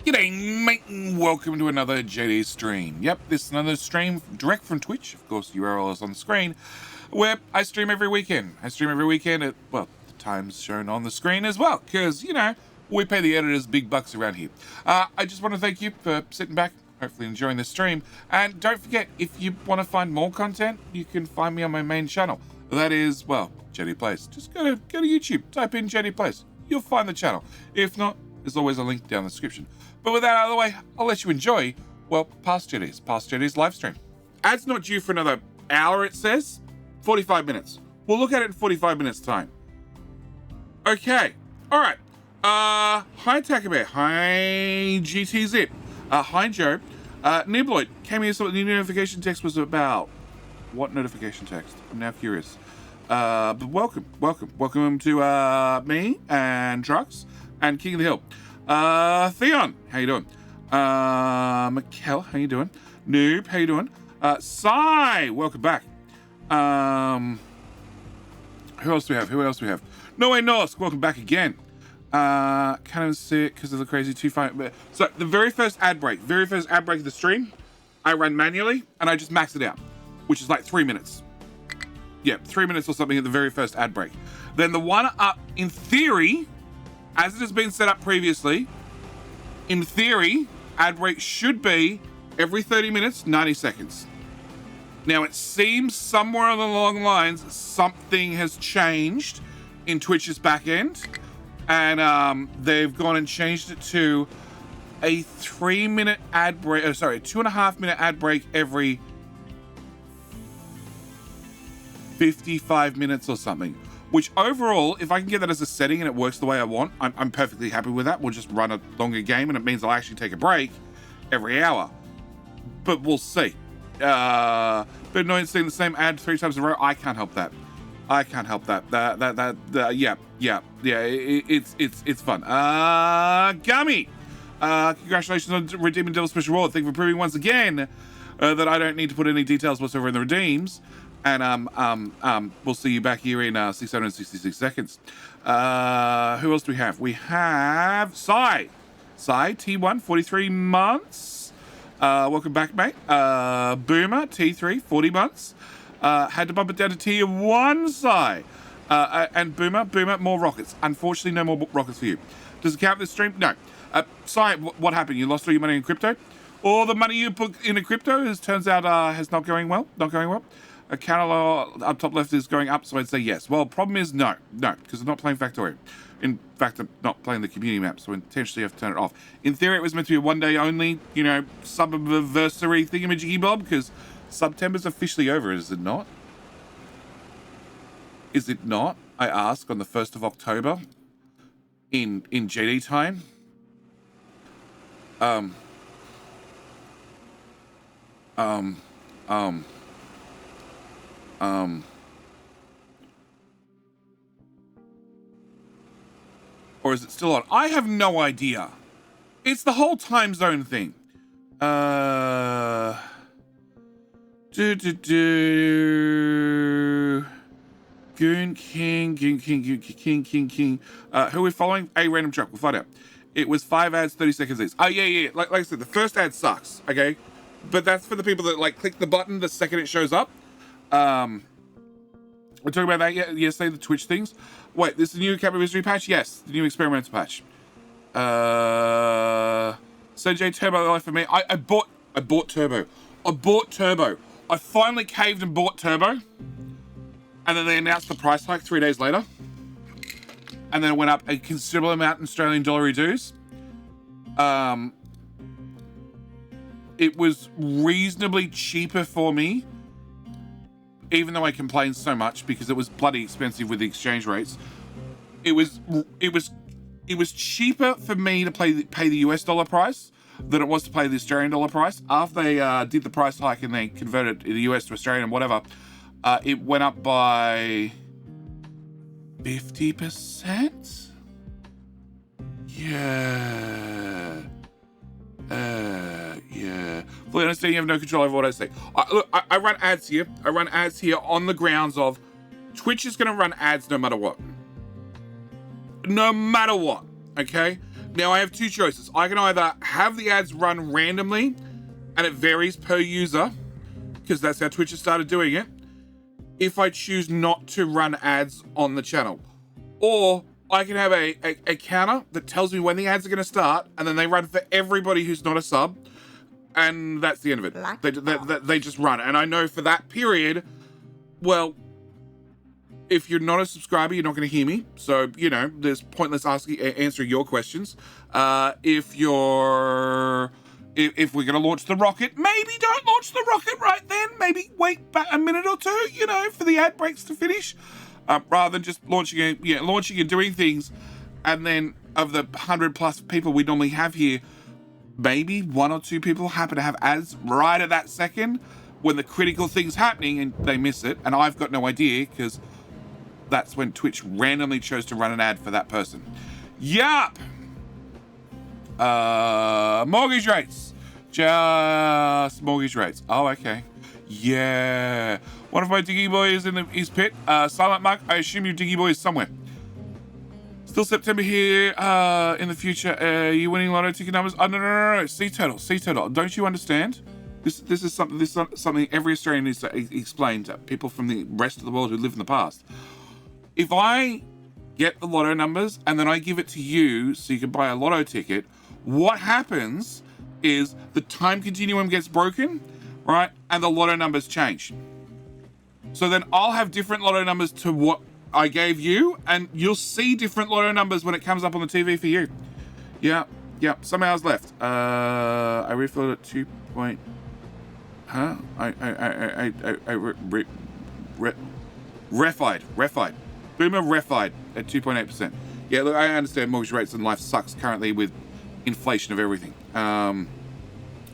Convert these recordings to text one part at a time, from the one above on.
G'day, mate, and welcome to another JD stream. Yep, this is another stream direct from Twitch. Of course, the URL is on the screen, where I stream every weekend. I stream every weekend at, well, the times shown on the screen as well, because, you know, we pay the editors big bucks around here. I just want to thank you for sitting back, hopefully enjoying the stream. And don't forget, if you want to find more content, you can find me on my main channel. That is, well, JD Plays. Just go to YouTube, type in JD Plays. You'll find the channel. If not, there's always a link down in the description. But with that out of the way, I'll let you enjoy, well, Past JD's live stream. Ads not due for another hour, it says. 45 minutes. We'll look at it in 45 minutes time. Okay. All right. Hi, Takabear. Hi, GT Zip. Hi, Joe. Nibloid came here, so the notification text was about... What notification text? I'm now curious. But welcome to me and Trucks and King of the Hill. Theon, how you doing? Mikkel, how you doing? Noob, how you doing? Sai, welcome back. Who else do we have? No Way Norsk, welcome back again. Can't even see it because of the crazy 2-5. So the very first ad break of the stream, I ran manually and I just maxed it out, which is like 3 minutes. Yeah, 3 minutes or something at the very first ad break. Then the one up, in theory, as it has been set up previously, in theory, ad break should be every 30 minutes, 90 seconds. Now, it seems somewhere along the lines, something has changed in Twitch's back end, and they've gone and changed it to a 3-minute ad break, a 2.5-minute ad break every 55 minutes or something. Which overall, if I can get that as a setting and it works the way I want, I'm perfectly happy with that. We'll just run a longer game and it means I'll actually take a break every hour. But we'll see. But annoying seeing the same ad 3 times in a row, I can't help that. It's fun. Gummy! Congratulations on redeeming Devil's Special Reward. Thank you for proving once again that I don't need to put any details whatsoever in the redeems. And we'll see you back here in 666 seconds. Who else do we have? We have Sai, T1, 43 months. Welcome back, mate. Boomer, T3, 40 months. Had to bump it down to tier 1, Sai. And Boomer, more rockets. Unfortunately, no more rockets for you. Does it count this stream? No. Sai, what happened? You lost all your money in crypto? All the money you put into crypto, as turns out, has not going well. A counter up top left is going up, so I'd say yes. Well, problem is no, because I'm not playing Factorio. In fact, I'm not playing the community map, so I intentionally have to turn it off. In theory, it was meant to be a one-day only, you know, sub-anniversary thingamajiggy-bob, because September's officially over, is it not? Is it not, I ask, on the 1st of October in JD time? Or is it still on? I have no idea. It's the whole time zone thing. Goon King. Who are we following? A random truck. We'll find out. It was 5 ads, 30 seconds each. Oh, yeah. Like I said, the first ad sucks, okay? But that's for the people that, like, click the button the second it shows up. We're talking about that yesterday, the Twitch things. Wait, this is the new Captain Mystery patch? Yes, the new experimental patch. Sanjay Turbo Life for me. I bought Turbo. I finally caved and bought Turbo. And then they announced the price hike 3 days later. And then it went up a considerable amount in Australian dollar dues. It was reasonably cheaper for me, even though I complained so much because it was bloody expensive with the exchange rates. It was cheaper for me to pay the US dollar price than it was to pay the Australian dollar price. After they did the price hike and they converted the US to Australian and whatever, it went up by 50%. Yeah. Fully understand you have no control over what I say. I run ads here. I run ads here on the grounds of Twitch is going to run ads no matter what. No matter what, okay? Now I have two choices. I can either have the ads run randomly, and it varies per user, because that's how Twitch has started doing it, if I choose not to run ads on the channel. Or I can have a counter that tells me when the ads are going to start, and then they run for everybody who's not a sub, and that's the end of it. They just run. And I know for that period, well, if you're not a subscriber, you're not going to hear me. So, you know, there's pointless answering your questions. If we're going to launch the rocket, maybe don't launch the rocket right then. Maybe wait back a minute or two, you know, for the ad breaks to finish. Rather than just launching and doing things. And then of the 100+ people we normally have here, maybe 1 or 2 people happen to have ads right at that second when the critical thing's happening and they miss it. And I've got no idea because that's when Twitch randomly chose to run an ad for that person. Yup. Mortgage rates. Just mortgage rates. Oh, okay. Yeah. One of my diggy boys in his pit. Silent Mark, I assume your diggy boy is somewhere. Still September here. In the future, are you winning lotto ticket numbers? Oh, no. Sea turtle. Don't you understand? This is something every Australian needs to explain to people from the rest of the world who live in the past. If I get the lotto numbers and then I give it to you so you can buy a lotto ticket, what happens is the time continuum gets broken, right? And the lotto numbers change. So then I'll have different lotto numbers to what I gave you, and you'll see different lotto numbers when it comes up on the TV for you. Yeah. Some hours left. I refilled at 2 point. Huh? Refied. Boomer refied at 2.8%. Yeah, look, I understand mortgage rates and life sucks currently with inflation of everything. No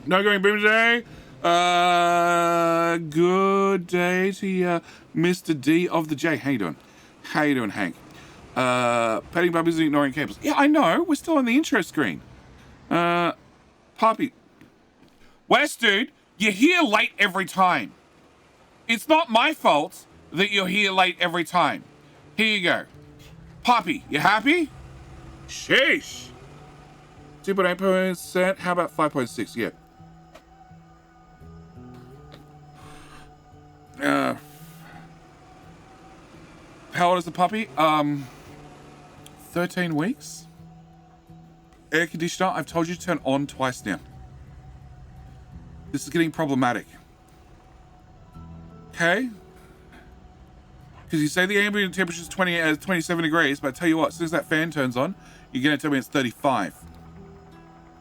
going boom today. Good day to you, Mr. D of the J. How you doing, Hank? Petting puppies and ignoring cables. Yeah, I know. We're still on the intro screen. Puppy. Wes, dude, you're here late every time. It's not my fault that you're here late every time. Here you go. Poppy, you happy? Sheesh. 2.8%. How about 5.6? Yeah. How old is the puppy? 13 weeks. Air conditioner, I've told you to turn on twice now. This is getting problematic. Okay? Because you say the ambient temperature is 27 degrees, but I tell you what, as soon as that fan turns on, you're going to tell me it's 35.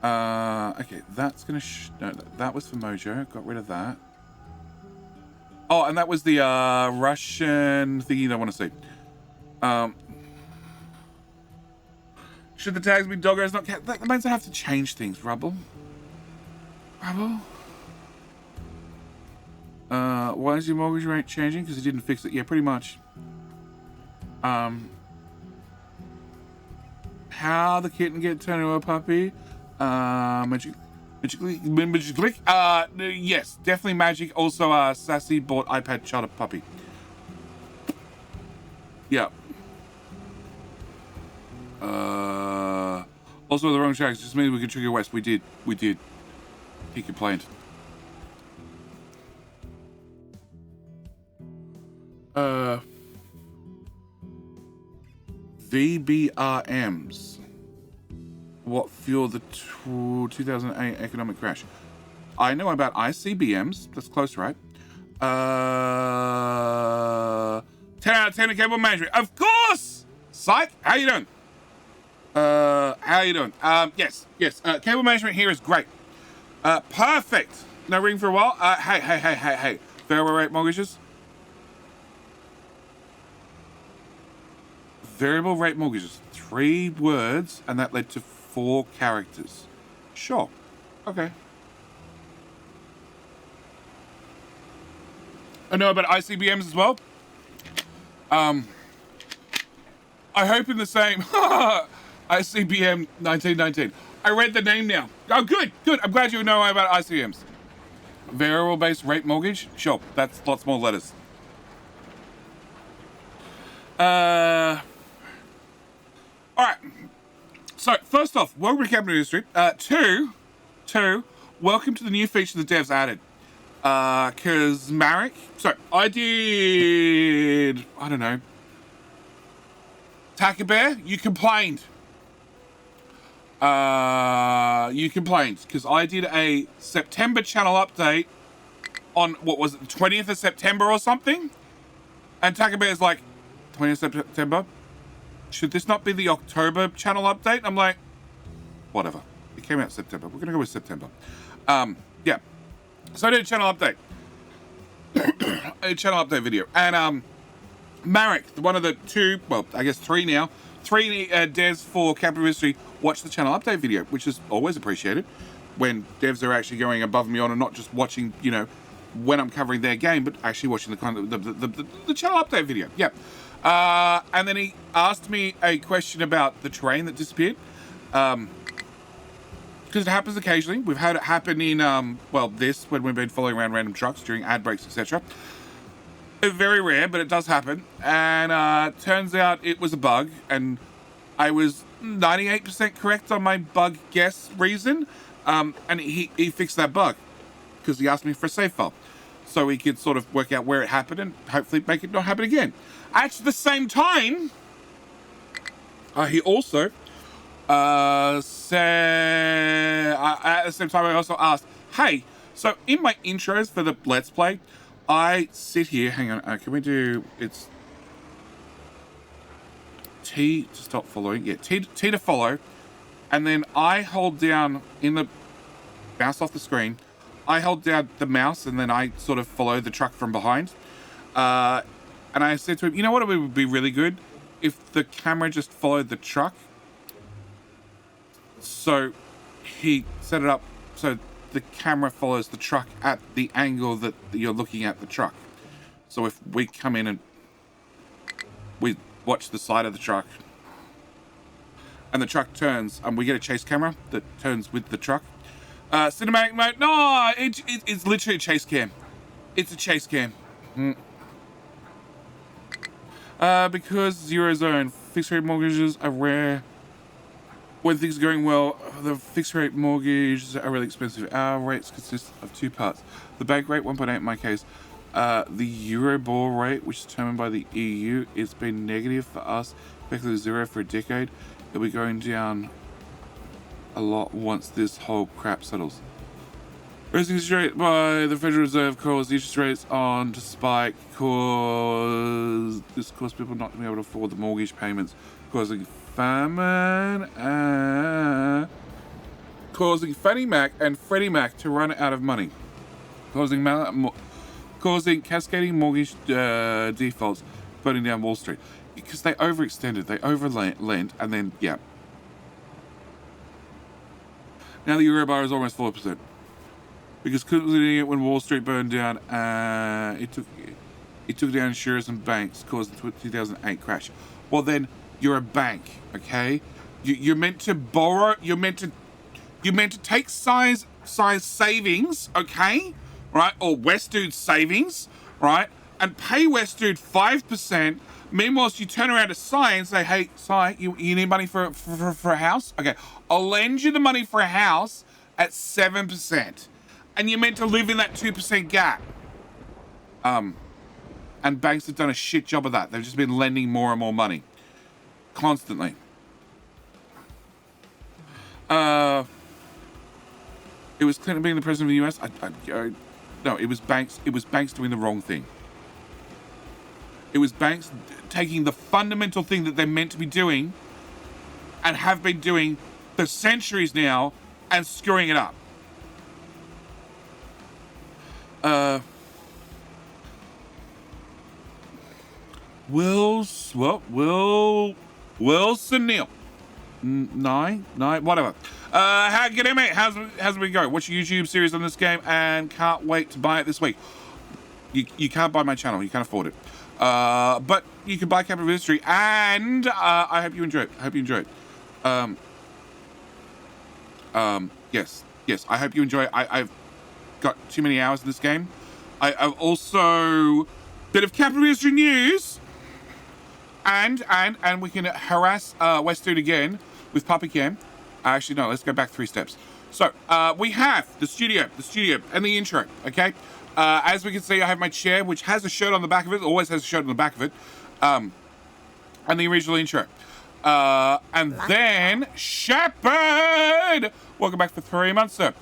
Okay, that's going to... no, that was for Mojo. Got rid of that. Oh, and that was the Russian thing you don't want to see. Should the tags be doggos, not cat? That means I have to change things, Rubble. Why is your mortgage rate changing? Because he didn't fix it. Yeah, pretty much. How the kitten get turned into a puppy? Magically? Yes, definitely magic. Also, Sassy bought iPad child a puppy. Yeah. Also the wrong tracks. Just means we could trigger West. We did. He complained. VBRMs. What fueled the 2008 economic crash? I know about ICBMs. That's close, right? 10 out of 10 in cable management. Of course! Psych, how you doing? Yes. Cable management here is great. Perfect. No ring for a while. Hey. Variable rate mortgages. Variable rate mortgages. 3 words, and that led to 4 characters. Sure. Okay. I know about ICBMs as well. I hope in the same ICBM 1919. I read the name now. Oh, good. I'm glad you know about ICBMs. Variable-based rate mortgage? Sure, that's lots more letters. All right. So, first off, welcome to Capital History. Two, welcome to the new feature the devs added. Because Marek, so I don't know, Taka Bear, you complained. Because I did a September channel update on, what was it, the 20th of September or something? And Taka Bear's like, 20th of September? Should this not be the October channel update? I'm like, whatever. It came out September. We're going to go with September. Yeah. So I did a channel update. A channel update video. And Marek, one of the two, well, I guess three now, devs for Capital History watched the channel update video, which is always appreciated when devs are actually going above and beyond and not just watching, you know, when I'm covering their game, but actually watching the channel update video. Yeah. And then he asked me a question about the terrain that disappeared. Because it happens occasionally. We've had it happen in, when we've been following around random trucks during ad breaks, etc. Very rare, but it does happen. And turns out it was a bug, and I was 98% correct on my bug guess reason. And he fixed that bug because he asked me for a save file, so we could sort of work out where it happened and hopefully make it not happen again. At the same time, he also said, at the same time, I also asked, hey, so in my intros for the Let's Play, I sit here, hang on, can we do, it's T to stop following, yeah, T to follow, and then I hold down, in the mouse off the screen, I hold down the mouse and then I sort of follow the truck from behind. And I said to him, you know what, it would be really good if the camera just followed the truck. So he set it up so the camera follows the truck at the angle that you're looking at the truck. So if we come in and we watch the side of the truck and the truck turns and we get a chase camera that turns with the truck. Cinematic mode, no, it's literally a chase cam. It's a chase cam. Because Eurozone, fixed rate mortgages are rare. When things are going well, the fixed rate mortgages are really expensive. Our rates consist of two parts. The bank rate, 1.8 in my case. The Euribor rate, which is determined by the EU, it's been negative for us, effectively zero for a decade. It'll be going down a lot once this whole crap settles. Raising interest rate by the Federal Reserve caused interest rates on to spike, caused people not to be able to afford the mortgage payments, causing famine, causing Fannie Mac and Freddie Mac to run out of money, causing cascading mortgage defaults, burning down Wall Street because they overextended, they overlent, and then yeah. Now the Euribor is almost 4%. Because considering it when Wall Street burned down, it took down insurers and banks, causing the 2008 crash. Well then, you're a bank, okay? You're meant to borrow. You're meant to take size savings, okay? Right, or Westdude savings, right, and pay Westdude 5%. Meanwhile, you turn around to Cy and say, hey, Cy, you need money for a house? Okay, I'll lend you the money for a house at 7%. And you're meant to live in that 2% gap. And banks have done a shit job of that. They've just been lending more and more money. Constantly. It was Clinton being the president of the US? No, it was banks. It was banks doing the wrong thing. It was banks taking the fundamental thing that they're meant to be doing and have been doing for centuries now and screwing it up. Wilson Neal. Nine, whatever. How get it, mate? How's it go? Watch a YouTube series on this game and can't wait to buy it this week. You can't buy my channel. You can't afford it. But you can buy Capital History, and I hope you enjoy it. Yes. I hope you enjoy it. I've got too many hours in this game. I've also bit of Capital History news. And we can harass West Dude again with Puppy Cam. Actually, no, let's go back 3 steps. So, we have the studio, and the intro, okay? As we can see, I have my chair, which has a shirt on the back of it, always has a shirt on the back of it, and the original intro. And then, Shepherd! Welcome back for 3 months, sir.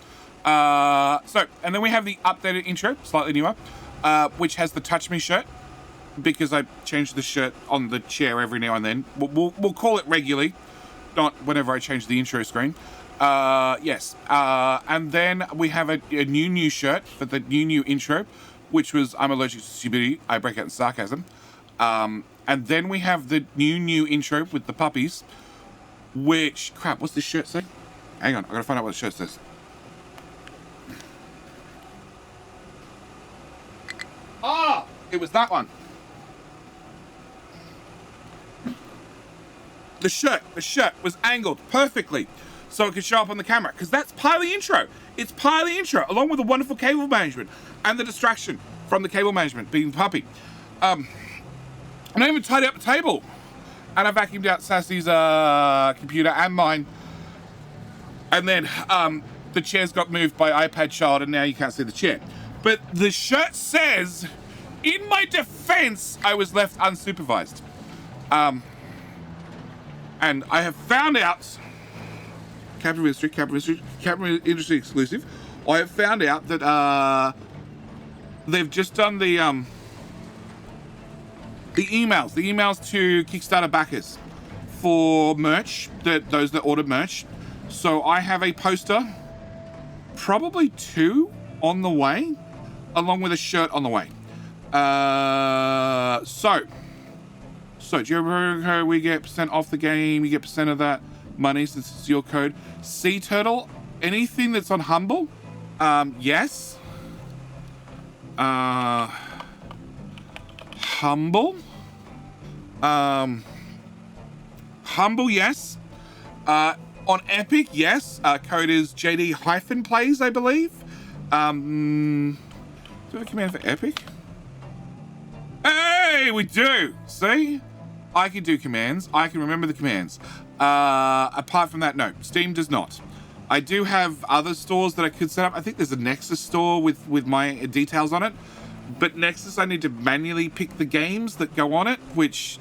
And then we have the updated intro, slightly newer, which has the Touch Me shirt, because I change the shirt on the chair every now and then. We'll call it regularly, not whenever I change the intro screen. Yes. And then we have a new shirt for the new intro, which was I'm allergic to stupidity. I break out in sarcasm. And then we have the new intro with the puppies, which, crap, what's this shirt say? Hang on, I gotta find out what the shirt says. Ah, it was that one. The shirt was angled perfectly so it could show up on the camera, because that's part of the intro. It's part of the intro, along with the wonderful cable management and the distraction from the cable management being the puppy. And I even tidied up the table, and I vacuumed out Sassy's computer and mine. And then the chairs got moved by iPad Child, and now you can't see the chair. But the shirt says, in my defense, I was left unsupervised. And I have found out, Captain Industry exclusive, I have found out that they've just done the emails to Kickstarter backers for merch, those that ordered merch. So I have a poster, probably 2 on the way, along with a shirt on the way. So do you remember we get % off the game? You get % of that money since it's your code. Sea Turtle, anything that's on Humble? Yes. Humble? Humble, yes. On Epic, yes. Code is JD-plays, I believe. Do we have a command for Epic? Hey, we do! See? I can do commands. I can remember the commands. Apart from that, no. Steam does not. I do have other stores that I could set up. I think there's a Nexus store with my details on it. But Nexus, I need to manually pick the games that go on it, which...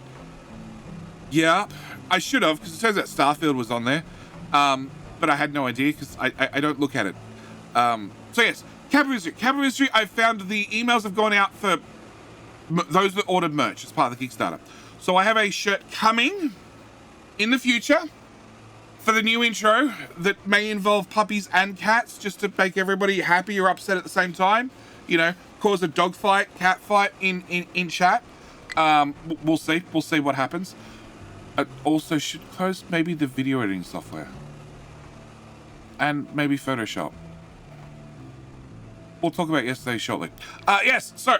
Yeah, I should have, because it turns out Starfield was on there. But I had no idea, because I don't look at it. So yes, Capital History, I found the emails have gone out for those that ordered merch as part of the Kickstarter. So I have a shirt coming in the future for the new intro that may involve puppies and cats, just to make everybody happy or upset at the same time. You know, cause a dog fight, cat fight in chat. We'll see. We'll see what happens. I also should close maybe the video editing software. And maybe Photoshop. We'll talk about yesterday shortly. Yes, so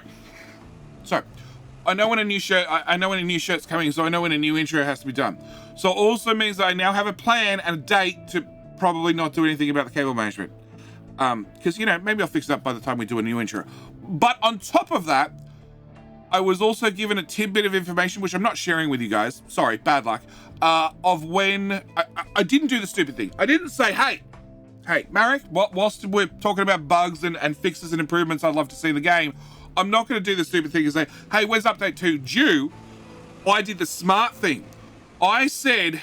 I know when a new shirt, I know when a new shirt's coming, so I know when a new intro has to be done. So it also means that I now have a plan and a date to probably not do anything about the cable management. Because, you know, maybe I'll fix it up by the time we do a new intro. But on top of that, I was also given a tidbit of information, which I'm not sharing with you guys. Sorry, bad luck. Of when I didn't do the stupid thing. I didn't say, hey, Marek, whilst we're talking about bugs and fixes and improvements I'd love to see in the game, I'm not going to do the stupid thing and say, hey, where's update 2 due? I did the smart thing. I said,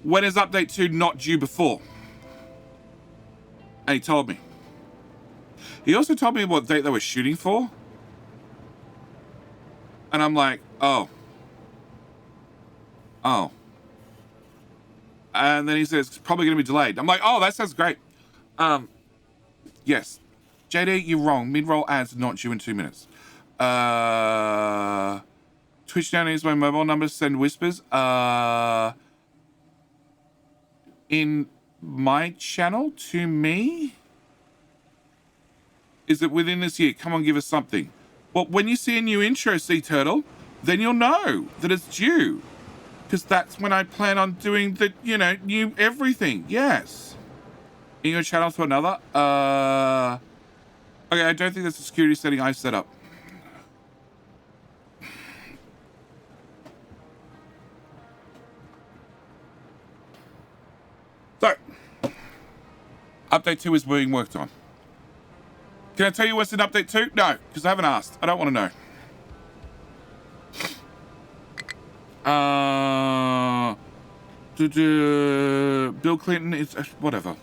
when is update 2 not due before? And he told me. He also told me what date they were shooting for. And I'm like, oh. And then he says, it's probably going to be delayed. I'm like, oh, that sounds great. Yes. JD, you're wrong. Mid-roll ads are not due in 2 minutes. Twitch now needs my mobile number to send whispers. In my channel to me? Is it within this year? Come on, give us something. Well, when you see a new intro, Sea Turtle, then you'll know that it's due. Because that's when I plan on doing the, you know, new everything. Yes. In your channel to another? Okay, I don't think that's a security setting I've set up. Update 2 is being worked on. Can I tell you what's in update 2? No, because I haven't asked. I don't want to know. Bill Clinton is whatever.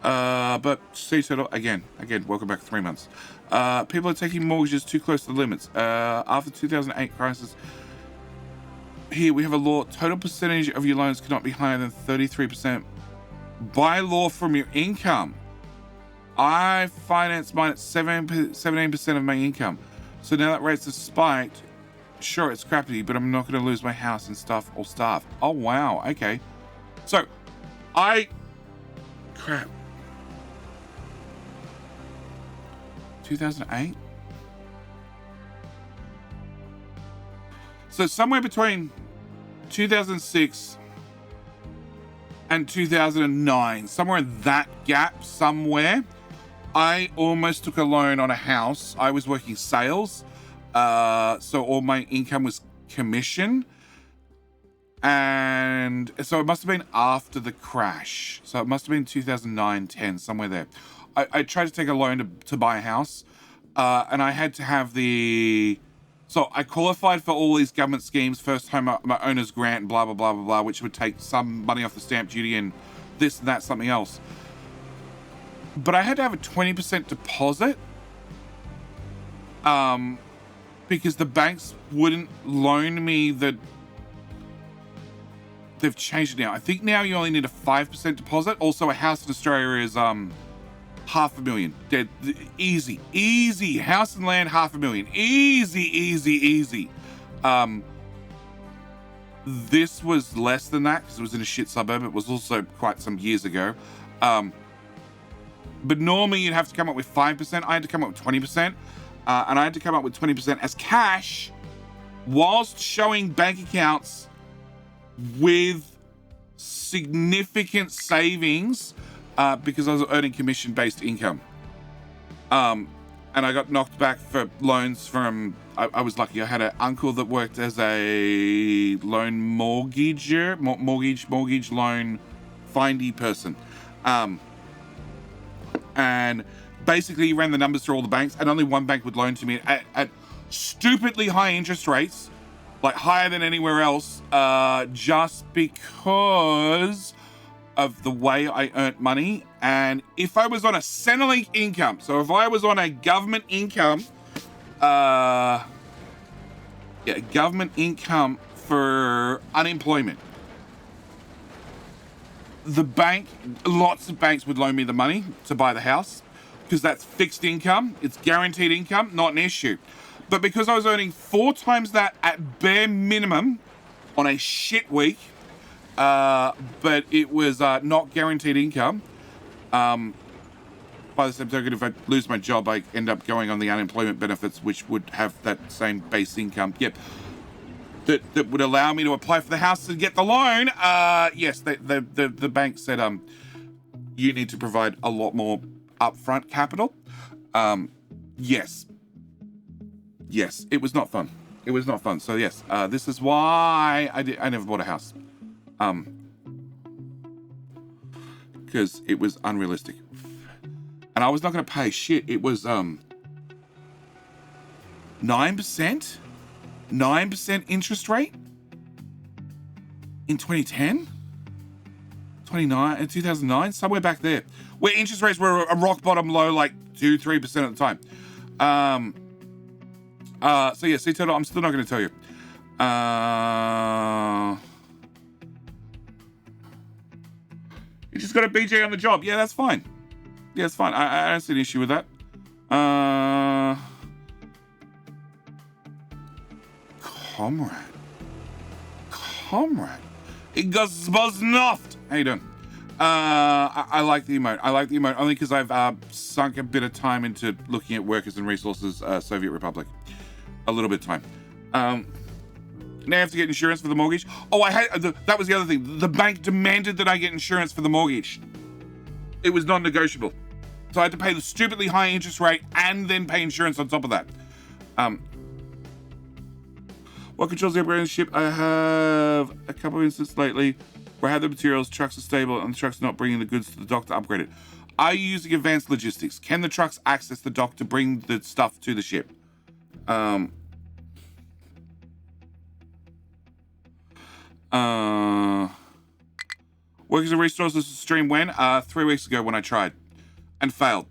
But see, again, welcome back 3 months. People are taking mortgages too close to the limits. After 2008 crisis, here we have a law. Total percentage of your loans cannot be higher than 33% by law from your income. I financed mine at 17% of my income. So now that rates have spiked, sure, it's crappy, but I'm not going to lose my house and stuff or starve. Oh, wow. Okay. So, crap. 2008? So somewhere between 2006 and 2009, somewhere in that gap somewhere, I almost took a loan on a house. I was working sales, so all my income was commission. And so it must have been after the crash. So it must have been 2009, 10, somewhere there. I tried to take a loan to buy a house, and I had to have so I qualified for all these government schemes, first home owner's grant, blah, blah, blah, blah, blah, which would take some money off the stamp duty and this and that, something else. But I had to have a 20% deposit because the banks wouldn't loan me they've changed it now. I think now you only need a 5% deposit. Also, a house in Australia is $500,000. Dead easy. House and land, $500,000. Easy. This was less than that because it was in a shit suburb. It was also quite some years ago. But normally you'd have to come up with 5%. I had to come up with 20%. And I had to come up with 20% as cash whilst showing bank accounts with significant savings because I was earning commission-based income. And I got knocked back for loans from, I was lucky. I had an uncle that worked as a loan mortgager, mortgage loan findy person. And basically he ran the numbers through all the banks, and only one bank would loan to me at stupidly high interest rates, like higher than anywhere else, just because of the way I earned money. And if I was on a Centrelink income, so if I was on a government income, government income for unemployment, lots of banks would loan me the money to buy the house because that's fixed income. It's guaranteed income, not an issue. But because I was earning 4 times that at bare minimum on a shit week, but it was not guaranteed income. By the same token, if I lose my job, I end up going on the unemployment benefits, which would have that same base income. Yep. That would allow me to apply for the house and get the loan. Yes, the bank said you need to provide a lot more upfront capital. Yes, it was not fun. So yes, this is why I never bought a house. Because it was unrealistic. And I was not going to pay shit. It was 9%? 9% interest rate in 2010, 2009, somewhere back there, where interest rates were a rock bottom low, like 2-3% at the time. So yeah, see, Turtle, I'm still not going to tell you. You just got a BJ on the job. Yeah, that's fine. Yeah, it's fine. I don't see an issue with that. Comrade. It goes noft. How you doing? I like the emote. Only because I've sunk a bit of time into looking at workers and resources, Soviet Republic. A little bit of time. Now I have to get insurance for the mortgage. Oh, that was the other thing. The bank demanded that I get insurance for the mortgage. It was non-negotiable. So I had to pay the stupidly high interest rate and then pay insurance on top of that. What controls the upgrading ship? I have a couple of instances lately Where I have the materials, trucks are stable, and the trucks are not bringing the goods to the dock to upgrade it. Are you using advanced logistics? Can the trucks access the dock to bring the stuff to the ship? Workers and resources stream when? 3 weeks ago when I tried and failed.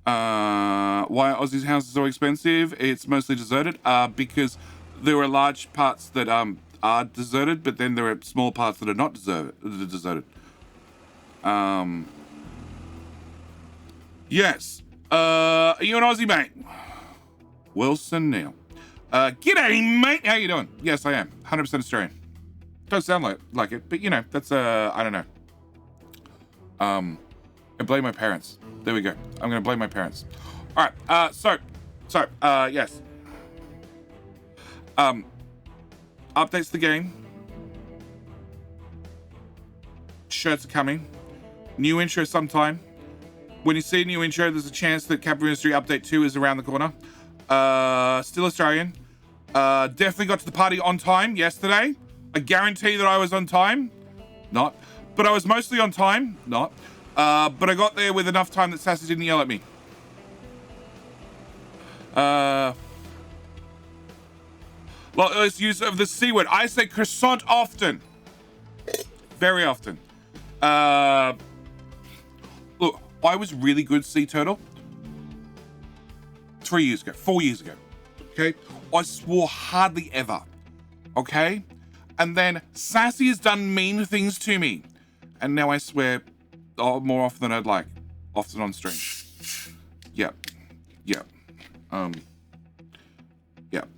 Why are Aussie's houses so expensive? It's mostly deserted. Because there are large parts that are deserted, but then there are small parts that are not deserted. Yes. Are you an Aussie, mate? Wilson Neal. G'day, mate. How you doing? Yes, I am. 100% Australian. Don't sound like it, but you know, that's I don't know. And blame my parents. There we go. I'm gonna blame my parents. All right. So, yes. Updates to the game. Shirts are coming. New intro sometime. When you see a new intro, there's a chance that Capital Industry Update 2 is around the corner. Still Australian. Definitely got to the party on time yesterday. I guarantee that I was on time. Not. But I was mostly on time. Not. But I got there with enough time that Sassy didn't yell at me. Less use of the C word. I say croissant often. Very often. Look, I was really good sea turtle 4 years ago. Okay? I swore hardly ever. Okay? And then Sassy has done mean things to me. And now I swear more often than I'd like. Often on stream. Yep. Yep. Yep.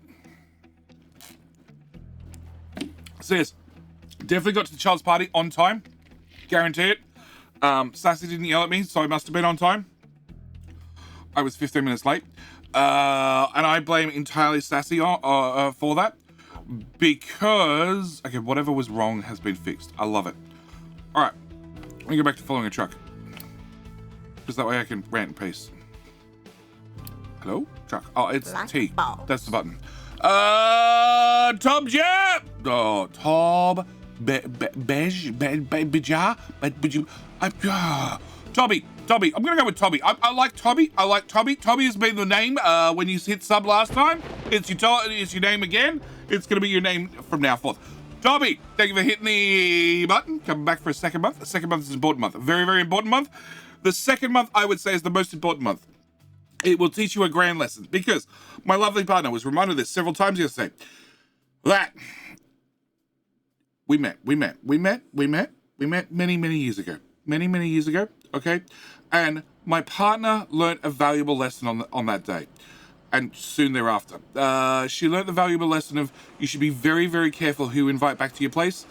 So yes, definitely got to the child's party on time. Guarantee it. Sassy didn't yell at me, so I must have been on time. I was 15 minutes late. And I blame entirely Sassy for that. Because, okay, whatever was wrong has been fixed. I love it. All right, let me go back to following a truck. Because that way I can rant in peace. Hello? Truck. Oh, it's Black T. balls. That's the button. Tom Jap! Oh, Tom. Toby. I'm gonna go with Toby. I like Toby. Toby has been the name when you hit sub last time. It's your name again. It's gonna be your name from now forth. Toby, thank you for hitting the button. Coming back for a second month. The second month is an important month. A very, very important month. The second month, I would say, is the most important month. It will teach you a grand lesson because my lovely partner was reminded of this several times yesterday. That we met many years ago. Many years ago, okay? And my partner learned a valuable lesson on that day. And soon thereafter. She learned the valuable lesson of you should be very, very careful who you invite back to your place.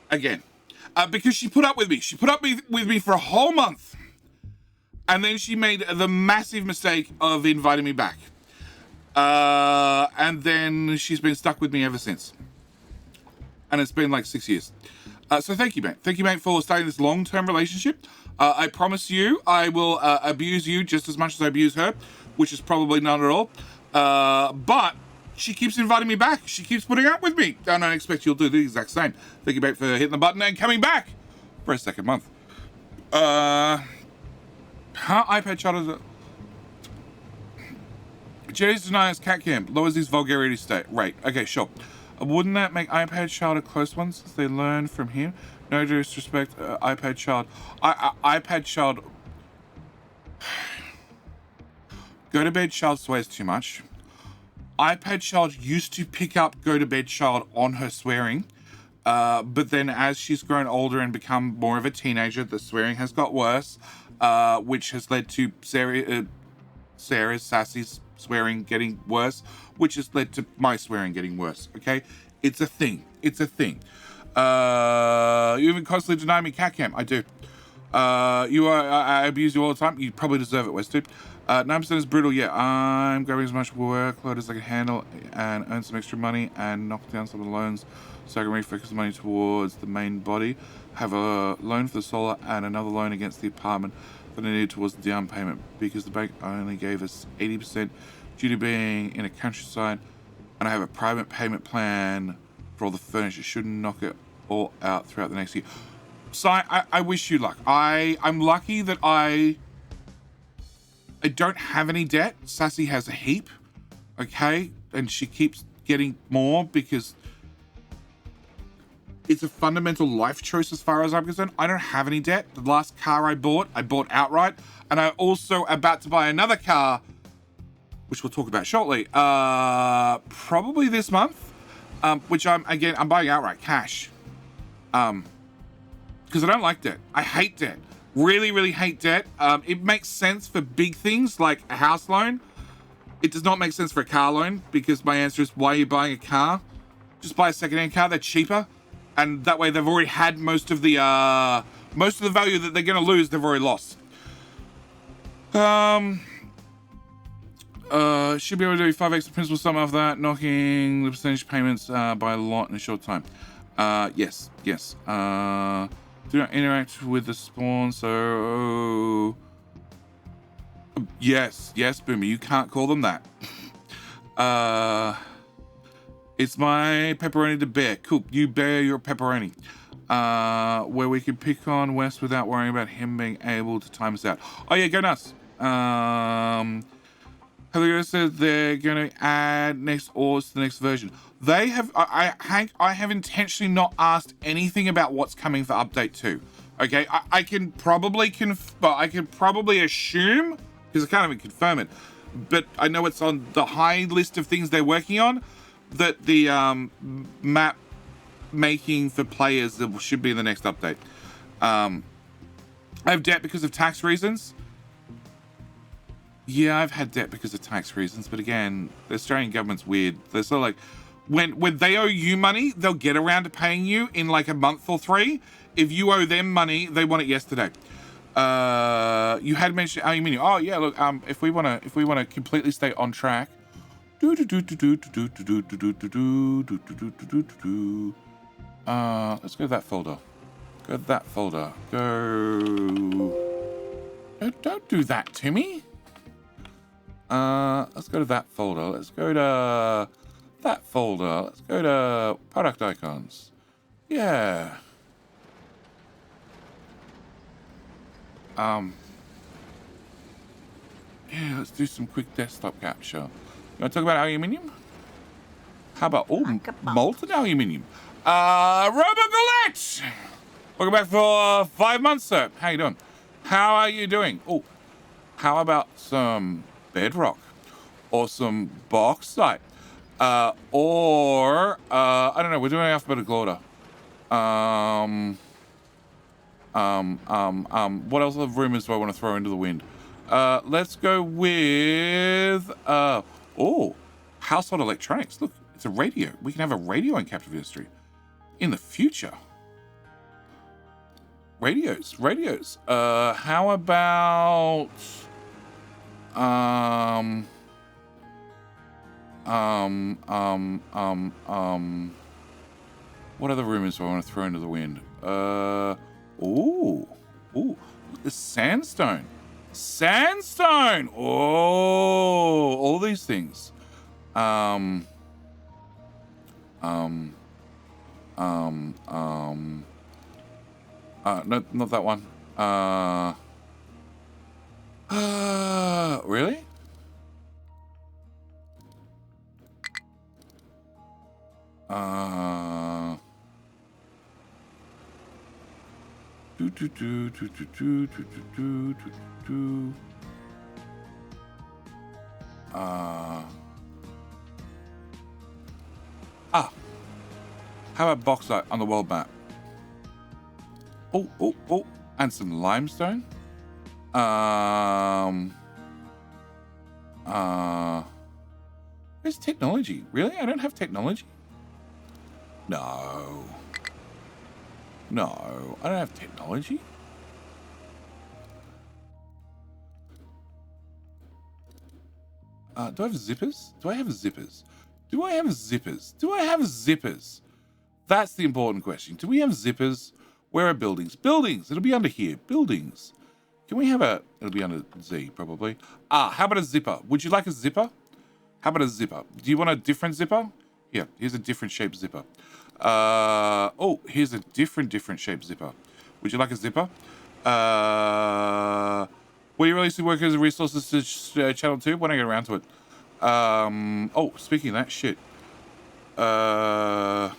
Again. Because she put up with me. She put up with me for a whole month. And then she made the massive mistake of inviting me back. And then she's been stuck with me ever since. And it's been like 6 years. So thank you, mate. Thank you, mate, for starting this long-term relationship. I promise you I will abuse you just as much as I abuse her, which is probably not at all. But she keeps inviting me back. She keeps putting up with me. And I expect you'll do the exact same. Thank you, mate, for hitting the button and coming back for a second month. How iPad shot Jerry's denies cat cam lowers his vulgarity state. Right. Okay, sure. Wouldn't that make iPad child a close one since they learn from him? No disrespect, iPad child. iPad child. Go to bed child swears too much. iPad child used to pick up go to bed child on her swearing. But then as she's grown older and become more of a teenager, the swearing has got worse, which has led to Sarah's, Sassy's swearing getting worse, which has led to my swearing getting worse, okay? It's a thing. You even constantly deny me cat cam. I do. I abuse you all the time. You probably deserve it, Westwood. 9% is brutal, yeah. I'm grabbing as much workload as I can handle and earn some extra money and knock down some of the loans so I can refocus the money towards the main body. Have a loan for the solar and another loan against the apartment that I need towards the down payment because the bank only gave us 80% due to being in a countryside, and I have a private payment plan for all the furniture. Shouldn't knock it all out throughout the next year. So I wish you luck. I'm lucky that I don't have any debt. Sassy has a heap, okay? And she keeps getting more because it's a fundamental life choice as far as I'm concerned. I don't have any debt. The last car I bought outright. And I also about to buy another car, which we'll talk about shortly, probably this month, which I'm buying outright cash. Because I don't like debt. I hate debt. Really, really hate debt. It makes sense for big things like a house loan. It does not make sense for a car loan because my answer is, why are you buying a car? Just buy a secondhand car. They're cheaper. And that way they've already had most of the value that they're going to lose, they've already lost. Should be able to do 5x the principal sum of that, knocking the percentage payments by a lot in a short time. Yes. Do not interact with the spawn, so... Yes, Boomer, you can't call them that. It's my pepperoni to bear. Cool, you bear your pepperoni. Where we can pick on Wes without worrying about him being able to time us out. Oh yeah, go nuts. Hello said they're going to add next ores to the next version. They have, Hank, I have intentionally not asked anything about what's coming for update 2. Okay, I can probably assume, because I can't even confirm it, but I know it's on the high list of things they're working on, that the map making for players should be in the next update. I have debt because of tax reasons. Yeah, I've had debt because of tax reasons, but again, the Australian government's weird. They're sort of like, when they owe you money, they'll get around to paying you in like a month or 3. If you owe them money, they want it yesterday. You had mentioned aluminium. Oh yeah, look, if we wanna completely stay on track. Let's go to that folder. Go to that folder. Go. Don't do that to me. Let's go to that folder. Let's go to that folder. Let's go to product icons. Yeah. Yeah, let's do some quick desktop capture. You want to talk about aluminium? How about, molten aluminium? Robogolette! Welcome back for 5 months, sir. How you doing? How are you doing? Oh, how about some bedrock? Or some bauxite? Or, I don't know, we're doing alphabetical order. What else of rumors do I want to throw into the wind? Let's go with, household electronics. Look, it's a radio. We can have a radio in captive industry in the future. Radios. How about, what other rumors do I want to throw into the wind? Look, the sandstone. All these things. No, not that one. Really? How about bauxite on the world map? And some limestone. Where's technology? Really? I don't have technology? No, I don't have technology. Do I have zippers? Do I have zippers? That's the important question. Do we have zippers? Where are buildings? It'll be under here. Buildings. Can we have it'll be under Z, probably. How about a zipper? Would you like a zipper? How about a zipper? Do you want a different zipper? Here, here's a different shaped zipper. Oh, here's a different shaped zipper. Would you like a zipper? Will you release the work as a resources to channel 2? When I get around to it. Oh, speaking of that shit. I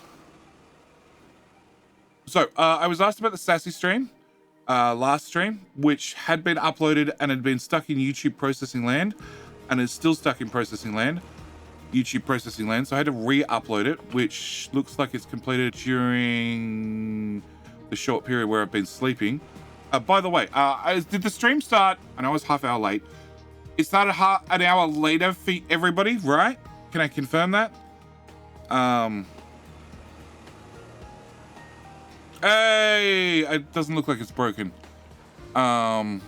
was asked about the Sassy stream, last stream, which had been uploaded and had been stuck in YouTube processing land, and is still stuck in processing land. YouTube processing land, so I had to re-upload it, which looks like it's completed during the short period where I've been sleeping. By the way, did the stream start? I know I was half hour late. It started an hour later for everybody, right? Can I confirm that? Hey, it doesn't look like it's broken. What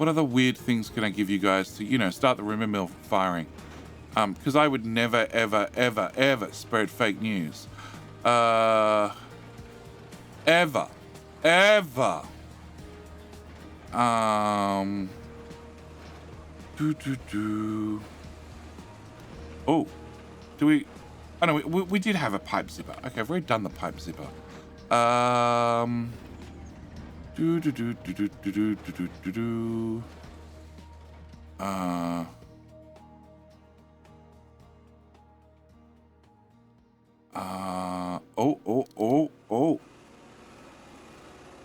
other weird things can I give you guys to, you know, start the rumor mill firing? Because I would never, ever, ever, ever spread fake news. Ever. Oh, do we? Oh no, we did have a pipe zipper. Okay, I've already done the pipe zipper. Oh.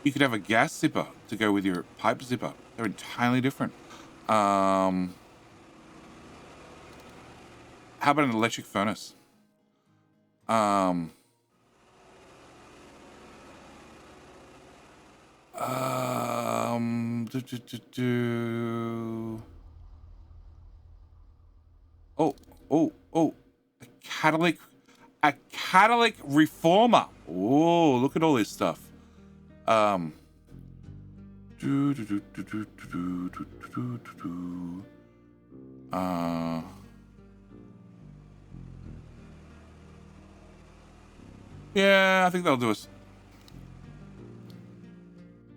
You could have a gas zipper to go with your pipe zipper. They're entirely different. How about an electric furnace? Oh, a catalytic reformer. Oh, look at all this stuff. Yeah, I think that'll do us.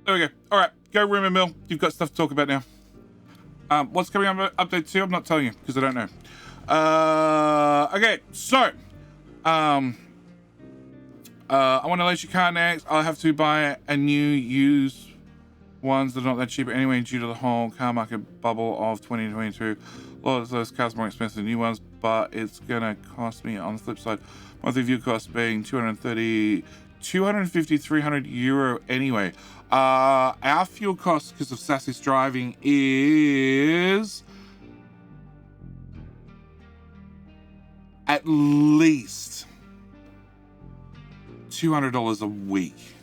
There we go. All right, go rumor mill. You've got stuff to talk about now. What's coming up? Update 2? I'm not telling you because I don't know. Okay, so I want to let you car next. I'll have to buy a new used ones that are not that cheap anyway due to the whole car market bubble of 2022. A lot of those cars are more expensive than new ones, but it's gonna cost me on the flip side. Monthly view cost being 250, 300 euro anyway. Our fuel cost because of Sassy's driving is at least $200 a week.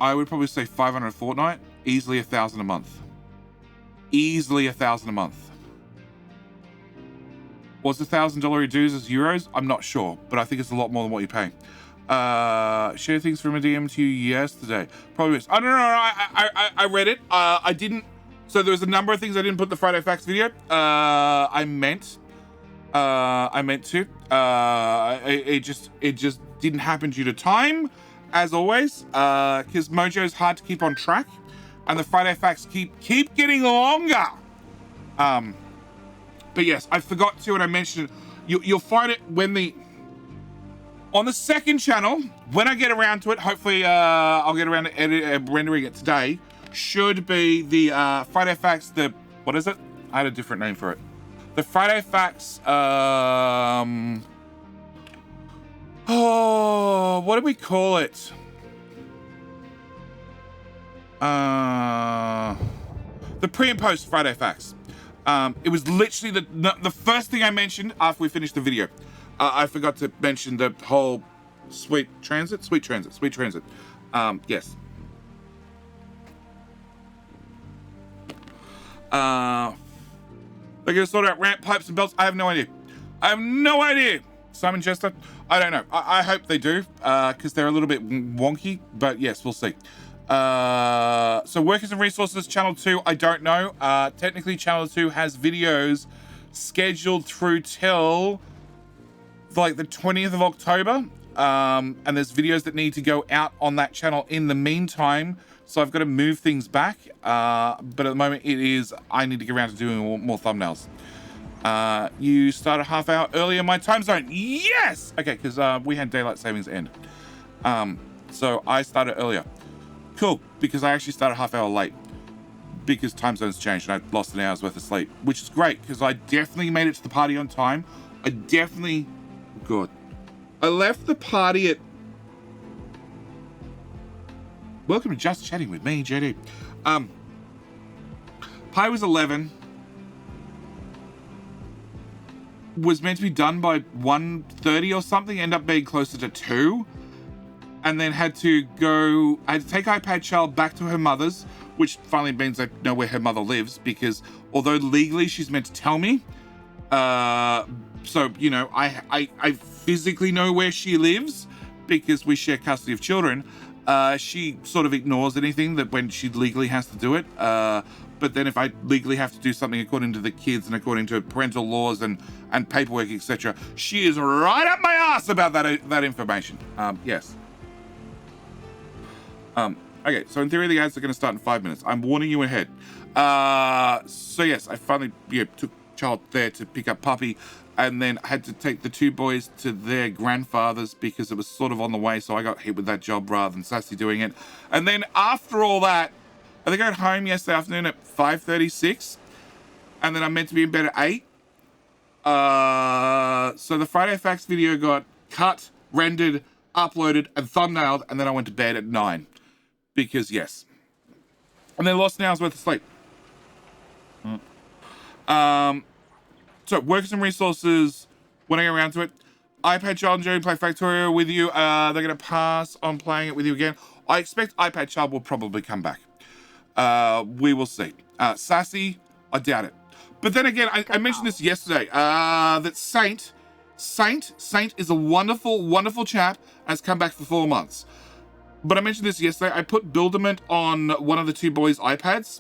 I would probably say 500 a fortnight, easily 1,000 a month. Easily 1,000 a month. What's the $1,000 dues as euros? I'm not sure, but I think it's a lot more than what you're paying. Share things from a DM to you yesterday. Probably is. I don't know. I read it. I didn't. So there was a number of things I didn't put in the Friday Facts video. I meant to. It just didn't happen due to time, as always. Because Mojo is hard to keep on track, and the Friday Facts keep getting longer. But yes, I forgot to, and I mentioned it. You'll find it on the second channel, when I get around to it, hopefully I'll get around to rendering it today, should be the Friday Facts, what is it? I had a different name for it. The Friday Facts, what do we call it? The pre and post Friday Facts. It was literally the first thing I mentioned after we finished the video. I forgot to mention the whole sweet transit. Yes. They're gonna sort out ramp pipes and belts. I have no idea. Simon Chester, I don't know. I hope they do, because they're a little bit wonky, but yes, we'll see. So workers and resources, channel 2, I don't know. Technically channel 2 has videos scheduled through till like the 20th of October. And there's videos that need to go out on that channel in the meantime. So I've got to move things back. But at the moment I need to get around to doing more thumbnails. You start a half hour earlier in my time zone. Yes! Okay, because we had daylight savings end. So I started earlier. Cool, because I actually started a half hour late because time zones changed and I lost an hour's worth of sleep, which is great because I definitely made it to the party on time. Good. I left the party at... Welcome to Just Chatting with me, JD. Party was 11. Was meant to be done by 1:30 or something, ended up being closer to 2. And then I had to take iPad Child back to her mother's, which finally means I know where her mother lives, because although legally she's meant to tell me, so, you know, I physically know where she lives because we share custody of children. She sort of ignores anything that when she legally has to do it. But then if I legally have to do something according to the kids and according to parental laws and paperwork, etc., she is right up my ass about that information. Yes. Okay, so in theory, the ads are going to start in 5 minutes. I'm warning you ahead. So yes, I finally took child there to pick up puppy, and then I had to take the 2 boys to their grandfather's because it was sort of on the way, so I got hit with that job rather than Sassy doing it. And then after all that, I think I got home yesterday afternoon at 5:36, and then I'm meant to be in bed at 8. So the Friday Facts video got cut, rendered, uploaded, and thumbnailed, and then I went to bed at 9. Because, yes. And then lost an hour's worth of sleep. So, workers and resources, when I get around to it, iPad Child and Jerry play Factorio with you. They're going to pass on playing it with you again. I expect iPad Child will probably come back. We will see. Sassy, I doubt it. But then again, I mentioned this yesterday, that Saint is a wonderful, wonderful chap, has come back for 4 months. But I mentioned this yesterday. I put Builderment on one of the 2 boys' iPads,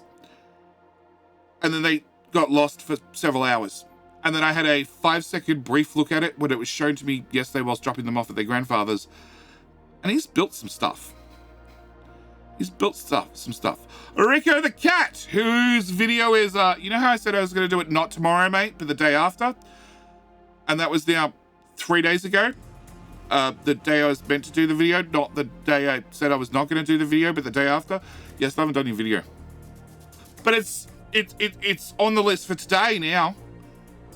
and then they got lost for several hours. And then I had a 5-second brief look at it when it was shown to me yesterday whilst dropping them off at their grandfather's. And he's built some stuff. Some stuff. Rico the Cat, whose video is, you know how I said I was going to do it not tomorrow, mate, but the day after? And that was now 3 days ago. The day I was meant to do the video, not the day I said I was not going to do the video, but the day after. Yes, I haven't done your video. But it's on the list for today now.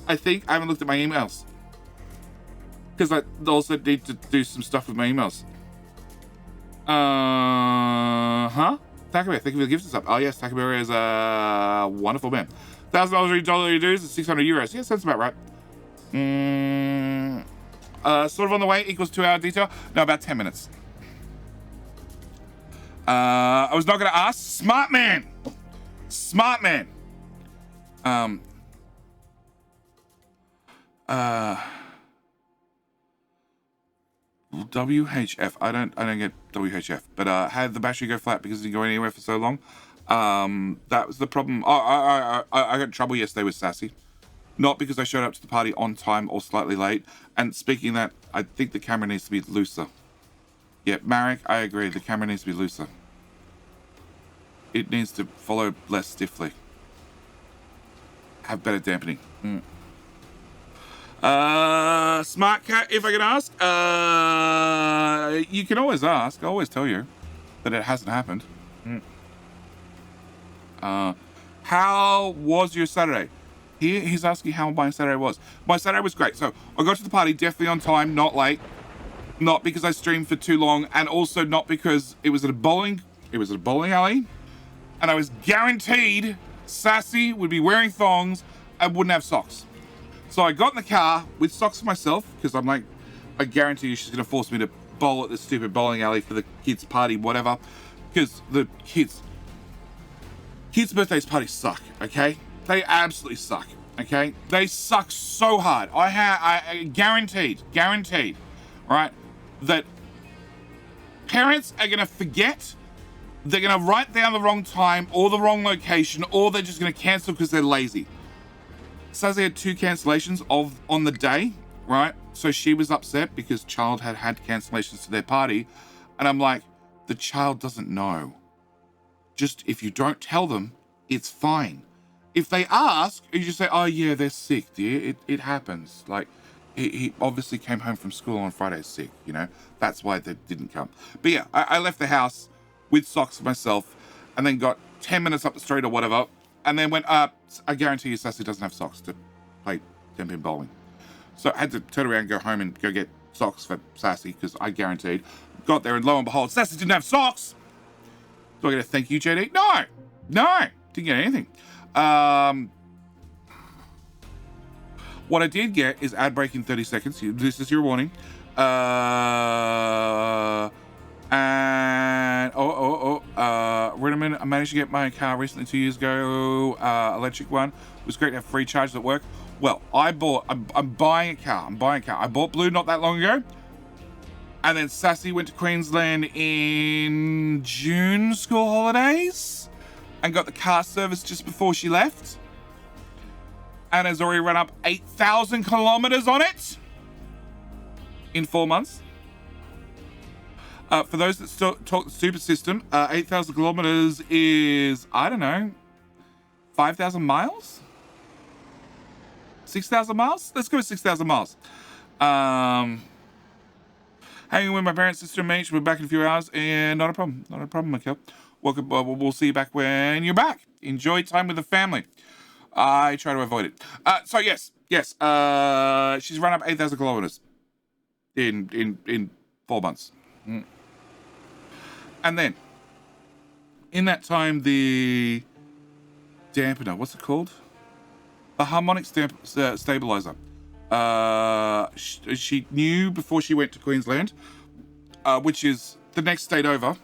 I think I haven't looked at my emails. Because I also need to do some stuff with my emails. Takabear, thank you for the gifts and stuff. Oh yes, Takabear is a wonderful man. $1,000 dues is 600 euros. Yes, that's about right. Sort of on the way equals 2 hour detail. No, about 10 minutes. I was not going to ask. Smart man. WHF. I don't get WHF. But had the battery go flat because it didn't go anywhere for so long. That was the problem. I got in trouble yesterday with Sassy. Not because I showed up to the party on time or slightly late. And speaking of that, I think the camera needs to be looser. Yeah, Marek, I agree. The camera needs to be looser. It needs to follow less stiffly. Have better dampening. Smart Cat, if I can ask. You can always ask. I'll always tell you. But it hasn't happened. How was your Saturday? He's asking how my Saturday was. My Saturday was great. So I got to the party definitely on time, not late. Not because I streamed for too long, and also not because it was at a bowling alley, and I was guaranteed Sassy would be wearing thongs and wouldn't have socks. So I got in the car with socks for myself, because I'm like, I guarantee you she's going to force me to bowl at this stupid bowling alley for the kids' party, whatever. Because the kids' birthdays parties suck, okay? They absolutely suck, okay? They suck so hard. I guaranteed, right, that parents are going to forget, they're going to write down the wrong time or the wrong location, or they're just going to cancel because they're lazy. Sassy had 2 cancellations on the day, right? So she was upset because child had cancellations to their party. And I'm like, the child doesn't know. Just if you don't tell them, it's fine. If they ask, you just say, oh yeah, they're sick, dear. It happens. Like, he obviously came home from school on Friday sick, you know? That's why they didn't come. But yeah, I left the house with socks myself and then got 10 minutes up the street or whatever and then went up. I guarantee you Sassy doesn't have socks to play 10-pin bowling. So I had to turn around and go home and go get socks for Sassy because I guaranteed. Got there and lo and behold, Sassy didn't have socks. Do I get a thank you, JD? No, didn't get anything. What I did get is ad break in 30 seconds. This is your warning. And Rinneman, I managed to get my car recently 2 years ago, electric one. It was great to have free charges at work. Well, I'm buying a car. I bought Blue not that long ago. And then Sassy went to Queensland in June school holidays and got the car service just before she left. And has already run up 8,000 kilometers on it in 4 months. For those that still talk the super system, 8,000 kilometers is, I don't know, 5,000 miles? 6,000 miles? Let's go with 6,000 miles. Hanging with my parents, sister, and mate. We're back in a few hours, and not a problem, Michael. Welcome. We'll see you back when you're back. Enjoy time with the family. I try to avoid it. So yes. She's run up 8,000 kilometers in 4 months. And then, in that time, the dampener, what's it called? The harmonic stabilizer. She knew before she went to Queensland, which is the next state over.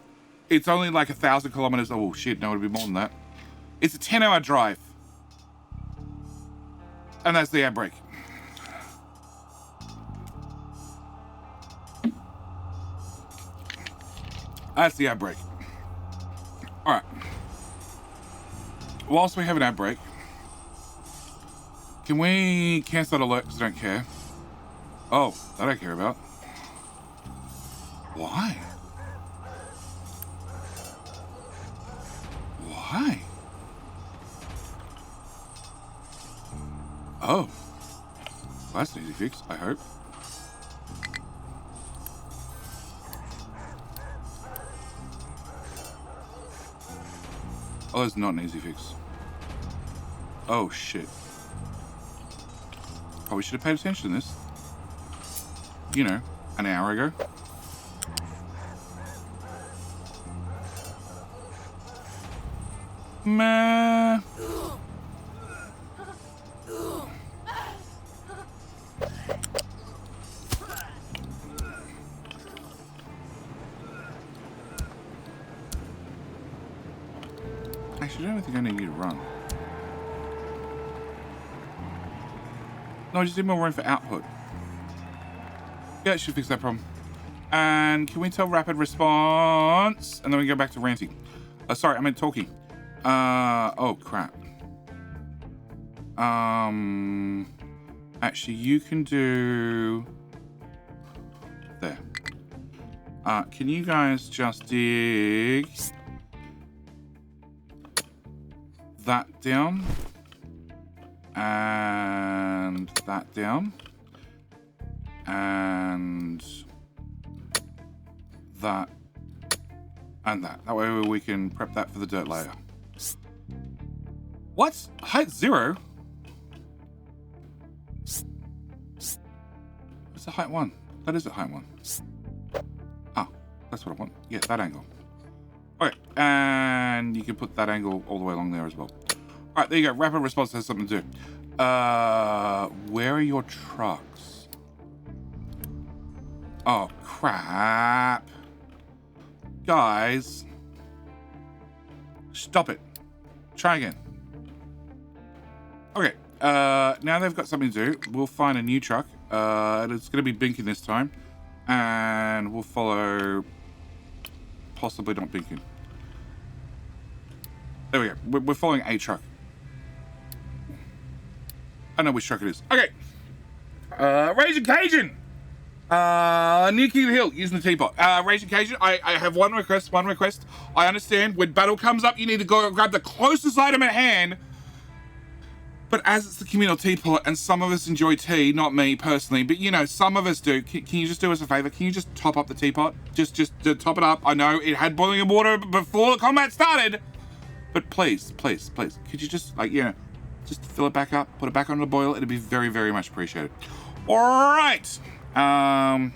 It's only like 1,000 kilometers. Oh shit, no, it'd be more than that. It's a 10-hour drive. And that's the ad break. That's the ad break. All right. Whilst we have an ad break, can we cancel that alert because I don't care? Oh, that I care about. Why? Why? Oh. Well, that's an easy fix, I hope. Oh, that's not an easy fix. Oh, shit. Probably should have paid attention to this. You know, an hour ago. Meh. Actually, I don't think I need you to run. No, I just need more room for output. Yeah, it should fix that problem. And can we tell rapid response? And then we go back to ranting. Sorry, I meant talking. Oh, crap. Actually, you can do... There. Can you guys just dig... that down, and that down, and that, and that. That way we can prep that for the dirt layer. What? Height 0? It's a height 1. That is a height 1. Ah, that's what I want. Yeah, that angle. Okay, and you can put that angle all the way along there as well. All right, there you go. Rapid response has something to do. Where are your trucks? Oh, crap. Guys. Stop it. Try again. Okay, now they've got something to do. We'll find a new truck. It's going to be Binkin this time. And we'll follow... possibly not Binkin. There we go. We're following a truck. I know which truck it is. Okay. Raging Cajun. Near King of the Hill, using the teapot. Raging Cajun, I have one request. I understand when battle comes up, you need to go grab the closest item at hand But as it's the communal teapot, and some of us enjoy tea, not me personally, but you know, some of us do. Can you just do us a favor? Can you just top up the teapot? Just top it up. I know it had boiling water before the combat started, but please, please, please, could you just, like, you know, just fill it back up, put it back on the boil? It'd be very, very much appreciated. All right. I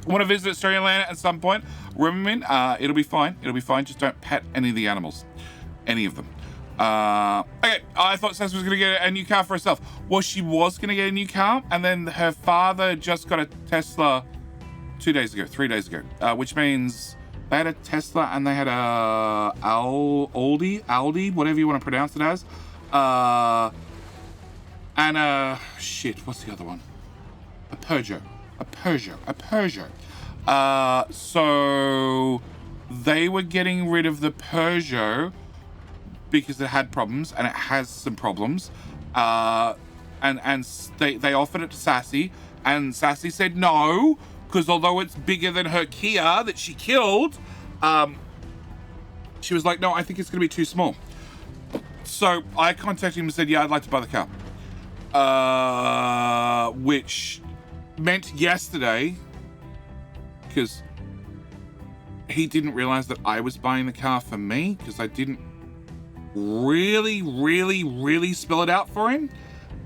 want to visit Australian land at some point. Remember, it'll be fine. It'll be fine. Just don't pet any of the animals, any of them. Okay, I thought Sass was going to get a new car for herself. Well, she was going to get a new car, and then her father just got a Tesla 3 days ago, which means they had a Tesla and they had a Aldi, whatever you want to pronounce it as, and shit, what's the other one? A Peugeot. So they were getting rid of the Peugeot because it had problems, and it has some problems, and they offered it to Sassy, and Sassy said no, because although it's bigger than her Kia that she killed, she was like, no, I think it's going to be too small. So I contacted him and said, yeah, I'd like to buy the car, which meant yesterday, because he didn't realize that I was buying the car for me, because I didn't really spell it out for him.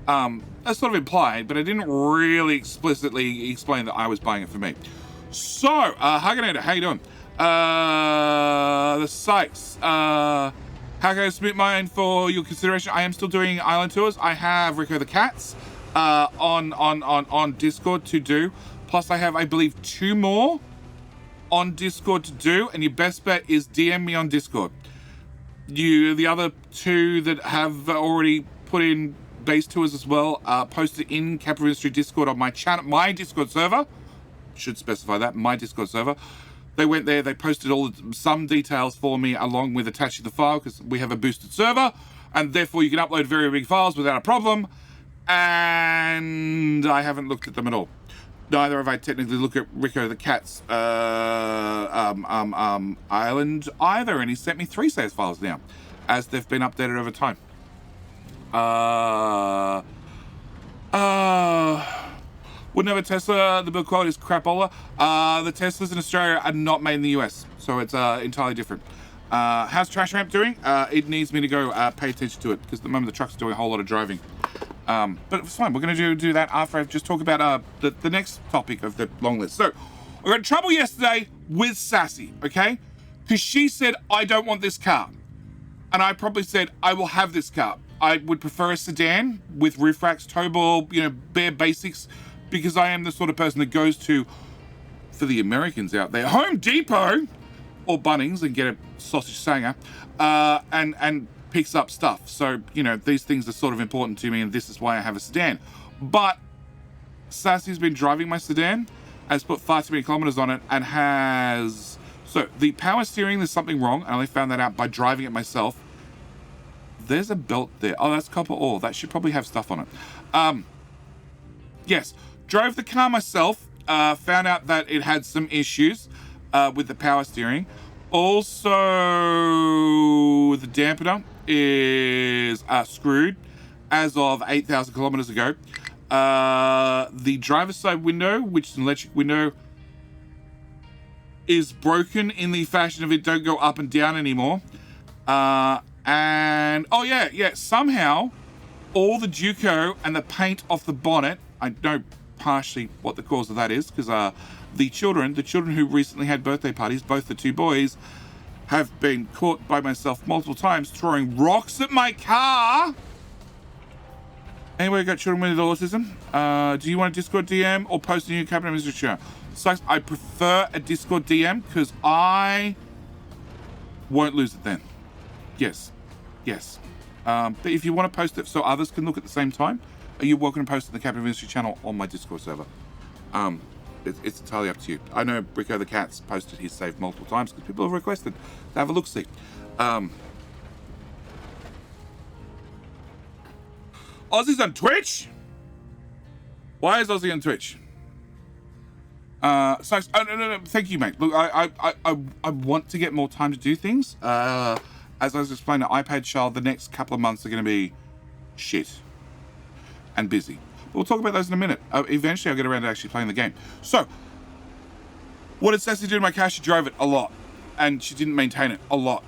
That's sort of implied, but I didn't really explicitly explain that I was buying it for me. So, Haganada, how you doing? The Sykes, how can I submit mine for your consideration? I am still doing island tours. I have Rico the Cats on Discord to do. Plus, I have, I believe, 2 more on Discord to do, and your best bet is DM me on Discord. The other 2 that have already put in base tours as well, posted in Capital Industry Discord on my channel, my Discord server. Should specify that, my Discord server. They went there, they posted some details for me along with attaching the file, because we have a boosted server, and therefore you can upload very big files without a problem. And I haven't looked at them at all. Neither have I technically looked at Rico the Cat's island either, and he sent me 3 saves files now, as they've been updated over time. Wouldn't have a Tesla, the build quality is crapola. The Teslas in Australia are not made in the US, so it's entirely different. How's Trash Ramp doing? It needs me to go pay attention to it, because at the moment the truck's doing a whole lot of driving. But it's fine. We're going to do that after I've just talked about the next topic of the long list. So, I got in trouble yesterday with Sassy, okay? Because she said, I don't want this car. And I probably said, I will have this car. I would prefer a sedan with roof racks, tow ball, you know, bare basics, because I am the sort of person that goes to, for the Americans out there, Home Depot or Bunnings and get a sausage sanger, and picks up stuff. So, you know, these things are sort of important to me, and this is why I have a sedan. But Sassy's been driving my sedan, has put far too many kilometers on it, and has... So, the power steering, there's something wrong. I only found that out by driving it myself. There's a belt there. Oh, that's copper ore. That should probably have stuff on it. Yes, drove the car myself, found out that it had some issues with the power steering. Also, the dampener is screwed as of 8,000 kilometers ago. The driver's side window, which is an electric window, is broken in the fashion of it don't go up and down anymore. And, oh yeah, somehow all the Duco and the paint off the bonnet, I know partially what the cause of that is, because the children who recently had birthday parties, both the 2 boys, have been caught by myself multiple times throwing rocks at my car. Anyway, got children with autism. Do you want a Discord DM or post a new cabinet ministry? So I prefer a Discord DM because I won't lose it then. Yes. But if you want to post it so others can look at the same time, you're welcome to post it in the Cabinet Ministry channel on my Discord server. It's entirely up to you. I know Rico the Cat's posted his save multiple times because people have requested to have a look-see. Aussie's on Twitch? Why is Aussie on Twitch? No, thank you, mate. Look, I want to get more time to do things. As I was explaining to iPad Child, the next couple of months are going to be shit. and busy. We'll talk about those in a minute. Eventually, I'll get around to actually playing the game. So, what did Sassy do to my car? She drove it a lot, and she didn't maintain it a lot.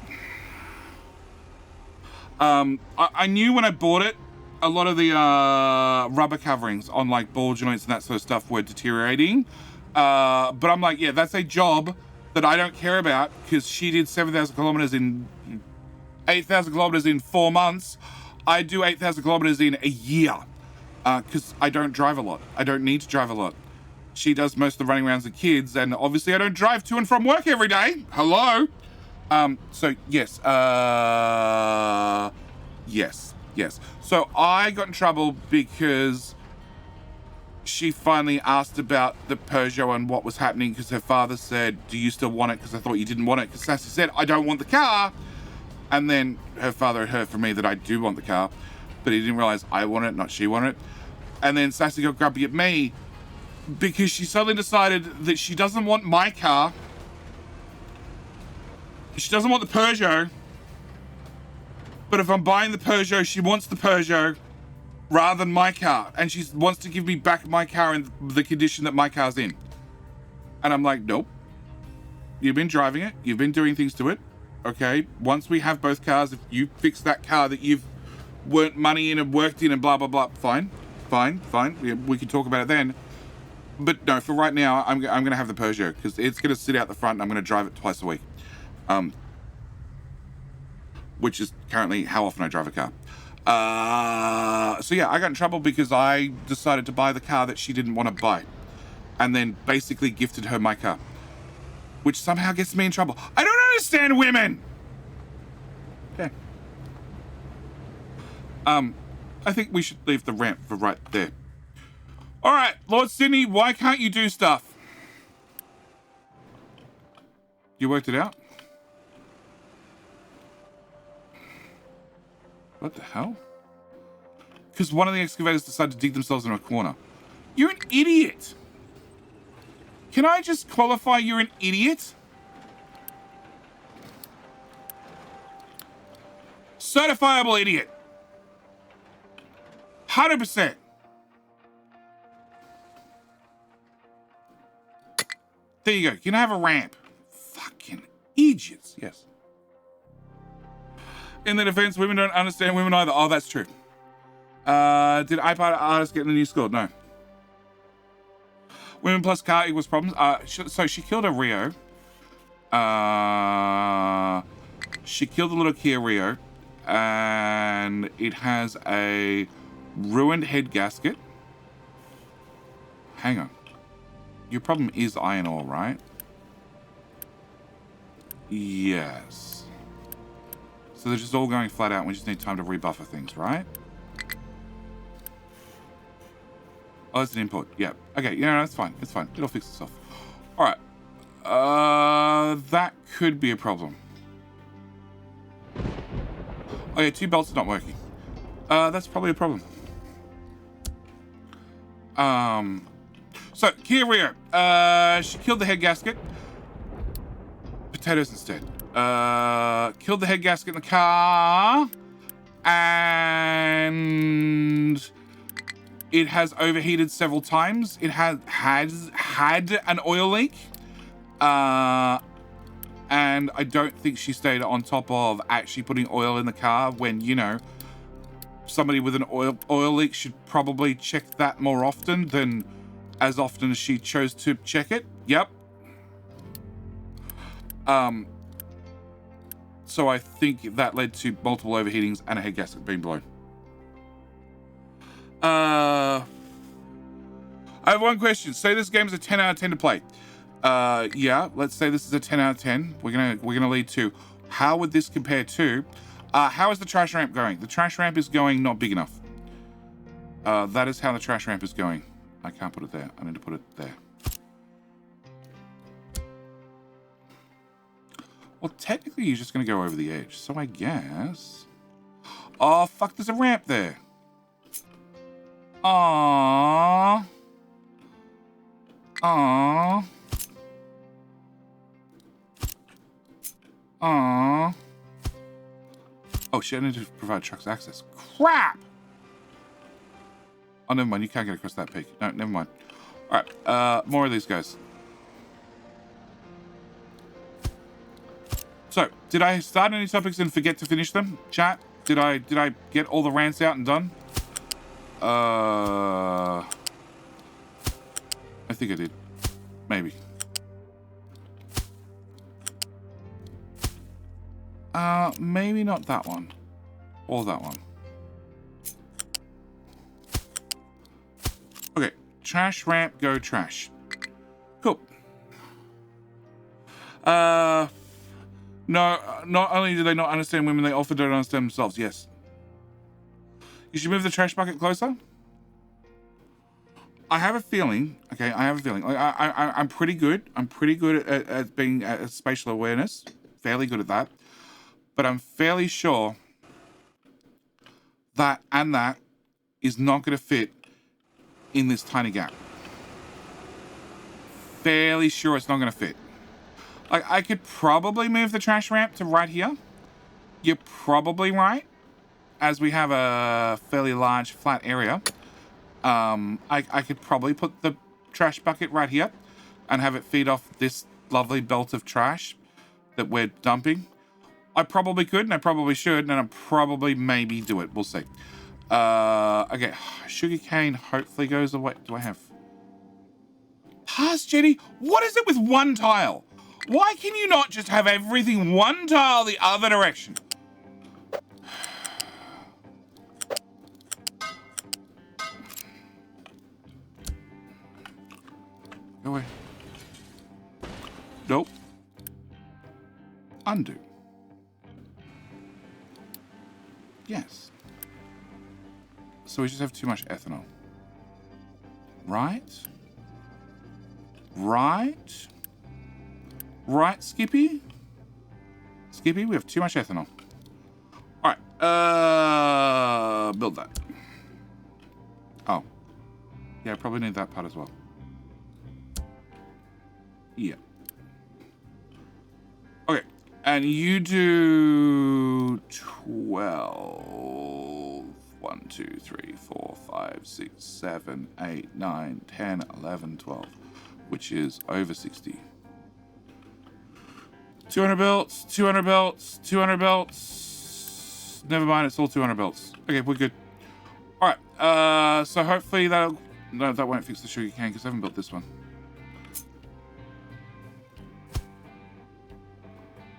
I knew when I bought it, a lot of the rubber coverings on like ball joints and that sort of stuff were deteriorating. But I'm like, yeah, that's a job that I don't care about because she did 7,000 kilometers in 8,000 kilometers in 4 months. I do 8,000 kilometers in a year because I don't drive a lot. I don't need to drive a lot. She does most of the running arounds with kids, and obviously I don't drive to and from work every day. Hello. So yes, yes. So I got in trouble because she finally asked about the Peugeot and what was happening because her father said, do you still want it? Because I thought you didn't want it. Because Sassy said, I don't want the car. And then her father had heard from me that I do want the car, but he didn't realize I want it, not she wanted it. And then Sassy got grumpy at me because she suddenly decided that she doesn't want my car. She doesn't want the Peugeot. But if I'm buying the Peugeot, she wants the Peugeot rather than my car. And she wants to give me back my car in the condition that my car's in. And I'm like, nope. You've been driving it. You've been doing things to it. Okay. Once we have both cars, if you fix that car that you've worked money in and worked in and blah, blah, blah, fine. We can talk about it then. But no, for right now, I'm going to have the Peugeot because it's going to sit out the front and I'm going to drive it twice a week. Which is currently how often I drive a car. So yeah, I got in trouble because I decided to buy the car that she didn't want to buy. And then basically gifted her my car. Which somehow gets me in trouble. I don't understand women! Okay. I think we should leave the ramp for right there. Alright, Lord Sydney, why can't you do stuff? You worked it out? What the hell? Because one of the excavators decided to dig themselves in a corner. You're an idiot! Can I just qualify you're an idiot? Certifiable idiot. 100%. There you go. You can have a ramp. Fucking idiots. Yes. In the defense, women don't understand women either. Oh, that's true. Did iPod artists get a new score? No. Women plus car equals problems. So she killed a Rio. She killed a little Kia Rio. And it has a ruined head gasket. Hang on. Your problem is iron ore, right? Yes. So they're just all going flat out and we just need time to rebuffer things, right? Oh, that's an input. Yeah. Okay, yeah, no, that's fine. It's fine. It'll fix itself. Alright. That could be a problem. Oh yeah, 2 belts are not working. That's probably a problem. So, Kia Rio. She killed the head gasket. Potatoes instead. Killed the head gasket in the car. And it has overheated several times. It has had an oil leak. And I don't think she stayed on top of actually putting oil in the car when, you know, somebody with an oil leak should probably check that more often than as often as she chose to check it. Yep. So I think that led to multiple overheatings and a head gasket being blown. I have one question. Say this game is a 10 out of 10 to play. Yeah, let's say this is a 10 out of 10. We're gonna lead to how would this compare to how is the trash ramp going? The trash ramp is going not big enough. That is how the trash ramp is going. I can't put it there. I need to put it there. Well, technically you're just gonna go over the edge, so I guess. Oh fuck, there's a ramp there. Aww. Aww. Aww. Oh shit, I need to provide trucks access. Crap! Oh, never mind. You can't get across that peak. No, never mind. All right. More of these guys. So, did I start any topics and forget to finish them? Chat? Did I get all the rants out and done? I think I did. Maybe. Maybe not that one. Or that one. Okay. Trash ramp, go trash. Cool. No, not only do they not understand women, they often don't understand themselves. Yes. You should move the trash bucket closer. I have a feeling. Okay, I have a feeling. I'm pretty good. I'm pretty good at being at spatial awareness. Fairly good at that. But I'm fairly sure that and that is not going to fit in this tiny gap. Fairly sure it's not going to fit. Like, I could probably move the trash ramp to right here. You're probably right, as we have a fairly large flat area. I could probably put the trash bucket right here and have it feed off this lovely belt of trash that we're dumping. I probably could, and I probably should, and I'll probably maybe do it. We'll see. Okay, sugarcane hopefully goes away. Do I have... Pass, Jetty? What is it with one tile? Why can you not just have everything one tile the other direction? Go away. Nope. Undo. Yes. So we just have too much ethanol. Right? Right? Right, Skippy? Skippy, we have too much ethanol. Alright, build that. Oh. Yeah, I probably need that part as well. Yeah. Okay, and you do 12. 1, 2, 3, 4, 5, 6, 7, 8, 9, 10, 11, 12, which is over 60. 200 belts, 200 belts, 200 belts. Never mind, it's all 200 belts. Okay, we're good. All right, so hopefully that'll... No, that won't fix the sugar cane because I haven't built this one.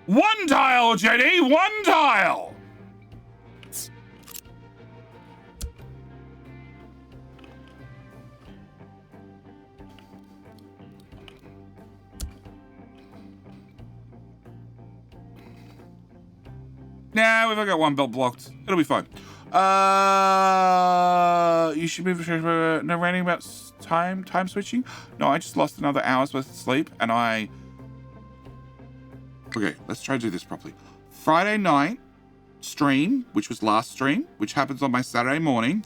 One tile, Jetty! One tile! Nah, we've only got one belt blocked. It'll be fine. You should move the no ranting about time switching. No, I just lost another hour's worth of sleep, and I... Okay, let's try to do this properly. Friday night stream, which was last stream, which happens on my Saturday morning.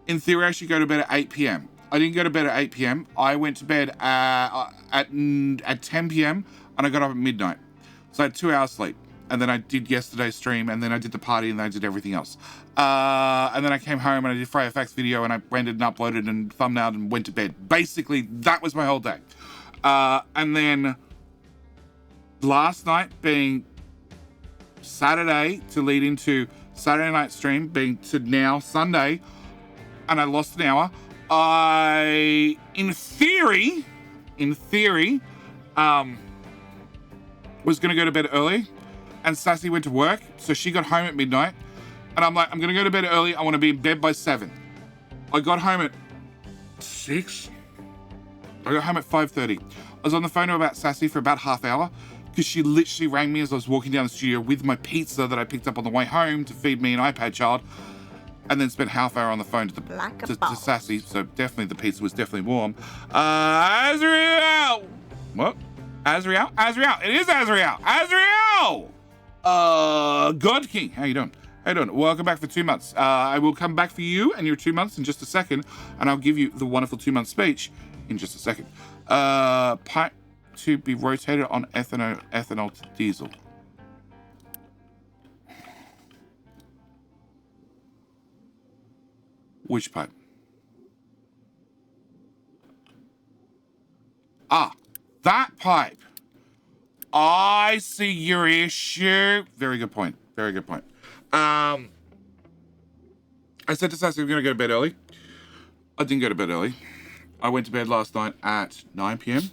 In theory, I should go to bed at 8 p.m. I didn't go to bed at 8 p.m. I went to bed at 10 p.m. and I got up at midnight. So I had 2 hours sleep. And then I did yesterday's stream, and then I did the party, and then I did everything else. And then I came home, and I did FryoFX video, and I rendered and uploaded and thumbnailed and went to bed. Basically, that was my whole day. And then last night being Saturday to lead into Saturday night stream, being to now Sunday, and I lost an hour. I, in theory, was going to go to bed early. And Sassy went to work, so she got home at midnight. And I'm like, I'm going to go to bed early. I want to be in bed by 7. I got home at 6. I got home at 5:30. I was on the phone about Sassy for about half hour because she literally rang me as I was walking down the studio with my pizza that I picked up on the way home to feed me an iPad child, and then spent half hour on the phone to Sassy. So definitely the pizza was definitely warm. Azrael! What? Azrael? Azrael! It is Azrael! Azrael! God King, how you doing? How you doing? Welcome back for 2 months. I will come back for you and your 2 months in just a second, and I'll give you the wonderful 2-month speech in just a second. Pipe to be rotated on ethanol to diesel. Which pipe? That pipe. I see your issue. Very good point. Very good point. I said to Sassy I'm going to go to bed early. I didn't go to bed early. I went to bed last night at 9 p.m.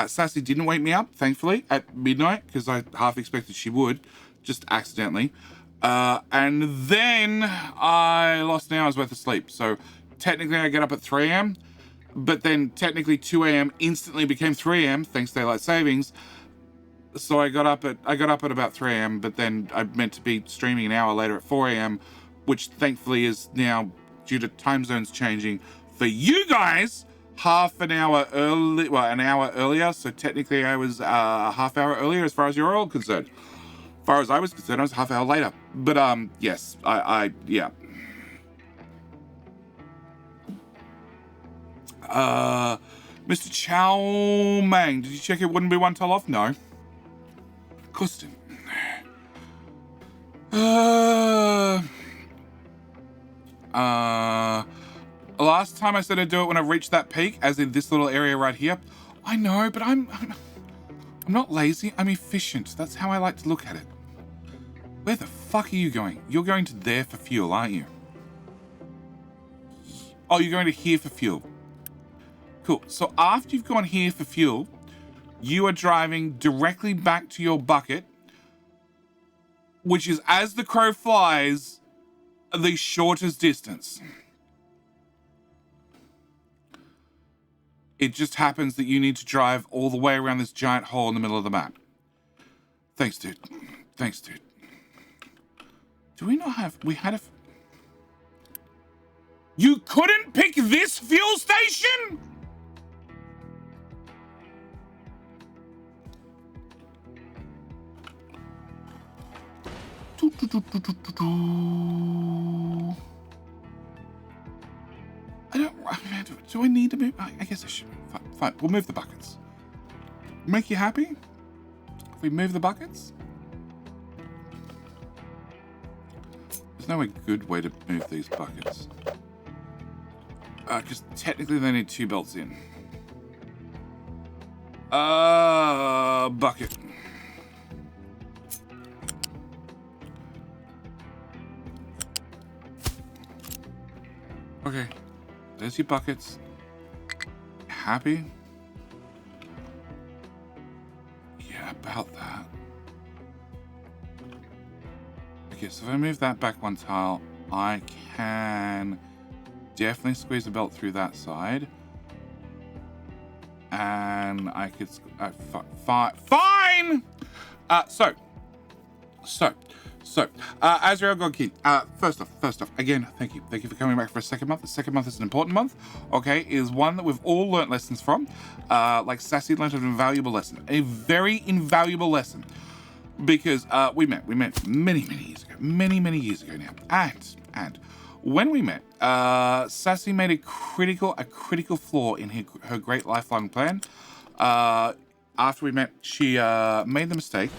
Sassy didn't wake me up, thankfully, at midnight, because I half expected she would, just accidentally. And then I lost an hour's worth of sleep. So technically I get up at 3 a.m., but then technically 2 a.m. instantly became 3 a.m. thanks to daylight savings. So I got up at about 3 a.m., but then I meant to be streaming an hour later at 4 a.m., which thankfully is now, due to time zones changing, for you guys, an hour earlier. So technically I was a half hour earlier as far as you're all concerned. As far as I was concerned, I was a half hour later. But yes, yeah. Mr. Chow Mang, did you check it wouldn't be one tile off? No. Of course it didn't. Last time I said I'd do it when I reached that peak, as in this little area right here. I know, but I'm not lazy. I'm efficient. That's how I like to look at it. Where the fuck are you going? You're going to there for fuel, aren't you? Oh, you're going to here for fuel. Cool. So after you've gone here for fuel, you are driving directly back to your bucket, which is, as the crow flies, the shortest distance. It just happens that you need to drive all the way around this giant hole in the middle of the map. Thanks, dude. Thanks, dude. Do we not have... We had a... You couldn't pick this fuel station?! Do I need to move? I guess I should. Fine. We'll move the buckets. Make you happy? If we move the buckets? There's no good way to move these buckets. Because technically they need 2 belts in. Bucket. Okay, there's your buckets. Happy? Yeah, about that. Okay, so if I move that back 1 tile, I can definitely squeeze the belt through that side. And I could... fine! So, Azrael Godkin, first off, again, thank you. Thank you for coming back for a second month. The second month is an important month, okay? It is one that we've all learnt lessons from. Like Sassy learnt an invaluable lesson. A very invaluable lesson. Because we met many years ago. Many years ago now. And when we met, Sassy made a critical flaw in her great lifelong plan. After we met, she made the mistake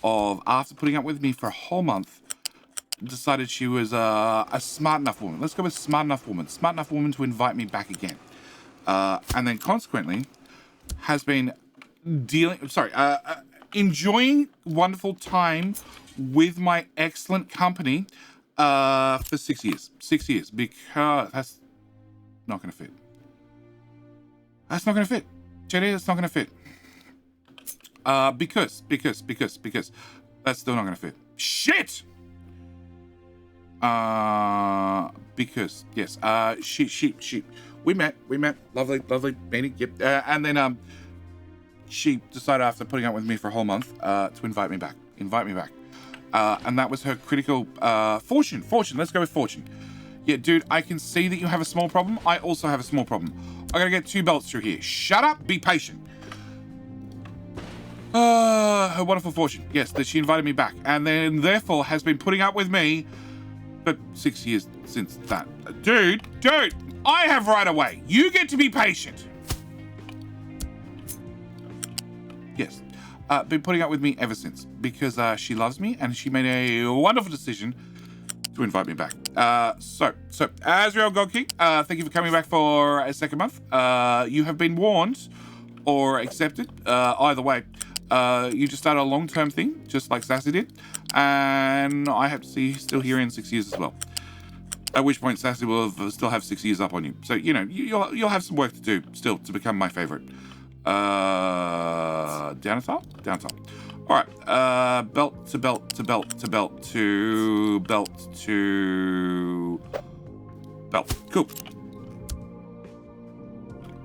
of, after putting up with me for a whole month, decided she was a smart enough woman. Let's go with smart enough woman. Smart enough woman to invite me back again. And then consequently has been enjoying wonderful time with my excellent company for 6 years. 6 years, because that's not going to fit. That's not going to fit. JD, that's not going to fit. Because that's still not going to fit. Shit! Because, yes, we met, lovely meeting, yep, and then, she decided after putting up with me for a whole month, to invite me back, and that was her critical, fortune, let's go with fortune. Yeah, dude, I can see that you have a small problem, I also have a small problem. I gotta get 2 belts through here. Shut up, be patient. Her wonderful fortune. Yes, that she invited me back. And then, therefore, has been putting up with me for 6 years since that. Dude, I have right away. You get to be patient. Yes. Been putting up with me ever since. Because she loves me and she made a wonderful decision to invite me back. So, Azrael Godking, thank you for coming back for a second month. You have been warned or accept it. Either way, you just start a long-term thing, just like Sassy did, and I have to see still here in 6 years as well. At which point Sassy will still have 6 years up on you. So, you know, you'll have some work to do still to become my favorite. Down at top? Down top. All right. Belt to belt to belt to belt to belt to belt. Cool.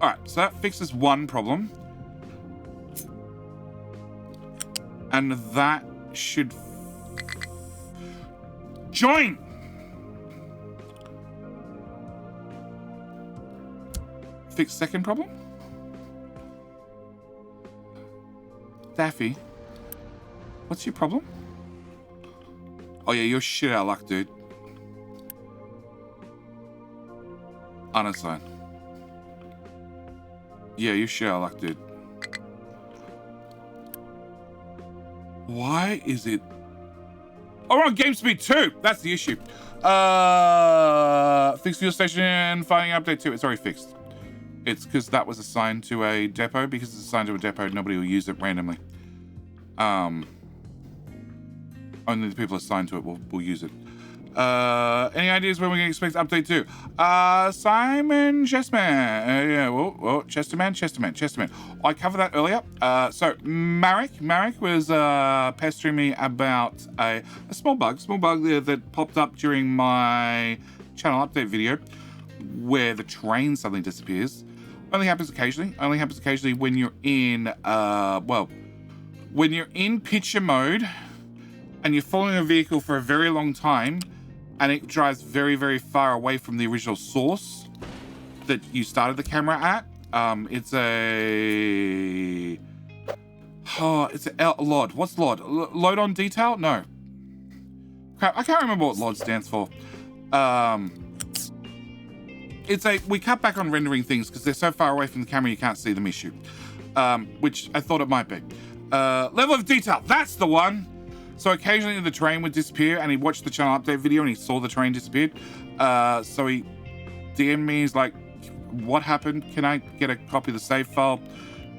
All right. So that fixes one problem. And that should join. Fix second problem. Daffy, what's your problem? Oh yeah, you're shit out of luck, dude. Unassigned. Yeah, you're shit out of luck, dude. Why is it... Oh, we're on game speed 2. That's the issue. Fixed fuel station, finding update 2. It's already fixed. It's because that was assigned to a depot. Because it's assigned to a depot, nobody will use it randomly. Only the people assigned to it will use it. Any ideas when we can expect update 2? Simon Chesterman. Yeah, well, Chesterman. I covered that earlier. So Marek was pestering me about a small bug that popped up during my channel update video, where the train suddenly disappears. Only happens occasionally when you're in when you're in picture mode and you're following a vehicle for a very long time and it drives very, very far away from the original source that you started the camera at. It's a LOD. What's LOD? Load on detail? No. Crap, I can't remember what LOD stands for. We cut back on rendering things because they're so far away from the camera you can't see them issue. Which I thought it might be. Level of detail, that's the one. So occasionally the train would disappear and he watched the channel update video and he saw the train disappeared. So he DM'd me, he's like, what happened? Can I get a copy of the save file?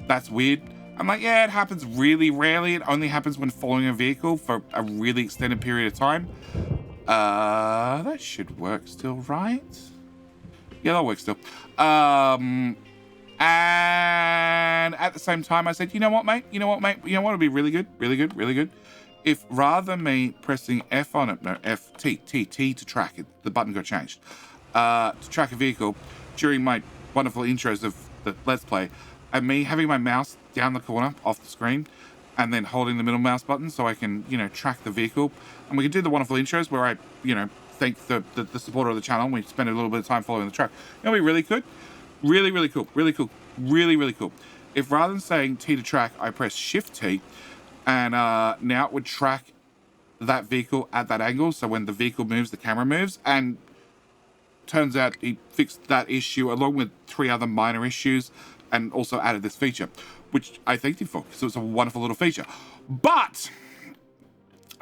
That's weird. I'm like, yeah, it happens really rarely. It only happens when following a vehicle for a really extended period of time. That should work still, right? Yeah, that'll work still. And at the same time, I said, you know what, mate? You know what would be really good? If rather than me pressing F on it, no, T to track it, the button got changed, to track a vehicle during my wonderful intros of the Let's Play, and me having my mouse down the corner off the screen and then holding the middle mouse button so I can, track the vehicle. And we can do the wonderful intros where I, thank the supporter of the channel and we spend a little bit of time following the track. You know what would be really good? Really cool. If rather than saying T to track, I press Shift T, and now it would track that vehicle at that angle. So when the vehicle moves, the camera moves. And turns out he fixed that issue along with 3 other minor issues and also added this feature, which I thanked him for because it was a wonderful little feature. But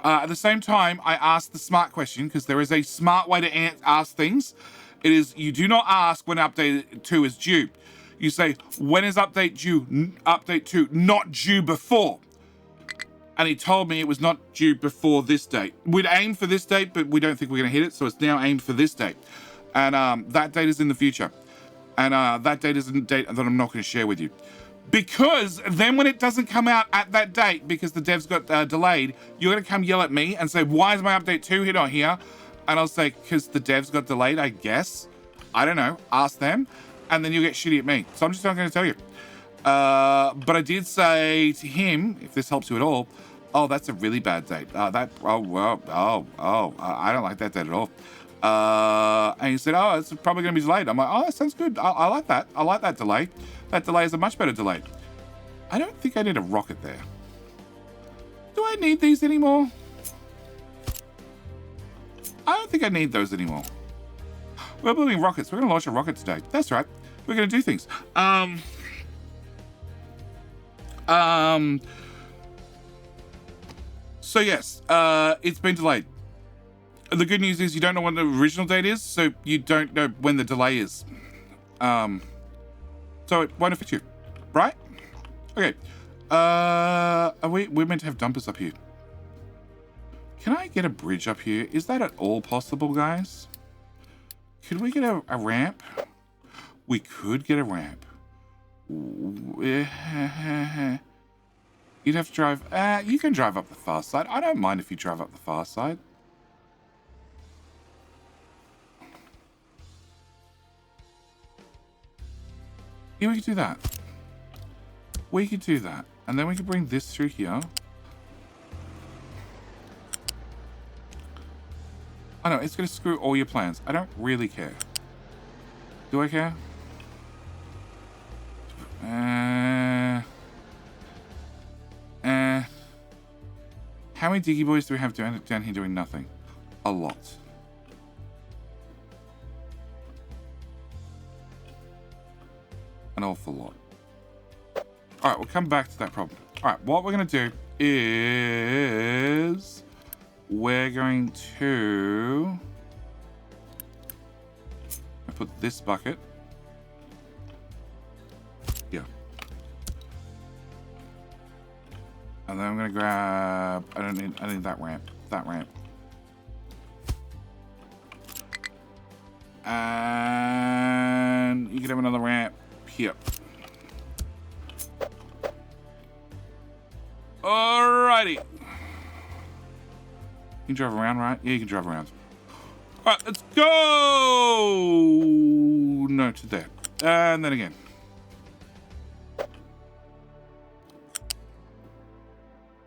at the same time, I asked the smart question because there is a smart way to ask things. It is, you do not ask when update 2 is due. You say, when is update due? Update 2 not due before. And he told me it was not due before this date. We'd aim for this date, but we don't think we're going to hit it, so it's now aimed for this date. And that date is in the future. And that date is a date that I'm not going to share with you. Because then when it doesn't come out at that date, because the devs got delayed, you're going to come yell at me and say, why is my update 2 not here? And I'll say, because the devs got delayed, I guess. I don't know. Ask them. And then you'll get shitty at me. So I'm just not going to tell you. But I did say to him, if this helps you at all, oh, that's a really bad date. I don't like that date at all. And he said, oh, it's probably going to be delayed. I'm like, oh, that sounds good. I like that. I like that delay. That delay is a much better delay. I don't think I need a rocket there. Do I need these anymore? I don't think I need those anymore. We're building rockets. We're going to launch a rocket today. That's right. We're going to do things. So yes, it's been delayed. The good news is you don't know when the original date is, so you don't know when the delay is. So it won't affect you, right? Okay. We're meant to have dumpers up here. Can I get a bridge up here? Is that at all possible, guys? Could we get a ramp? We could get a ramp. You'd have to drive... you can drive up the far side. I don't mind if you drive up the far side. Yeah, we could do that. We could do that. And then we could bring this through here. I know, it's going to screw all your plans. I don't really care. Do I care? How many Diggy Boys do we have down here doing nothing? A lot. An awful lot. Alright, we'll come back to that problem. Alright, what we're going to do is... we're going to... put this bucket... here. And then I'm going to grab... I need that ramp. That ramp. And you can have another ramp here. Alrighty. You can drive around, right? Yeah, you can drive around. Alright, let's go! No, to there. And then again.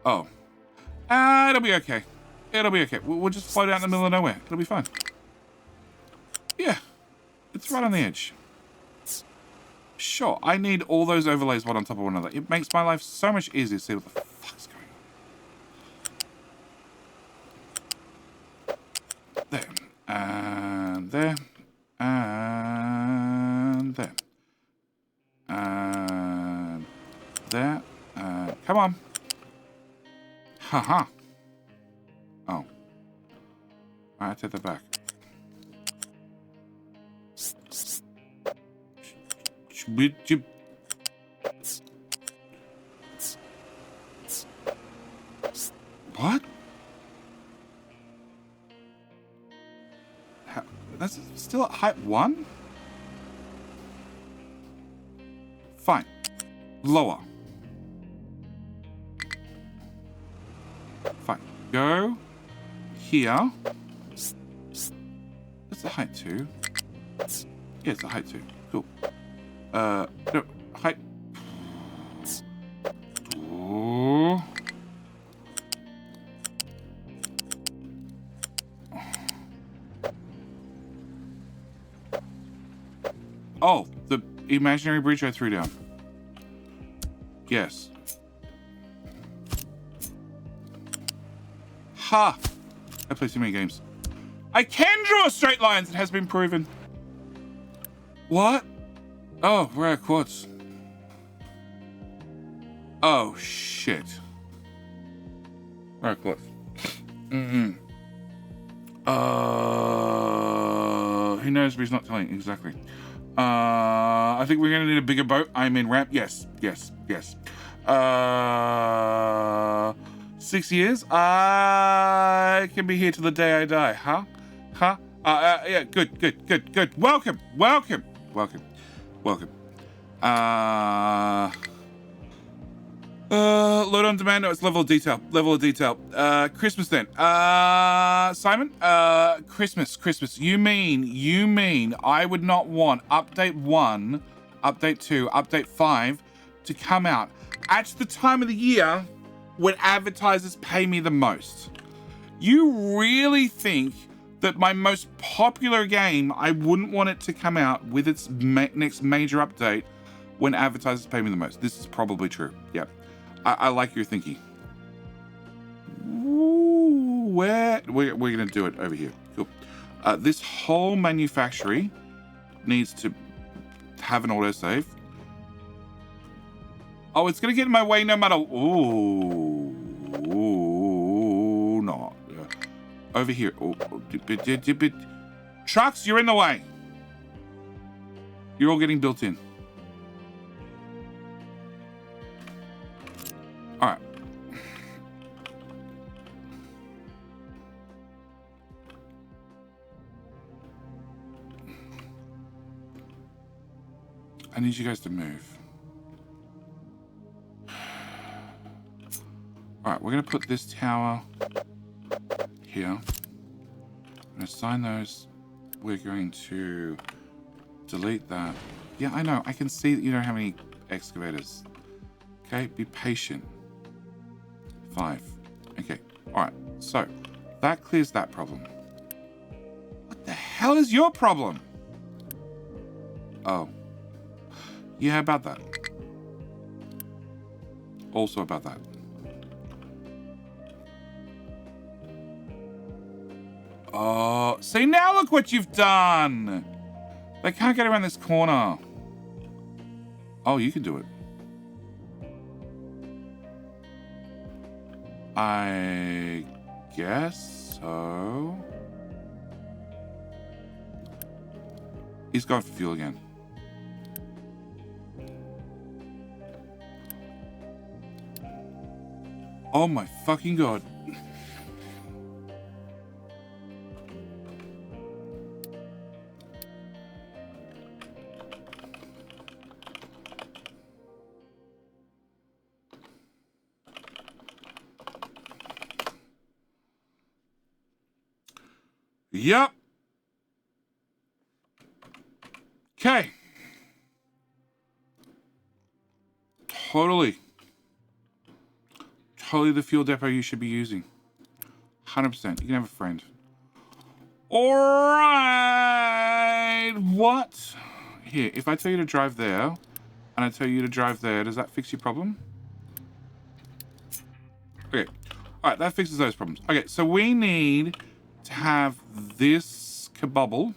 Oh. It'll be okay. It'll be okay. We'll just float out in the middle of nowhere. It'll be fine. Yeah. It's right on the edge. Sure, I need all those overlays one on top of one another. It makes my life so much easier to see what the fuck's going on. There. And there. And there. And there. Come on. Haha. Oh. Alright, take that back. What? That's still at height 1? Fine. Lower. Fine. Go here. That's a height 2. Yeah, it's a height 2. Cool. No, height. Oh. Oh, the imaginary bridge I threw down. Yes. Ha! I play too many games. I can draw straight lines, it has been proven. What? Oh, we're at quartz. Oh, shit. We're at quartz. Mm-hmm. Who knows, but he's not telling. Exactly. I think we're going to need a bigger boat. I'm in ramp. Yes, yes, yes. 6 years? I can be here till the day I die. Huh? Huh? Yeah, good, good, good, good. Welcome, welcome, welcome. Welcome. Load on demand. No, it's level of detail. Level of detail. Christmas then. Simon? Christmas. You mean I would not want update 1, update 2, update 5 to come out at the time of the year when advertisers pay me the most. You really think that my most popular game, I wouldn't want it to come out with its next major update when advertisers pay me the most? This is probably true. Yeah. I like your thinking. Ooh, where? We're going to do it over here. Cool. This whole manufactory needs to have an autosave. Oh, it's going to get in my way no matter... Ooh, no. Over here. Oh, trucks, you're in the way. You're all getting built in. need you guys to move. Alright, we're going to put this tower here. I'm going to assign those. We're going to delete that. Yeah, I know. I can see that you don't have any excavators. Okay, be patient. 5. Okay, alright. So, that clears that problem. What the hell is your problem? Oh. Yeah, about that. Also about that. Oh, see, now look what you've done. They can't get around this corner. Oh, you can do it. I guess so. He's going for fuel again. Oh my fucking god. Yep. Okay. Totally the fuel depot you should be using. 100%. You can have a friend. Alright. What? Here, if I tell you to drive there, and I tell you to drive there, does that fix your problem? Okay. Alright, that fixes those problems. Okay, so we need to have this kabubble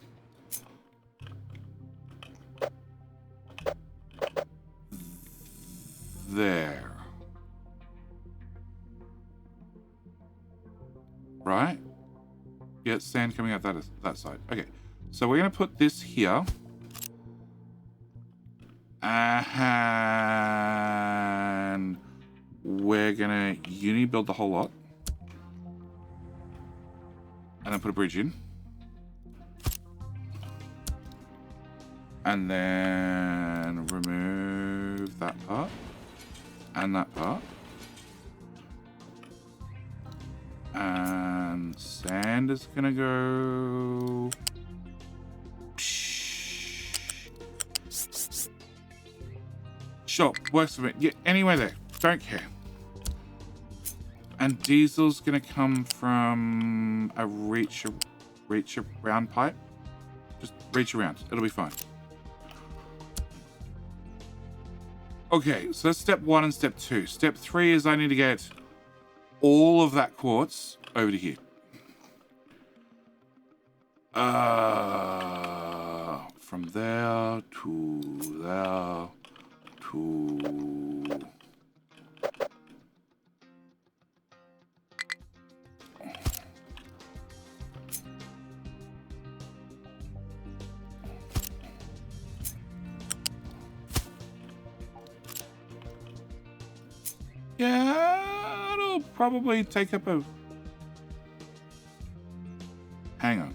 there. Right? Yeah, it's sand coming out that side. Okay, so we're going to put this here. And we're going to uni build the whole lot. And then put a bridge in. And then remove that part. And that part. And sand is gonna go. Sure, works for me. Yeah, anyway there. Don't care. And diesel's gonna come from a reach around pipe. Just reach around. It'll be fine. Okay, so that's step 1 and step 2. Step 3 is I need to get all of that quartz over to here. From there to there to... Yeah, it'll probably take up a... Hang on.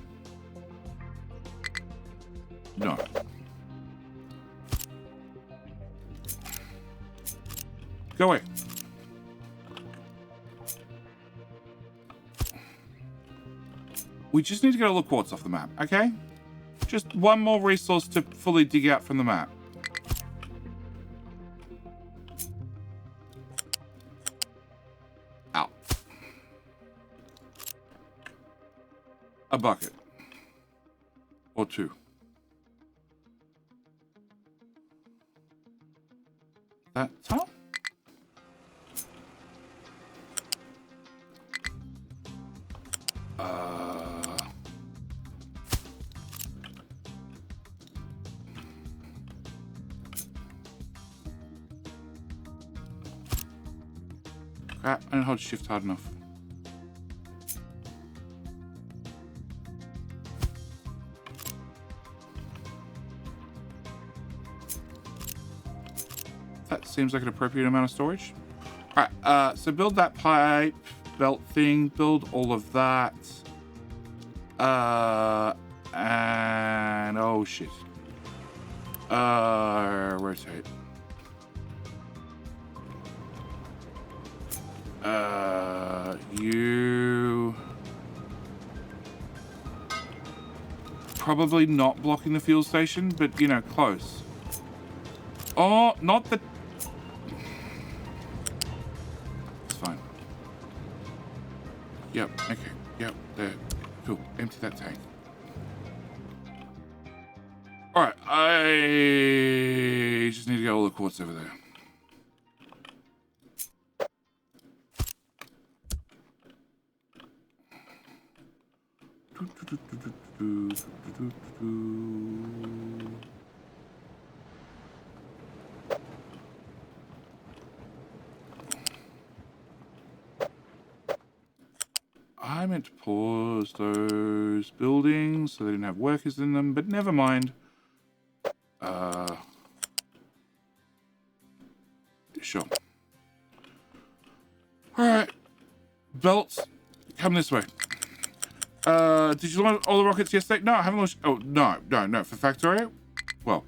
No. Go away. We just need to get all the quartz off the map, okay? Just one more resource to fully dig out from the map. Out. A bucket. Or 2. That top? Crap, I didn't hold shift hard enough. That seems like an appropriate amount of storage. Alright, so build that pipe belt thing, build all of that. And oh shit. Rotate. You probably not blocking the fuel station, but you know, close. Oh, not the. It's fine. Yep. Okay. Yep. There. Cool. Empty that tank. All right. I just need to get all the quartz over there. I meant to pause those buildings so they didn't have workers in them, but never mind. Sure. Alright. Belts, come this way. Did you launch all the rockets yesterday? No, I haven't launched. Oh, no. For Factorio? Well,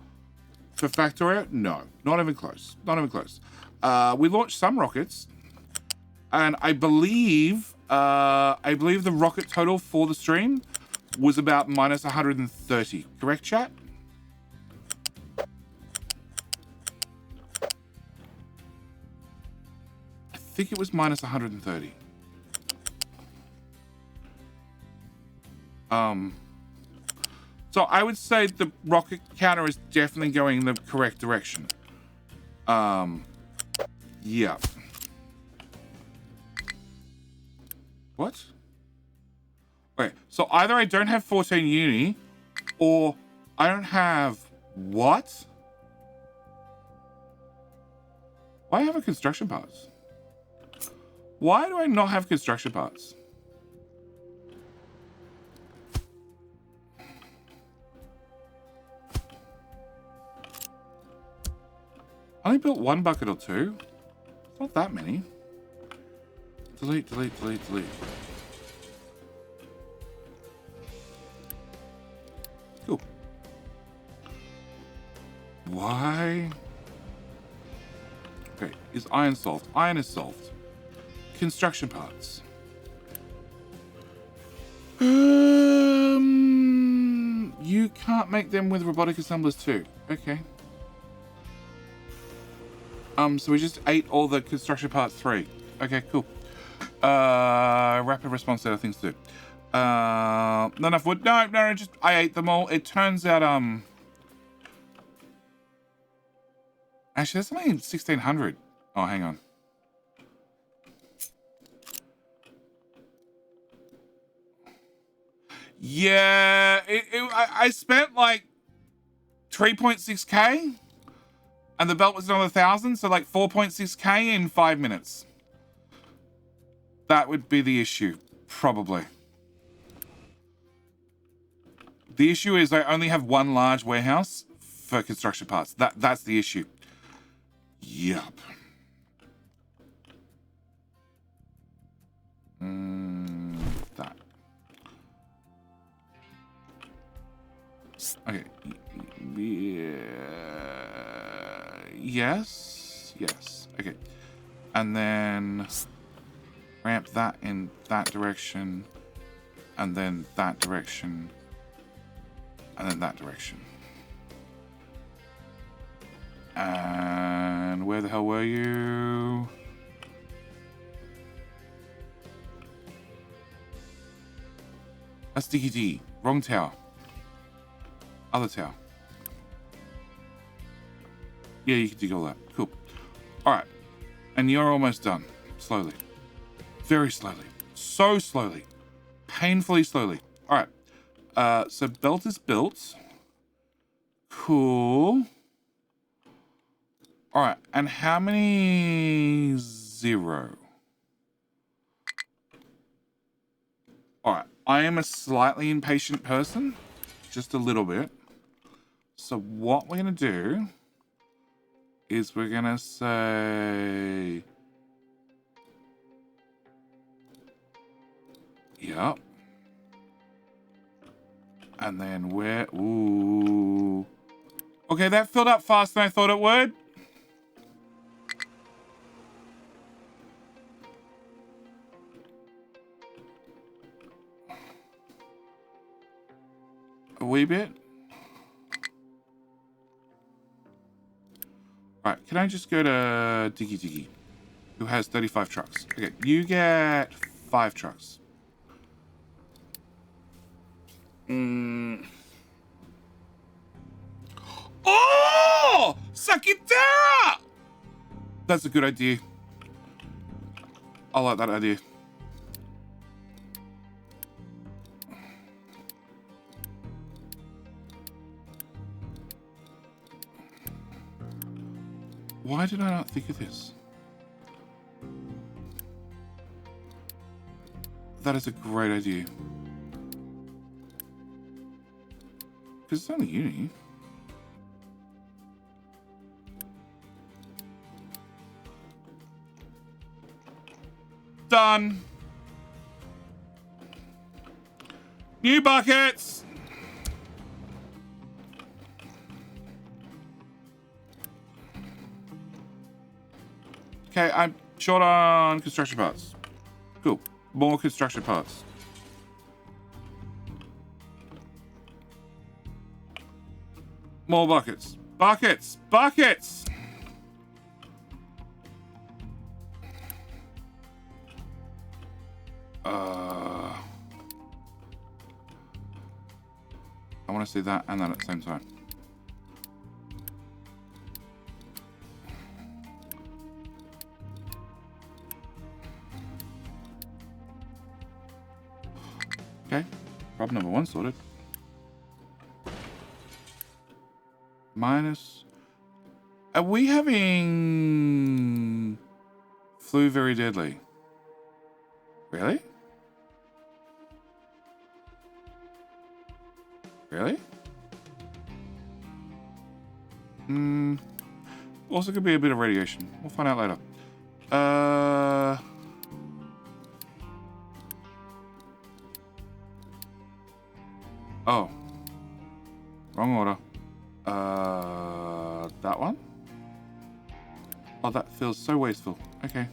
for Factorio? No. Not even close. Not even close. We launched some rockets. And I believe the rocket total for the stream was about minus 130. Correct, chat? I think it was minus 130. So I would say the rocket counter is definitely going in the correct direction. Yeah. What? Okay, so either I don't have 14 uni, or I don't have what? Why have a construction parts? Why do I not have construction parts? I only built one bucket or two. It's not that many. Delete. Cool. Why? Okay, is iron solved? Iron is solved. Construction parts. You can't make them with robotic assemblers too. Okay. So we just ate all the construction parts 3. Okay, cool. Rapid response set of things to do. Not enough wood. No, just I ate them all. It turns out, actually, that's only 1600. Oh, hang on. Yeah, I spent like 3.6k, and the belt was another 1,000, so like 4.6k in 5 minutes. That would be the issue, probably. The issue is I only have one large warehouse for construction parts. That's the issue. Yup. That. Okay. Yes. Okay. And then ramp that in that direction, and then that direction, and then that direction. And where the hell were you? That's DKD. Wrong tower. Other tower. Yeah, you can dig all that. Cool. Alright. And you're almost done. Slowly. Very slowly. So slowly. Painfully slowly. Alright. So belt is built. Cool. Alright. And how many? 0. Alright. I am a slightly impatient person. Just a little bit. So what we're going to do is we're going to say... Yep. And then where... Ooh. Okay, that filled up faster than I thought it would. A wee bit. All right, can I just go to Diggy Diggy, who has 35 trucks? Okay, you get 5 trucks. Oh! Sakitera! That's a good idea. I like that idea. Why did I not think of this? That is a great idea. Because it's only uni. Done. New buckets. Okay, I'm short on construction parts. Cool. More construction parts. More buckets. Buckets! Buckets! I want to see that and that at the same time. Okay, problem number 1 sorted. Minus. Are we having flu very deadly? Really? Really? Also could be a bit of radiation. We'll find out later. Oh. Wrong order. That one? Oh, that feels so wasteful. Okay.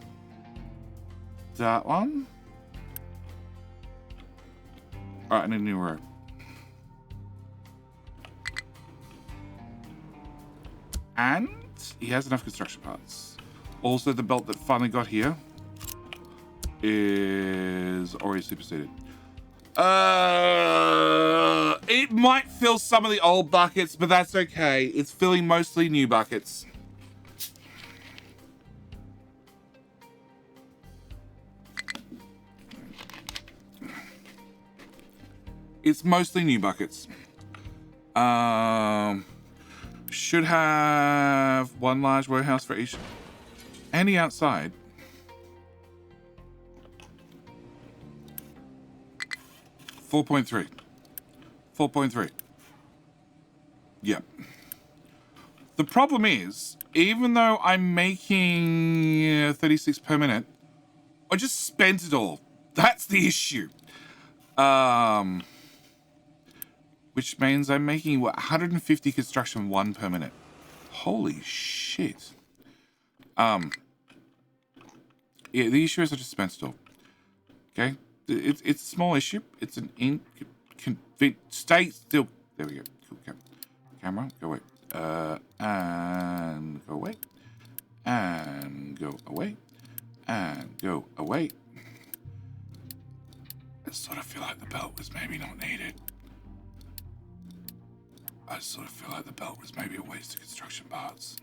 That one? Alright, I need a new row. And he has enough construction parts. Also, the belt that finally got here is already superseded. It might fill some of the old buckets, but that's okay. It's filling mostly new buckets. It's mostly new buckets. Should have 1 large warehouse for each. Any outside. $4.3. 4.3. Yep. The problem is, even though I'm making 36 per minute, I just spent it all. That's the issue. Which means I'm making, what, 150 construction 1 per minute. Holy shit. Yeah, the issue is I just spent it all. Okay? It's a small issue. It's an stay still. There we go. Cool. Camera, go away. And go away. And go away. And go away. I sort of feel like the belt was maybe not needed. I sort of feel like the belt was maybe a waste of construction parts.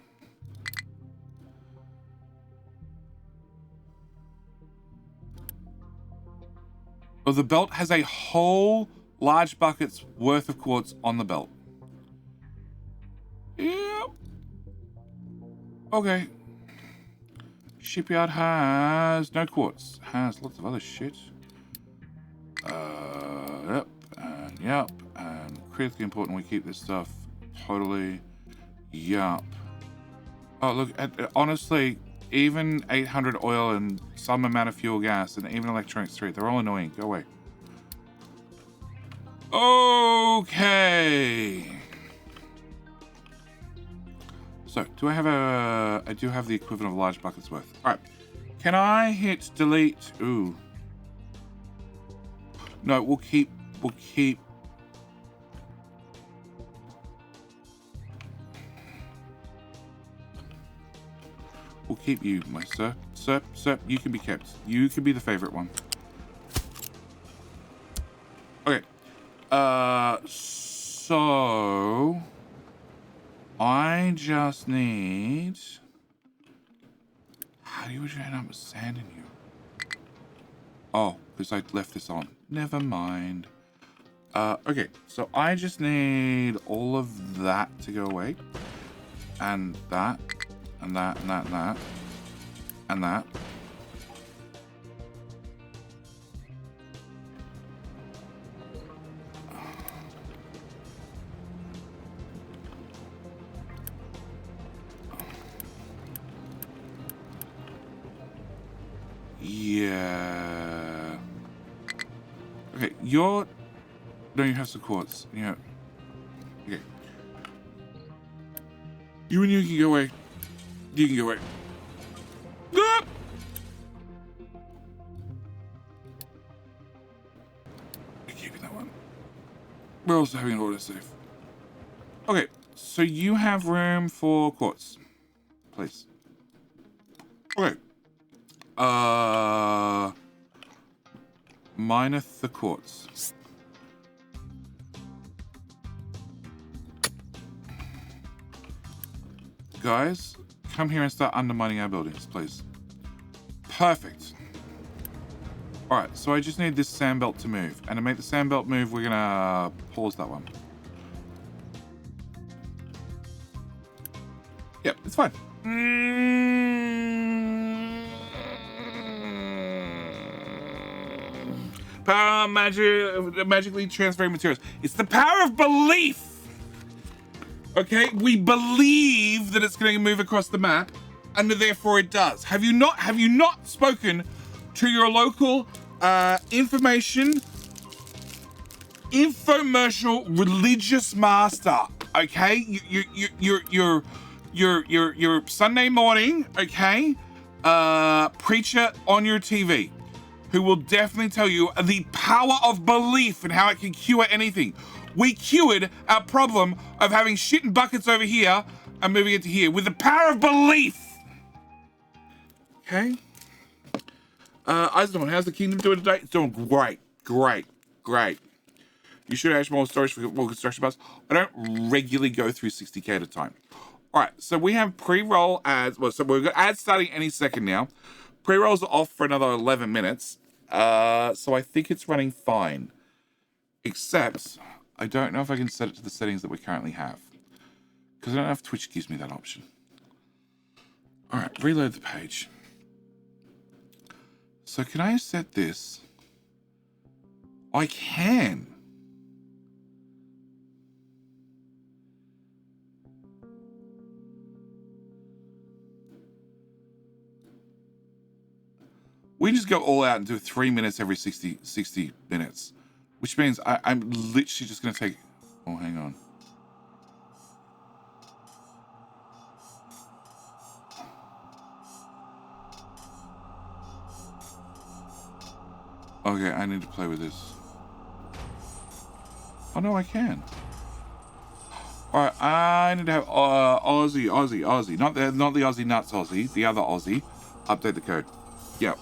Oh, the belt has a whole large bucket's worth of quartz on the belt. Yep. Okay. Shipyard has no quartz. Has lots of other shit. Yep. And yep. And critically important we keep this stuff. Totally. Yup. Oh, look. Honestly, even 800 oil and some amount of fuel gas and even electronics 3, they're all annoying. Go away. Okay. So, do I have a... I do have the equivalent of a large bucket's worth. All right. Can I hit delete? Ooh. No, we'll keep... We'll keep you, my sir. Sir, you can be kept. You can be the favorite one. Okay. So... I just need... How do you end up with sand in you? Oh, because I left this on. Never mind. Okay, so I just need all of that to go away. And that. And that, and that, and that. And that. Yeah. Okay, you're... No, you have some quartz. Yeah. Okay. You and you can go away. You can go away. Ah! You're keeping that one. We're also having an autosave. Okay, so you have room for quartz. Please. Okay. Minus the quartz. Guys, come here and start undermining our buildings, please. Perfect. Alright, so I just need this sandbelt to move. And to make the sandbelt move, we're gonna pause that one. Yep, it's fine. Power magically transferring materials. It's the power of belief. Okay, we believe that it's going to move across the map, and therefore it does. Have you not spoken to your local infomercial religious master? Okay, your Sunday morning, okay, preacher on your TV, who will definitely tell you the power of belief and how it can cure anything. We cured our problem of having shit in buckets over here and moving it to here with the power of belief. Okay. Eisenhorn, how's the kingdom doing today? It's doing great. You should add more storage for more construction parts. I don't regularly go through 60k at a time. All right, so we have pre-roll ads. Well, so we've got ads starting any second now. Pre-rolls are off for another 11 minutes. So I think it's running fine. Except, I don't know if I can set it to the settings that we currently have. Because I don't know if Twitch gives me that option. All right, reload the page. So can I set this? I can. We just go all out and do 3 minutes every 60 minutes. Which means I'm literally just going to take... Oh, hang on. Okay, I need to play with this. Oh, no, I can. Alright, I need to have Aussie. Not the Aussie Nuts Aussie, the other Aussie. Update the code. Yep.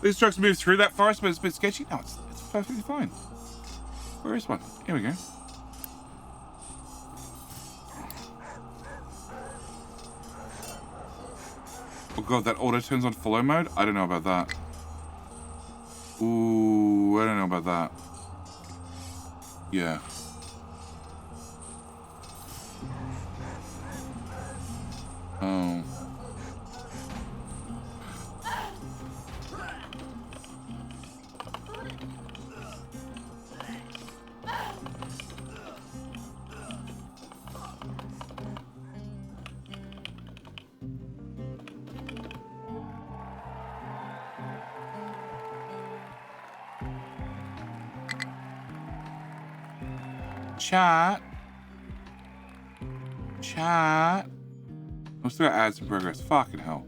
These trucks move through that forest, but it's a bit sketchy. No, it's perfectly fine. Where is one? Here we go. Oh god, that auto turns on follow mode? I don't know about that. Ooh, I don't know about that. Yeah. Oh. Chat. I'm still got ads in progress. Fucking hell.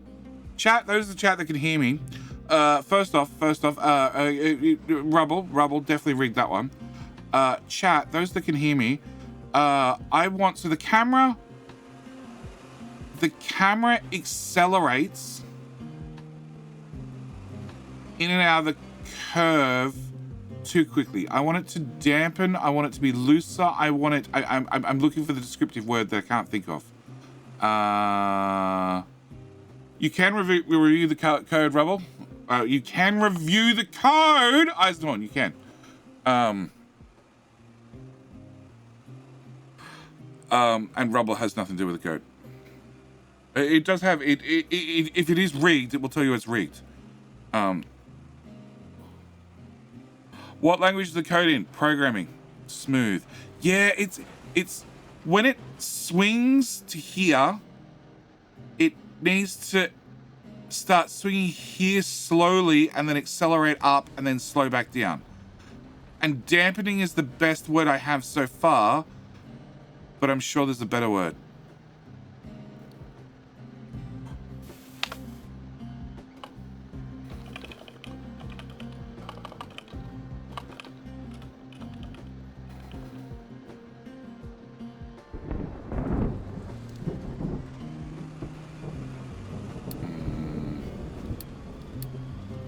Chat, those are the chat that can hear me. First off, Rubble, definitely rigged that one. Chat, those that can hear me. I want, so the camera accelerates in and out of the curve too quickly. I want it to dampen. I want it to be looser. I want it, I'm looking for the descriptive word that I can't think of. You can review the code, Rubble. You can review the code. Eisenhorn, you can. And Rubble has nothing to do with the code. It does have it. If it is rigged, it will tell you it's rigged. What language is the code in? Programming. Smooth. Yeah, it's when it swings to here, it needs to start swinging here slowly and then accelerate up and then slow back down. And dampening is the best word I have so far, but I'm sure there's a better word.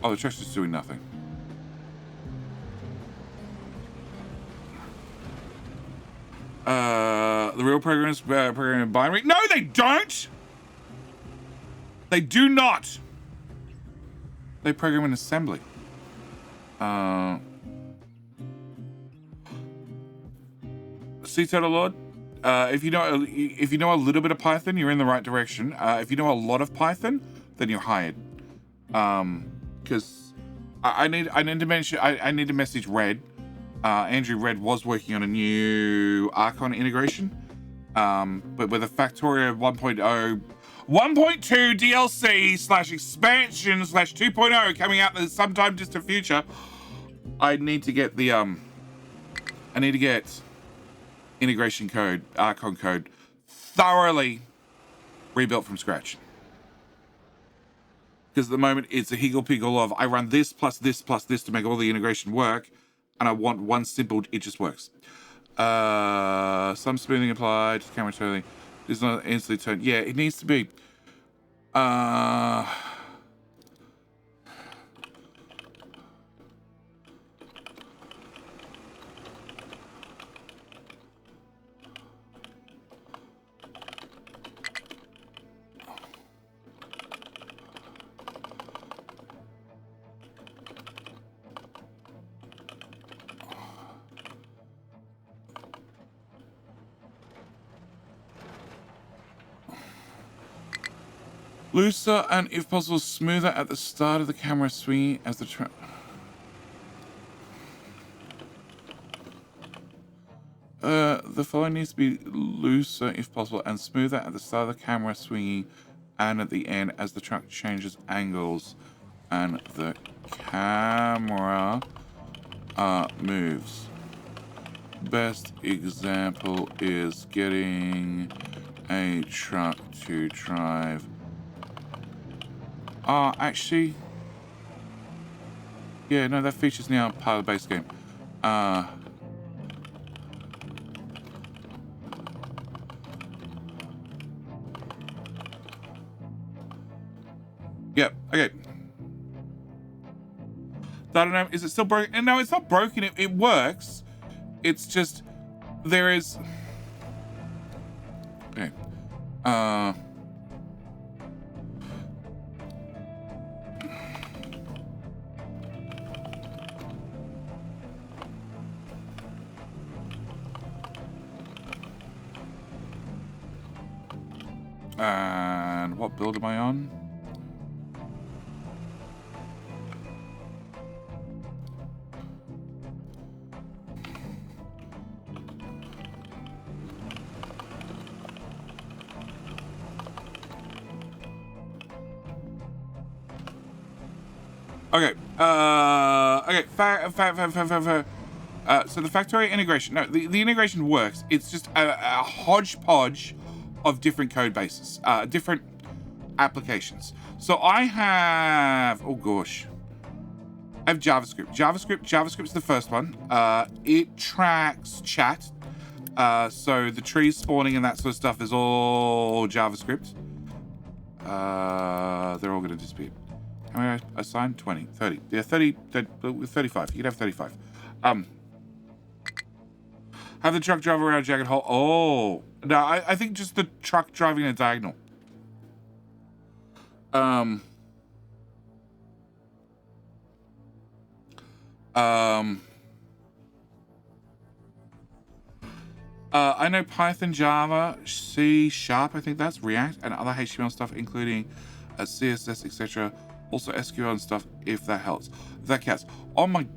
Oh, the truck's just doing nothing. The real programs program in binary. No, they don't! They do not! They program in assembly. Sea Turtle Lord, if you know a little bit of Python, you're in the right direction. If you know a lot of Python, then you're hired. Because I need to message Red. Andrew Red was working on a new Archon integration, but with a Factorio 1.0, 1.2 DLC / expansion / 2.0 coming out in the sometime distant future, I need to get the integration code, Archon code, thoroughly rebuilt from scratch. Because at the moment, it's a higgle-piggle of, I run this plus this plus this to make all the integration work, and I want one simple, it just works. Some smoothing applied, camera turning. It's not instantly turned. Yeah, it needs to be. Looser and, if possible, smoother at the start of the camera swinging as the the following needs to be looser, if possible, and smoother at the start of the camera swinging and at the end as the truck changes angles and the camera moves. Best example is getting a truck to drive. Actually, yeah, no, that feature's now part of the base game. Yep, okay. I don't know, is it still broken? No, it's not broken, it works. It's just, there is... Okay. And what build am I on? Okay, okay, fair. So the Factorio integration, no, the integration works. It's just a hodgepodge of different code bases, different applications. So I have, oh gosh, I have JavaScript. JavaScript's the first one. It tracks chat. So the trees spawning and that sort of stuff is all JavaScript. They're all going to disappear. How many I assigned? 20, 30. Yeah, 30, 35. You can have 35. Have the truck drive around a jagged hole. Oh, no, I think just the truck driving a diagonal. I know Python, Java, C#, I think that's React, and other HTML stuff, including CSS, etc. Also SQL and stuff, if that helps. If that counts. Oh my...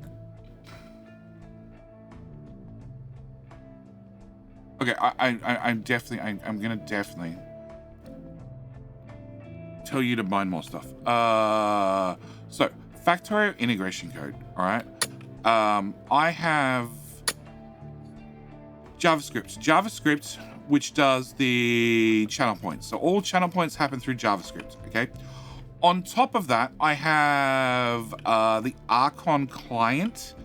Okay, I'm definitely... I'm gonna definitely tell you to mine more stuff. So, Factorio integration code, alright? I have JavaScript, which does the channel points. So all channel points happen through JavaScript, okay? On top of that, I have the Archon client,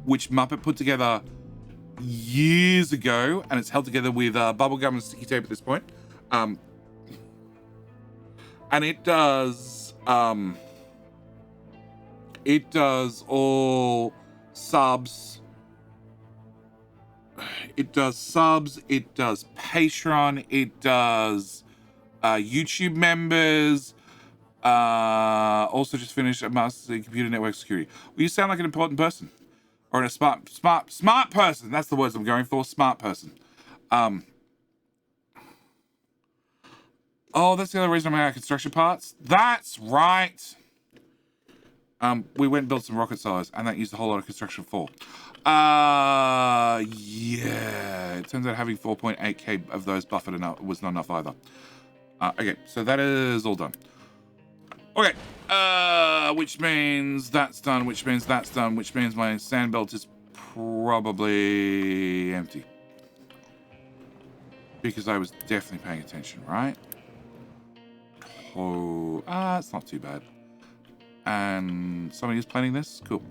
which Muppet put together years ago, and it's held together with bubblegum and sticky tape at this point. And it does all subs. It does subs, it does Patreon, it does YouTube members. Also just finished a master's in computer network security. Well, you sound like an important person. Or a smart person. That's the words I'm going for, smart person. Oh, that's the other reason I'm out of construction parts. That's right. We went and built some rocket silos, and that used a whole lot of construction for. Yeah. It turns out having 4.8k of those buffered enough was not enough either. Okay, so that is all done. Okay, which means that's done, which means that's done, which means my sand belt is probably empty. Because I was definitely paying attention, right? Oh, it's not too bad. And somebody is planning this? Cool.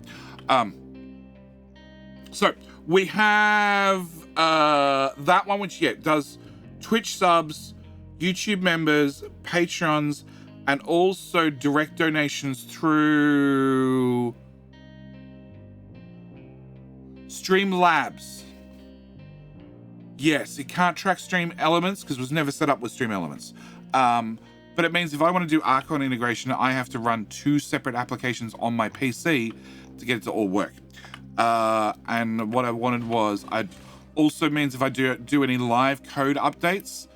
So we have that one, which does Twitch subs, YouTube members, Patrons, and also direct donations through Streamlabs. Yes, it can't track Stream Elements because it was never set up with Stream Elements. But it means if I want to do Archon integration, I have to run 2 separate applications on my PC to get it to all work. And what I wanted was, it also means if I do any live code updates,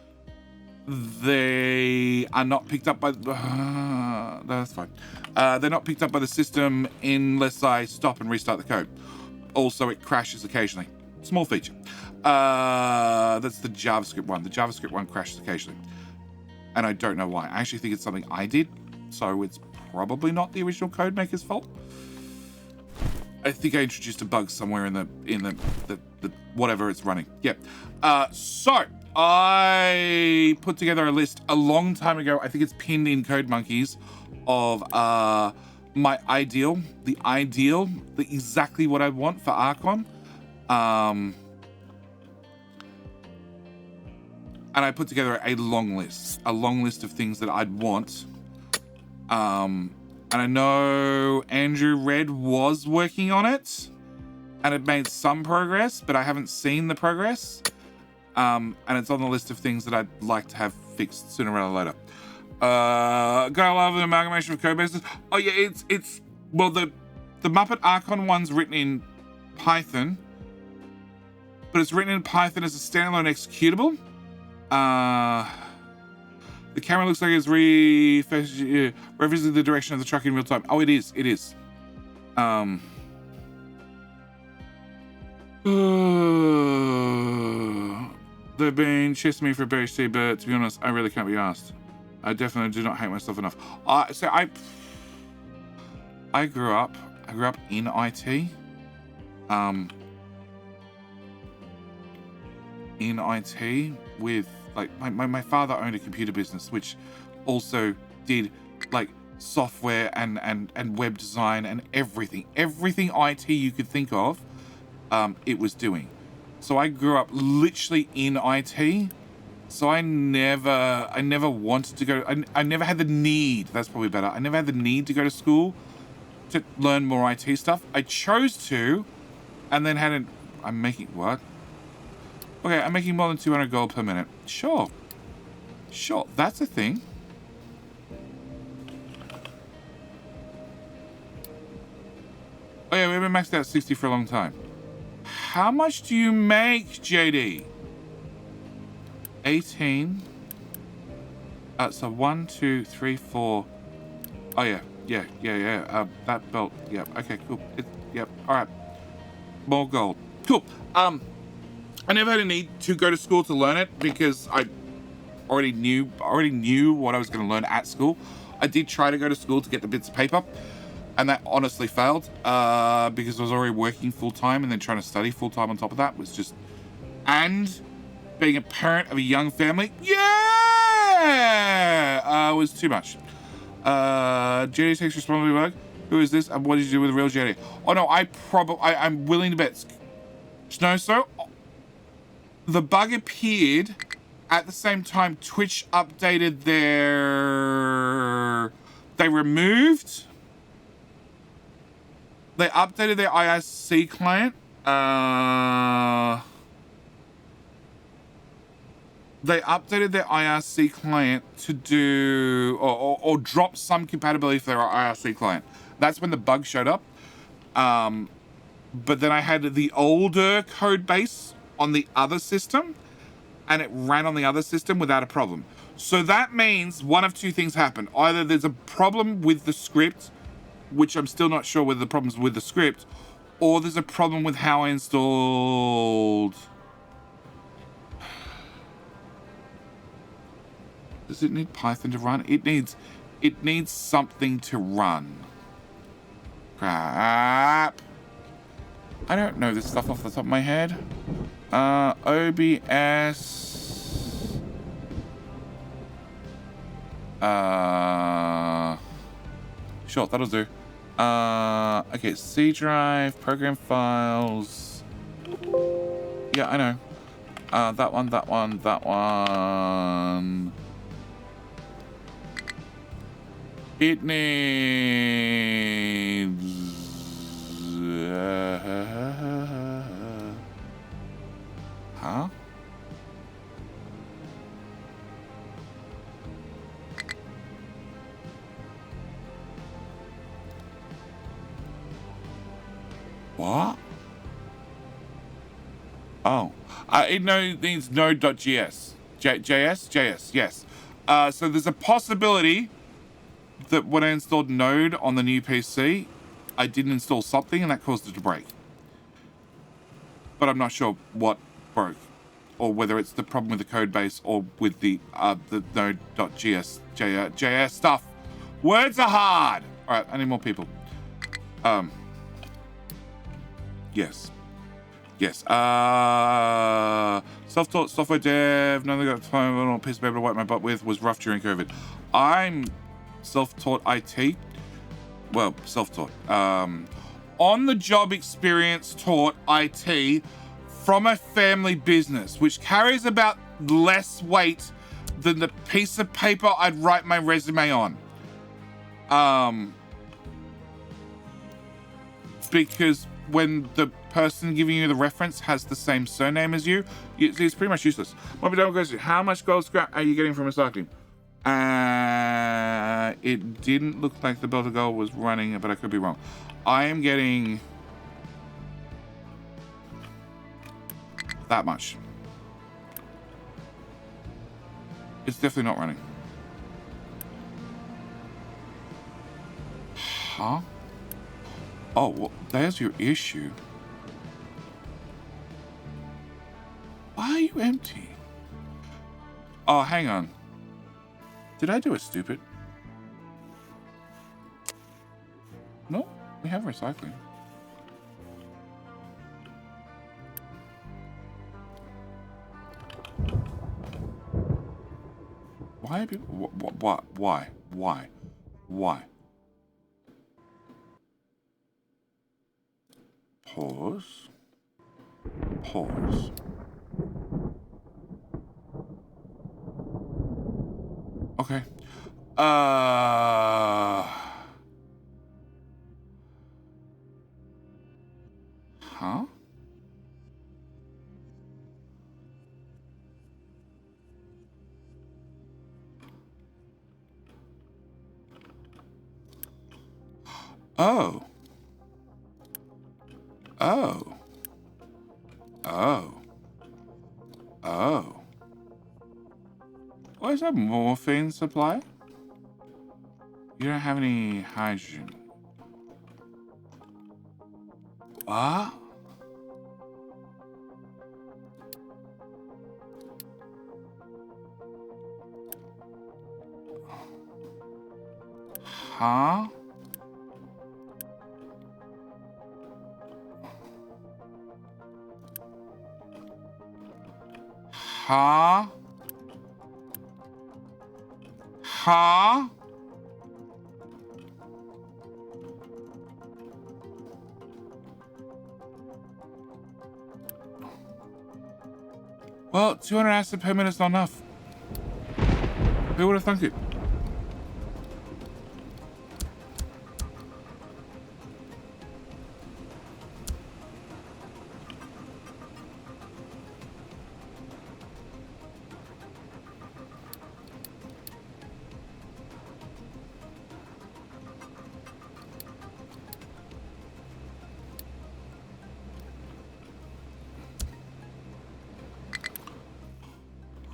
they are not picked up by... that's fine. They're not picked up by the system unless I stop and restart the code. Also, it crashes occasionally. Small feature. That's the JavaScript one. The JavaScript one crashes occasionally. And I don't know why. I actually think it's something I did, so it's probably not the original code maker's fault. I think I introduced a bug somewhere in the whatever it's running. Yeah. So I put together a list a long time ago. I think it's pinned in Code Monkeys of my ideal, exactly what I want for Archon. And I put together a long list of things that I'd want. And I know Andrew Red was working on it, and it made some progress, but I haven't seen the progress. And it's on the list of things that I'd like to have fixed sooner rather than later. Gotta love the amalgamation of code bases. Oh yeah, well, the Muppet Archon one's written in Python, but it's written in Python as a standalone executable. The camera looks like it's referencing the direction of the truck in real time. Oh, it is. They've been chasing me for BHC, but to be honest, I really can't be asked. I definitely do not hate myself enough. So I grew up in IT. in IT with like my father owned a computer business which also did like software and web design and everything IT you could think of, it was doing. So I grew up literally in IT. So I never wanted to go. I never had the need. That's probably better. I never had the need to go to school to learn more IT stuff. I chose to, and then had an. I'm making what? Okay, I'm making more than 200 gold per minute. Sure, that's a thing. Oh yeah, we've been maxed out 60 for a long time. How much do you make, JD? 18. So 1, 2, 3, 4. Oh yeah. That belt. Yeah. Okay. Cool. Yep. All right. More gold. Cool. I never had a need to go to school to learn it because I already knew what I was going to learn at school. I did try to go to school to get the bits of paper, and that honestly failed because I was already working full time and then trying to study full time on top of that was just and. Being a parent of a young family, was too much. JD takes responsibility. Who is this? And what did you do with the real JD? Oh no, I'm willing to bet. So the bug appeared at the same time Twitch updated they updated their IRC client. They updated their IRC client to do or drop some compatibility for their IRC client. That's when the bug showed up. But then I had the older code base on the other system, and it ran on the other system without a problem. So that means one of two things happen. Either there's a problem with the script, which I'm still not sure whether the problem's with the script, or there's a problem with how I installed. Does it need Python to run? It needs something to run. Crap. I don't know this stuff off the top of my head. OBS. Sure, that'll do. Okay, C drive, program files. Yeah, I know. That one. It needs... Huh? What? Oh. It needs node.js. JS? Yes. So there's a possibility that when I installed Node on the new PC, I didn't install something and that caused it to break. But I'm not sure what broke, or whether it's the problem with the code base or with the Node.js JS stuff. Words are hard. All right, I need more people. Yes. Self-taught software dev. None of the time on a piece of paper to wipe my butt with was rough during COVID. I'm self-taught IT. Well, self-taught. On-the-job experience taught IT from a family business, which carries about less weight than the piece of paper I'd write my resume on. Because when the person giving you the reference has the same surname as you, it's pretty much useless. How much gold scrap are you getting from recycling? It didn't look like the belt of gold was running, but I could be wrong. I am getting that much. It's definitely not running. Huh? Oh, well, there's your issue. Why are you empty? Oh, hang on. Did I do it stupid? No, we have recycling. Why are people... What? Why? Why? Pause. Pause. Okay. Huh? Oh. Oh. Oh. Oh. What is that morphine supply? You don't have any hydrogen. What? Huh? Huh? Huh? Well, 200 acid per minute is not enough. Who would have thunk it?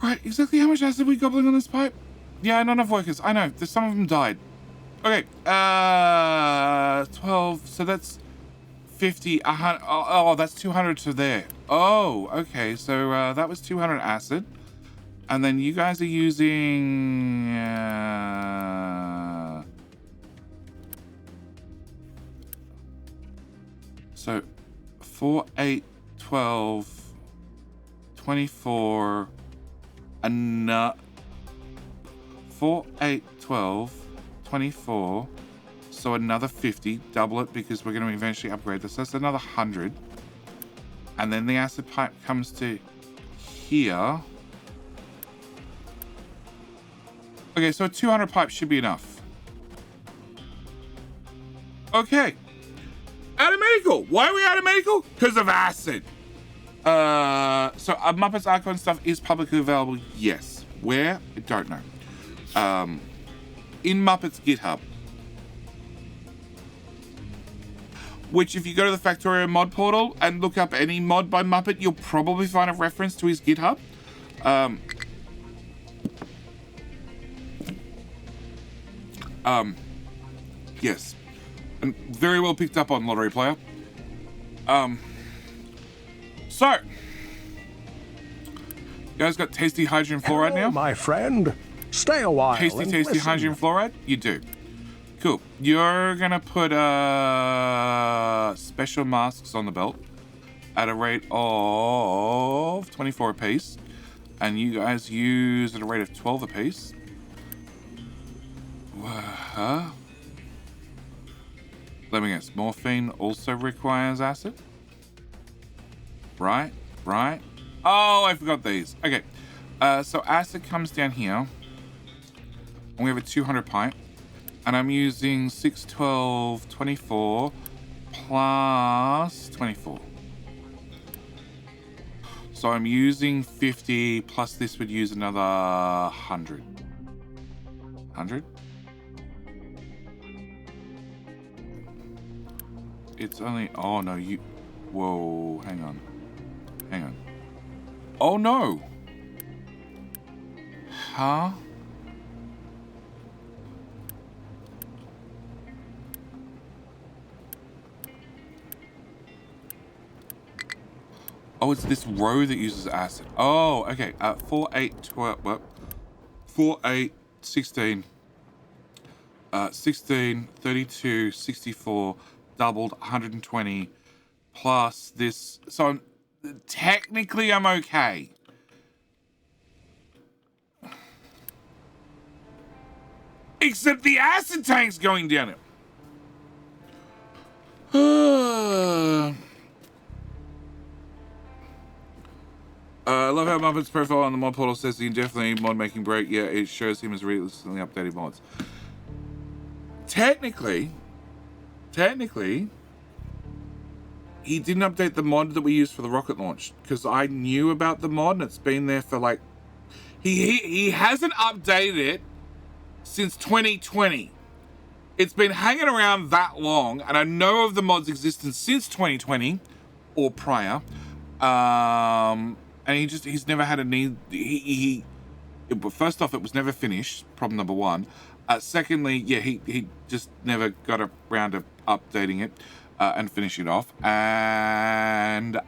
Right, exactly how much acid we gobbling on this pipe? Yeah, not enough workers. I know. Some of them died. Okay, 12. So that's 50. 100. Oh, that's 200 to there. Oh, okay. So that was 200 acid, and then you guys are using. So 4, 8, 12, 24. 4, 8, 12, 24. So another 50. Double it because we're going to eventually upgrade this. That's another 100. And then the acid pipe comes to here. Okay, so a 200 pipe should be enough. Okay. Out of medical. Why are we out of medical? Because of acid. So Muppets Archive stuff is publicly available. Yes. Where? I don't know. In Muppets GitHub. Which, if you go to the Factorio mod portal and look up any mod by Muppet, you'll probably find a reference to his GitHub. Yes. And very well picked up on Lottery Player. So, you guys got tasty hydrogen fluoride now? My friend, stay a while. Tasty hydrogen fluoride? You do. Cool. You're gonna put special masks on the belt at a rate of 24 apiece, and you guys use at a rate of 12 apiece. Huh? Let me guess. Morphine also requires acid? Right. Oh, I forgot these. Okay. So acid comes down here. And we have a 200 pipe. And I'm using 6, 12, 24 plus 24. So I'm using 50 plus this would use another 100. 100? It's only... Oh, no, you... Whoa, hang on. Oh, no! Huh? Oh, it's this row that uses acid. Oh, okay. 4, 8, 12... Well, 4, 8, 16... 16, 32, 64, doubled, 120, plus this. So technically I'm okay. Except the acid tank's going down it. I love how Muppet's profile on the mod portal says the indefinitely mod making break. Yeah, it shows him as recently updated mods. Technically, he didn't update the mod that we used for the rocket launch because I knew about the mod and it's been there for like, he hasn't updated it since 2020. It's been hanging around that long, and I know of the mod's existence since 2020 or prior. And he's never had a need. First off, it was never finished. Problem number one. Secondly, yeah, he just never got around to updating it and finishing it off. And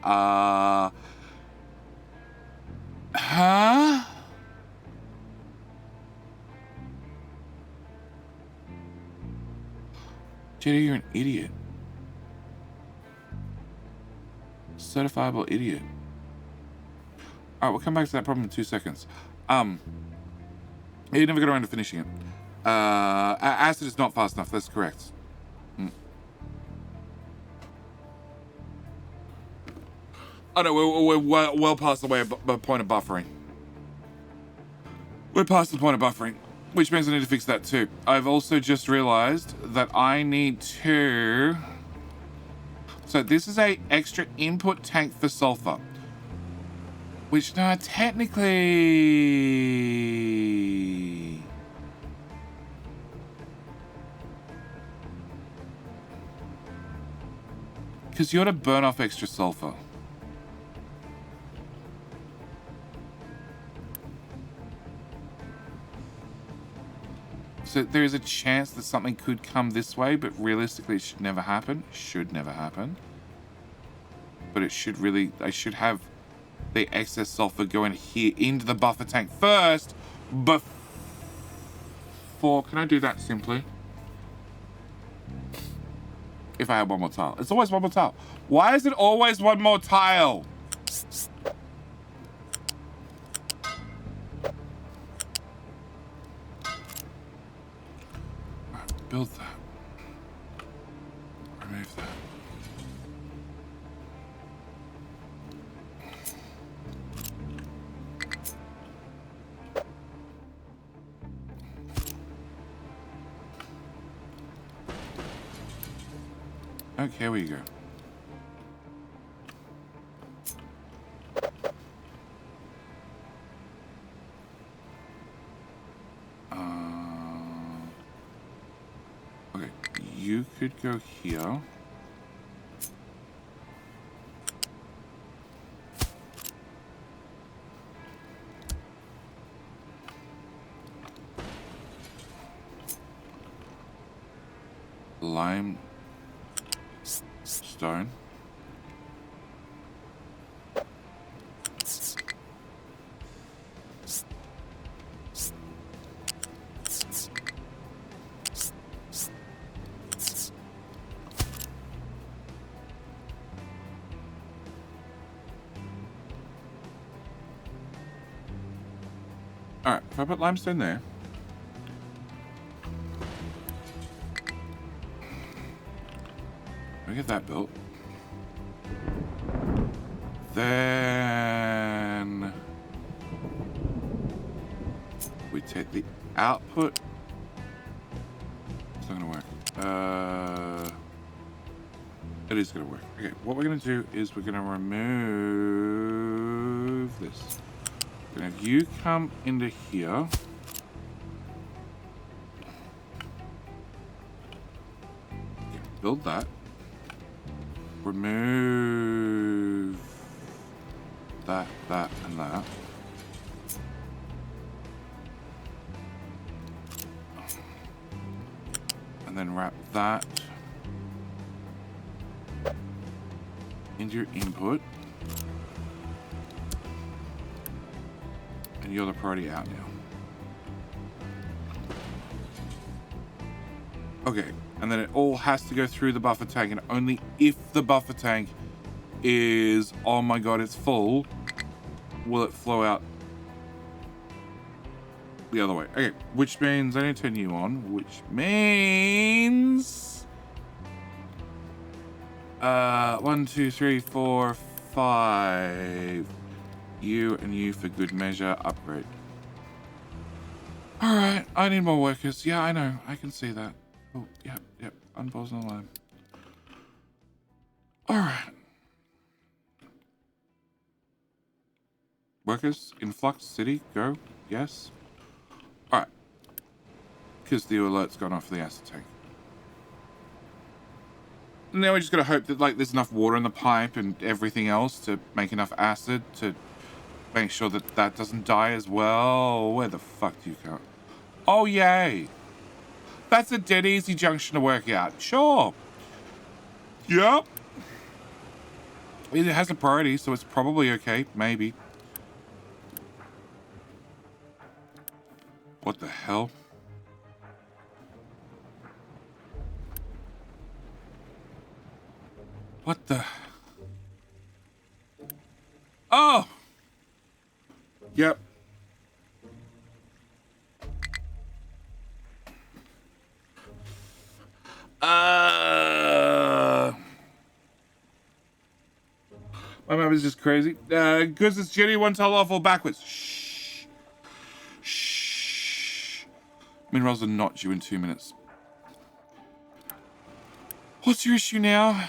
Jenny, you're an idiot. Certifiable idiot. Alright, we'll come back to that problem in 2 seconds. He never got around to finishing it. Acid is not fast enough, that's correct. Oh no, we're well past the point of buffering. We're past the point of buffering, which means I need to fix that too. I've also just realized that I need to... So this is a extra input tank for sulfur. Which now technically... Because you ought to burn off extra sulfur. So there is a chance that something could come this way, but realistically it should never happen. Should never happen. But it should really... I should have the excess sulfur going here into the buffer tank first before... Can I do that simply? If I have one more tile. It's always one more tile. Why is it always one more tile? Build that. Remove that. Okay, here we go. Okay, you could go here. Lime stone. Alright, if I put limestone there. We get that built. Then we take the output. It's not gonna work. It is gonna work. Okay, what we're gonna do is we're gonna remove this. We're gonna have you come into here. Okay, build that. Remove that, that, and that. And then wrap that into your input. And you're the priority out now. Okay. And then it all has to go through the buffer tank, and only if the buffer tank is, oh my god, it's full, will it flow out. the other way. Okay, which means I need to turn you on, which means 1, 2, 3, 4, 5. You and you for good measure. Upgrade. All right, I need more workers. Yeah, I know. I can see that. Oh, yep. Unpause on the line. All right. Workers, influx, city, go. Yes. All right. Because the alert's gone off for the acid tank. Now we just gotta hope that like there's enough water in the pipe and everything else to make enough acid to make sure that that doesn't die as well. Where the fuck do you go? Oh, yay. That's a dead easy junction to work out. Sure. Yep. It has a priority, so it's probably okay. Maybe. What the hell? What the? Oh! Yep. My mom is just crazy. Because it's Jenny one tell awful backwards. Shh. Shh. Minerals are not due in 2 minutes. What's your issue now?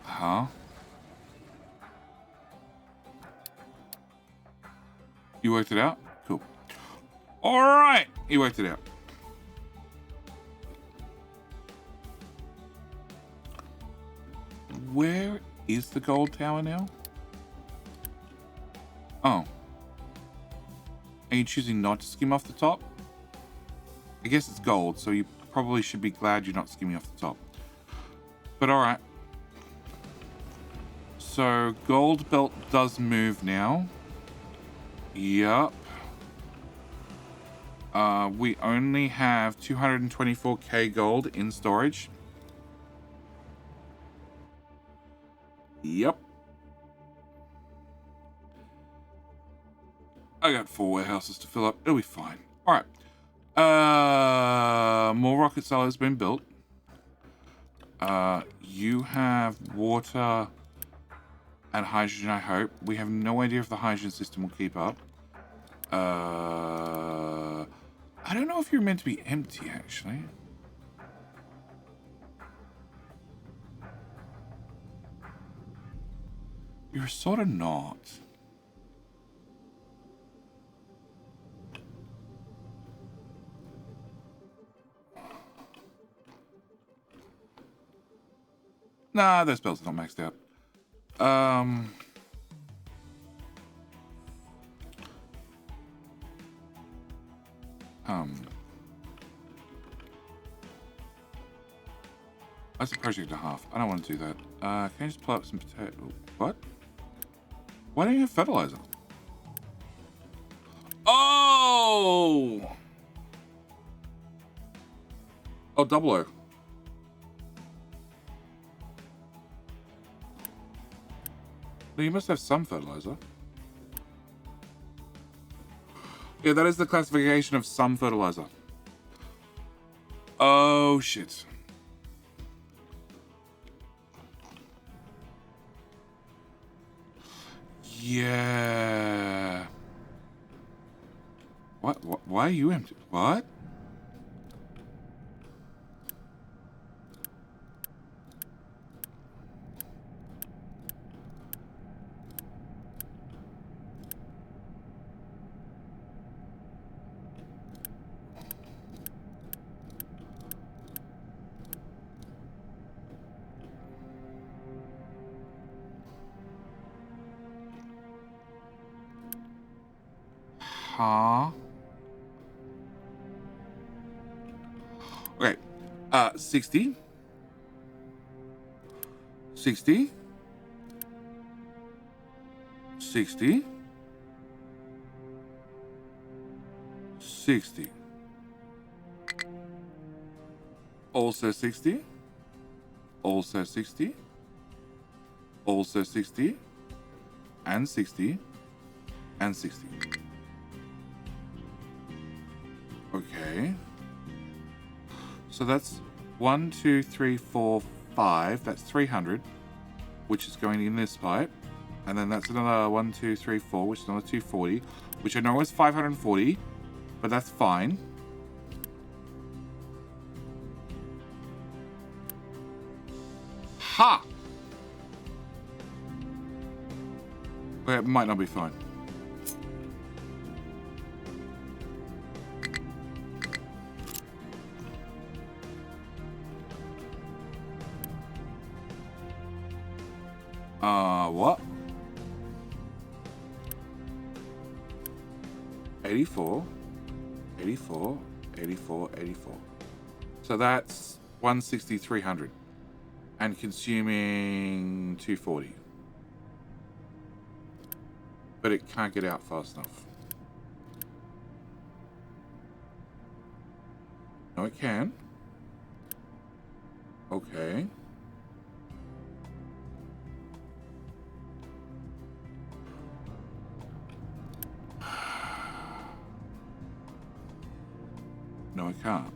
Huh? You worked it out? Cool. All right. You worked it out. Where is the gold tower now? Oh. Are you choosing not to skim off the top? I guess it's gold, so you probably should be glad you're not skimming off the top. But alright. So, gold belt does move now. Yup. We only have 224k gold in storage. Yep. I got 4 warehouses to fill up. It'll be fine. Alright. More rocket silos been built. You have water and hydrogen, I hope. We have no idea if the hydrogen system will keep up. I don't know if you're meant to be empty, actually. You're sort of not. Nah, those spells are not maxed out. That's a project and a half. I don't want to do that. Can I just pull up some potato? What? Why don't you have fertilizer? Oh! Oh, double O. No, you must have some fertilizer. Yeah, that is the classification of some fertilizer. Oh, shit. Yeah. What? Why are you empty? What? Huh? Okay. 60. 60. 60. 60. Also 60. Also 60. Also 60. And 60. and 60. Okay. So that's 1, 2, 3, 4, 5. That's 300, which is going in this pipe. And then that's another 1, 2, 3, 4, which is another 240, which I know is 540, but that's fine. Ha! Well, it might not be fine. What? 84, 84, 84, 84. So that's 160, 300. And consuming 240. But it can't get out fast enough. No, it can. Okay. No, I can't.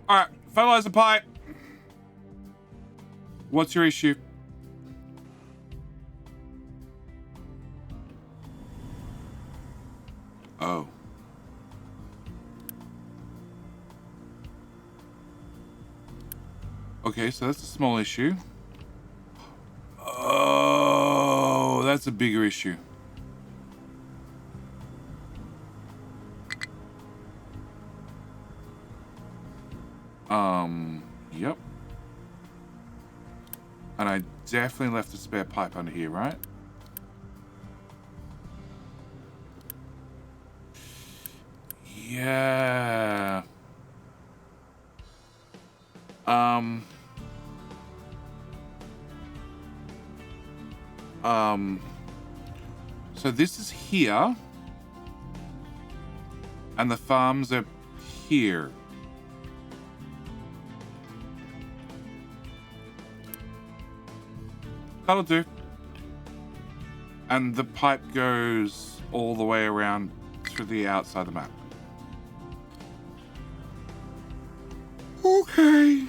Alright, fertilizer pipe. What's your issue? Oh. Okay, so that's a small issue. Oh, that's a bigger issue. Yep. And I definitely left a spare pipe under here, right? Yeah. So this is here. And the farms are here. That'll do. And the pipe goes all the way around to the outside of the map. Okay.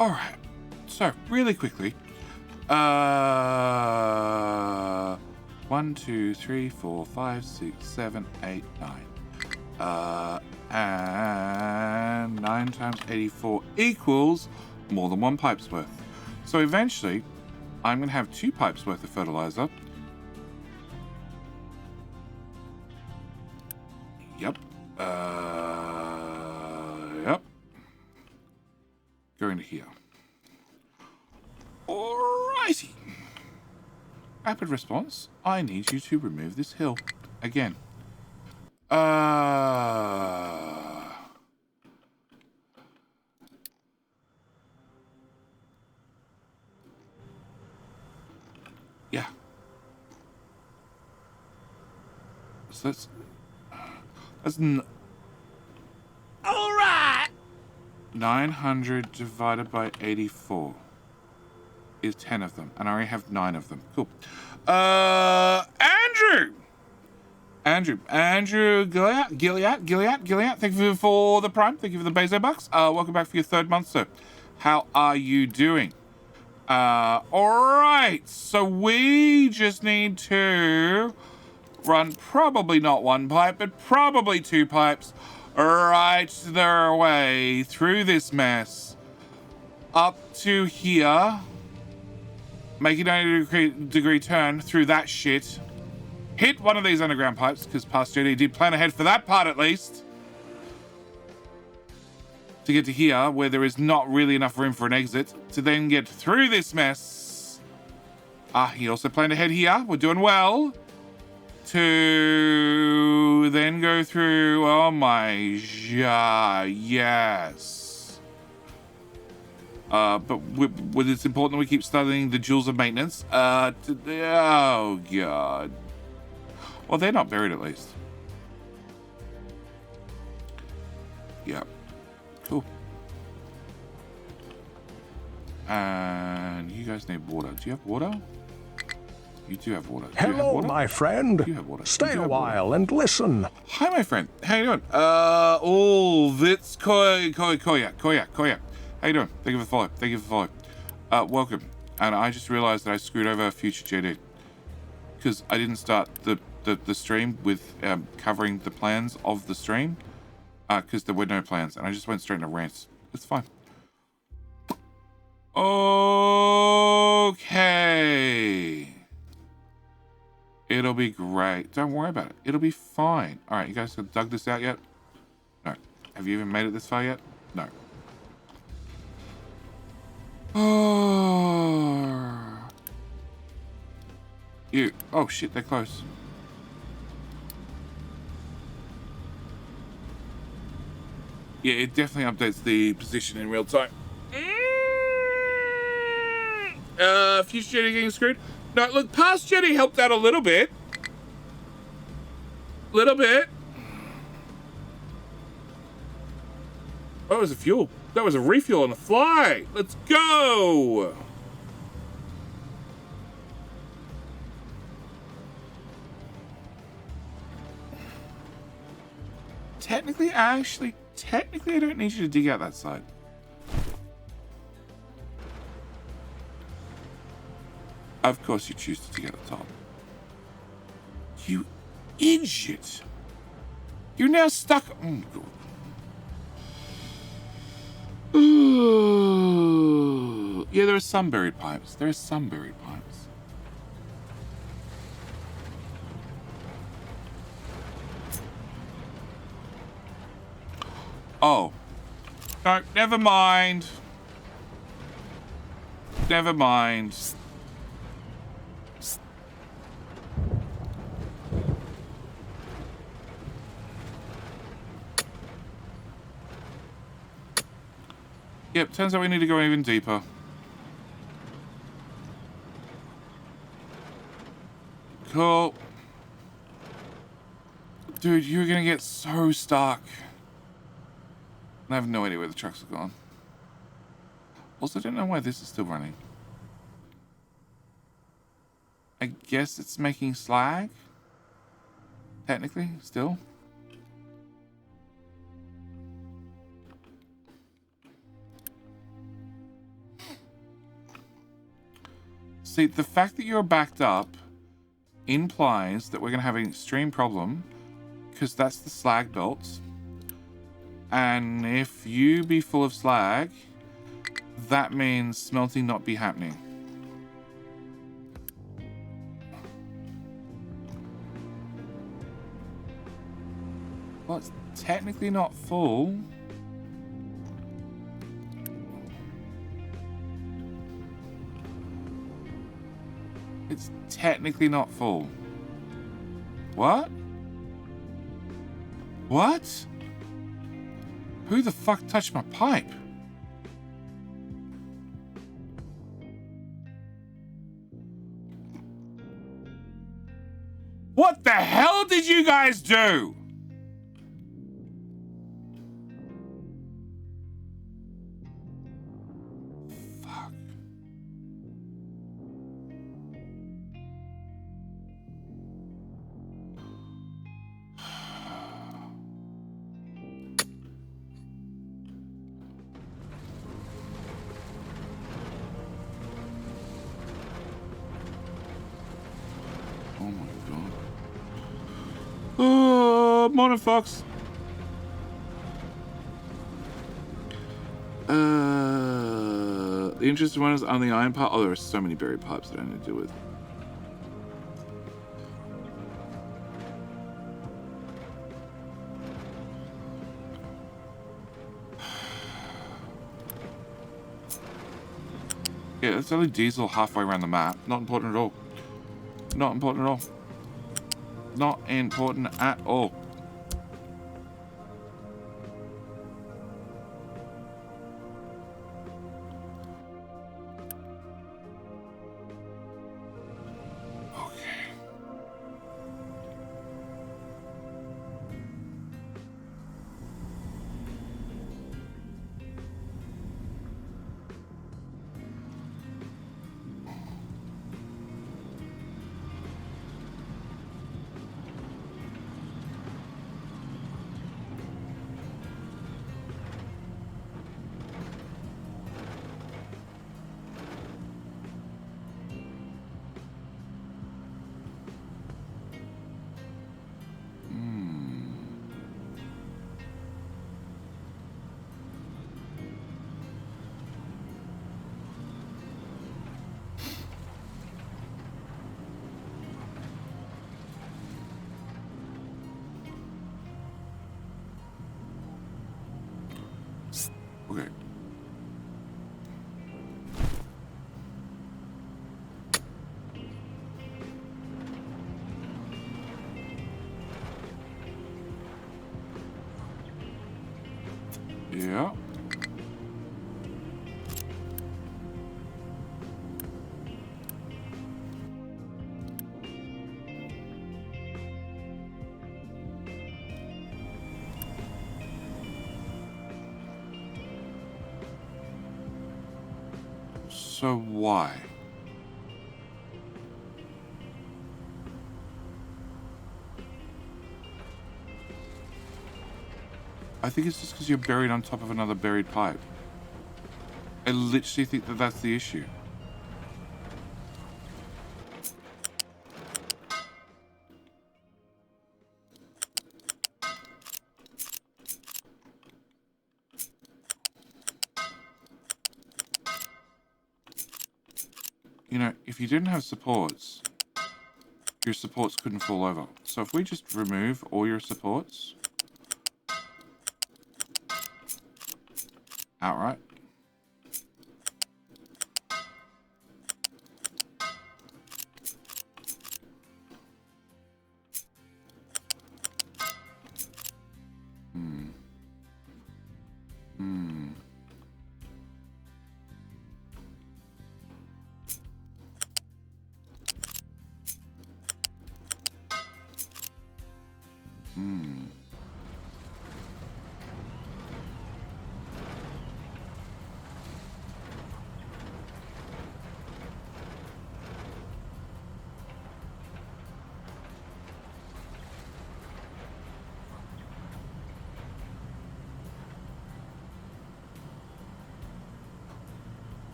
All right. So, really quickly. 1, 2, 3, 4, 5, 6, 7, 8, 9. And 9 times 84 equals more than 1 pipe's worth. So eventually, I'm going to have 2 pipes worth of fertilizer. Yep. Yep. Going to here. Alrighty. Rapid response. I need you to remove this hill. Again. Yeah. So that's all right. 900 divided by 84 is 10 of them, and I already have 9 of them. Cool. Andrew Gilead, thank you for the prime. Thank you for the Bezo bucks. Welcome back for your 3rd month, sir. How are you doing? All right. So we just need to run probably not 1 pipe, but probably 2 pipes right their way through this mess up to here. Make a 90-degree turn through that shit. Hit one of these underground pipes, because past JD did plan ahead for that part at least. To get to here, where there is not really enough room for an exit, to then get through this mess. He also planned ahead here. We're doing well. To then go through, oh my god, yes. But it's important that we keep studying the joules of maintenance. Oh god. Well, they're not buried at least. Yep. Cool. And you guys need water. Do you have water? You do have water. Hello, my friend. You have water. Stay a while and listen. Hi, my friend. How you doing? That's Koya. How you doing? Thank you for the follow. Thank you for the follow. Welcome. And I just realized that I screwed over a future JD because I didn't start the stream with covering the plans of the stream because there were no plans, and I just went straight into rants. It's fine. Okay. It'll be great. Don't worry about it. It'll be fine. All right, you guys have dug this out yet? No. Have you even made it this far yet? No. Oh. You. Oh, shit, they're close. Yeah, it definitely updates the position in real time. Future Jetty getting screwed? No, look, past Jetty helped out a little bit. Little bit. Oh, that was a fuel. That was a refuel on the fly. Let's go. Technically, I don't need you to dig out that side. Of course you choose to dig out the top. You idiot. You're now stuck. Oh, God. Ooh. Yeah, there are some buried pipes. There are some buried pipes. Oh. No, never mind. Never mind. Yep, turns out we need to go even deeper. Cool. Dude, you're gonna get so stuck. I have no idea where the trucks are gone. Also, I don't know why this is still running. I guess it's making slag? Technically, still. See, the fact that you're backed up implies that we're going to have an extreme problem because that's the slag belts. And if you be full of slag, that means smelting not be happening. Well, it's technically not full. It's technically not full. What? What? Who the fuck touched my pipe? What the hell did you guys do? Fuck. Oh my god. Oh, morning, Fox. The interesting one is on the iron part. Oh, there are so many buried pipes that I need to deal with. Yeah, it's only diesel halfway around the map. Not important at all. Not important at all. Not important at all. Okay. Okay. Yeah. So why? I think it's just because you're buried on top of another buried pipe. I literally think that that's the issue. You know, if you didn't have supports, your supports couldn't fall over. So if we just remove all your supports outright.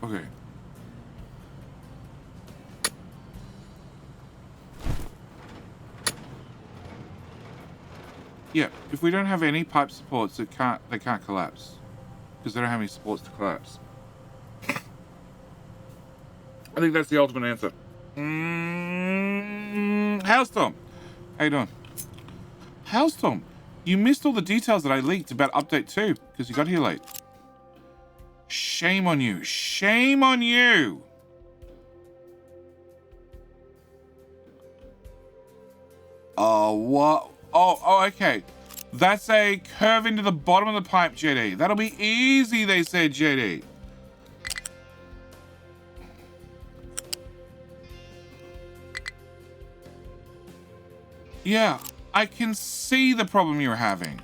Okay. Yeah, if we don't have any pipe supports, they can't collapse. Because they don't have any supports to collapse. I think that's the ultimate answer. Hailstorm. How you doing? Hailstorm, you missed all the details that I leaked about Update 2 because you got here late. Shame on you. Shame on you. Oh, what? Oh, okay. That's a curve into the bottom of the pipe, JD. That'll be easy, they said, JD. Yeah, I can see the problem you're having.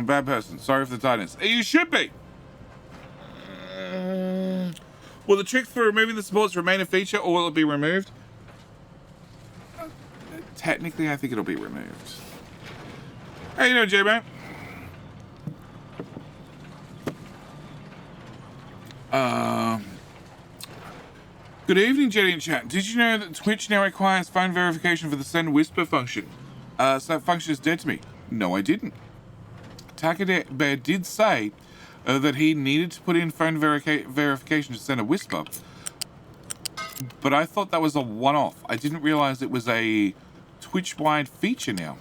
Bad person. Sorry for the tidiness. You should be. Will the trick for removing the supports remain a feature, or will it be removed? Technically, I think it'll be removed. How you doing, J-Man? Good evening, Jetty and chat. Did you know that Twitch now requires phone verification for the send whisper function? So that function is dead to me. No, I didn't. Taka Bear did say that he needed to put in phone verification to send a whisper, but I thought that was a one-off. I didn't realize it was a Twitch-wide feature now.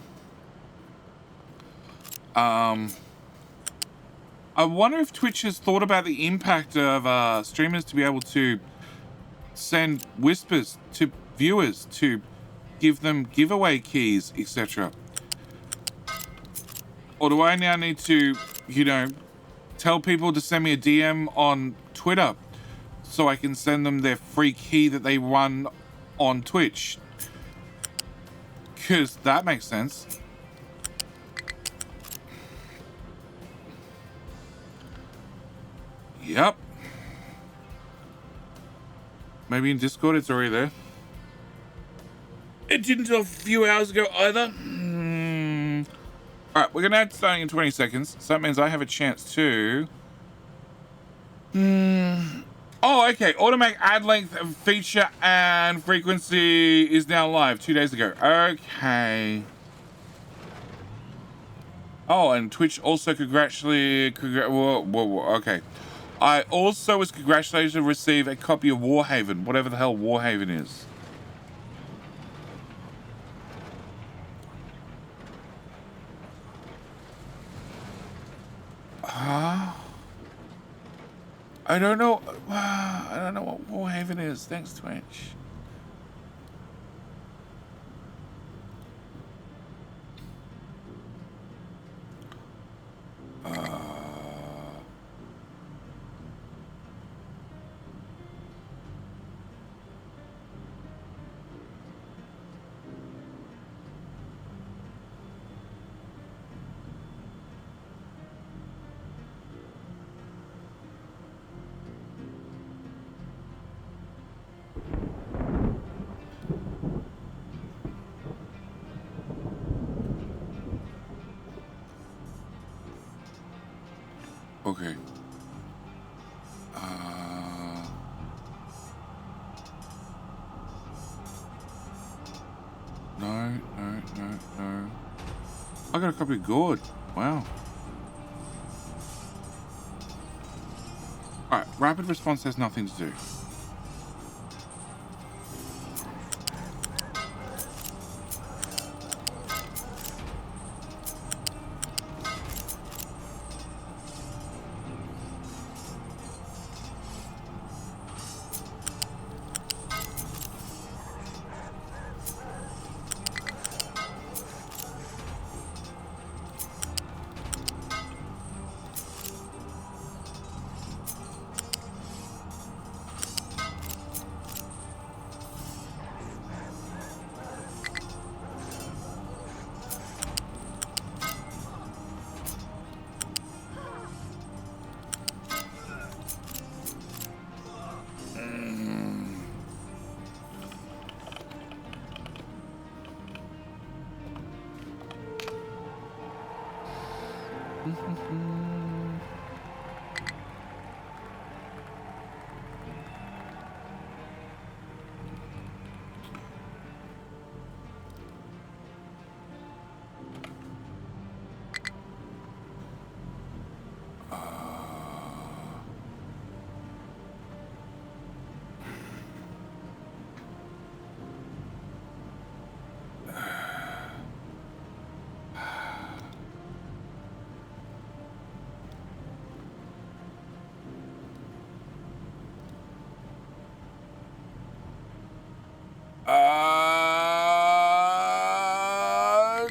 I wonder if Twitch has thought about the impact of streamers to be able to send whispers to viewers to give them giveaway keys, etc. Or do I now need to, you know, tell people to send me a DM on Twitter so I can send them their free key that they run on Twitch? Because that makes sense. Yep. Maybe in Discord it's already there. It didn't until a few hours ago either. Alright, we're going to have to start in 20 seconds. So that means I have a chance to... Oh, okay. Automatic ad length feature and frequency is now live 2 days ago. Okay. Oh, and Twitch also whoa, okay. I also was congratulated to receive a copy of Warhaven, whatever the hell Warhaven is. Huh? I don't know. I don't know what Warhaven is. Thanks, Twitch. Okay. No. I got a copy of Gord. Wow. Alright, rapid response has nothing to do.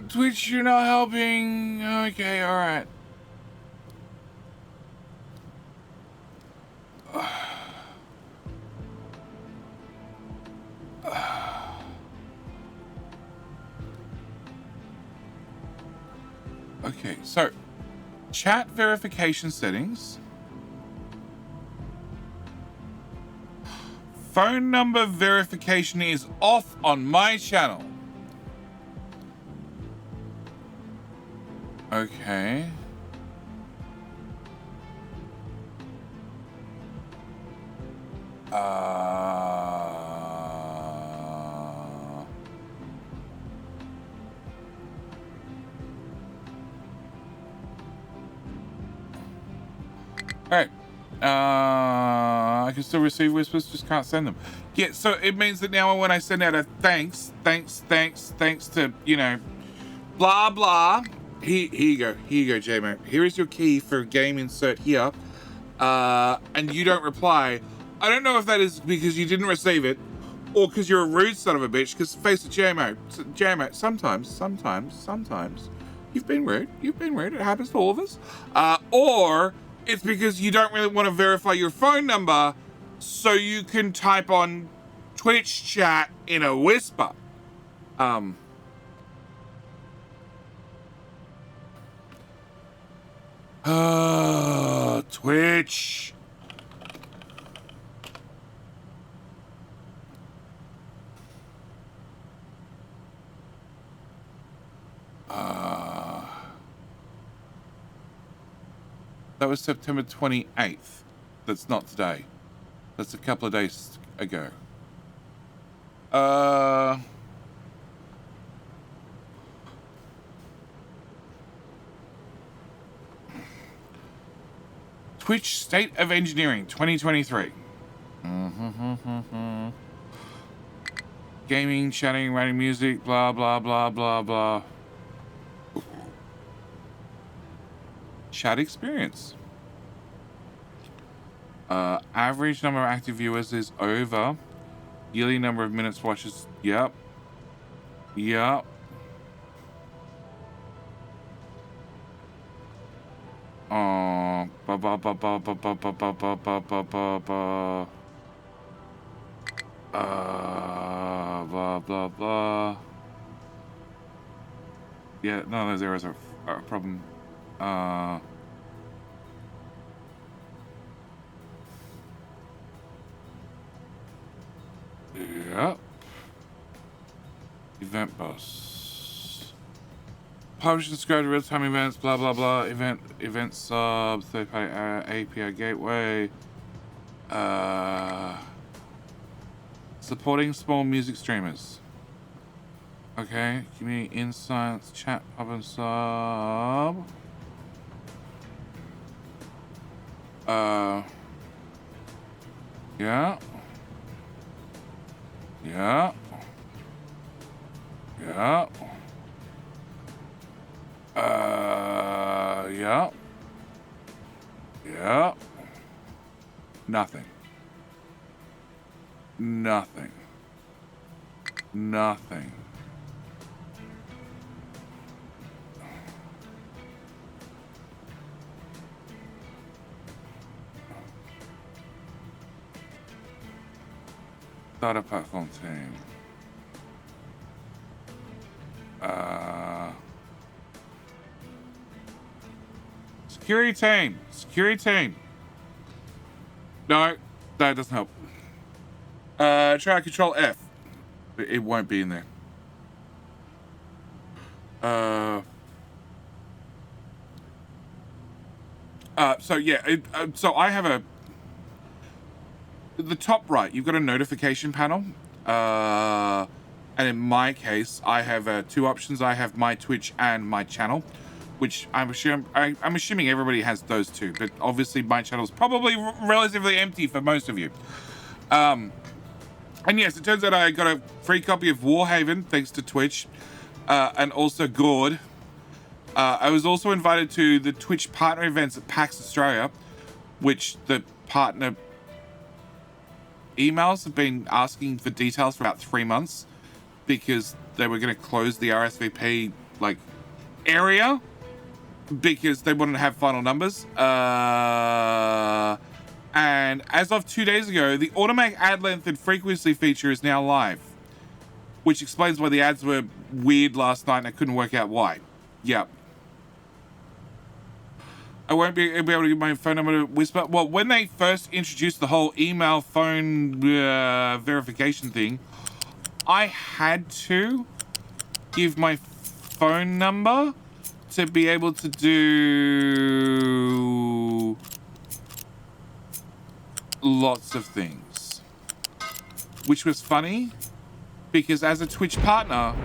Twitch, you're not helping. Okay, alright. Okay, so chat verification settings. Phone number verification is off on my channel. Okay. Alright. I can still receive whispers, just can't send them. Yeah, so it means that now when I send out a thanks to, you know, blah, blah. Here you go, JMO. Here is your key for game insert here. And you don't reply. I don't know if that is because you didn't receive it or because you're a rude son of a bitch, because face it, JMO, sometimes you've been rude. It happens to all of us. Or it's because you don't really want to verify your phone number so you can type on Twitch chat in a whisper. Twitch. That was September 28th. That's not today. That's a couple of days ago. Twitch State of Engineering 2023. Gaming, chatting, writing music, blah, blah, blah, blah, blah. Chat experience. Average number of active viewers is over. Yearly number of minutes watches. Yep. Yep. Oh, ba ba ba ba ba ba ba ba ba ba ba ba ba. Blah blah blah. Yeah, none of those errors are a problem. Yep. Event bus. Publish and subscribe to real-time events, blah blah blah. Event sub, third-party API gateway. Supporting small music streamers. Okay, community insights, chat, pub and sub. Yeah. Yeah. Yeah. Yeah. Yeah. Nothing. Nothing. Nothing. Data platform team. Security team. Security team. No, that doesn't help. Try Control F. It won't be in there. So yeah, so I have the top right, you've got a notification panel. And in my case, I have two options. I have my Twitch and my channel, which I'm assuming everybody has those two, but obviously my channel is probably relatively empty for most of you. And yes, it turns out I got a free copy of Warhaven thanks to Twitch, and also Gord. I was also invited to the Twitch partner events at PAX Australia, which the partner emails have been asking for details for about 3 months because they were going to close the RSVP area because they wanted to have final numbers. And as of 2 days ago, the automatic ad length and frequency feature is now live, which explains why the ads were weird last night and I couldn't work out why. Yep. I won't be able to give my phone number to Whisper. Well, when they first introduced the whole email phone verification thing, I had to give my phone number to be able to do lots of things, which was funny because as a Twitch partner,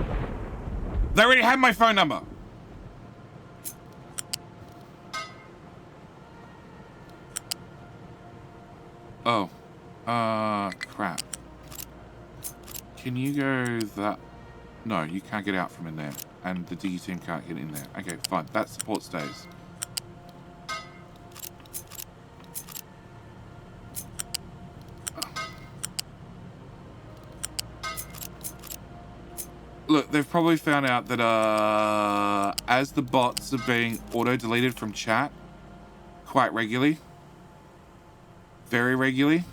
they already had my phone number. Oh, crap. Can you go that? No, you can't get out from in there. And the DE team can't get in there. Okay, fine. That support stays. Look, they've probably found out that as the bots are being auto-deleted from chat quite regularly, very regularly,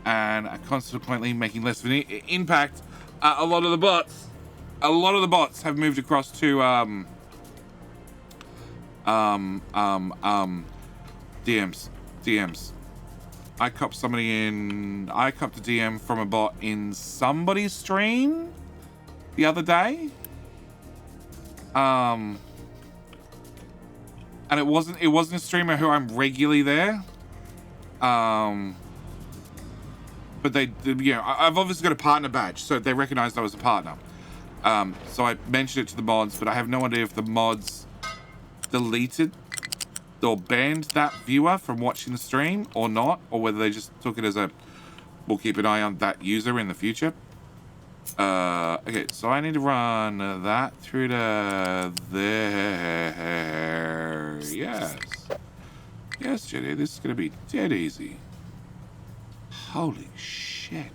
and are consequently making less of an impact, a lot of the bots have moved across to DMs. I copped a DM from a bot in somebody's stream the other day. And it wasn't a streamer who I'm regularly there. But they, I've obviously got a partner badge, so they recognized I was a partner. So I mentioned it to the mods, but I have no idea if the mods deleted or banned that viewer from watching the stream or not, or whether they just took it as a, we'll keep an eye on that user in the future. Okay, so I need to run that through to there. Yes. Yes, Jetty, this is going to be dead easy. Holy shit.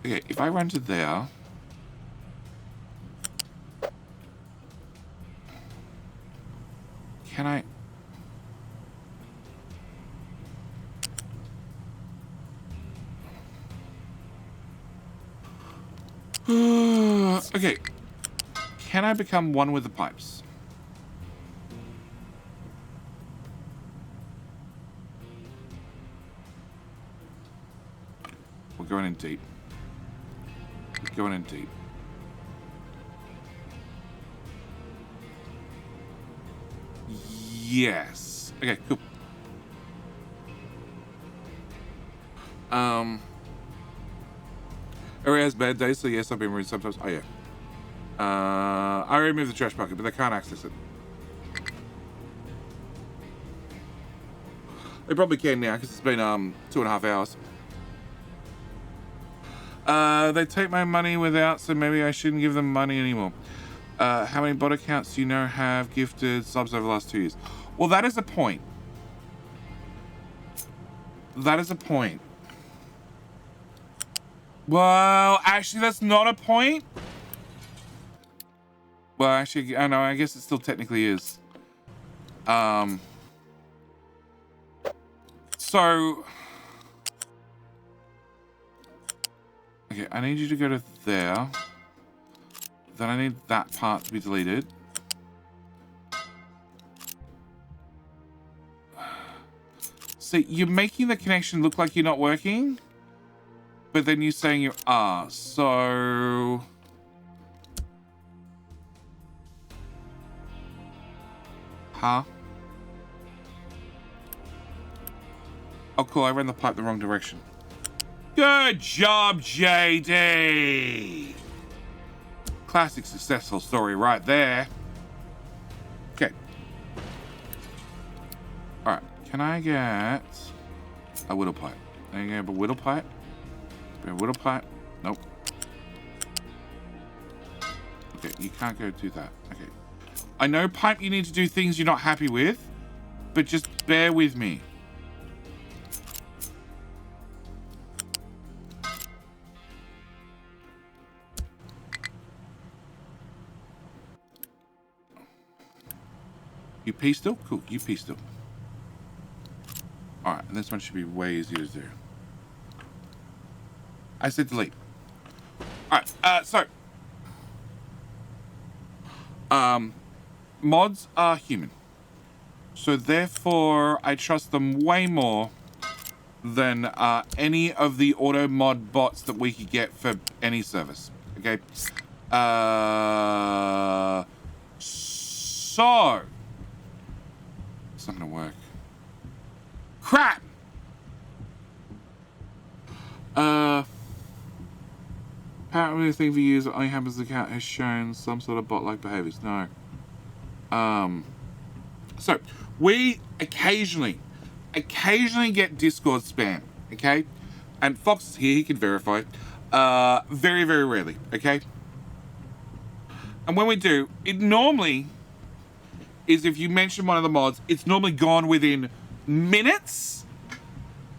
Okay, if I run to there... Can I... Okay. Can I become one with the pipes? We're going in deep. We're going in deep. Yes. Okay, cool. Area has bad days, so yes, I've been rude sometimes. Oh, yeah. I removed the trash bucket, but they can't access it. They probably can now, because it's been 2.5 hours. They take my money without, so maybe I shouldn't give them money anymore. How many bot accounts do you know have gifted subs over the last 2 years? Well, that is a point. That is a point. Well, actually, that's not a point. Well, actually, I know. I guess it still technically is. So... Okay, I need you to go to there. Then I need that part to be deleted. See, you're making the connection look like you're not working, but then you're saying you are. So... Huh? Oh, cool. I ran the pipe the wrong direction. Good job, JD! Classic successful story right there. Okay. Alright, can I get a whittle pipe? Can I get a whittle pipe? A whittle pipe? Nope. Okay, you can't go do that. Okay. I know, pipe, you need to do things you're not happy with, but just bear with me. You pee still? Cool, you pee still. Alright, and this one should be way easier to do. I said delete. Alright, so. Mods are human. So therefore, I trust them way more than any of the auto mod bots that we could get for any service. Okay? So. It's not gonna work. Crap! Apparently the thing for you is that only happens the account has shown some sort of bot-like behaviors. No. So we occasionally get Discord spam, okay? And Fox is here, he can verify. Very, very rarely, okay? And when we do, it normally is if you mention one of the mods, it's normally gone within minutes.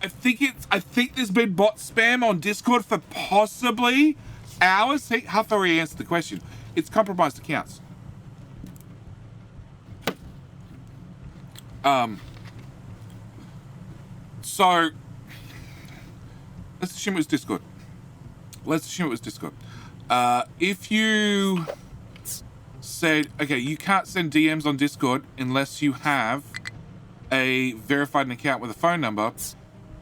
I think there's been bot spam on Discord for possibly hours. See, how far he answered the question. It's compromised accounts. So let's assume it was Discord. If you said, okay, you can't send DMs on Discord unless you have a verified account with a phone number,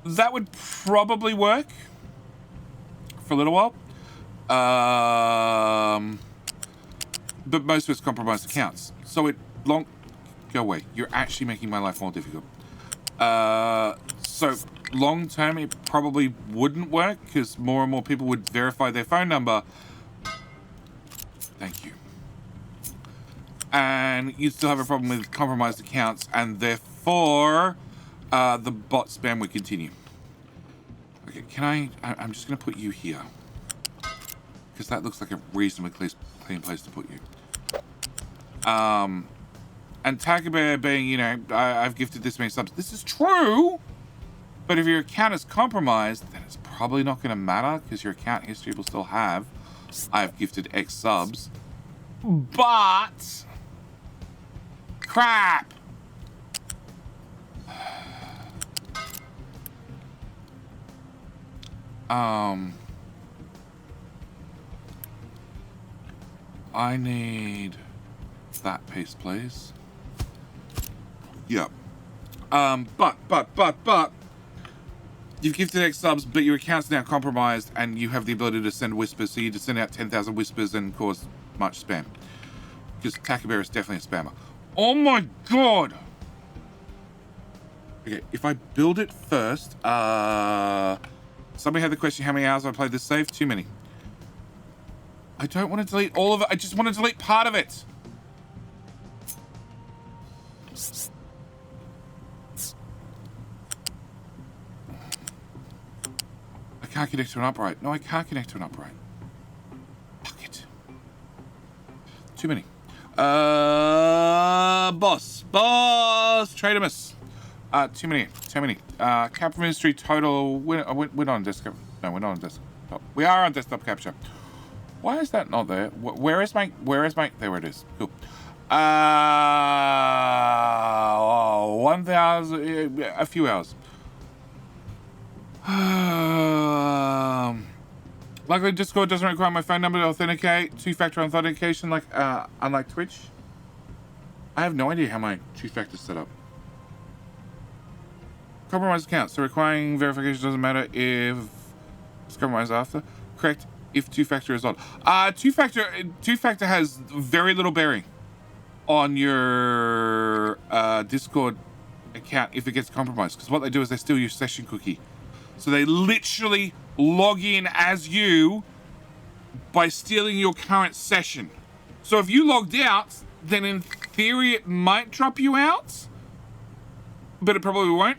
that would probably work for a little while. But most of it's compromised accounts. So go away. You're actually making my life more difficult. So long term, it probably wouldn't work because more and more people would verify their phone number. Thank you. and you still have a problem with compromised accounts, and therefore the bot spam would continue. Okay, I'm just going to put you here, because that looks like a reasonably clean place to put you. And Tiger Bear being, you know, I've gifted this many subs. This is true, but if your account is compromised, then it's probably not going to matter, because your account history will still have, I've gifted X subs. But crap. I need that piece, please. Yep. But you've gifted X subs, but your account's now compromised, and you have the ability to send whispers, so you just send out 10,000 whispers and cause much spam. Because Taco Bear is definitely a spammer. Oh my god! Okay, if I build it first, somebody had the question, how many hours have I played this save? Too many. I don't want to delete all of it, I just want to delete part of it. I can't connect to an upright. No, I can't connect to an upright. Fuck it. Too many. Boss, Tradamus. Too many. Cap Ministry total. We're not on desktop. No, we're not on desktop. We are on desktop capture. Why is that not there? Where is my? There it is. Cool. 1,000. A few hours. Luckily, Discord doesn't require my phone number to authenticate. Two-factor authentication, like unlike Twitch. I have no idea how my two-factor is set up. Compromised account, so requiring verification doesn't matter if it's compromised after. Correct, if two-factor is on. Two-factor has very little bearing on your Discord account if it gets compromised, because what they do is they steal your session cookie. So they literally log in as you by stealing your current session. So if you logged out, then in theory it might drop you out, but it probably won't.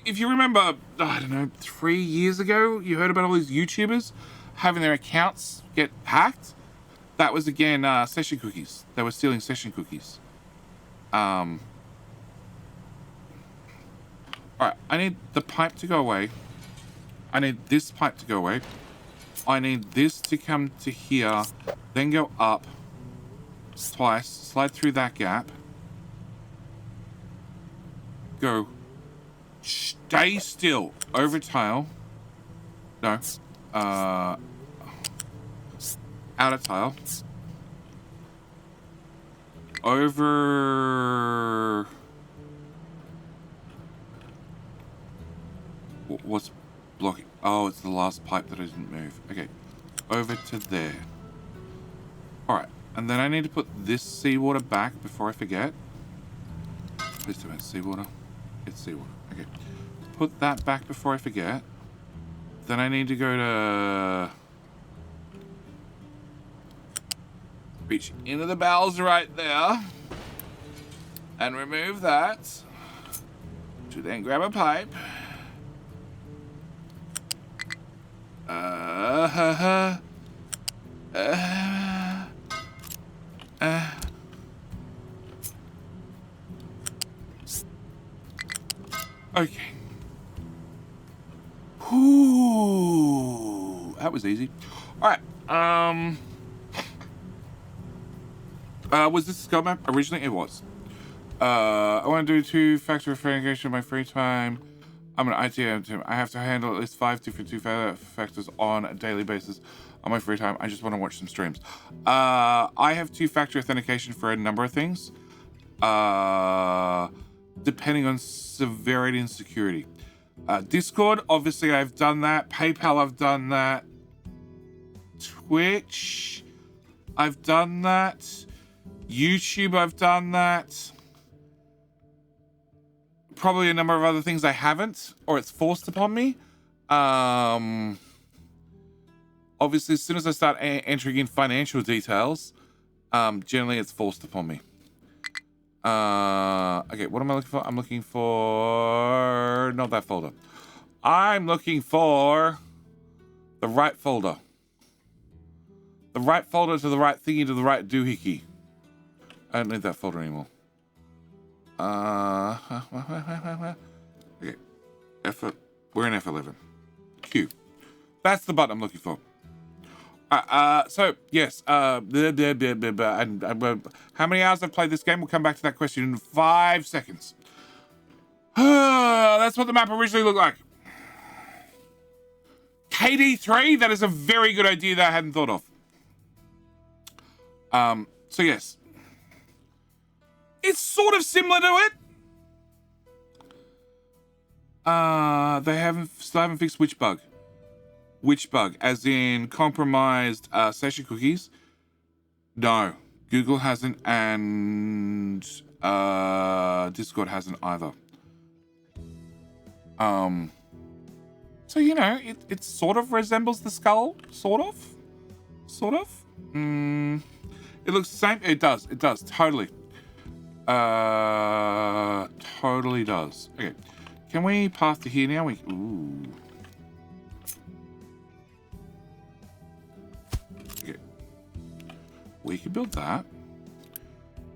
If you remember, I don't know, 3 years ago, you heard about all these YouTubers having their accounts get hacked. That was, again, session cookies. They were stealing session cookies. Alright, I need the pipe to go away. I need this pipe to go away. I need this to come to here, then go up twice, slide through that gap. Go. Stay still. Over tile. No. Outer tile. Over. What's blocking? Oh, it's the last pipe that I didn't move. Okay. Over to there. Alright. And then I need to put this seawater back before I forget. Please don't have seawater. It's seawater. Okay. Put that back before I forget. Then I need to go to... reach into the bowels right there. And remove that. To then grab a pipe. Okay. Whew. That was easy. Alright. Was this a scope map? Originally, it was. I want to do two-factor authentication in my free time. I'm an IT team. I have to handle at least 5 different two-factors on a daily basis on my free time. I just want to watch some streams. I have two-factor authentication for a number of things, depending on severity and security. Discord, obviously, I've done that. PayPal, I've done that. Twitch, I've done that. YouTube, I've done that. Probably a number of other things I haven't, or it's forced upon me. Obviously, as soon as I start entering in financial details, generally it's forced upon me. Okay, what am I looking for? I'm looking for... Not that folder. I'm looking for the right folder. The right folder to the right thingy to the right doohickey. I don't need that folder anymore. Okay. We're in F11. Q. That's the button I'm looking for. So yes. And how many hours I've played this game? We'll come back to that question in 5 seconds. That's what the map originally looked like. KD3. That is a very good idea that I hadn't thought of. So yes, it's sort of similar to it. They still haven't fixed which bug. Which bug? As in compromised session cookies? No, Google hasn't, and Discord hasn't either. So you know, it sort of resembles the skull, sort of. It looks the same. It does, totally. Totally does. Okay, can we pass to here now? Ooh. Okay, we can build that.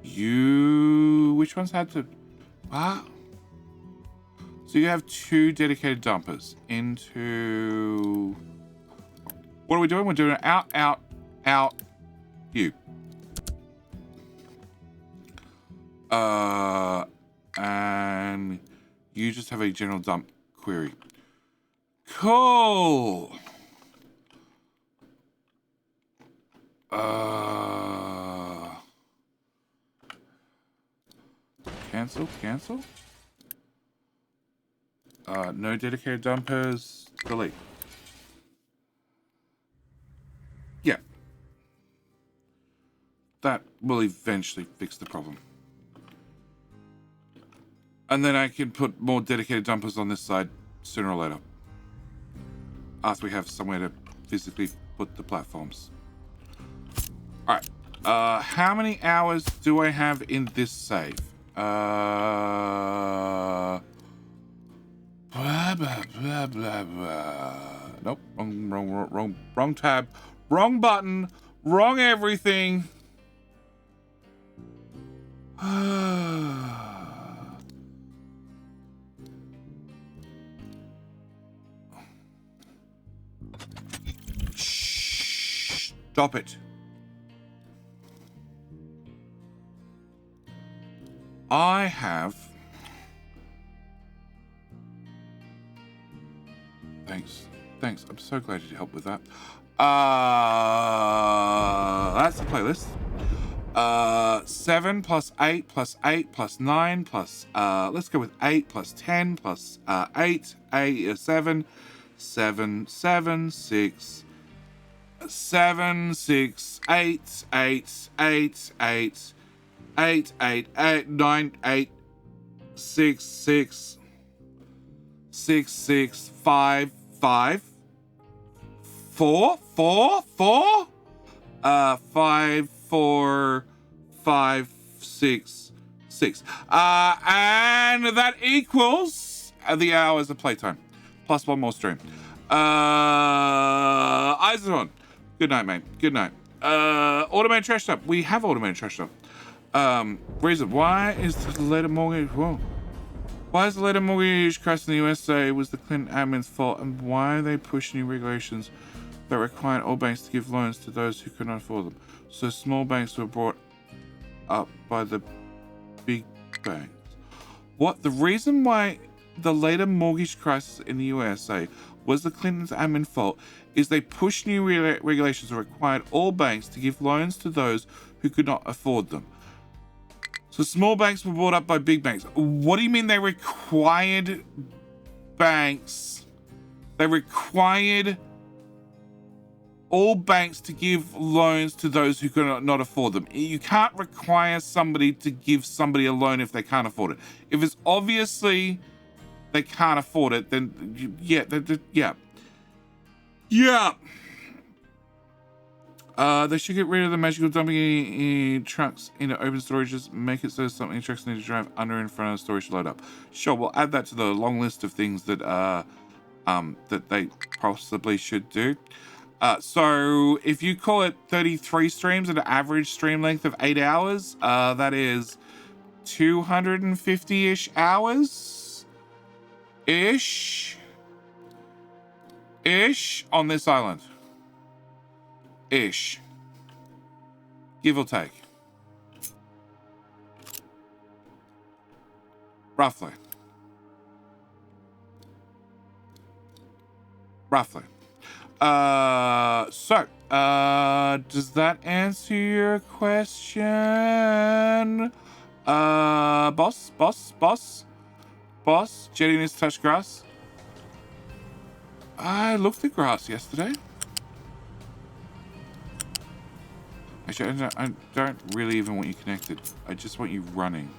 Which ones had to? Wow. So you have 2 dedicated dumpers into. What are we doing? We're doing out, you. And you just have a general dump query. Cool. Cancel. No dedicated dumpers. Delete. Yeah. That will eventually fix the problem. And then I can put more dedicated dumpers on this side sooner or later. After we have somewhere to physically put the platforms. Alright. How many hours do I have in this save? Blah, blah, blah, blah, blah. Nope. Wrong tab. Wrong button. Wrong everything. Stop it. I have... Thanks. I'm so glad you helped with that. That's the playlist. 7 plus 8 plus 8 plus 9 plus... let's go with 8 plus 10 plus 8. 7, 7, 7, 6... 7, 6, 8, 8, 8, 8, 8, 8, 8, 9, 8, 6, 6, 6, 6, 5, 5, 4, 4, 4, 5, 4, 5, 6, 6. And that equals the hours of playtime. Plus 1 more stream. Eisenhorn. Good night, mate. Good night. Automated trash dump. We have automated trash dump. Reason. Why is the later mortgage... Whoa. Why is the later mortgage crisis in the USA was the Clinton admin's fault, and why are they pushing new regulations that require all banks to give loans to those who could not afford them? So small banks were brought up by the big banks. What? The reason why the later mortgage crisis in the USA was the Clintons' admin fault is they pushed new regulations that required all banks to give loans to those who could not afford them. So small banks were brought up by big banks. What do you mean they required banks? They required all banks to give loans to those who could not afford them. You can't require somebody to give somebody a loan if they can't afford it. If it's obviously they can't afford it, then yeah. They should get rid of the magical dumping trucks into open storage. Just make it so something trucks need to drive under in front of the storage to load up. Sure, we'll add that to the long list of things that that they possibly should do. So if you call it 33 streams at an average stream length of 8 hours, that is 250-ish hours ish on this island. Ish. Give or take. Roughly. Does that answer your question? Boss? Jetty needs to touch grass? I looked at grass yesterday. Actually, I don't really even want you connected. I just want you running.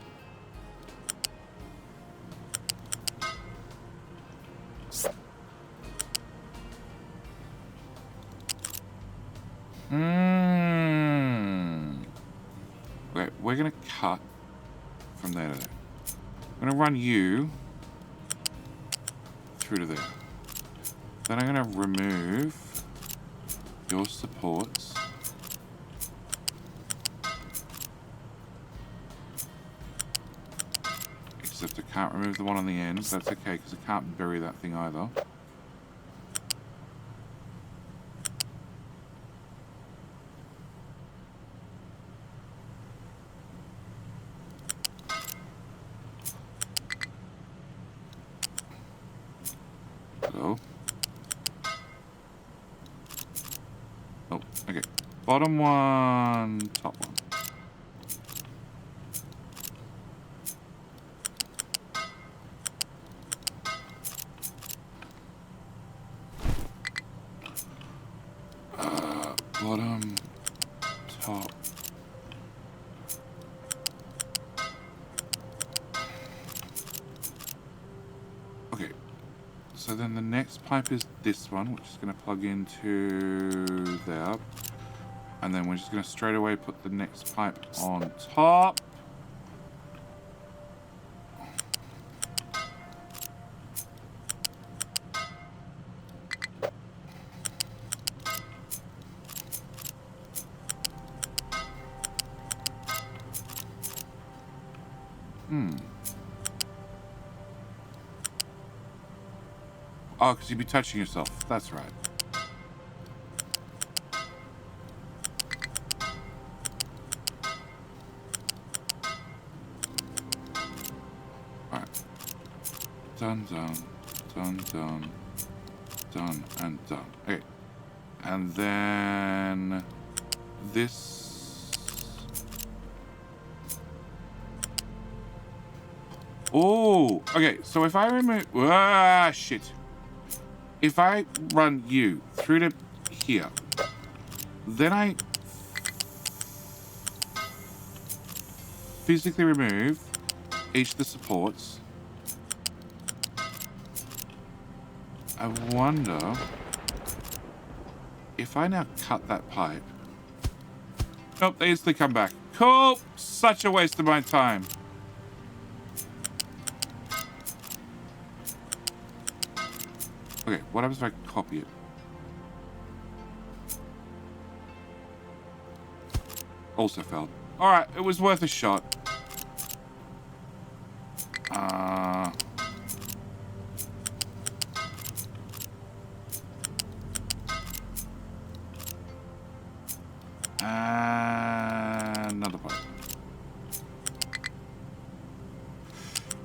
Okay, we're gonna cut from there to there. I'm gonna run you through to there. Then I'm gonna remove your supports. Except I can't remove the one on the end. That's okay, because I can't bury that thing either. Hello? Oh, okay. Bottom one, top one. Bottom, top. Okay, so then the next pipe is this one, which is going to plug into there. And then we're just going to straight away put the next pipe on top. Oh, because you'd be touching yourself. That's right. Alright. Done, and done. Okay. And then this. Oh, okay. So if I remove, shit. If I run you through to here, then I physically remove each of the supports. I wonder if I now cut that pipe. Nope, they instantly come back. Cool! Such a waste of my time. Okay, what happens if I copy it? Also failed. Alright, it was worth a shot. Another pipe.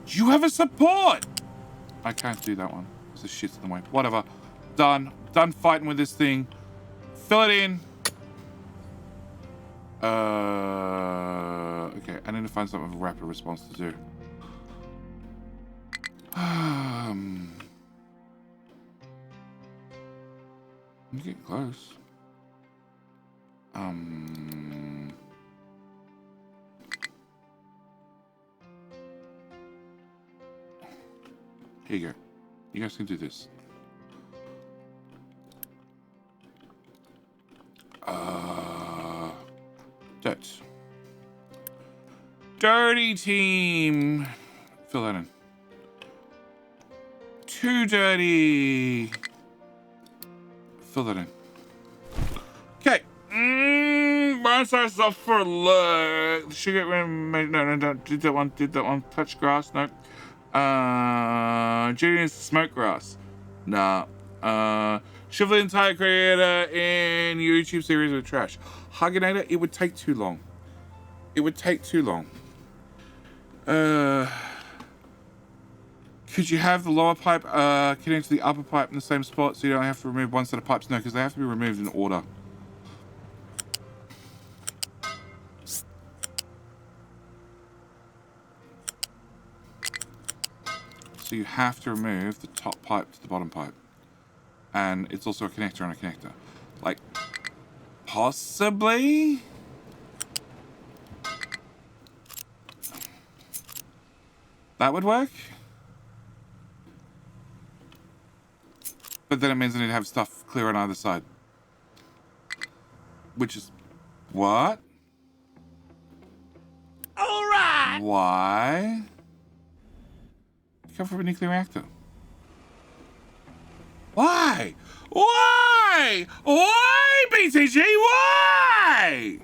You have a support! I can't do that one. The shit's in the way. Whatever. Done. Done fighting with this thing. Fill it in. Okay, I need to find something with a rapid response to do. I'm getting close. Here you go. You guys can do this. Dirty team. Fill that in. Too dirty. Fill that in. Okay. Burn starts off for look. Sugar. No, don't. Did that one. Did that one. Touch grass. No. Julian's smoke grass. Nah. Shovel the entire creator in YouTube series with trash. Hugginator. It would take too long. It would take too long. Could you have the lower pipe connect to the upper pipe in the same spot so you don't have to remove one set of pipes? No, because they have to be removed in order. So you have to remove the top pipe to the bottom pipe. And it's also a connector on a connector. Like, possibly? That would work? But then it means I need to have stuff clear on either side. Which is... What? Alright! Why? Come from a nuclear reactor. Why? Why? Why, BTG? Why?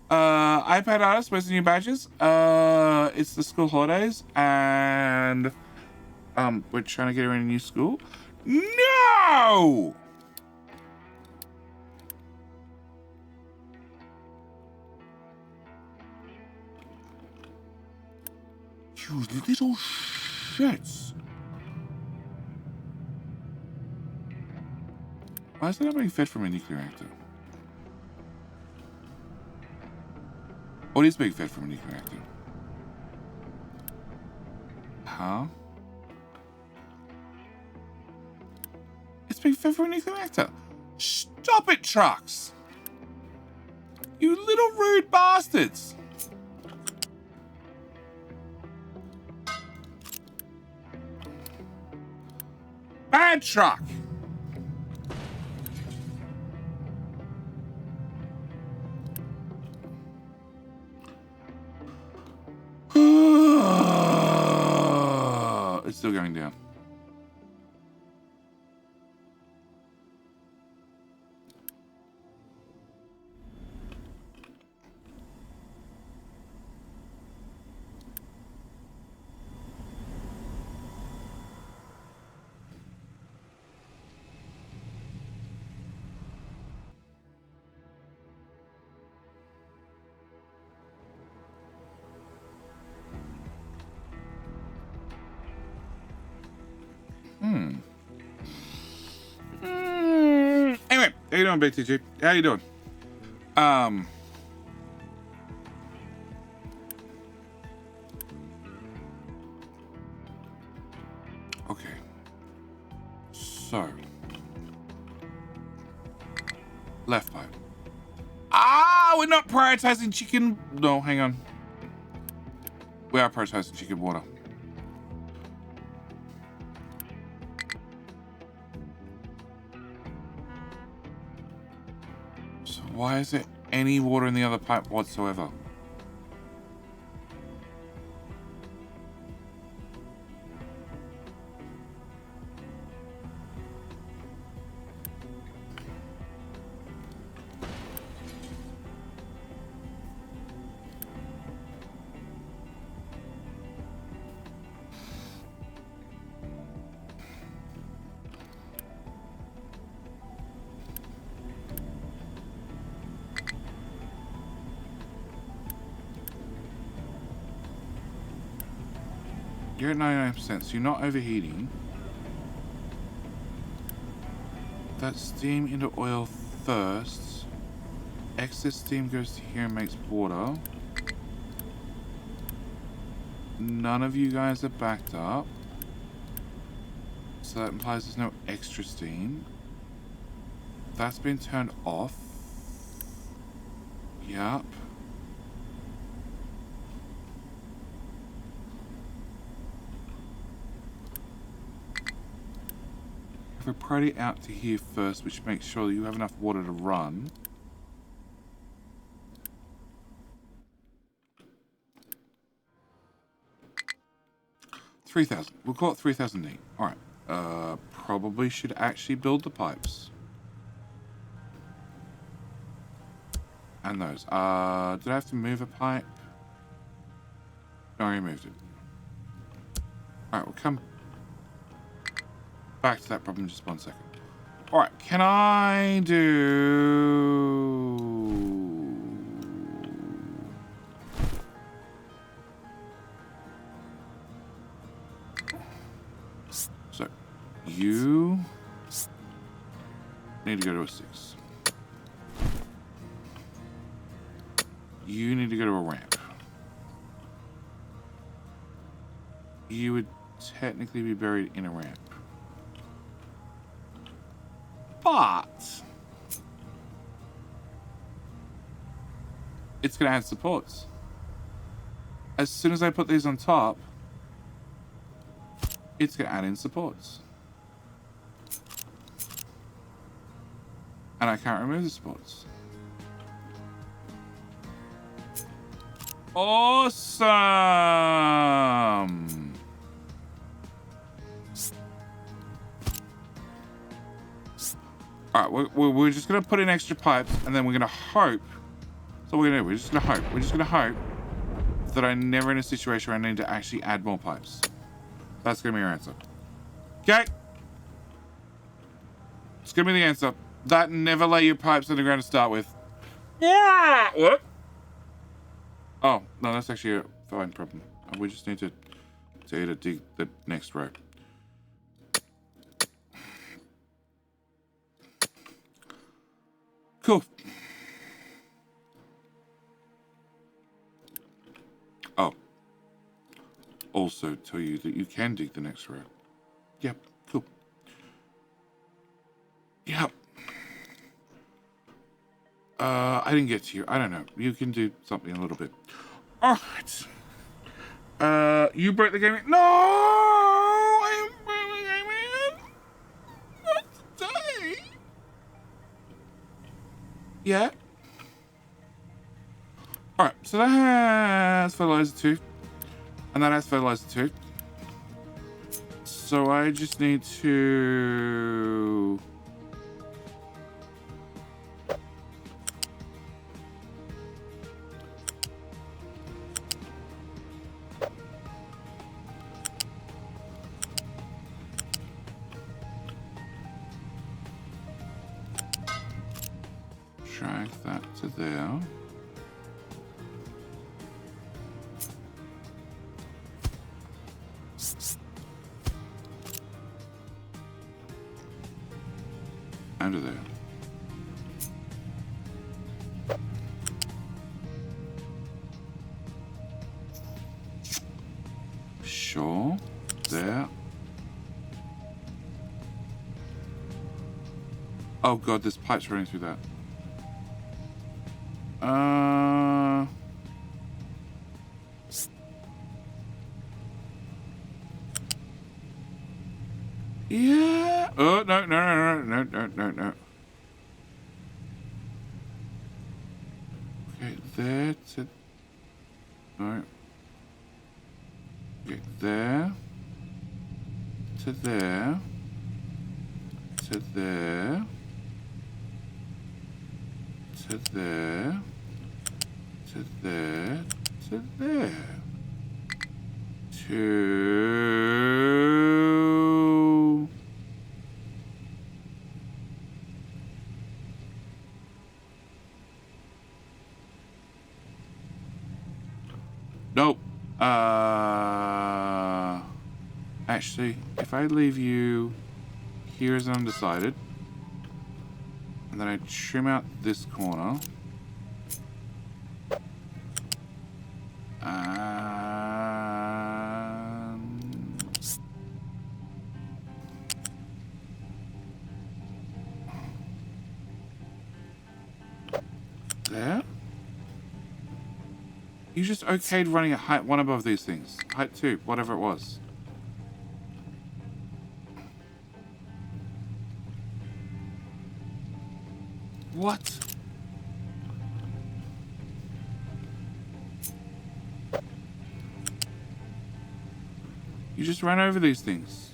iPad artist, where's the new badges? It's the school holidays, and we're trying to get her in a new school. No! You little shits. Why is that not being fed from a nuclear reactor? What is being fed from a nuclear reactor? Huh? It's being fed from a nuclear reactor. Stop it, trucks! You little rude bastards! Bad truck! It's still going down. Anyway, how you doing, BTG? How you doing? Okay. So. Left pipe. Ah, we're not prioritizing chicken. No, hang on. We are prioritizing chicken water. So why is there any water in the other pipe whatsoever? You're at 99%, so you're not overheating. That steam into oil thirsts. Excess steam goes to here and makes water. None of you guys are backed up. So that implies there's no extra steam. That's been turned off. Yup. Have a priority out to here first, which makes sure that you have enough water to run. 3,000. We'll call it 3,000 neat. All right. Probably should actually build the pipes. And those. Did I have to move a pipe? No, I removed it. All right, we'll come back to that problem in just 1 second. All right, can I do... So, you need to go to a 6. You need to go to a ramp. You would technically be buried in a ramp. But it's going to add supports. As soon as I put these on top, it's going to add in supports. And I can't remove the supports. Awesome! Alright, we're just going to put in extra pipes, and then we're going to hope. So we're going to do. We're just going to hope. We're just going to hope that I'm never in a situation where I need to actually add more pipes. That's going to be your answer. Okay? It's going to be the answer. That never lay your pipes underground to start with. Yeah! What? Oh, no, that's actually a fine problem. We just need to dig the next row. Cool. Oh. Also tell you that you can dig the next row. Yep, cool. Yep. I didn't get to you. I don't know. You can do something a little bit. Alright. You broke the game. No! I am breaking the game in. Not today. Yeah. Alright, so that has fertilizer 2. And that has fertilizer 2. So I just need to... drag that to there. Under there. Sure. There. Oh god, there's pipes running through that. Yeah. Oh, no. Okay, there to... No. Okay, there. To there. To there. To there. To there. To there. To... Nope. Actually, if I leave you here as undecided, and then I trim out this corner, there. You just okayed running at height 1 above these things. Height 2, whatever it was. What? You You just run over these things.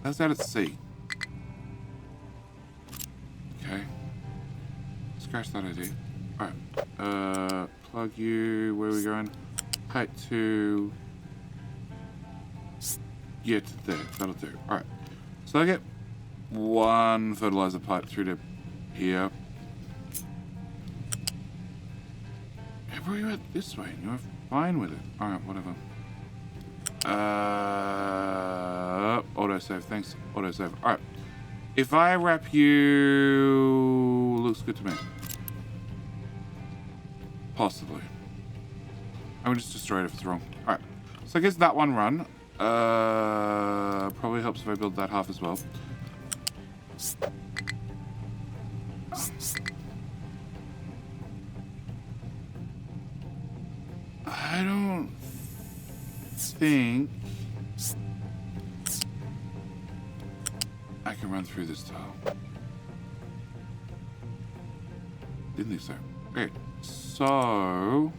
That's out at sea. Okay. Scratch that idea. Alright. Plug you. Where are we going? Height to... Yeah, to there. That'll do. Alright. So I get one fertilizer pipe through to here. Where you went this way? You're fine with it. Alright, whatever. Autosave, thanks. Autosave. Alright. If I wrap you... Looks good to me. Possibly. I would just destroy it if it's wrong. Alright. So I guess that one run. Probably helps if I build that half as well. I don't think I can run through this tile. Didn't think so. Okay, so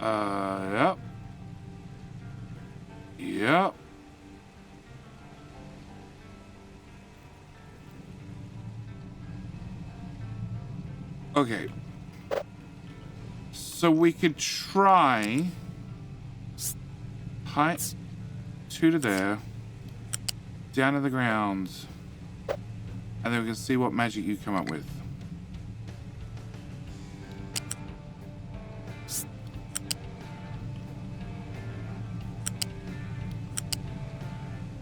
yep. Yep. Okay. So we could try height 2 to there, down to the ground, and then we can see what magic you come up with.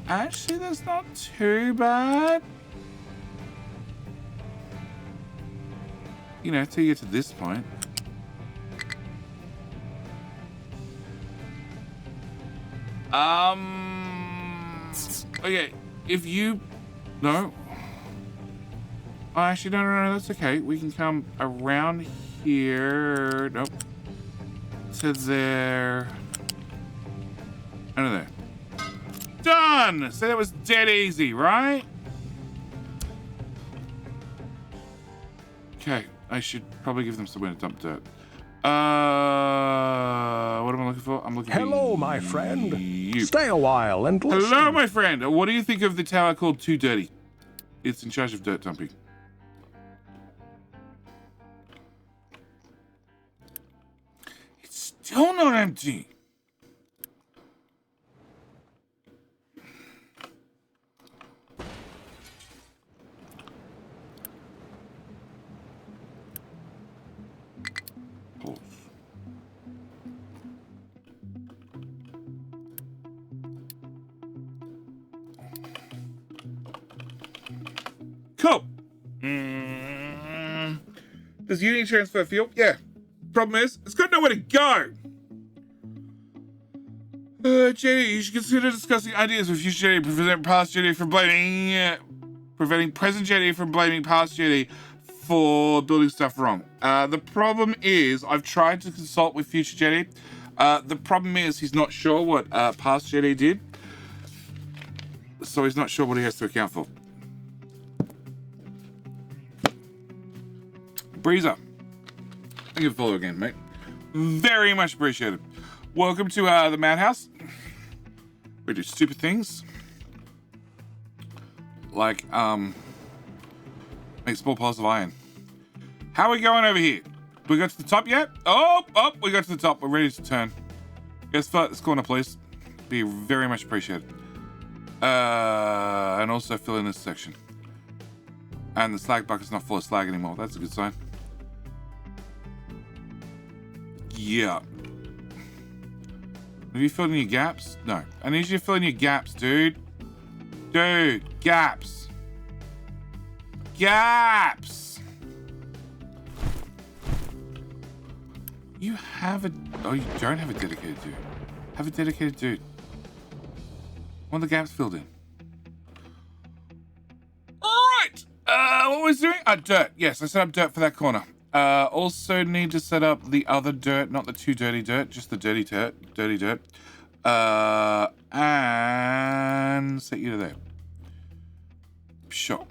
Actually, that's not too bad. You know, till you get to this point. Okay, if you... No. Oh, actually, no, that's okay. We can come around here. Nope. To there. And there. Done! So that was dead easy, right? Okay, I should probably give them somewhere to dump dirt. What am I looking for? I'm looking for Hello, my friend. you. Stay a while and listen. Hello, my friend. What do you think of the tower called Too Dirty? It's in charge of dirt dumping. It's still not empty. Cool. Does Uni transfer fuel? Yeah. Problem is, it's got nowhere to go. JD, you should consider discussing ideas with future JD, preventing past JD from preventing present JD from blaming past JD for building stuff wrong. The problem is, I've tried to consult with future JD. The problem is, he's not sure what past JD did. So he's not sure what he has to account for. Breezer, thank you for follow again, mate. Very much appreciated. Welcome to the madhouse. We do stupid things like make small piles of iron. How are we going over here? We got to the top yet? Oh, we got to the top. We're ready to turn. Guess fill out this corner, please. Be very much appreciated. And also fill in this section. And the slag bucket's not full of slag anymore. That's a good sign. Yeah. Have you filled in your gaps? No. I need you to fill in your gaps, dude. Dude, gaps. Gaps! You have a... Oh, you don't have a dedicated dude. Have a dedicated dude. Want the gaps filled in. Alright! What was doing? Dirt. Yes, I set up dirt for that corner. Also need to set up the other dirt, not the too dirty dirt, just the dirty dirt. And set you to there. Sure.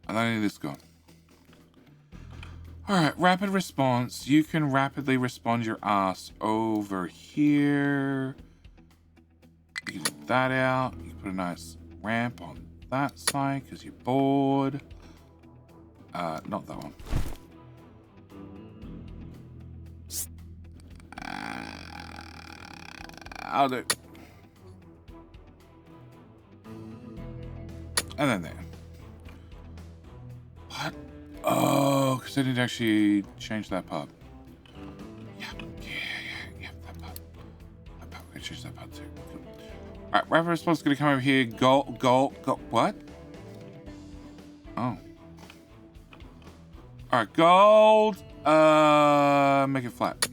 And I need this gone. Alright, rapid response. You can rapidly respond your ass over here. You can get that out. You can put a nice ramp on that side because you're bored. Not that one. I'll do. And then there. What? Oh, because I didn't actually change that part. Yeah, that part. I changed that part too. Cool. Alright, rapid response is going to come over here. Go. What? Oh. Alright, gold. Make it flat.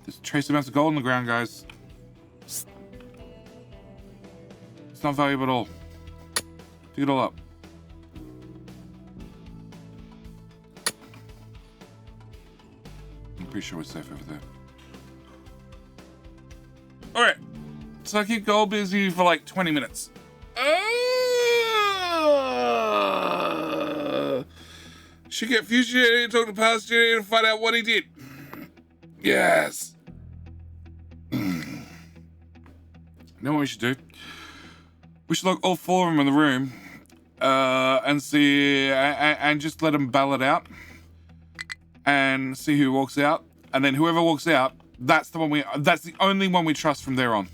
There's trace amounts of gold on the ground, guys. It's not valuable at all. Pick it all up. I'm pretty sure we're safe over there. Alright. So I keep gold busy for like 20 minutes. Should get future Jenny and talk to past Jenny and find out what he did. Yes. You know what we should do? We should lock all four of them in the room and see, and just let them ballot out and see who walks out. And then whoever walks out, that's the only one we trust from there on.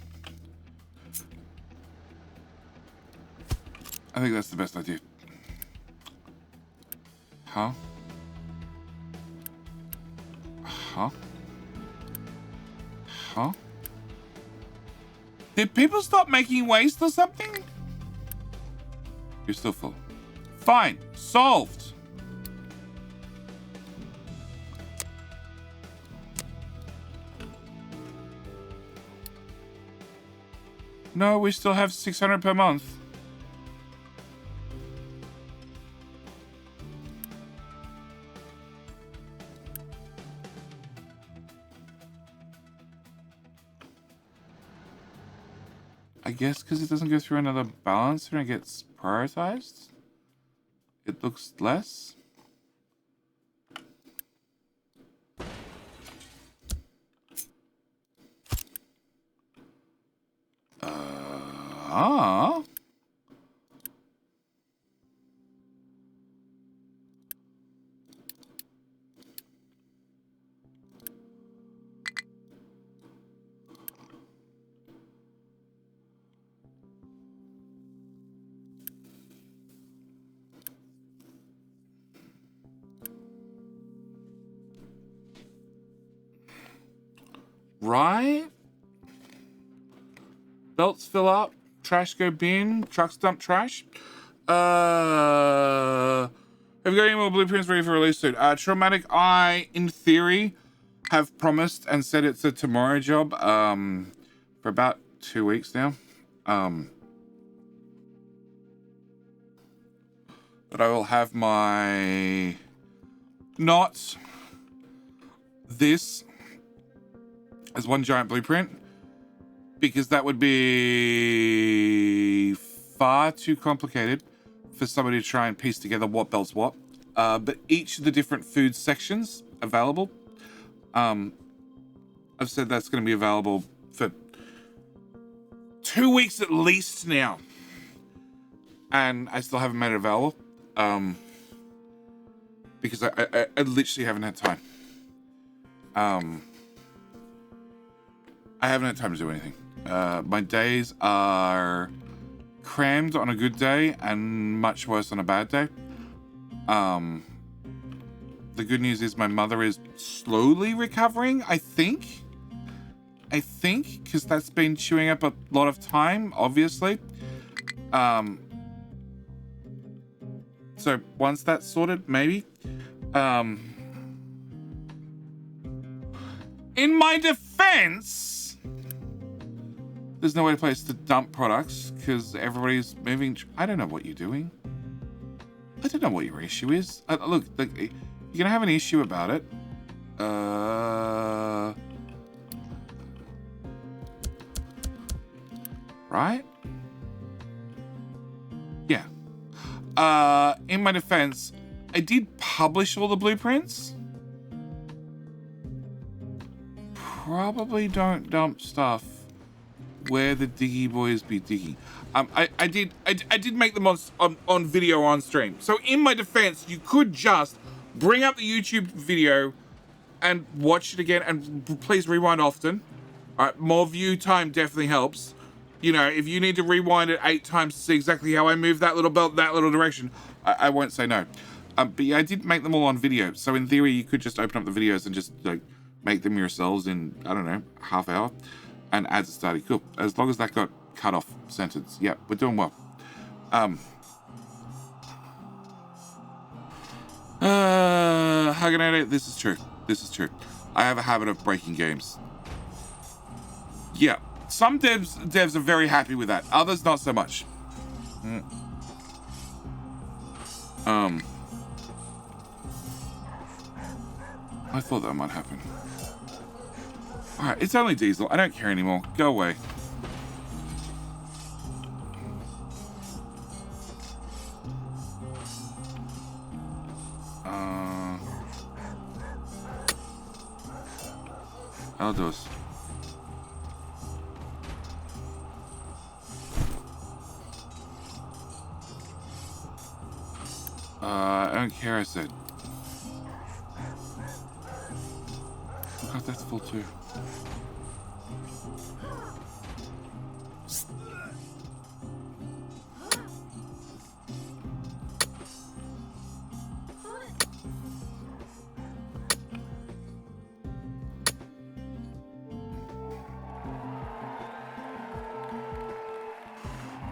I think that's the best idea. Huh? Did people stop making waste or something? You're still full. Fine. Solved. No, we still have 600 per month. I guess because it doesn't go through another balancer and it gets prioritized, it looks less. Right? Belts fill up, trash go bin, trucks dump trash. Have you got any more blueprints ready for release soon? Traumatic I, in theory, have promised and said it's a tomorrow job, for about 2 weeks now. But I will have my, not this as one giant blueprint, because that would be far too complicated for somebody to try and piece together what belts what. But each of the different food sections available, I've said that's going to be available for 2 weeks at least now, and I still haven't made it available because I literally haven't had time. I haven't had time to do anything. My days are crammed on a good day and much worse on a bad day. The good news is my mother is slowly recovering, I think, because that's been chewing up a lot of time, obviously. So once that's sorted, maybe. In my defense, There's no way to place to dump products because everybody's moving. I don't know what you're doing. I don't know what your issue is. Look, you're gonna have an issue about it. Right? Yeah. In my defense, I did publish all the blueprints. Probably don't dump stuff where the diggy boys be digging. I did make them on video on stream. So in my defense, you could just bring up the YouTube video and watch it again, and please rewind often. All right, more view time definitely helps. You know, if you need to rewind it 8 times to see exactly how I move that little belt, that little direction, I won't say no. But yeah, I did make them all on video. So in theory, you could just open up the videos and just like make them yourselves in, I don't know, half hour, and ads are starting. Cool. As long as that got cut off sentence. Yeah, we're doing well. Haganade, this is true. This is true. I have a habit of breaking games. Yeah. Some devs are very happy with that. Others not so much. I thought that might happen. Alright, it's only Diesel. I don't care anymore. Go away. I'll do it. I don't care, I said. Oh god, that's full too.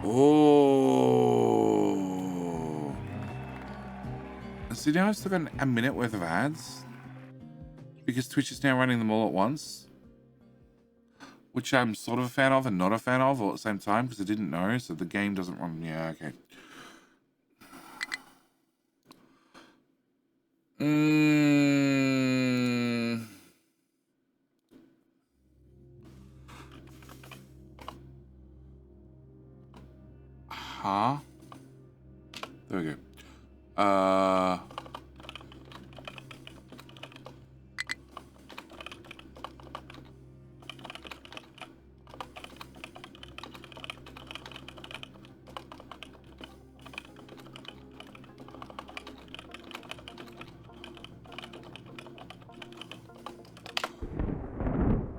Oh. See, now I've still got a minute worth of ads because Twitch is now running them all at once, which I'm sort of a fan of and not a fan of all at the same time because I didn't know, so the game doesn't run. Yeah, okay. Huh? There we go.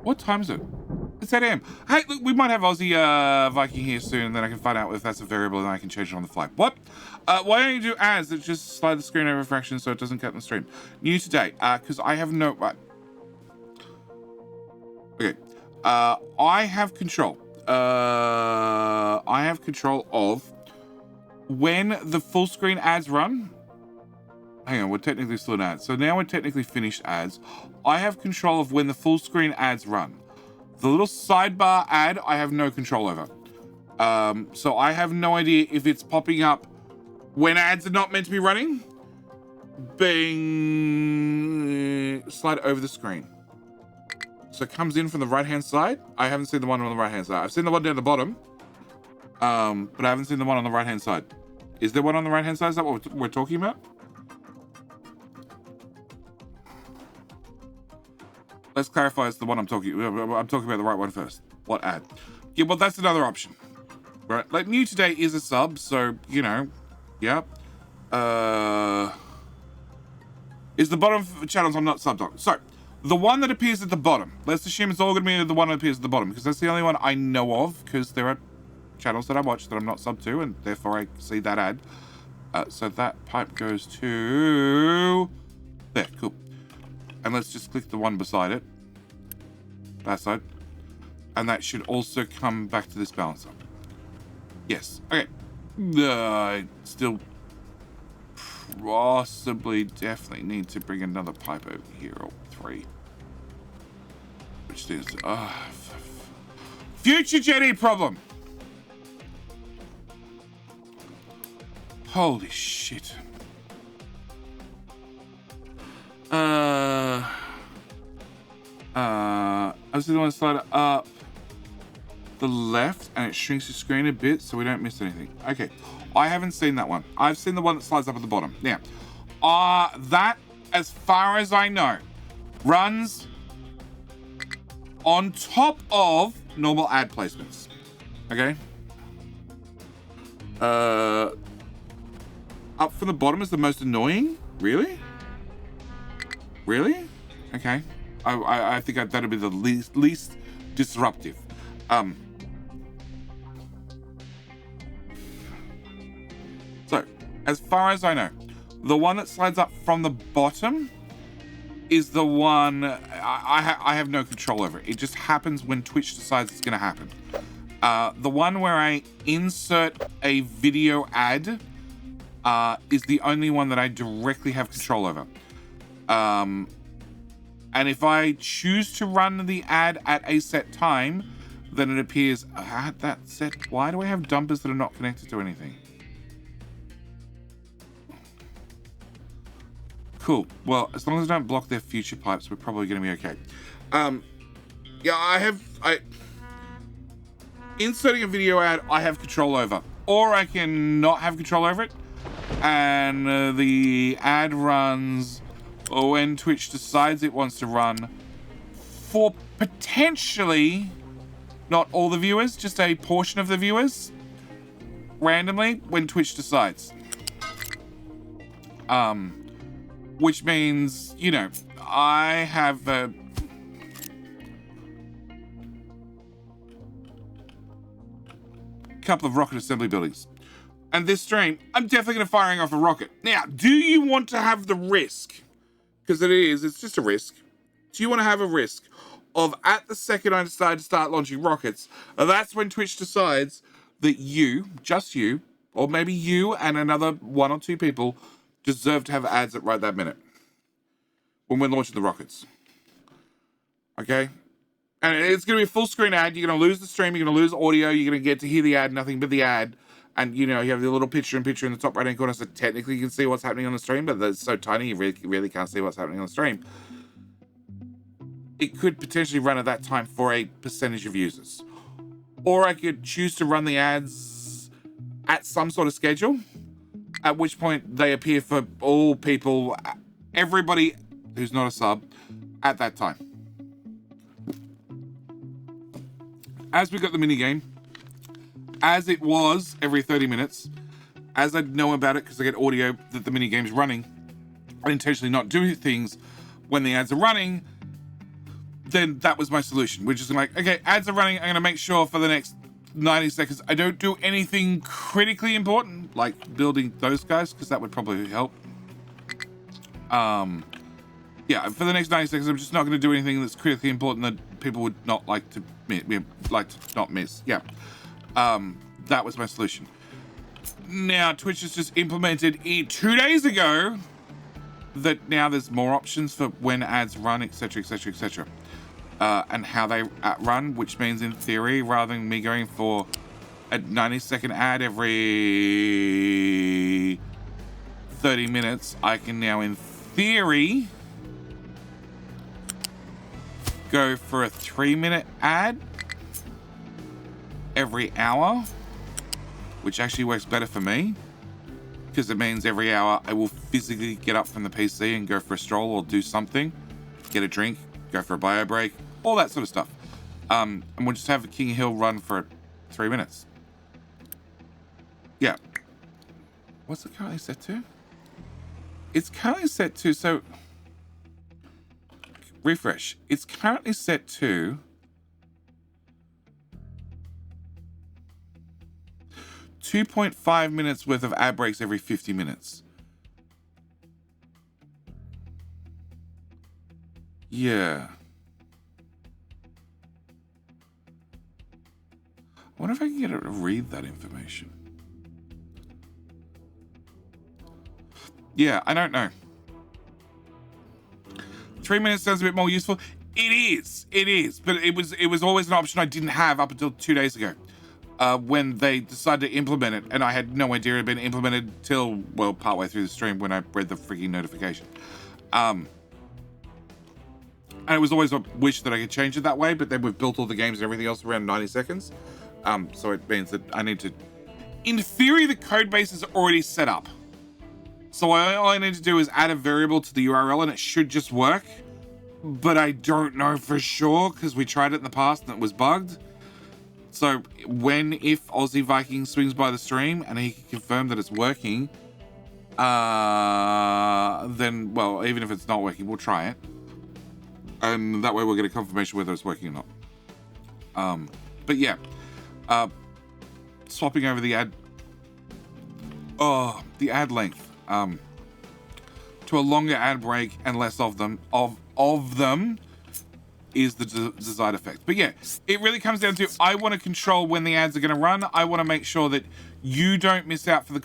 What time is it? It's 8 AM. Hey, look, we might have Aussie Viking here soon, and then I can find out if that's a variable and I can change it on the fly. What? Why don't you do ads that just slide the screen over a fraction so it doesn't cut in the stream? New today, because I have no... Okay. I have control. I have control of when the full screen ads run. Hang on, we're technically still in ads. So now we're technically finished ads. I have control of when the full screen ads run. The little sidebar ad, I have no control over. So I have no idea if it's popping up when ads are not meant to be running. Bing. Slide over the screen. So it comes in from the right-hand side. I haven't seen the one on the right-hand side. I've seen the one down the bottom. But I haven't seen the one on the right-hand side. Is there one on the right-hand side? Is that what we're talking about? Let's clarify it's the one I'm talking about the right one first. What ad? Yeah, well, that's another option. Right? Like, new today is a sub, so, you know, yeah. Is the bottom of the channels I'm not subbed on. So, the one that appears at the bottom. Let's assume it's all going to be the one that appears at the bottom, because that's the only one I know of, because there are channels that I watch that I'm not subbed to, and therefore I see that ad. So that pipe goes to... There, cool. And let's just click the one beside it. That side. And that should also come back to this balancer. Yes. Okay. Still possibly definitely need to bring another pipe over here, or 3. Which is... Future Jenny problem. Holy shit. I was the one to slide it up the left and it shrinks the screen a bit so we don't miss anything. Okay, I haven't seen that one. I've seen the one that slides up at the bottom. Now, that, as far as I know, runs on top of normal ad placements. Okay? Up from the bottom is the most annoying? Really? Really? Okay. I think that'll be the least disruptive. So, as far as I know, the one that slides up from the bottom is the one I have no control over. It just happens when Twitch decides it's going to happen. The one where I insert a video ad is the only one that I directly have control over. And if I choose to run the ad at a set time, then it appears at that set. Why do I have dumpers that are not connected to anything? Cool. Well, as long as I don't block their future pipes, we're probably going to be okay. Yeah, inserting a video ad, I have control over. Or I can not have control over it. And the ad runs when Twitch decides it wants to run for potentially not all the viewers, just a portion of the viewers, randomly when Twitch decides. Which means, you know, I have a couple of rocket assembly buildings. And this stream, I'm definitely going to firing off a rocket. Now, do you want to have the risk? Because it's just a risk. Do you want to have a risk of at the second I decide to start launching rockets, that's when Twitch decides that you, just you, or maybe you and another one or two people deserve to have ads at right that minute when we're launching the rockets. Okay? And it's going to be a full screen ad. You're going to lose the stream. You're going to lose audio. You're going to get to hear the ad, nothing but the ad. And, you know, you have the little picture in the top right-hand corner, so technically you can see what's happening on the stream, but it's so tiny you really can't see what's happening on the stream. It could potentially run at that time for a percentage of users. Or I could choose to run the ads at some sort of schedule, at which point they appear for all people, everybody who's not a sub, at that time. As we got the minigame, as it was every 30 minutes, as I know about it because I get audio that the minigame's running, I intentionally not do things when the ads are running, then that was my solution. We're just like, okay, ads are running, I'm going to make sure for the next 90 seconds I don't do anything critically important, like building those guys, because that would probably help. Yeah, for the next 90 seconds, I'm just not going to do anything that's critically important that people would not like to not miss. Yeah. That was my solution. Now, Twitch has just implemented 2 days ago that now there's more options for when ads run, etc., etc., etc., and how they run, which means in theory, rather than me going for a 90-second ad every 30 minutes, I can now, in theory, go for a 3-minute ad every hour, which actually works better for me because it means every hour I will physically get up from the PC and go for a stroll or do something, get a drink, go for a bio break, all that sort of stuff. And we'll just have a King Hill run for 3 minutes. Yeah. What's it currently set to? It's currently set to, so refresh. It's currently set to 2.5 minutes worth of ad breaks every 50 minutes. Yeah. I wonder if I can get it to read that information. Yeah, I don't know. 3 minutes sounds a bit more useful. It is, but it was always an option I didn't have up until 2 days ago, when they decided to implement it, and I had no idea it had been implemented till, well, partway through the stream when I read the freaking notification. And it was always a wish that I could change it that way, but then we've built all the games and everything else around 90 seconds. So it means that I need to, in theory, the code base is already set up. So all I need to do is add a variable to the URL and it should just work. But I don't know for sure because we tried it in the past and it was bugged. So if Aussie Viking swings by the stream and he can confirm that it's working, then, well, even if it's not working, we'll try it. And that way we'll get a confirmation whether it's working or not. But yeah, swapping over the ad length to a longer ad break and less of them is the desired effect. But yeah, it really comes down to, I want to control when the ads are going to run. I want to make sure that you don't miss out for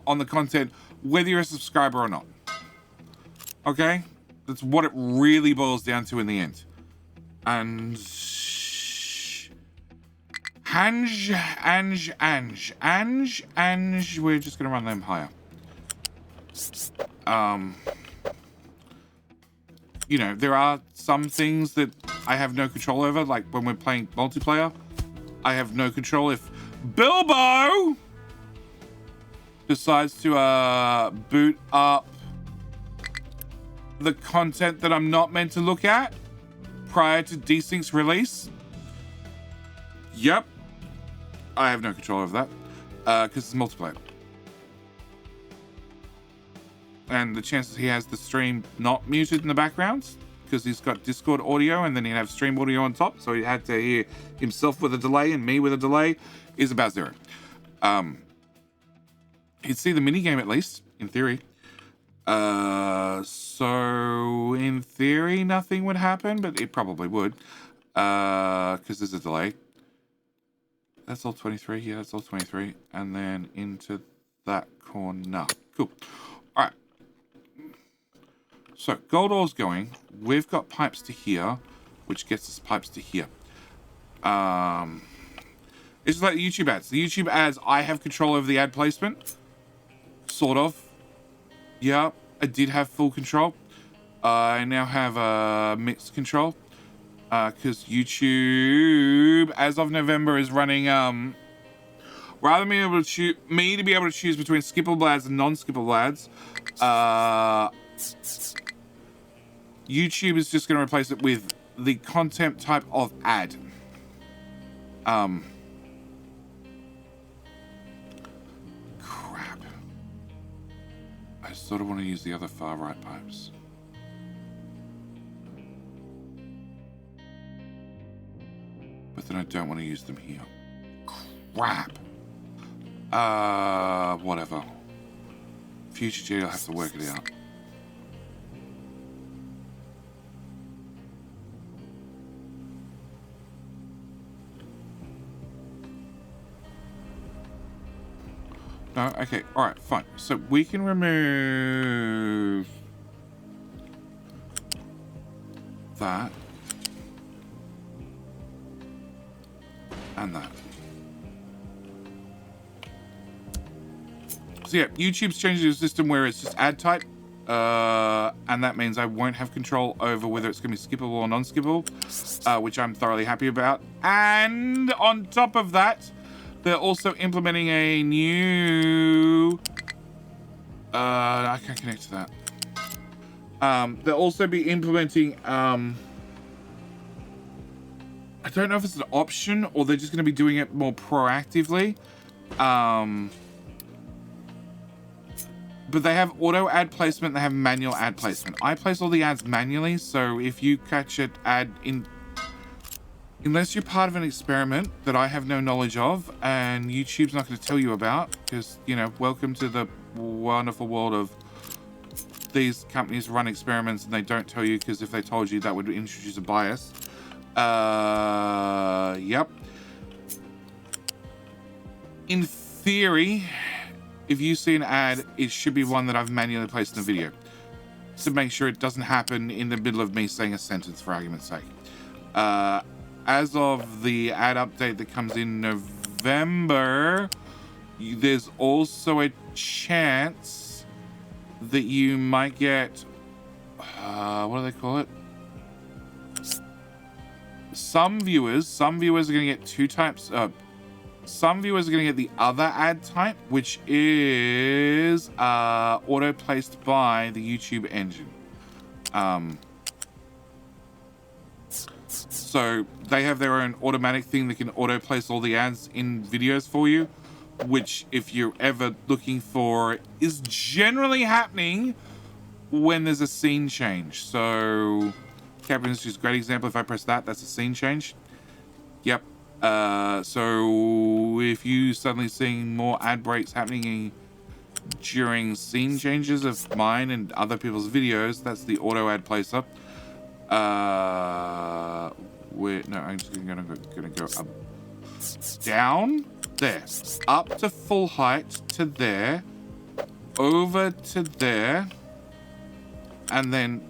on the content, whether you're a subscriber or not. Okay, that's what it really boils down to in the end. And Ange, we're just gonna run them higher. You know, there are some things that I have no control over, like when we're playing multiplayer, I have no control if Bilbo decides to boot up the content that I'm not meant to look at prior to Desync's release. Yep, I have no control over that because it's multiplayer. And the chances he has the stream not muted in the background because he's got Discord audio and then he'd have stream audio on top, so he had to hear himself with a delay and me with a delay, is about 0. He'd see the minigame at least, in theory. So in theory nothing would happen, but it probably would because there's a delay. That's all 23. Yeah, that's all 23. And then into that corner. Cool. All right. So gold ore's going. We've got pipes to here, which gets us pipes to here. It's just like the YouTube ads. The YouTube ads, I have control over the ad placement. Sort of. Yeah, I did have full control. I now have mixed control. Because YouTube, as of November, is running, rather than me to be able to choose between skippable ads and non-skippable ads, YouTube is just going to replace it with the content type of ad. Crap. I sort of want to use the other far right pipes. But then I don't want to use them here. Crap. Whatever. Future G will have to work it out. No, okay, alright, fine. So we can remove that. And that. So yeah, YouTube's changed the system where it's just ad type, and that means I won't have control over whether it's going to be skippable or non-skippable, which I'm thoroughly happy about. And on top of that, they're also implementing a new... I can't connect to that. They'll also be implementing... I don't know if it's an option or they're just going to be doing it more proactively. But they have auto ad placement, they have manual ad placement. I place all the ads manually, so if you catch an ad in... Unless you're part of an experiment that I have no knowledge of and YouTube's not going to tell you about, because, you know, welcome to the wonderful world of these companies run experiments and they don't tell you because if they told you that would introduce a bias. Yep. In theory, if you see an ad, it should be one that I've manually placed in the video. to make sure it doesn't happen in the middle of me saying a sentence, for argument's sake. As of the ad update that comes in November, there's also a chance that you might get, what do they call it? Some viewers are going to get two types. Some viewers are going to get the other ad type, which is auto placed by the YouTube engine. So they have their own automatic thing that can auto place all the ads in videos for you, which, if you're ever looking for, is generally happening when there's a scene change. So Captain Industry is a great example. If I press that, that's a scene change. Yep. So if you suddenly seeing more ad breaks happening during scene changes of mine and other people's videos, that's the auto ad placer. I'm just gonna go up, down there, up to full height to there, over to there, and then,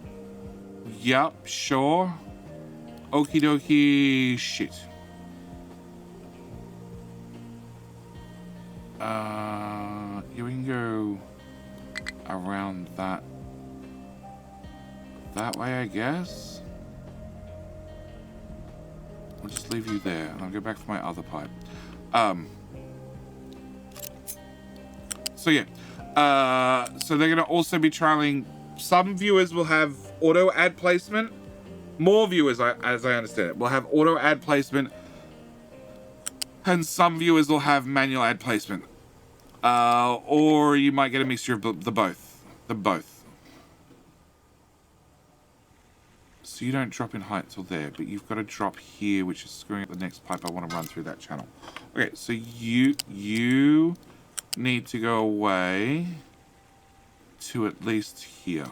yup, sure, okie dokie, shit. Yeah, we can go around that way, I guess. I'll just leave you there, and I'll go back for my other pipe. So yeah, so they're gonna also be trialing. Some viewers will have auto ad placement. More viewers, as I understand it, will have auto ad placement, and some viewers will have manual ad placement. Or you might get a mixture of the both. So you don't drop in height till there, but you've got to drop here, which is screwing up the next pipe I want to run through that channel. Okay, so you need to go away to at least here.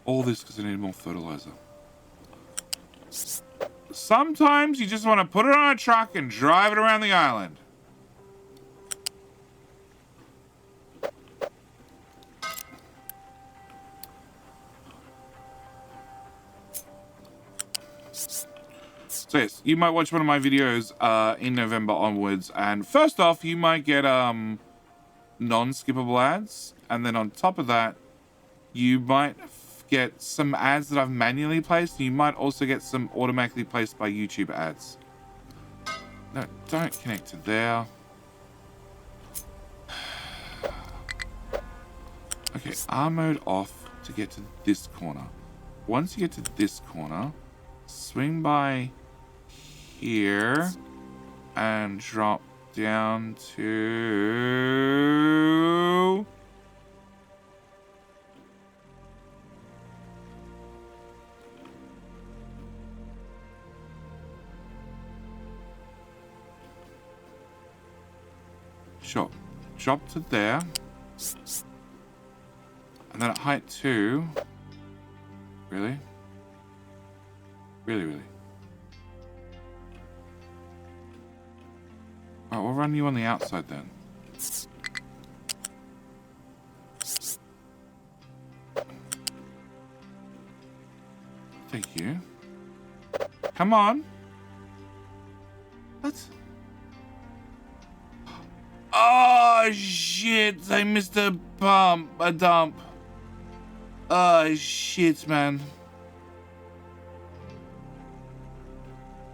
All this because I need more fertilizer. Sometimes you just want to put it on a truck and drive it around the island. So yes, you might watch one of my videos in November onwards, and first off, you might get non-skippable ads, and then on top of that, you might get some ads that I've manually placed, and you might also get some automatically placed by YouTube ads. No, don't connect to there. Okay, R mode off to get to this corner. Once you get to this corner, swing by here and drop down to sure, drop to there, and then at height 2. Really? Really? Alright, we'll run you on the outside then. Thank you. Come on. What? Oh shit! I missed a dump. Oh shit, man.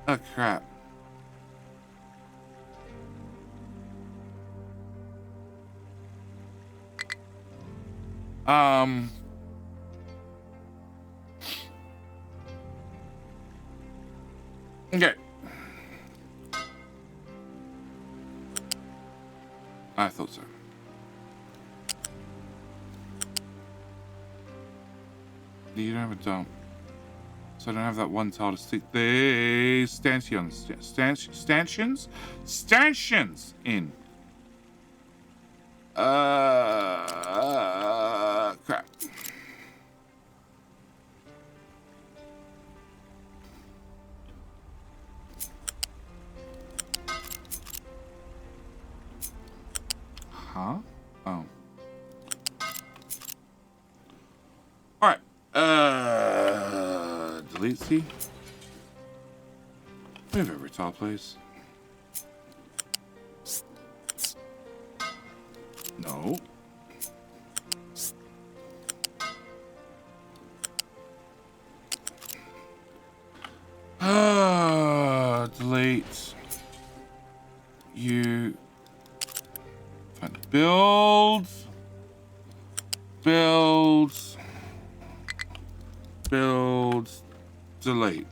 Oh crap. Okay. I thought so. You don't have a dump. So I don't have that one tile to stick the stanchions in. Crap. Huh? Oh. Alright. Delete C. Move every tile, please. No. Delete. You. Find build. Build. Build. Delete.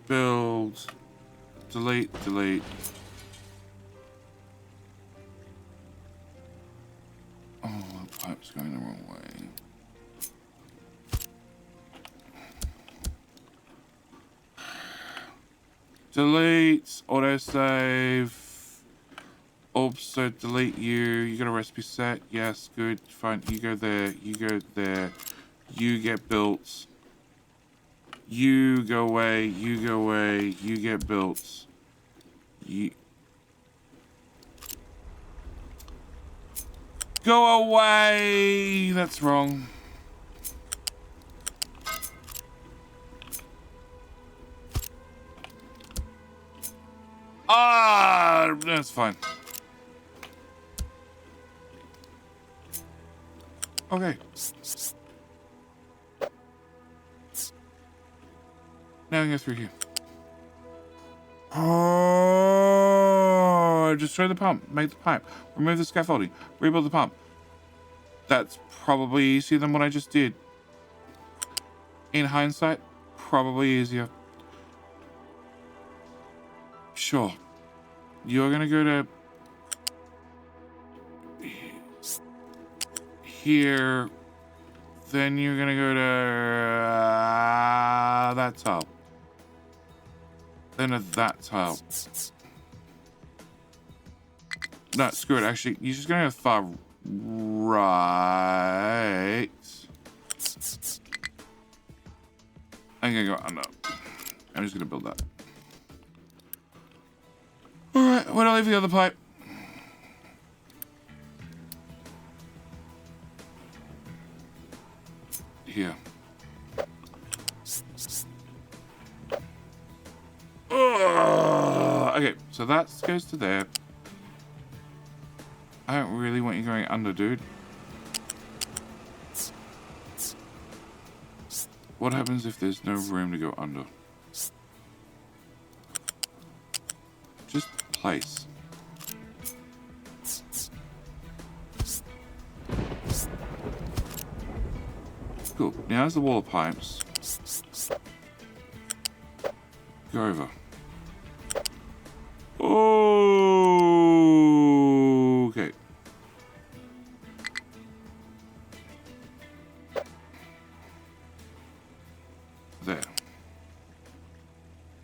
Build. Delete. Delete. Oh, the pipe's going the wrong way. Delete. Autosave. Also delete you. You got a recipe set. Yes, good. Fine. You go there. You go there. You get built. You go away. You go away. You get built. You go away. That's wrong. Ah, that's fine. Okay. Now we go through here. Oh, destroy the pump. Make the pipe. Remove the scaffolding. Rebuild the pump. That's probably easier than what I just did. In hindsight, probably easier. Sure. You're gonna go to here. Then you're gonna go to that tile. Then to that tile. No, screw it. Actually, you're just gonna go far right. I'm gonna go under. I'm just gonna build that. Alright, where do I leave the other pipe? Here. Okay, so that goes to there. I don't really want you going under, dude. What happens if there's no room to go under? Just place. Cool. Now there's the wall of pipes. Go over. Okay. There.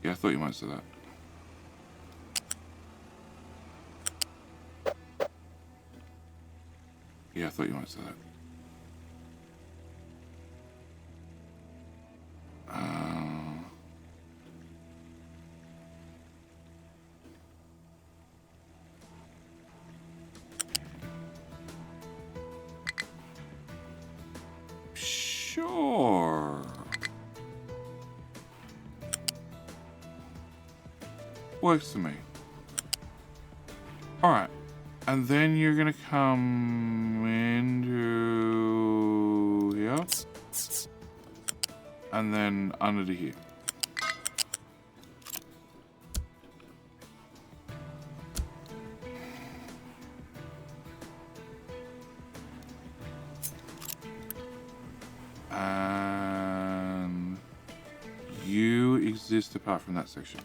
Yeah, I thought you might say that. Yeah, I thought you might say that. Sure. Works for me. Alright. And then you're gonna come into here. And then under to here. And you exist apart from that section.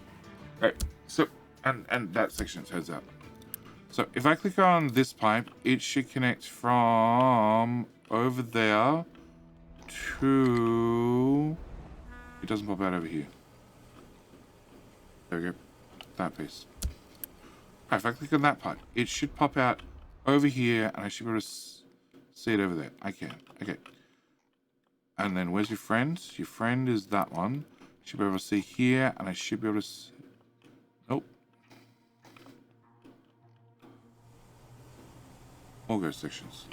Right. So and that section turns out. So if I click on this pipe, it should connect from over there to... It doesn't pop out over here. There we go. That piece. Right, if I click on that pipe, it should pop out over here, and I should be able to see it over there. I can. Okay. And then where's your friend? Your friend is that one. Should be able to see here, and I should be able to... Nope. All go sections.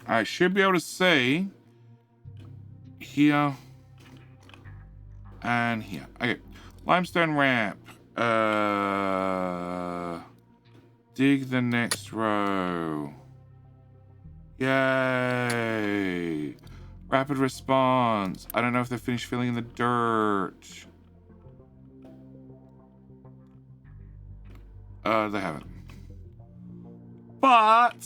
I should be able to see here and here. Okay. Limestone ramp. Dig the next row. Yay. Rapid response. I don't know if they're finished filling in the dirt. They haven't. But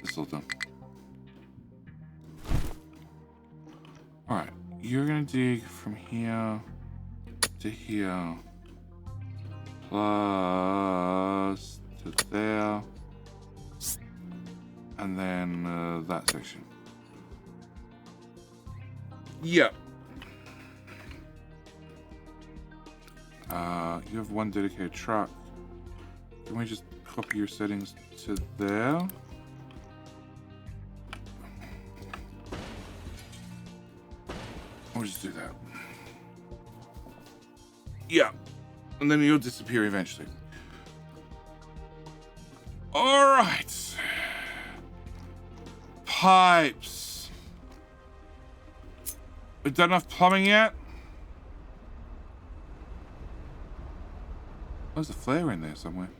it's all done. Alright. You're gonna dig from here to here. Plus to there. And then that section. Yep. You have one dedicated truck. Can we just copy your settings to there? We'll just do that. Yeah. And then you'll disappear eventually. All right. Pipes. We've done enough plumbing yet? There's a flare in there somewhere.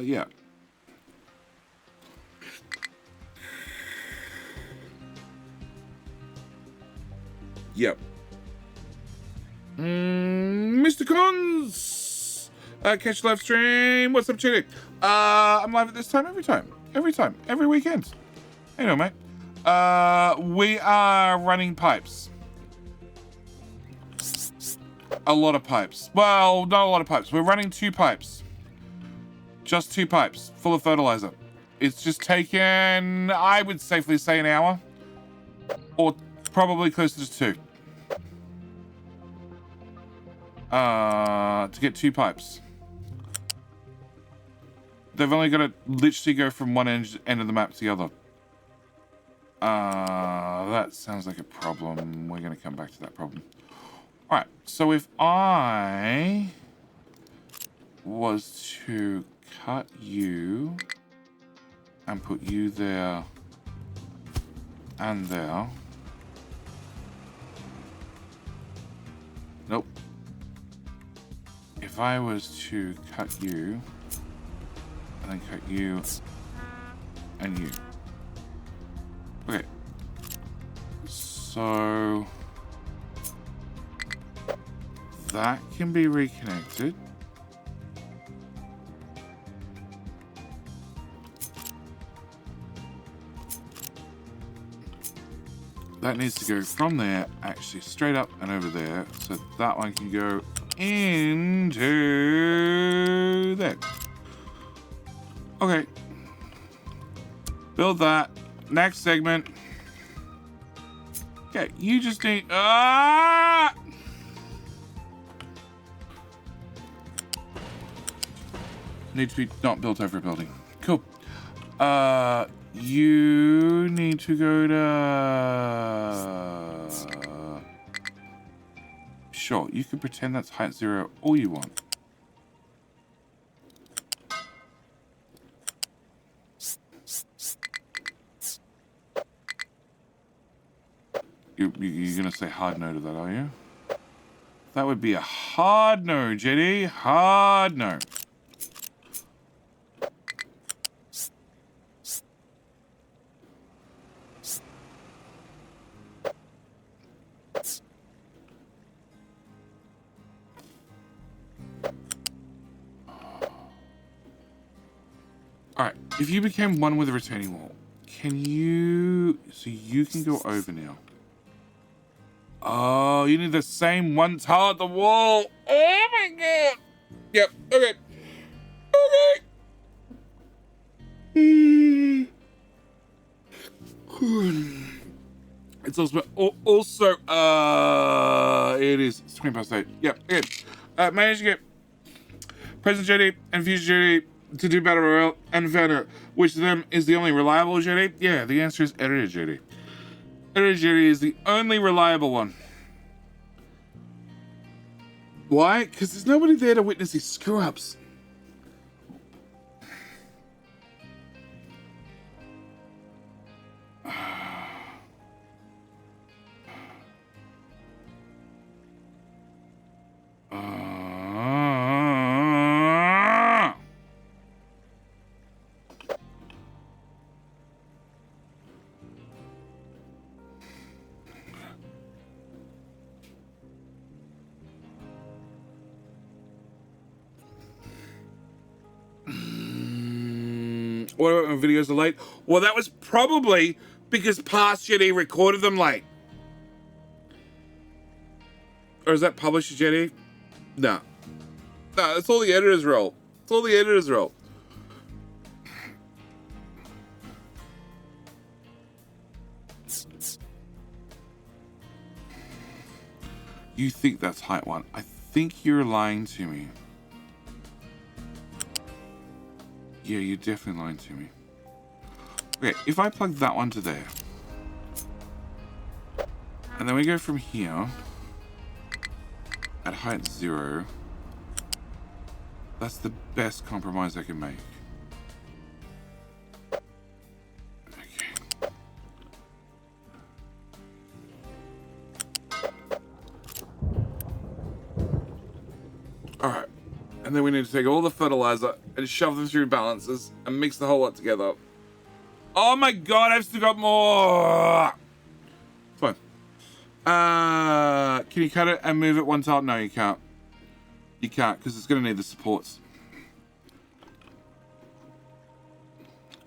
Yeah. Yep. Mr. Cons! Catch live stream. What's up, Chitty? I'm live at this time every time. Every weekend. You know, mate. We are running pipes. A lot of pipes. Well, not a lot of pipes. We're running 2 pipes. Just 2 pipes full of fertilizer. It's just taken, I would safely say, an hour. Or probably closer to 2. To get 2 pipes. They've only got to literally go from one end of the map to the other. That sounds like a problem. We're going to come back to that problem. Alright, so if I was to cut you and put you there and there. Nope. If I was to cut you and then cut you and you. Okay. So that can be reconnected. That needs to go from there, actually straight up and over there. So that one can go into there. Okay. Build that. Next segment. Okay, you just need... Need to be not built over a building. Cool. You need to go to... Sure, you can pretend that's height 0 all you want. You're gonna say hard no to that, are you? That would be a hard no, Jetty. Hard no. Alright, if you became one with a retaining wall, can you... So you can go over now. Oh, you need the same one tile at the wall. Oh my god. Yep, okay. Okay. It's also... it is 20 past 8. Yep, okay. Managed to get present JD and future JD to do Battle Royale and found out which of them is the only reliable JD. Yeah, the answer is editor JD. Energy is the only reliable one. Why? Because there's nobody there to witness his screw-ups. What about when videos are late? Well, that was probably because Past Jedi recorded them late. Or is that Publisher Jedi? No. No, that's all the editor's role. It's all the editor's role. You think that's height 1. I think you're lying to me. Yeah, you're definitely lying to me. Okay, if I plug that one to there, and then we go from here, at height 0, that's the best compromise I can make. Okay. Alright. And then we need to take all the fertilizer and shove them through balances and mix the whole lot together. Oh my god, I've still got more! Fine. Can you cut it and move it one tile? No, you can't. You can't, because it's going to need the supports.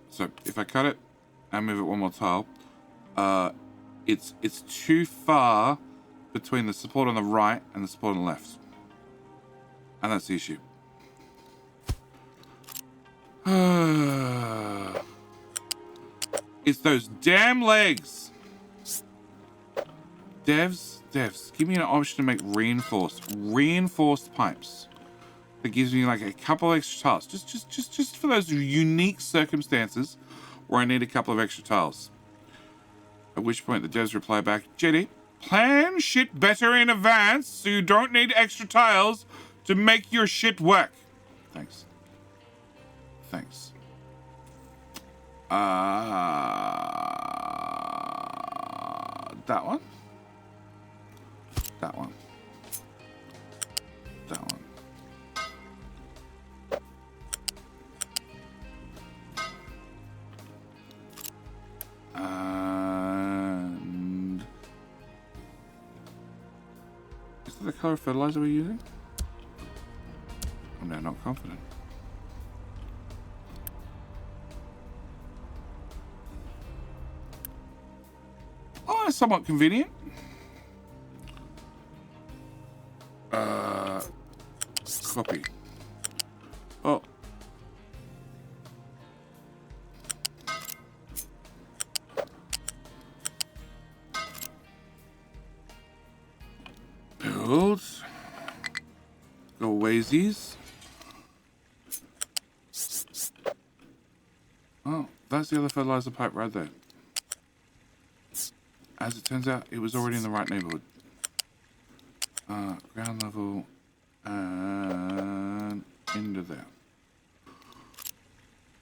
So, if I cut it and move it one more tile, it's too far between the support on the right and the support on the left. And that's the issue. It's those damn legs. Devs, give me an option to make reinforced pipes. That gives me like a couple of extra tiles. Just for those unique circumstances where I need a couple of extra tiles. At which point the devs reply back, Jedi, plan shit better in advance so you don't need extra tiles to make your shit work. Thanks. Thanks. That one. That one. That one. And is that the color of fertilizer we're using? I'm now not confident. Oh, that's somewhat convenient. Copy. Oh. Build. Go waysies. Oh, that's the other fertilizer pipe right there. As it turns out, it was already in the right neighborhood. Ground level and into there.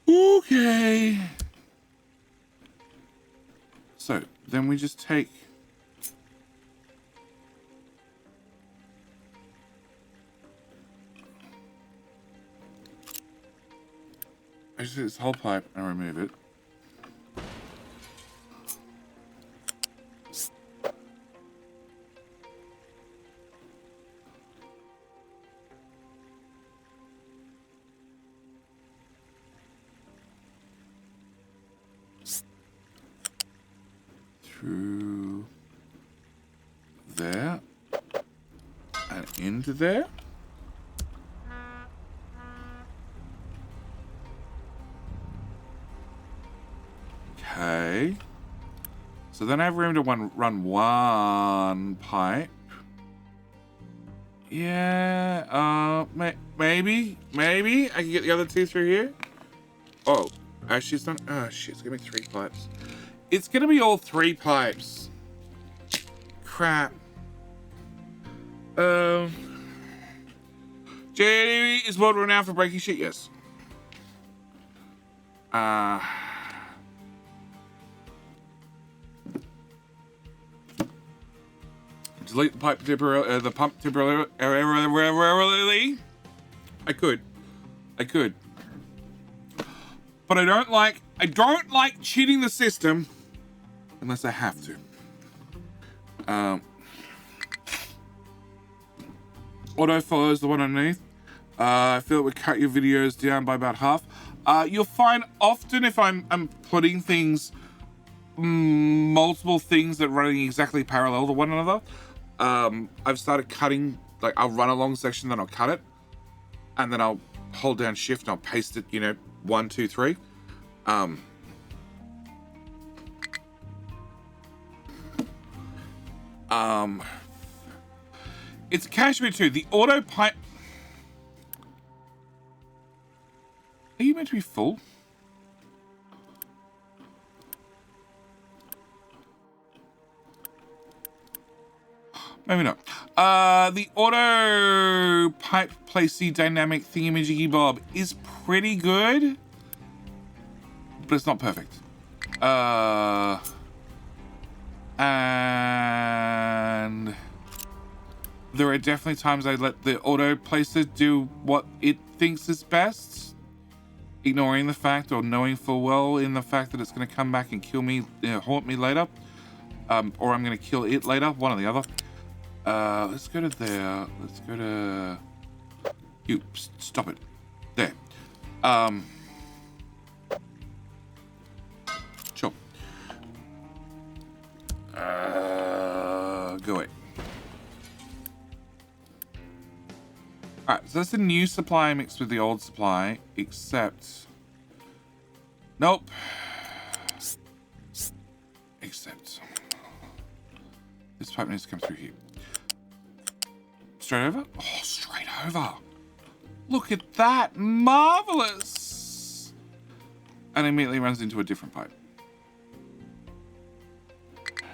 Okay. So then we just take I just take this whole pipe and remove it. Through there and into there. Okay. So then I have room to run one pipe. Yeah, maybe I can get the other two through here. Oh, actually it's not. Oh shit, it's gonna be 3 pipes. It's gonna be all 3 pipes. crap. JD is world renowned for breaking shit, yes. Delete the pipe temporarily. The pump temporarily. I could, but I don't like cheating the system unless I have to. Auto follows the one underneath. I feel it would cut your videos down by about half. You'll find often if I'm putting things, multiple things that are running exactly parallel to one another, I've started cutting, like I'll run a long section, then I'll cut it, and then I'll hold down shift and I'll paste it, 1, 2, 3. It's Cashmere too. The auto pipe. Are you meant to be full? Maybe not. The auto pipe placey dynamic thingamajiggy bob is pretty good, but it's not perfect. And there are definitely times I let the auto placer do what it thinks is best, ignoring the fact or knowing full well in the fact that it's going to come back and kill me, haunt me later, or I'm going to kill it later, one or the other. Let's go to there. Let's go to you. Stop it. There. Sure. Go away. Alright, so that's the new supply mixed with the old supply, except... Nope. Except... This pipe needs to come through here. Straight over? Oh, straight over. Look at that. Marvelous. And immediately runs into a different pipe. Okay,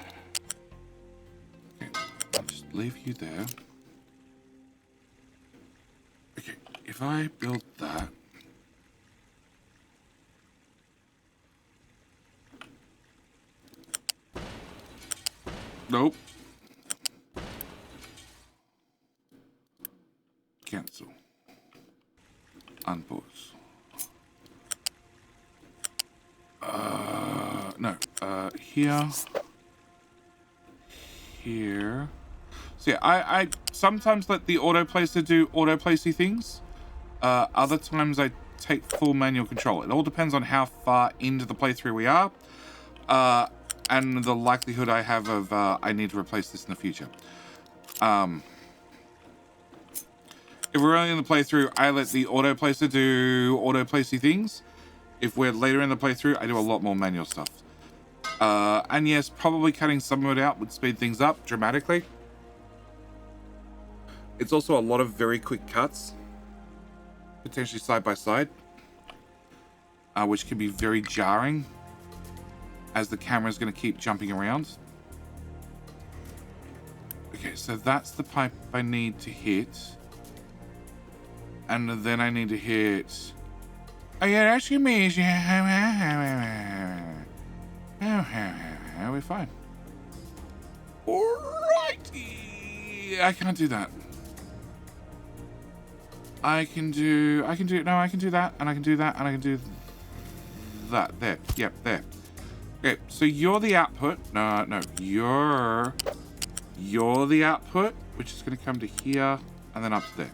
I'll just leave you there. Okay, if I build that. Nope. Cancel. Unpause. No. Here. Here. So yeah, I sometimes let the auto placer do auto placey things. Other times I take full manual control. It all depends on how far into the playthrough we are. And the likelihood I have of I need to replace this in the future. If we're early in the playthrough, I let the auto placer do auto placey things. If we're later in the playthrough, I do a lot more manual stuff. And yes, probably cutting some of it out would speed things up dramatically. It's also a lot of very quick cuts, potentially side by side, which can be very jarring as the camera is going to keep jumping around. Okay, so that's the pipe I need to hit. And then I need to hit... Oh yeah, actually means... We're fine. Alrighty. I can't do that. I can do that, and I can do that, and I can do that. There. Yep, there. Okay, so you're the output. No, you're the output, which is going to come to here, and then up to there.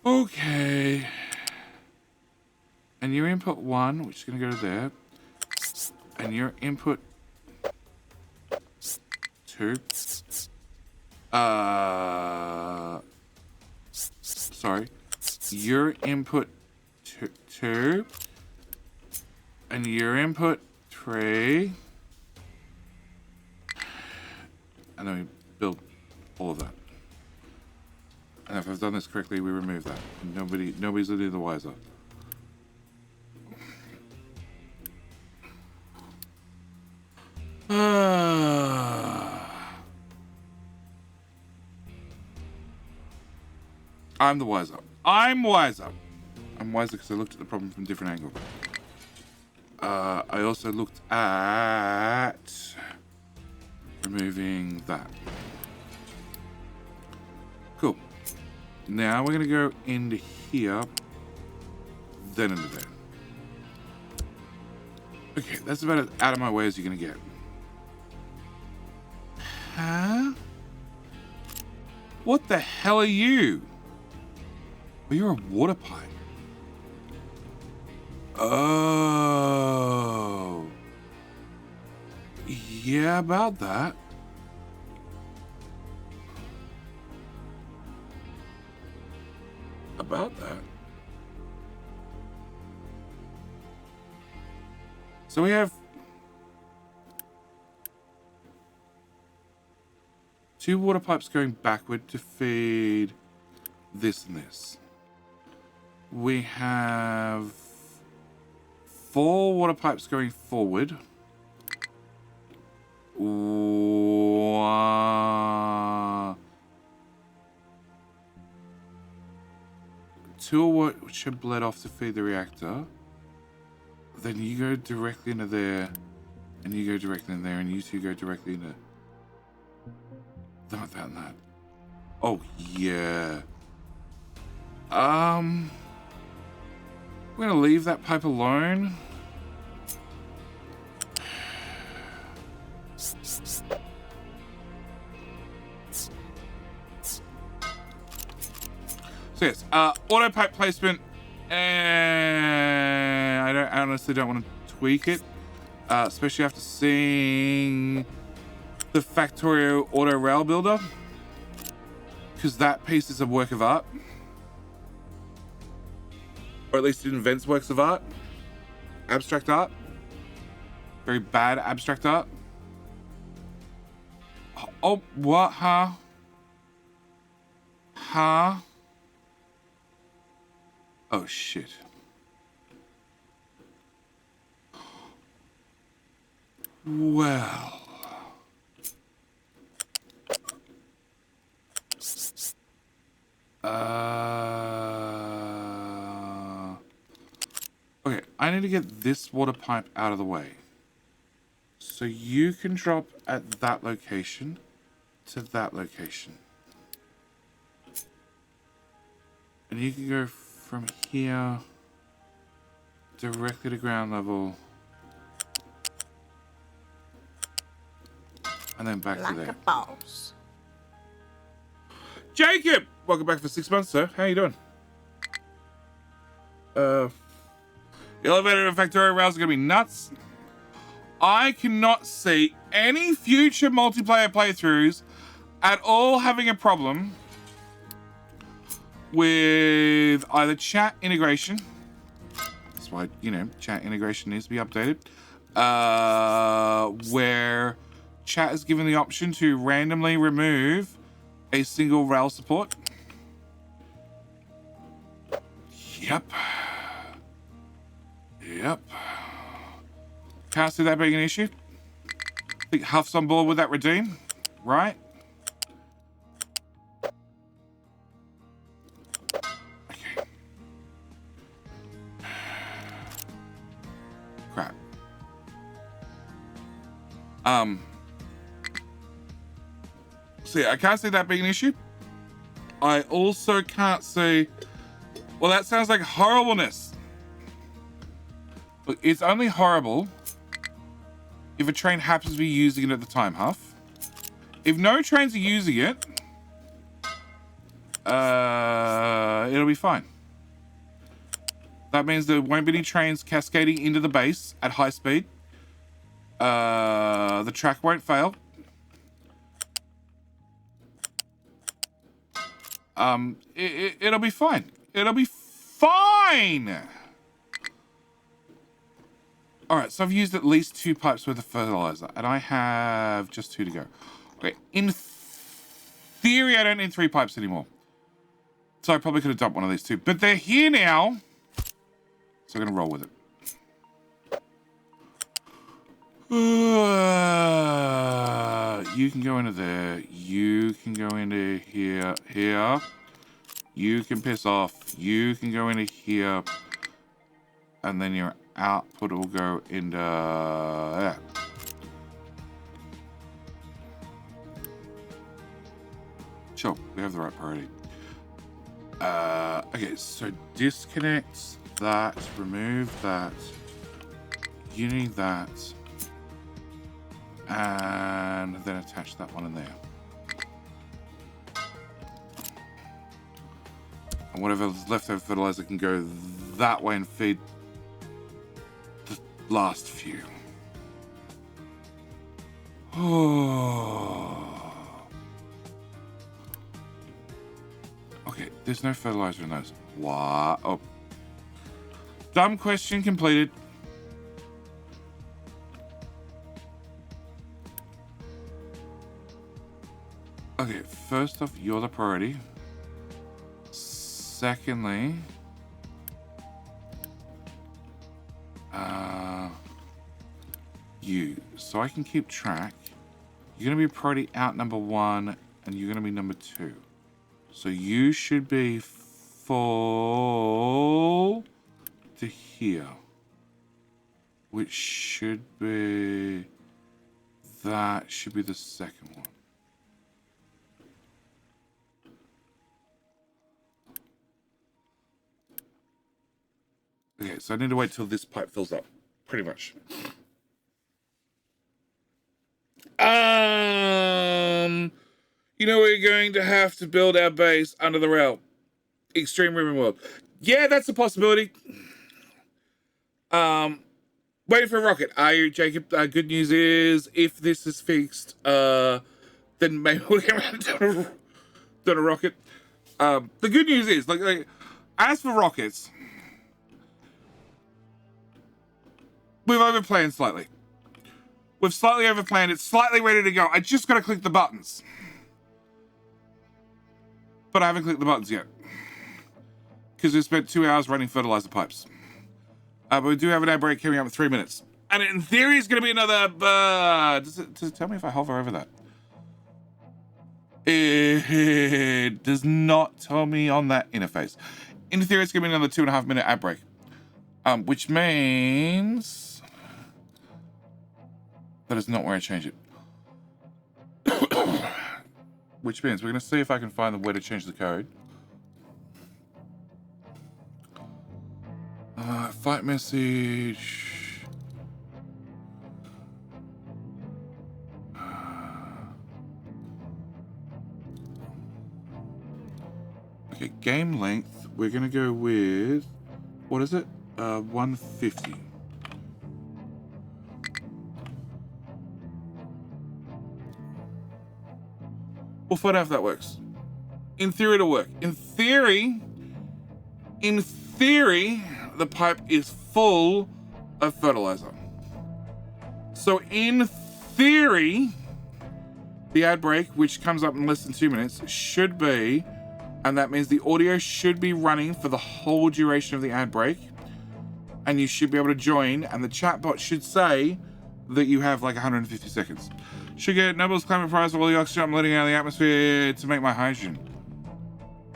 Okay. And your input 1, which is going to go to there. And your input 2. Sorry. Your input 2. And your input 3. And then we build all of that. And if I've done this correctly, we remove that. Nobody's any the wiser. I'm the wiser. I'm wiser. I'm wiser because I looked at the problem from a different angle. I also looked at removing that. Cool. Now we're going to go into here, then into there. Okay, that's about as out of my way as you're going to get. Huh? What the hell are you? Oh, you're a water pipe. Oh. Yeah, about that. About that. So we have two water pipes going backward to feed this and this. We have 4 water pipes going forward. 2 which have bled off to feed the reactor. Then you go directly into there, and you go directly in there, and you two go directly into that and that. Oh yeah. We're gonna leave that pipe alone. So yes, auto pipe placement, and I honestly don't want to tweak it, especially after seeing the Factorio Auto Rail Builder, because that piece is a work of art, or at least it invents works of art, abstract art, very bad abstract art. Oh, what? Huh? Oh shit. Well. Okay, I need to get this water pipe out of the way. So you can drop at that location to that location. And you can go from here directly to ground level. And then back to there. Like a boss. Jacob! Welcome back for 6 months, sir. How you doing? The elevator and Factorio rails are gonna be nuts. I cannot see any future multiplayer playthroughs at all having a problem with either chat integration. That's why, you know, chat integration needs to be updated. Where chat is given the option to randomly remove a single rail support. Yep. Can't see that being an issue. I think Huff's on board with that redeem, right? Okay. Crap. So yeah, I can't see that being an issue. I also can't see... Well, that sounds like horribleness. Look, it's only horrible if a train happens to be using it at the time, Huff. If no trains are using it, it'll be fine. That means there won't be any trains cascading into the base at high speed. The track won't fail. It'll be fine. It'll be fine. All right, so I've used at least 2 pipes worth of fertilizer, and I have just 2 to go. Okay, in theory, I don't need 3 pipes anymore. So I probably could have dumped one of these 2, but they're here now. So I'm gonna roll with it. You can go into there. You can go into here. You can piss off. You can go into here. And then your output will go into there. Sure, we have the right priority. Okay, so disconnect that, remove that, unity that, and then attach that one in there. And whatever's leftover fertilizer can go that way and feed the last few. Oh. Okay, there's no fertilizer in those. What? Oh. Dumb question completed. Okay, first off, you're the priority. Secondly, you. So I can keep track. You're going to be priority out number 1, and you're going to be number 2. So you should be full to here, which should be, that should be the second one. Okay, so I need to wait till this pipe fills up, pretty much. You know, we're going to have to build our base under the rail. Extreme Ribbon World. Yeah, that's a possibility. Waiting for a rocket. Are you, Jacob? Good news is, if this is fixed, then maybe we'll get around to a rocket. The good news is, like, as for rockets, we've overplanned slightly. We've slightly overplanned. It's slightly ready to go. I just got to click the buttons. But I haven't clicked the buttons yet. Because we spent 2 hours running fertilizer pipes. But we do have an ad break coming up in 3 minutes. And in theory, it's going to be another... does it tell me if I hover over that? It does not tell me on that interface. In theory, it's going to be another 2.5 minute ad break. Which means... that is not where I change it. Which means we're going to see if I can find the way to change the code. Fight message. Okay, game length. We're going to go with, what is it? 150. We'll find out if that works. In theory, it'll work. In theory, the pipe is full of fertilizer. So in theory, the ad break, which comes up in less than 2 minutes, should be, and that means the audio should be running for the whole duration of the ad break, and you should be able to join, and the chatbot should say that you have like 150 seconds. Should get Nobel's climate prize for all the oxygen I'm letting out of the atmosphere to make my hydrogen.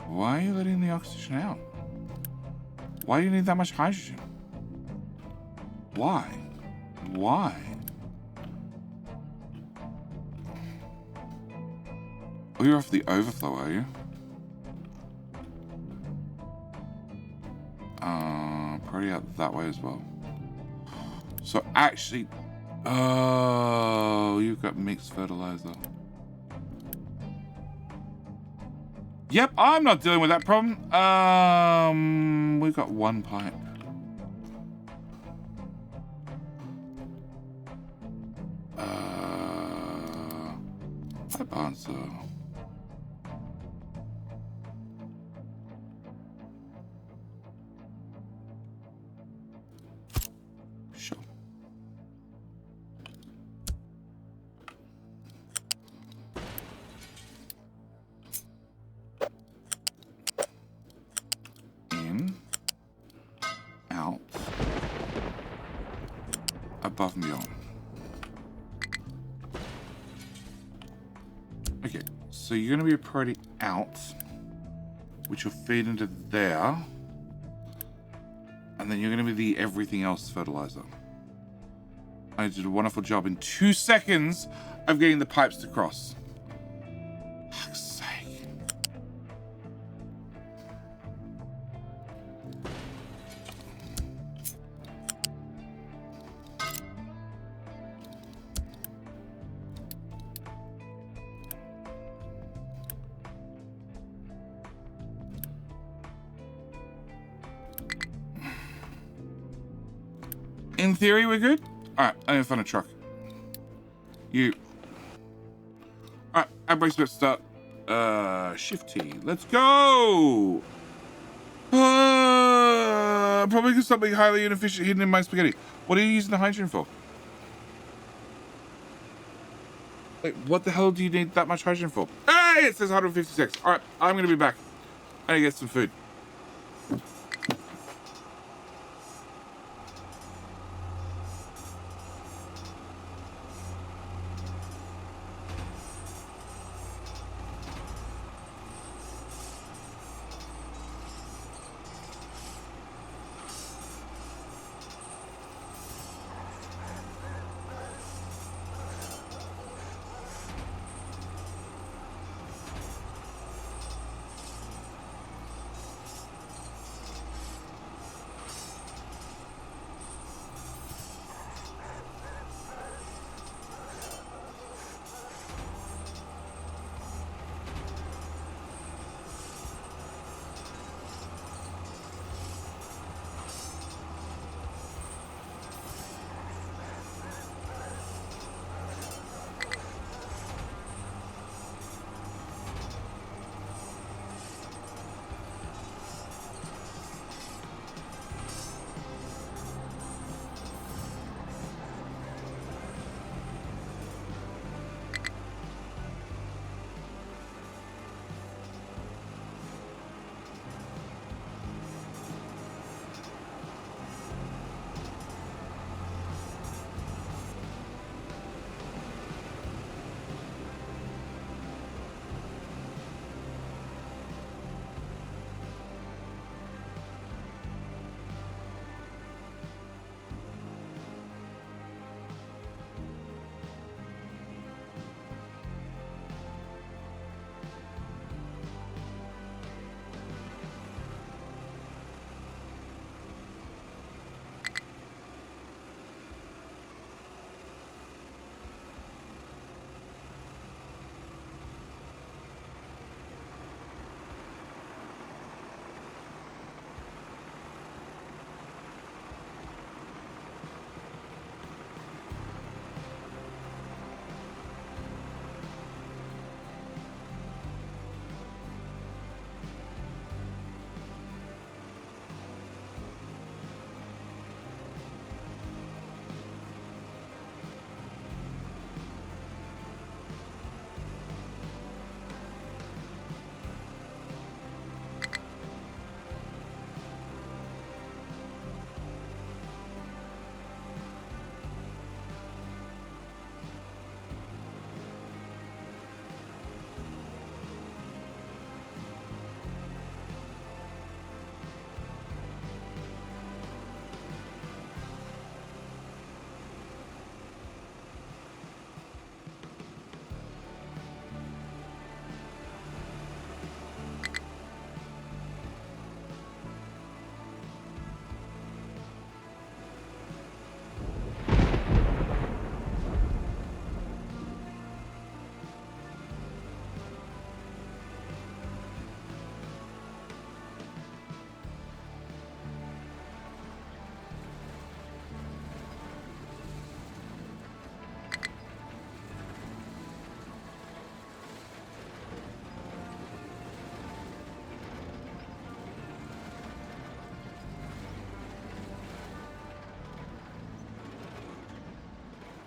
Why are you letting the oxygen out? Why do you need that much hydrogen? Why? Why? Oh, you're off the overflow, are you? Probably out that way as well. So actually... oh, you've got mixed fertilizer. Yep, I'm not dealing with that problem. We've got one pipe. Pipe answer. Sure. Out, above and beyond. Okay, so you're going to be a priority out, which will feed into there. And then you're going to be the everything else fertilizer. I did a wonderful job in 2 seconds of getting the pipes to cross. Fuck's sake. In theory, we're good. Alright, I need to find a truck. You. Alright, everybody's about to start. Shift T. Let's go! Probably because something highly inefficient hidden in my spaghetti. What are you using the hydrogen for? Wait, what the hell do you need that much hydrogen for? Hey, it says 156. Alright, I'm gonna be back. I need to get some food.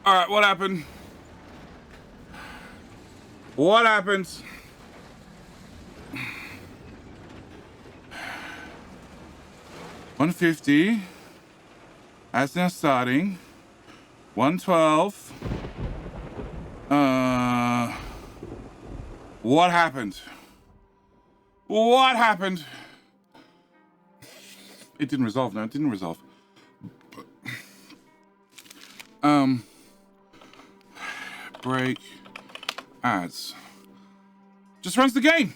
All right, what happened? What happened? $150. That's now starting. 112. What happened? What happened? It didn't resolve. No, it didn't resolve. Break ads. Just runs the game.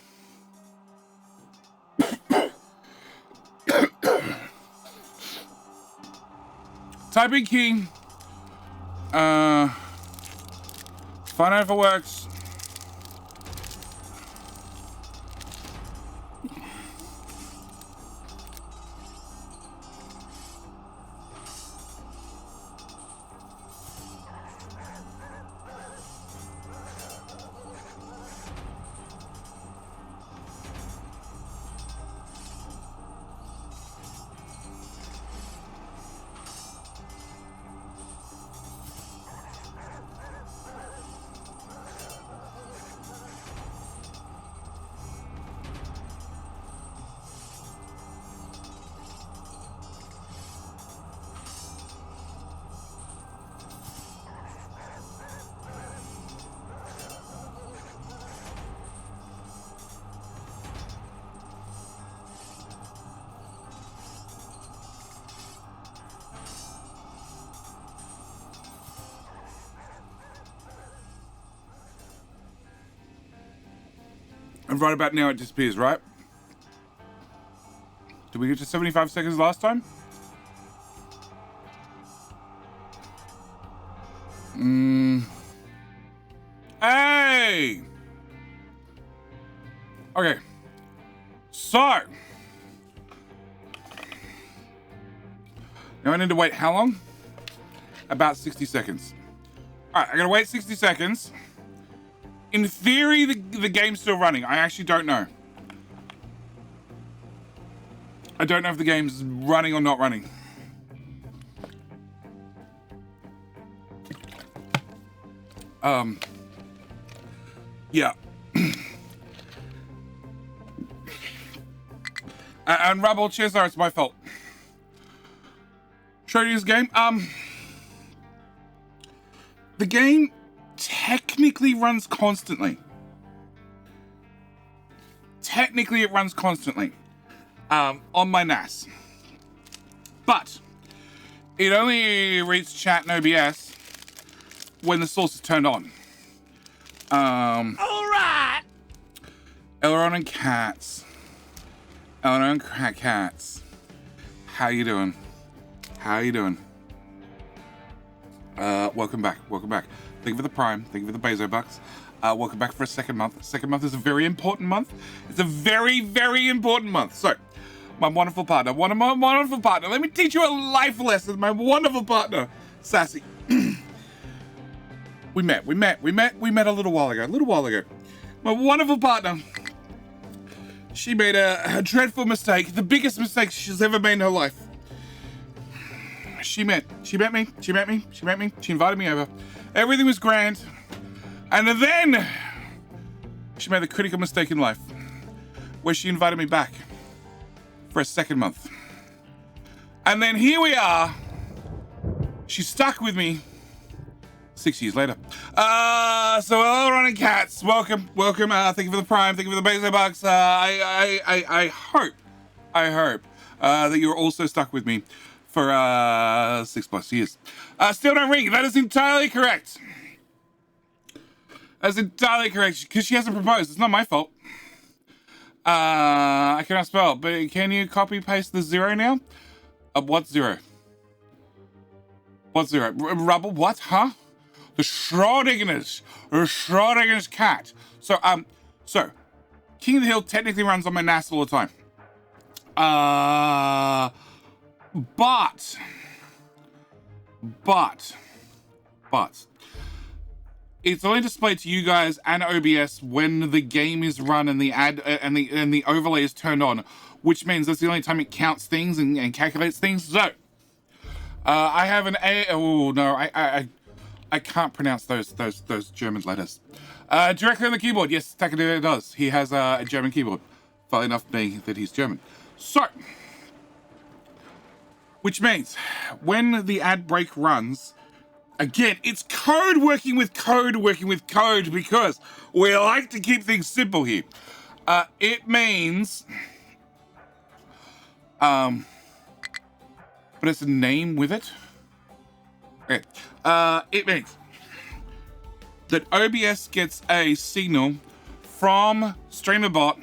Type in key. Find out if it works. And right about now it disappears, right? Did we get to 75 seconds last time? Hey! Okay. So. Now I need to wait how long? About 60 seconds. Alright, I gotta wait 60 seconds. In theory, the game's still running. I actually don't know. I don't know if the game's running or not running. Yeah. And Rubble, cheers, it's my fault. Show you this game. The game technically runs constantly. Technically, it runs constantly on my NAS. But it only reads chat and OBS when the source is turned on. All right. Elron and Cats. Elron and Cats. How you doing? How you doing? Welcome back. Welcome back. Thank you for the Prime. Thank you for the Bezo bucks. Welcome back for a second month. Second month is a very important month. It's a very, very important month. So, my wonderful partner, let me teach you a life lesson. My wonderful partner, Sassy. We met a little while ago. My wonderful partner, she made a dreadful mistake, the biggest mistake she's ever made in her life. She met me, she invited me over. Everything was grand. And then she made the critical mistake in life where she invited me back for a second month. And then here we are. She's stuck with me 6 years later. So hello, running cats. Welcome. Thank you for the Prime. Thank you for the Bezo bucks. I hope that you're also stuck with me for 6+ years. Still don't ring. That is entirely correct. That's entirely correct, because she hasn't proposed. It's not my fault. I cannot spell, but can you copy paste the 0 now? What 0? What 0? Rubble, what, huh? The Schrodinger's cat. So King of the Hill technically runs on my NAS all the time. But it's only displayed to you guys and OBS when the game is run and the ad and the overlay is turned on, which means that's the only time it counts things and calculates things. So I have an I can't pronounce those German letters. Directly on the keyboard, yes, Takadero does. He has a German keyboard. Funnily enough, being that he's German. So, which means when the ad break runs, again, it's code working with code because we like to keep things simple here. It means, but it's a name with it. Okay. It means that OBS gets a signal from StreamerBot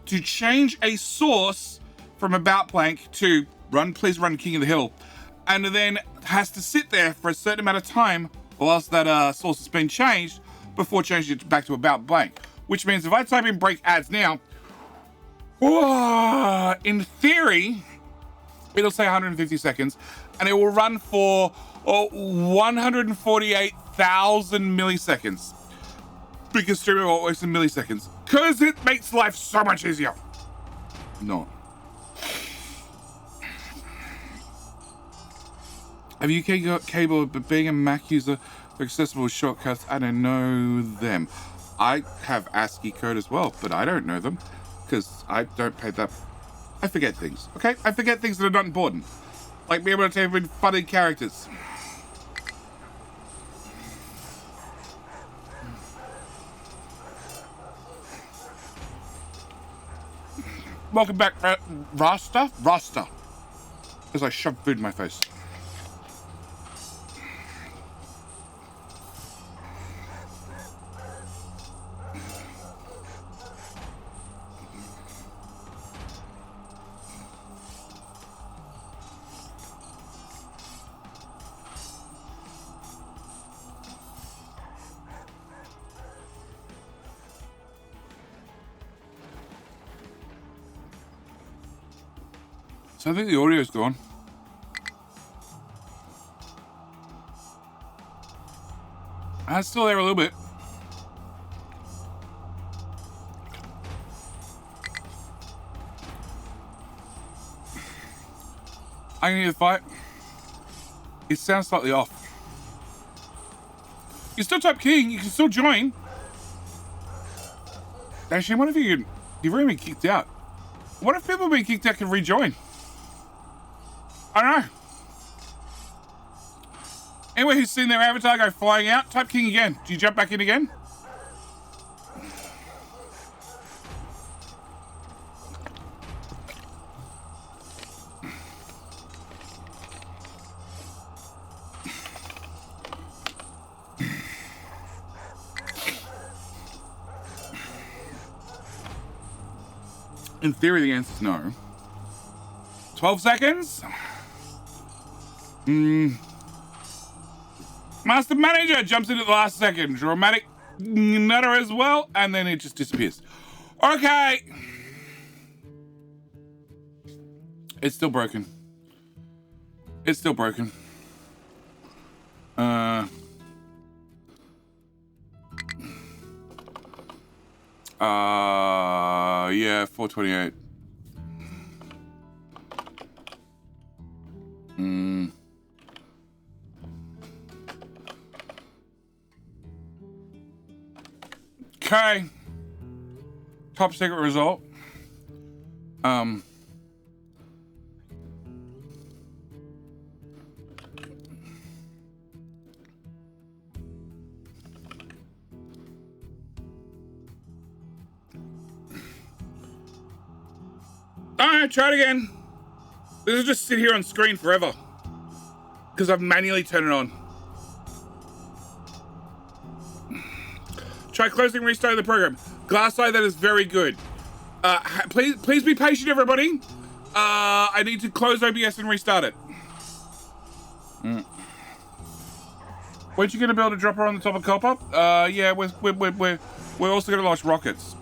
to change a source from about blank to please run King of the Hill, and then has to sit there for a certain amount of time whilst that source has been changed before changing it back to about blank. Which means if I type in break ads now, in theory, it'll say 150 seconds, and it will run for 148,000 milliseconds. Because StreamerBot works in milliseconds. Because it makes life so much easier. No. Have you got cable, but being a Mac user for accessible shortcuts, I don't know them. I have ASCII code as well, but I don't know them because I don't pay that. I forget things, okay? I forget things that are not important. Like being able to type in funny characters. Welcome back, Rasta? Rasta. As I shove food in my face. So I think the audio's gone. It's still there a little bit. I can hear the fight. It sounds slightly off. You still type King, you can still join. Actually, what if you've already been kicked out? What if people being kicked out can rejoin? I don't know. Anyone who's seen their avatar go flying out, type King again. Do you jump back in again? In theory, the answer is no. 12 seconds? Master Manager jumps in at the last second. Dramatic nutter as well, and then it just disappears. Okay. It's still broken. It's still broken. Yeah, 428. Okay. Top secret result. Alright, try it again. This will just sit here on screen forever. Because I've manually turned it on. Try closing and restarting the program. Glass eye, that is very good. Please be patient, everybody. I need to close OBS and restart it. Weren't you going to build a dropper on the top of copper? Yeah, we're also going to launch rockets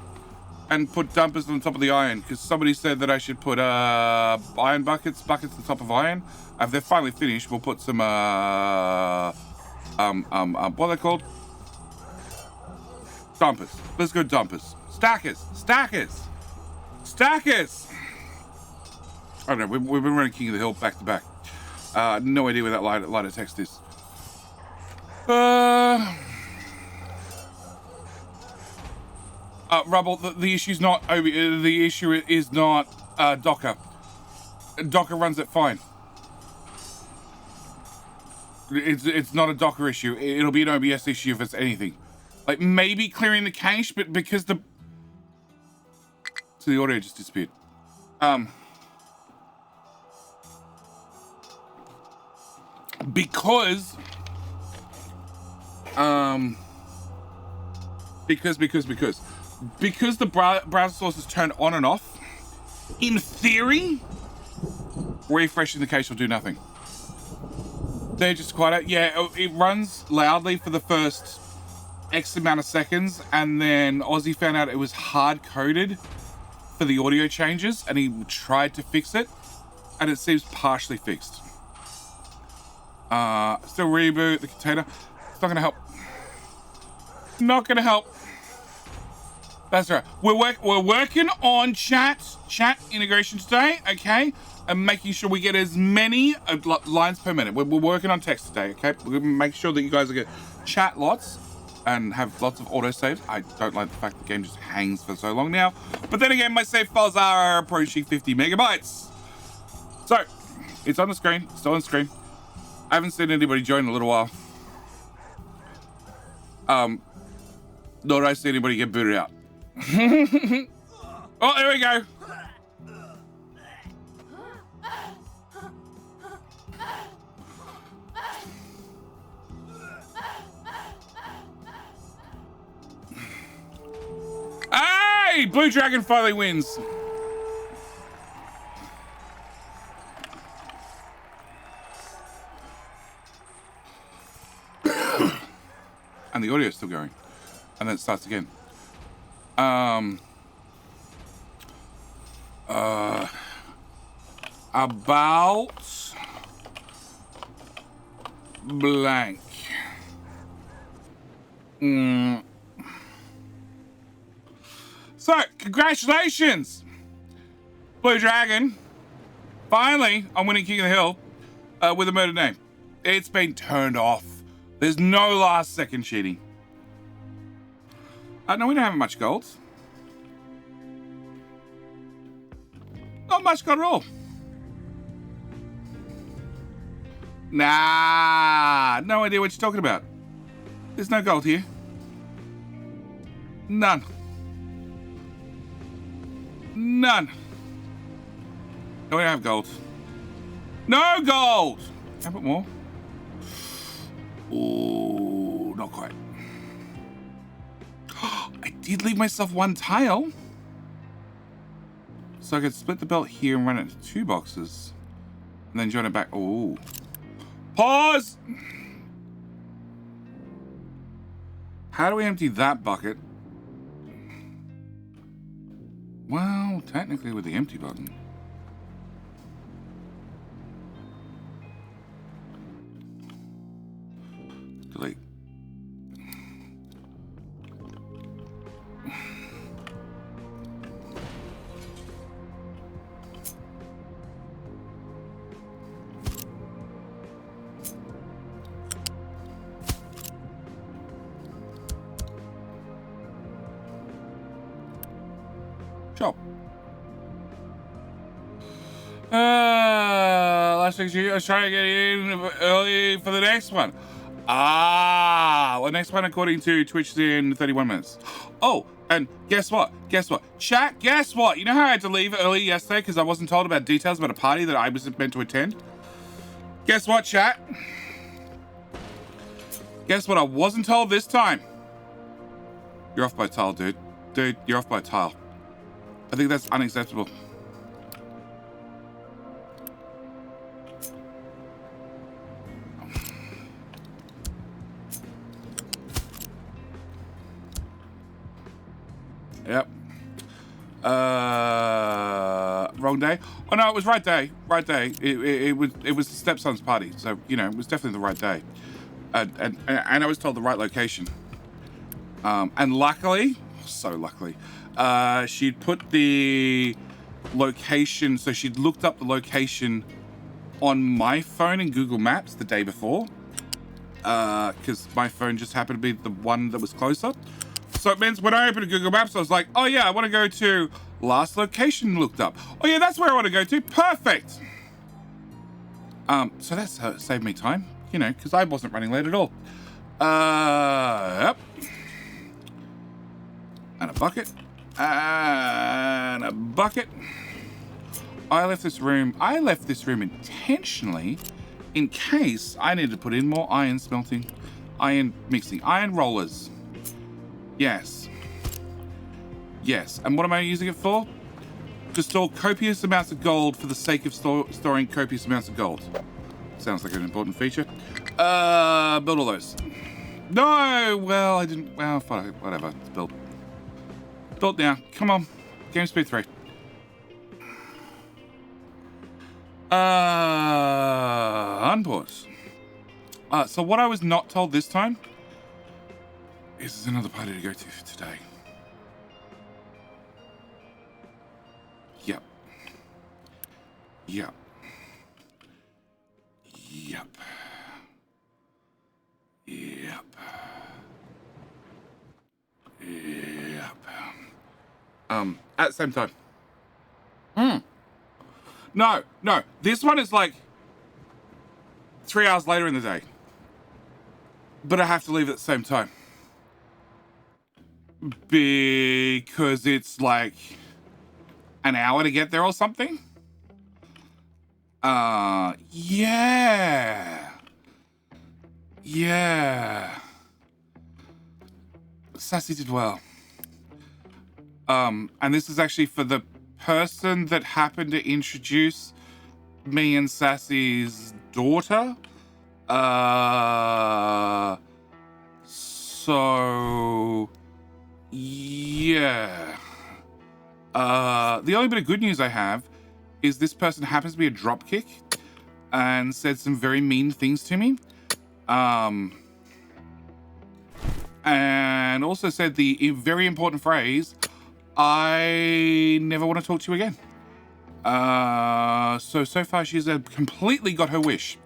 and put dumpers on top of the iron, because somebody said that I should put iron buckets on top of iron. If they're finally finished, we'll put some what are they called? Dumpers. Let's go dumpers. Stackers. I don't know. We've been running King of the Hill back to back. No idea where that line of text is. Rubble. The issue's not the issue is not Docker. Docker runs it fine. It's not a Docker issue. It'll be an OBS issue if it's anything. Like maybe clearing the cache, but because So the audio just disappeared. Because the browser source is turned on and off, in theory, refreshing the cache will do nothing. They're just quiet. Yeah, it runs loudly for the first X amount of seconds, and then Aussie found out it was hard-coded for the audio changes, and he tried to fix it, and it seems partially fixed. Still reboot the container. It's not gonna help. Not gonna help. That's right. We're working on chat integration today, okay? And making sure we get as many lines per minute. We're working on text today, okay? We're gonna make sure that you guys get chat lots and have lots of autosaves. I don't like the fact the game just hangs for so long now. But then again, my save files are approaching 50 megabytes. So, it's on the screen, still on the screen. I haven't seen anybody join in a little while. Nor did I see anybody get booted out. Oh, there we go. Hey! Blue Dragon finally wins. And the audio is still going. And then it starts again. About blank. So, congratulations, Blue Dragon. Finally, I'm winning King of the Hill with a murder name. It's been turned off. There's no last second cheating. No, we don't have much gold. Not much gold at all. Nah, no idea what you're talking about. There's no gold here. None. None. No, we don't have gold. No gold! How about more? Oh, not quite. I did leave myself one tile. So I could split the belt here and run it into 2 boxes. And then join it back. Oh. Pause! How do we empty that bucket? Well, technically with the empty button. Delete. Sure. Last week's I was trying to get in early for the next one. Well, next one according to Twitch is in 31 minutes. Oh, and guess what? Guess what? Chat, guess what? You know how I had to leave early yesterday because I wasn't told about details about a party that I was meant to attend? Guess what, chat? Guess what I wasn't told this time? You're off by a tile, dude. Dude, you're off by a tile. I think that's unacceptable. Yep. Wrong day. Oh no, it was right day. Right day. It was the stepson's party, so you know it was definitely the right day, and I was told the right location. And luckily, so luckily, she'd put the location. So she'd looked up the location on my phone in Google Maps the day before, because my phone just happened to be the one that was closer. So it means when I opened Google Maps, I was like, oh yeah, I want to go to last location looked up. Oh yeah, that's where I want to go to. Perfect. So that's saved me time, you know, because I wasn't running late at all. Yep. And a bucket. And a bucket. I left this room intentionally in case I need to put in more iron smelting, iron mixing, iron rollers. Yes. Yes. And what am I using it for? To store copious amounts of gold for the sake of storing copious amounts of gold. Sounds like an important feature. Build all those. No, well, I didn't. Well, fine, whatever. It's built. Built now. Come on. Game speed 3. Unpause. So what I was not told this time is there's another party to go to today. Yep. Yep. Yep. Yep. Yep. At the same time. No. This one is like 3 hours later in the day. But I have to leave at the same time. Because it's like an hour to get there or something. Yeah. Sassy did well. And this is actually for the person that happened to introduce me and Sassy's daughter. So yeah. The only bit of good news I have is this person happens to be a dropkick and said some very mean things to me. And also said the very important phrase, I never want to talk to you again. So far she's completely got her wish.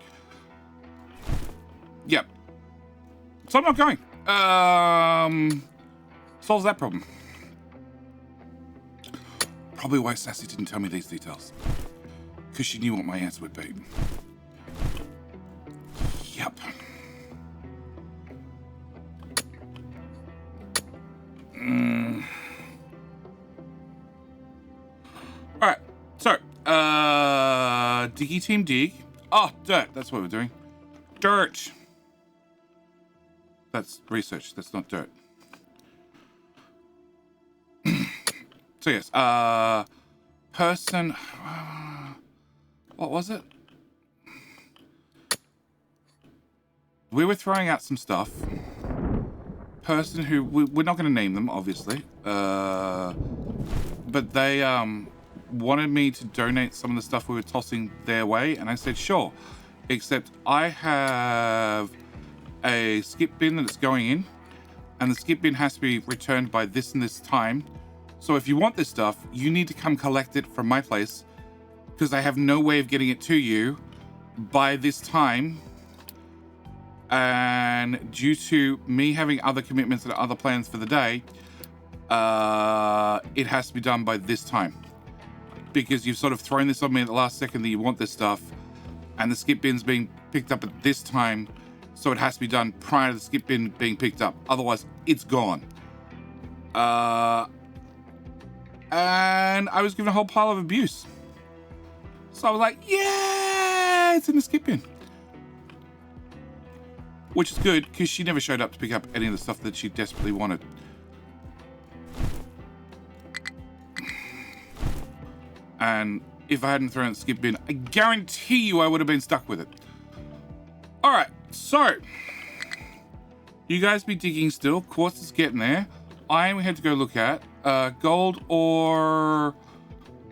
Yep. So I'm not going. Solves that problem. Probably why Sassy didn't tell me these details. Because she knew what my answer would be. Yep. Alright, so, Diggy Team Dig. Oh, dirt, that's what we're doing. Dirt. That's research, that's not dirt. So yes, person, what was it? We were throwing out some stuff. Person who, we're not going to name them, obviously. But they wanted me to donate some of the stuff we were tossing their way. And I said, sure. Except I have a skip bin that's going in. And the skip bin has to be returned by this and this time. So if you want this stuff, you need to come collect it from my place. Because I have no way of getting it to you by this time. And due to me having other commitments and other plans for the day, it has to be done by this time. Because you've sort of thrown this on me at the last second that you want this stuff, and the skip bin's being picked up at this time, so it has to be done prior to the skip bin being picked up. Otherwise, it's gone. And I was given a whole pile of abuse. So I was like, yeah, it's in the skip bin. Which is good, because she never showed up to pick up any of the stuff that she desperately wanted. And if I hadn't thrown it in the skip bin, I guarantee you I would have been stuck with it. Alright, so. You guys be digging still. Quartz is getting there. Iron we had to go look at. Gold ore,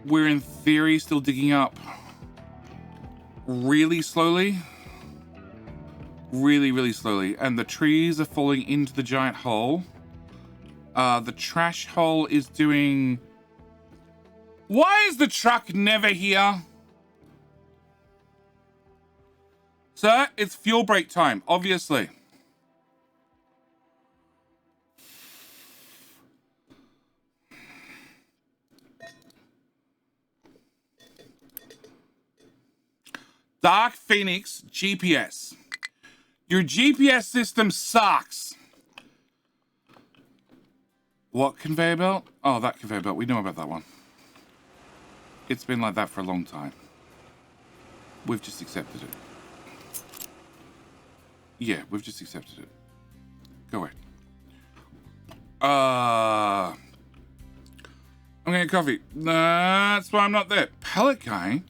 we're in theory still digging up really slowly. Really slowly, and the trees are falling into the giant hole. The trash hole is doing... Why is the truck never here? Sir, it's fuel break time, obviously. Dark Phoenix GPS. Your GPS system sucks. What conveyor belt? Oh, that conveyor belt. We know about that one. It's been like that for a long time. We've just accepted it. Yeah, we've just accepted it. Go away. I'm getting coffee. That's why I'm not there. Pellet guy?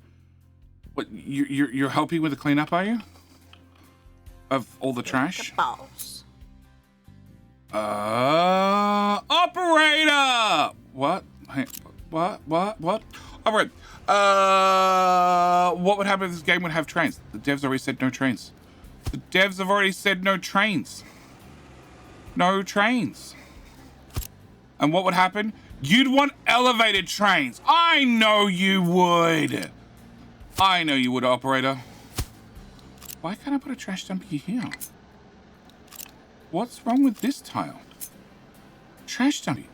What, you're helping with the cleanup, are you? Of all the trash? The boss. Operator! What? Hey, what? Operator. What would happen if this game would have trains? The devs already said no trains. The devs have already said no trains. No trains. And what would happen? You'd want elevated trains. I know you would. I know you would, operator. Why can't I put a trash dumpy here? What's wrong with this tile? Trash dumpy.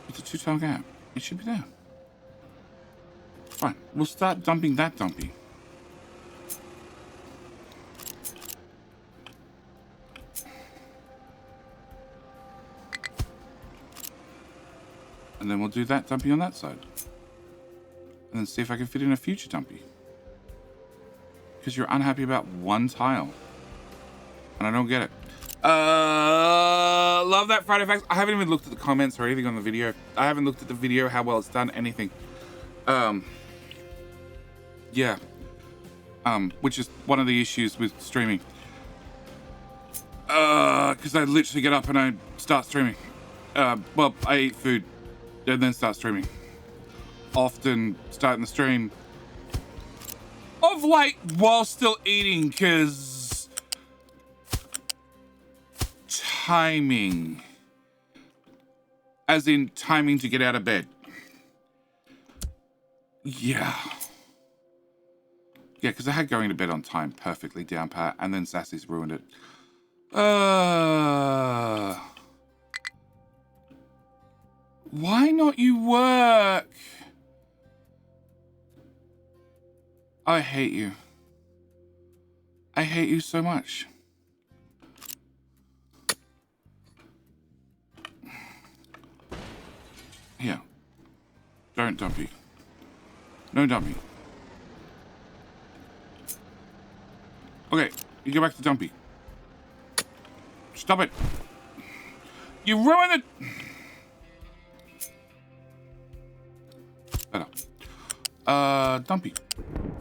It's a 2-tile gap. It should be there. Fine. We'll start dumping that dumpy. And then we'll do that dumpy on that side. And then see if I can fit in a future dumpy. Because you're unhappy about one tile. And I don't get it. Love that Friday Facts. I haven't even looked at the comments or anything on the video. I haven't looked at the video, how well it's done, anything. Yeah. Which is one of the issues with streaming. Because I literally get up and I start streaming. Well, I eat food and then start streaming. Often starting the stream of like while still eating, because timing, as in timing to get out of bed. Yeah, because I had going to bed on time perfectly down pat, and then Sassy's ruined it. Why not you work? I hate you. I hate you so much. Here. Don't dumpy. No dumpy. Okay, you go back to dumpy. Stop it. You ruined it. Better. Dumpy.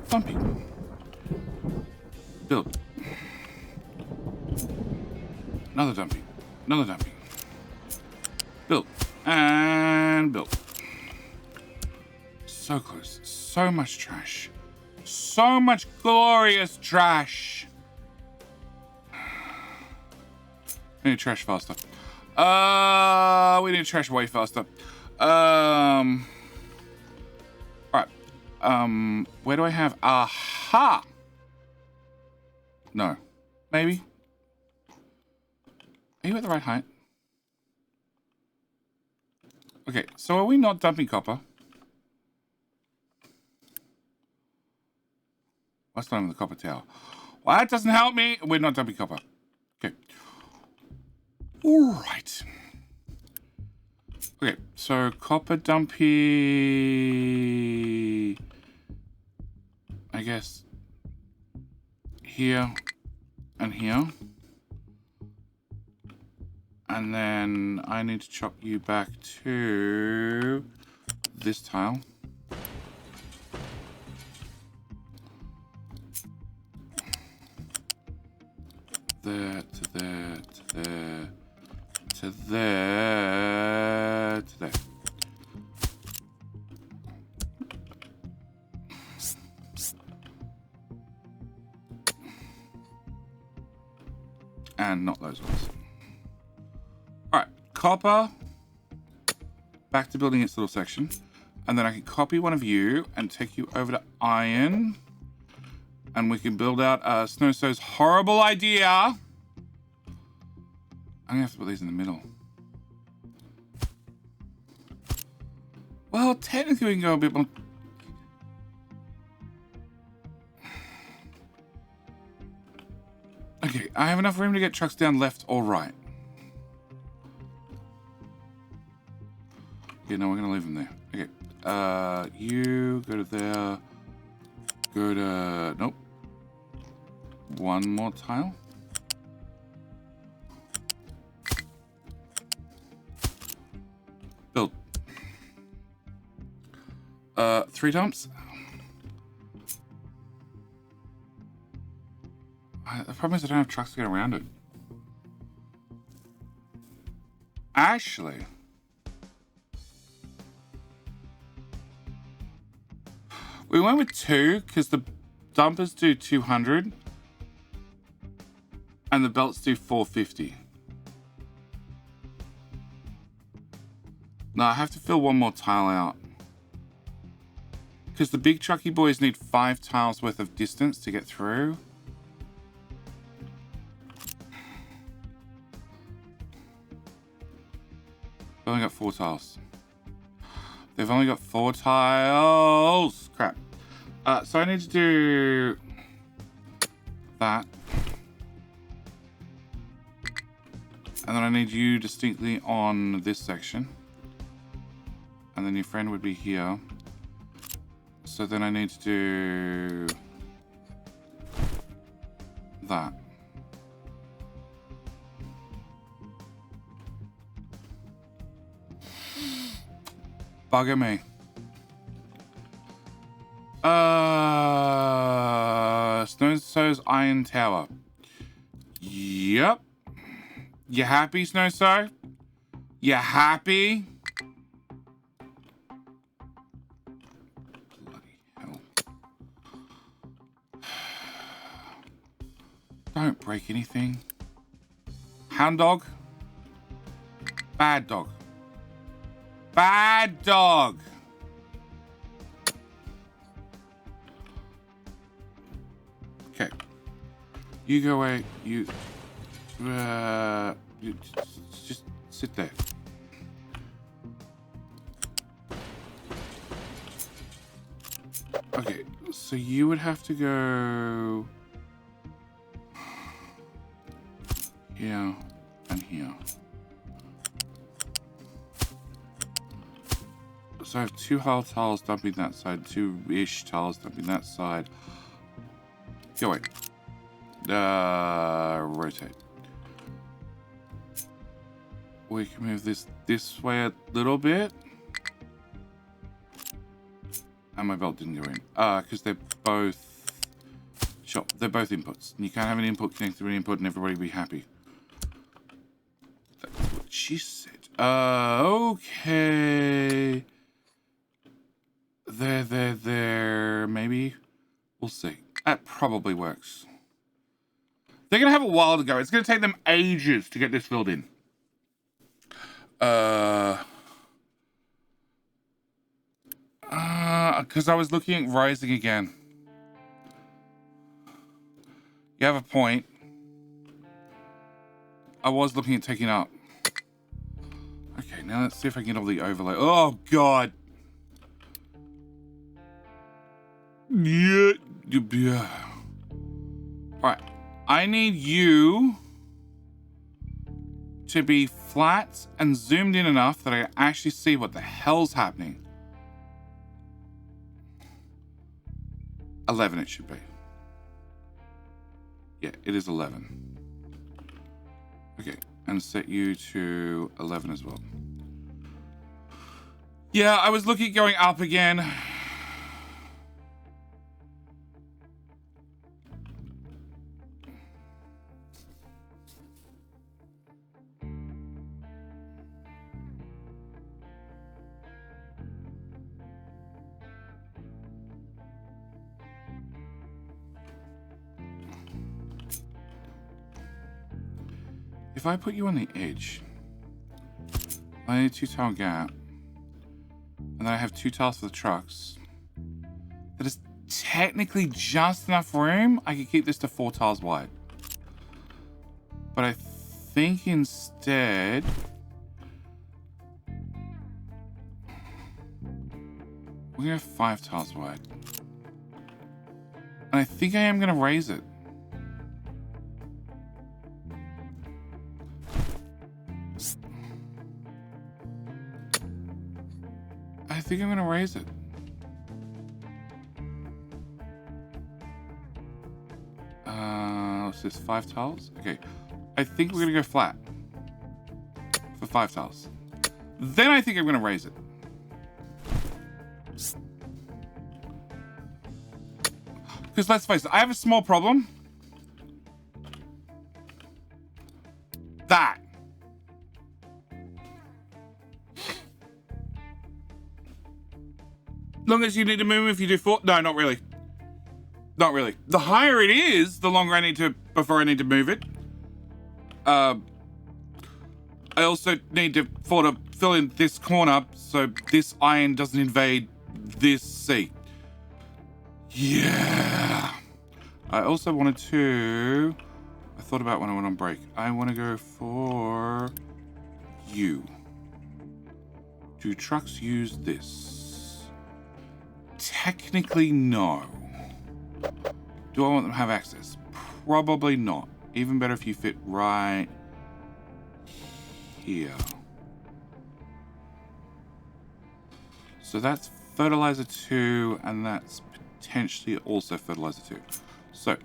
Dumpy. Build. Another dumpy. Another dumpy. Build. And build. So close. So much trash. So much glorious trash. We need trash faster. We need trash way faster. Where do I have? Aha! No. Maybe? Are you at the right height? Okay, so are we not dumping copper? What's the name of the copper tower? Well, that doesn't help me. We're not dumping copper. Okay. Alright. Okay, so copper dumpy, I guess, here and here. And then I need to chop you back to this tile. There, to there, to there, to there, to there. And not those ones. Alright, copper. Back to building its little section. And then I can copy one of you and take you over to iron. And we can build out Snowsow's horrible idea. I'm gonna have to put these in the middle. Well, technically we can go a bit more. Okay, I have enough room to get trucks down left or right. Yeah, no, we're gonna leave them there. Okay, you go to there. Go to, nope. One more tile. Build. 3 dumps. The problem is I don't have trucks to get around it. Actually, we went with 2 because the dumpers do 200 and the belts do 450. No, I have to fill one more tile out because the big trucky boys need 5 tiles worth of distance to get through. They've only got 4 tiles. They've only got 4 tiles. Crap. So I need to do that. And then I need you distinctly on this section. And then your friend would be here. So then I need to do that. Bugger me. Snowso's Iron Tower. Yep. You happy, Snowso? You happy? Bloody hell. Don't break anything. Hound dog? Bad dog. Bad dog. Okay. You go away. You just sit there. Okay, so you would have to go here and here. So I have 2 hull tiles dumping that side, 2-ish tiles dumping that side. Go away. Rotate. We can move this way a little bit. And my belt didn't go in. Because they're both... Sure, they're both inputs. And you can't have an input connected to an input and everybody be happy. That's what she said. Okay. There. Maybe. We'll see. That probably works. They're going to have a while to go. It's going to take them ages to get this filled in. Because I was looking at rising again. You have a point. I was looking at taking up. Okay, now let's see if I can get all the overlay. Oh, God. Yeah. Alright. I need you to be flat and zoomed in enough that I actually see what the hell's happening. 11 it should be. Yeah, it is 11. Okay, and set you to 11 as well. Yeah, I was looking at going up again. If I put you on the edge, I need a 2-tile gap, and then I have 2 tiles for the trucks. That is technically just enough room. I could keep this to 4 tiles wide. But I think instead... we're going to have 5 tiles wide. And I think I am going to raise it. think I'm going to raise it. What's this? 5 tiles? Okay. I think we're going to go flat. For 5 tiles. Then I think I'm going to raise it. Because let's face it, I have a small problem. That. Long as you need to move if you do 4. No, not really. Not really. The higher it is, the longer I need to, before I need to move it. I also need to fill in this corner so this iron doesn't invade this sea. Yeah. I also wanted to, I thought about when I went on break. I want to go for you. Do trucks use this? Technically, no. Do I want them to have access? Probably not. Even better if you fit right here. So that's fertilizer 2, and that's potentially also fertilizer 2. So,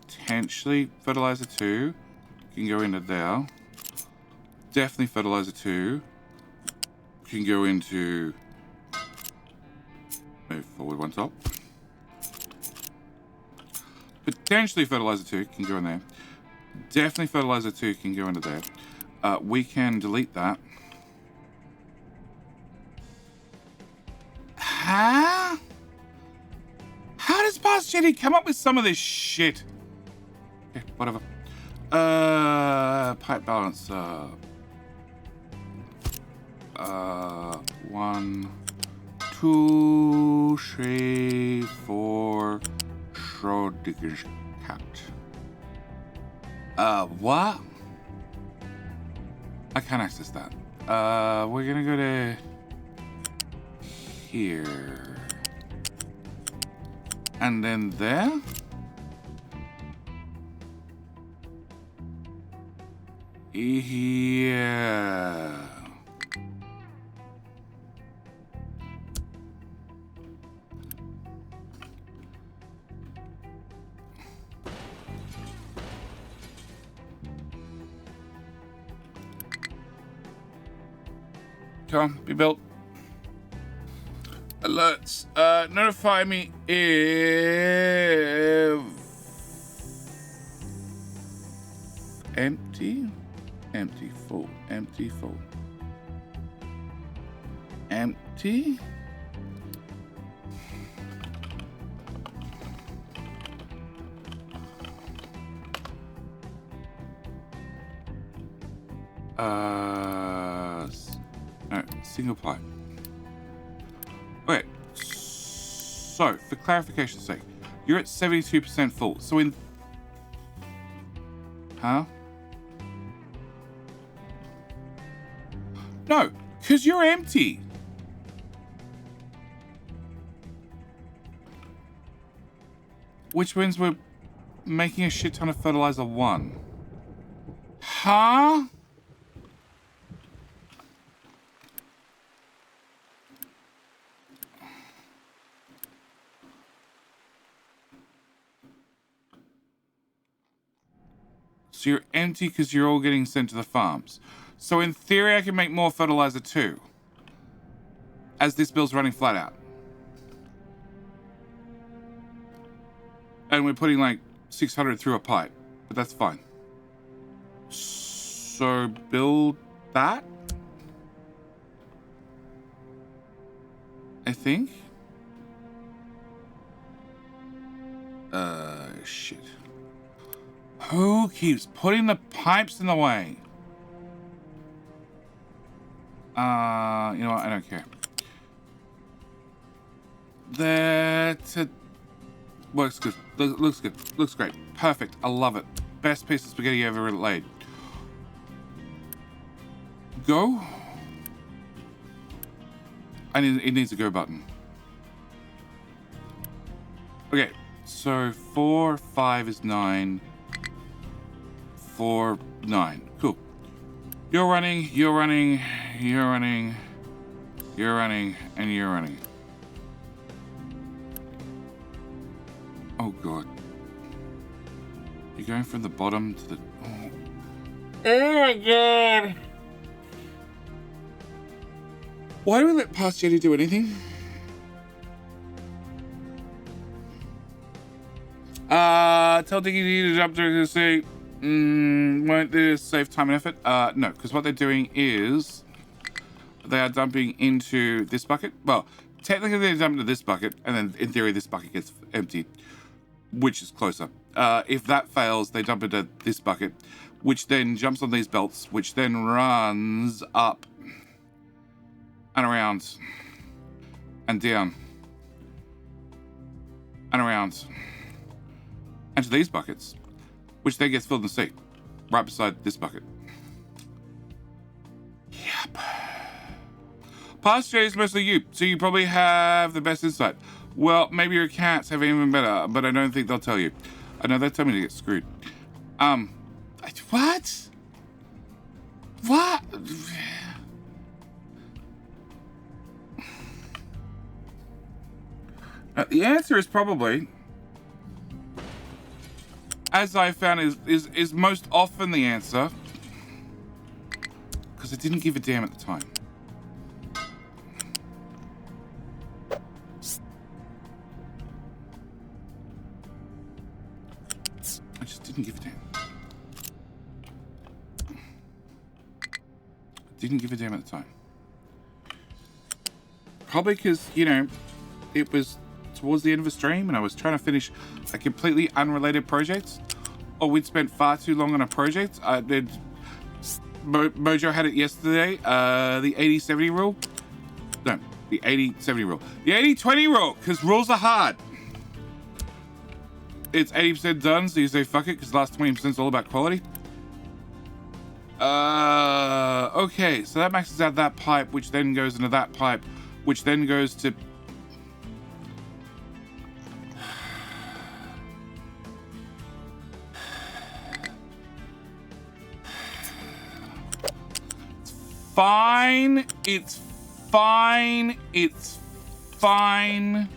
potentially fertilizer 2 can go into there. Definitely fertilizer 2 can go into, move forward one top. Potentially fertilizer 2 can go in there. Definitely fertilizer 2 can go into there. We can delete that. Huh? How does Past Jetty come up with some of this shit? Okay, whatever. Pipe balancer. 1, 2, 3, 4. Schrodinger's cat. What? I can't access that. We're gonna go to here. And then there? Yeah. Come on, be built. Alerts. Notify me if empty, empty, full, empty, full, empty. No, single pipe. Okay, so for clarification's sake, you're at 72% full. So in, huh? No, because you're empty. Which means we're making a shit ton of fertilizer 1. Huh? So you're empty because you're all getting sent to the farms. So in theory, I can make more fertilizer too, as this build's running flat out. And we're putting like 600 through a pipe, but that's fine. So build that, I think. Shit. Who keeps putting the pipes in the way? You know what? I don't care. That works good. Looks good. Looks great. Perfect. I love it. Best piece of spaghetti ever laid. Go. It needs a go button. Okay. So 4, 5 is 9. 4, 9. Cool. You're running. You're running, and you're running. Oh god. You're going from the bottom to the... Oh my god! Why do we let past Jetty do anything? Tell Diggity to jump to the sea. Won't this save time and effort? No, because what they're doing is they are dumping into this bucket. Well, technically they dump into this bucket, and then in theory this bucket gets emptied, which is closer. If that fails, they dump into this bucket, which then jumps on these belts, which then runs up and around and down and around and to these buckets, which then gets filled in the sea, right beside this bucket. Yep. Past J is mostly you, so you probably have the best insight. Well, maybe your cats have even better, but I don't think they'll tell you. I know they tell me to get screwed. What? What? The answer is probably, as I found, is most often the answer, because I didn't give a damn at the time. I just didn't give a damn. Didn't give a damn at the time. Probably because, you know, it was towards the end of a stream and I was trying to finish a completely unrelated project, or we'd spent far too long on a project. Mojo had it yesterday, the 80-70 rule. No, the 80-70 rule. The 80-20 rule, because rules are hard. It's 80% done, so you say fuck it, because the last 20% is all about quality. Okay, so that maxes out that pipe, which then goes into that pipe, which then goes to... Fine, it's fine, it's fine.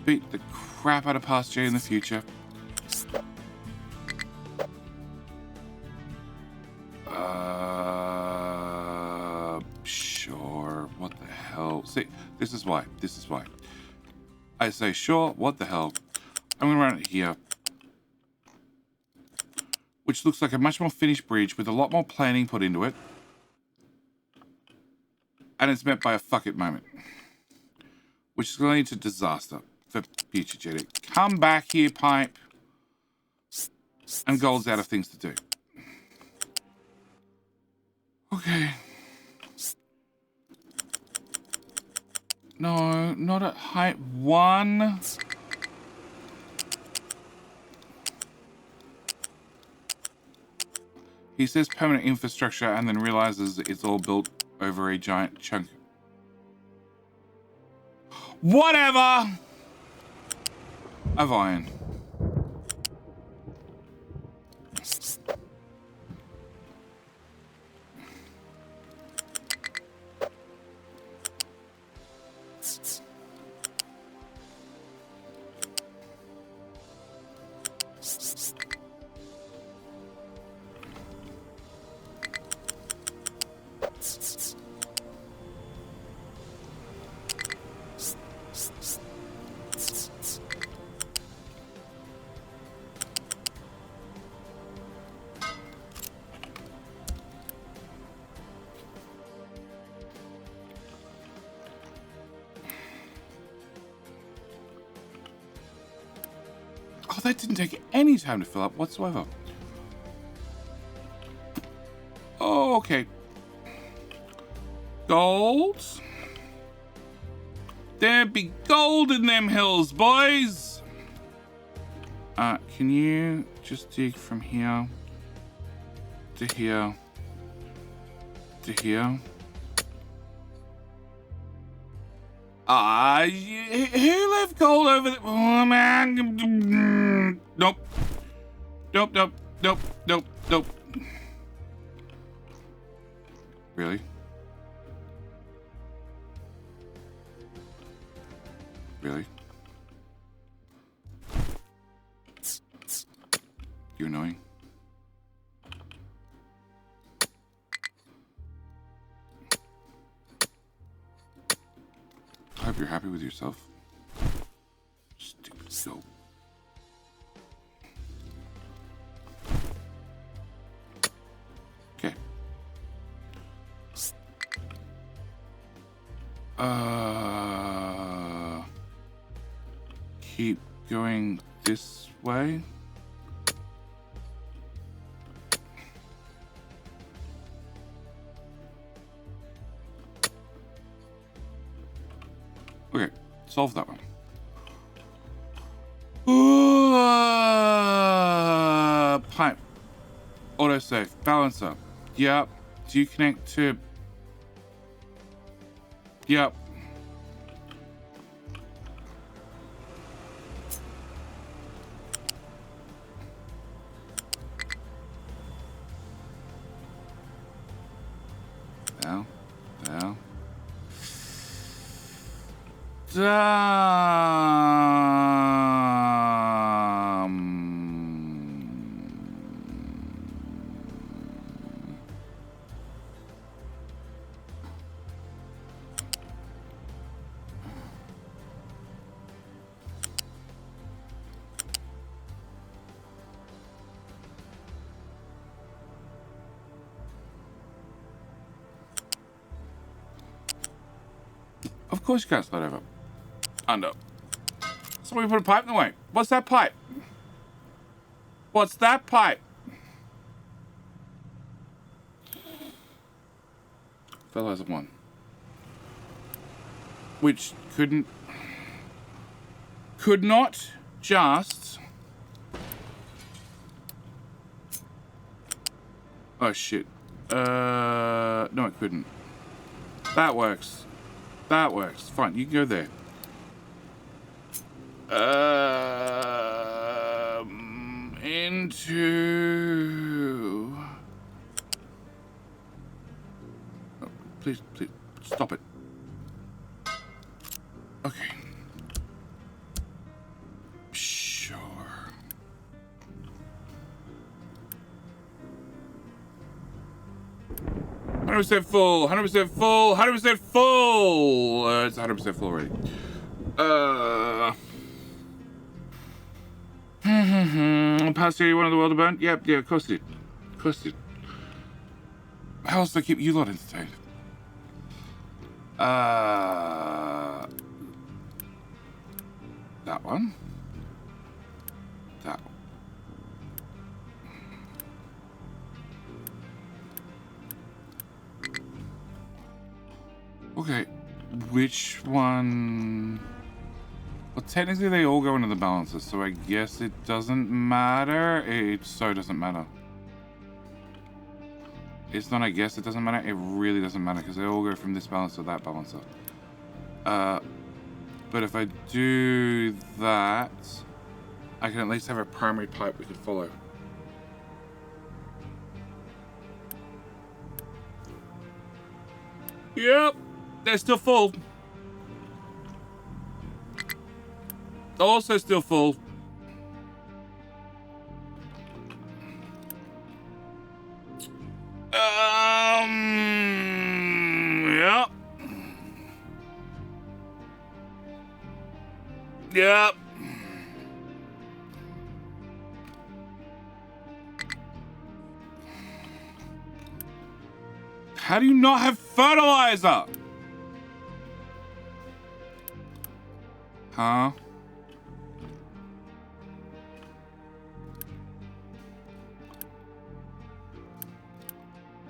Beat the crap out of past J in the future. Sure, what the hell? See, this is why. I say, sure, what the hell? I'm gonna run it here. Which looks like a much more finished bridge with a lot more planning put into it. And it's met by a fuck it moment. Which is going to lead to disaster for future Jetty. Come back here, pipe. And gold's out of things to do. Okay. No, not at height 1. He says permanent infrastructure and then realizes it's all built over a giant chunk. Whatever! Of iron. Oh, that didn't take any time to fill up whatsoever. Oh, okay. Gold. There be gold in them hills, boys. Can you just dig from here to here to here? Who left gold over there? Oh, man. Nope. Nope. Really? Really? You're annoying. I hope you're happy with yourself. Stupid soap. Okay. Keep going this way. Okay, solve that one. Pipe. Autosave. Balancer. Yep. Do you connect to... Yep. Down. Down. Of course you can't slide over. Under. Somebody put a pipe in the way. What's that pipe? What's that pipe? Fertilizer 1. Which could not just... Oh shit. No it couldn't. That works. That works. Fine, you can go there. Into... Oh, please, stop it. Okay. Sure. 100% full, 100% full, 100% full! It's 100% full already. Past area 1 of the world burnt? Yep, yeah, of course it did. Of course it did. How else do I keep you lot entertained? That one. That one. Okay, which one? Well, technically they all go into the balancer, so I guess it doesn't matter. It so doesn't matter. It's not I guess it doesn't matter, it really doesn't matter, because they all go from this balancer to that balancer. But if I do that, I can at least have a primary pipe we can follow. Yep, they're still full. Also still full. Yep. Yep. How do you not have fertilizer? Huh?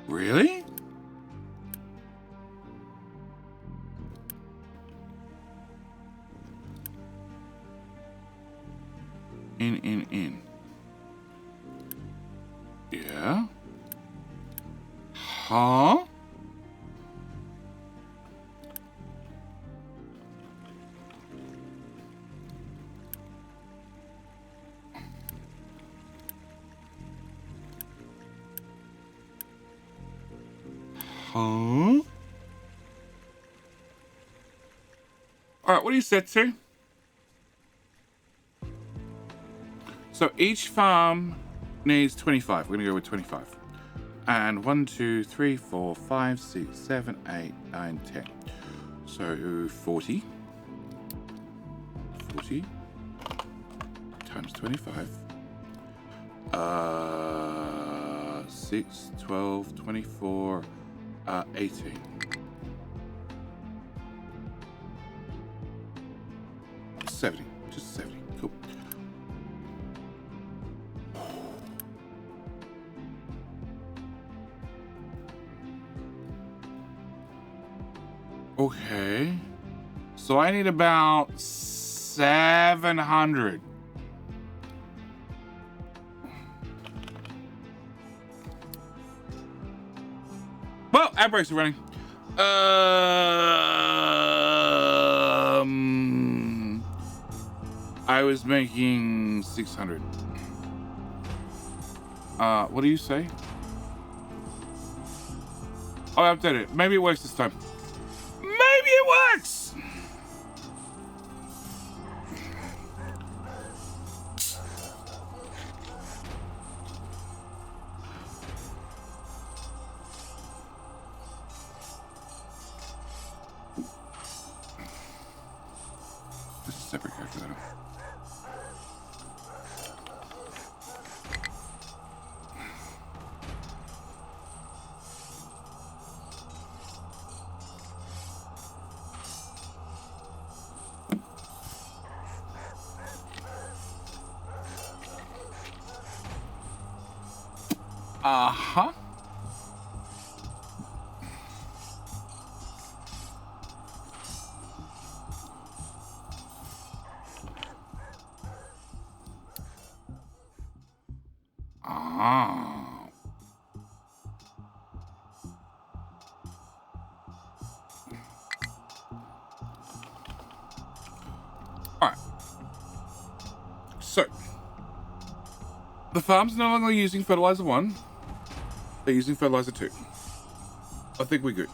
Really? In. Yeah? Huh? Huh? Alright, what do you set to? So each farm needs 25. We're gonna go with 25. And 1, 2, 3, 4, 5, 6, 7, 8, 9, 10. So 40. 40 times 25. 6, 12, 24, 18. Just 70. Cool. Okay. So I need about 700. Well, ad breaks are running. I was making 600. What do you say? Oh, I updated it. Maybe it works this time. Maybe it works! This is a separate calculator. Uh-huh. Ah. All right. So, the farm's no longer using fertilizer 1. They're using fertilizer 2. I think we're good.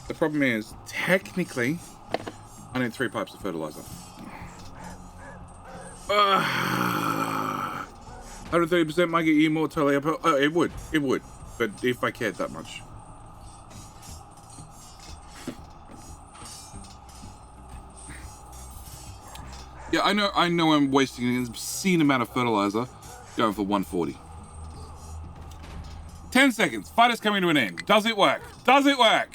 The problem is, technically, I need 3 pipes of fertilizer. 130% might get you more totally up. It would. But if I cared that much. Yeah, I know I'm wasting an obscene amount of fertilizer going for 140. 10 seconds. Fight is coming to an end. Does it work? Does it work?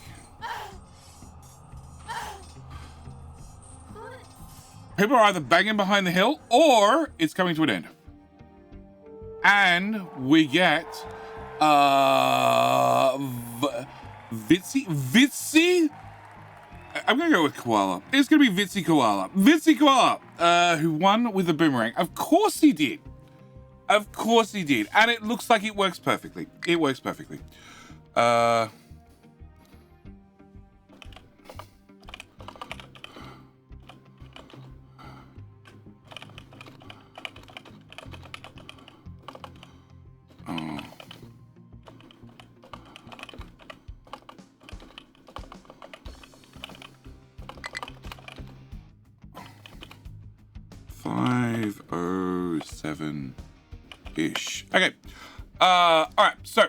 People are either banging behind the hill or it's coming to an end. And we get Vitsy? I'm gonna go with Koala. It's gonna be Vitsy Koala. Vitsy Koala, who won with the boomerang. Of course he did. Of course he did. And it looks like it works perfectly. It works perfectly. 507-ish. Okay. All right. So,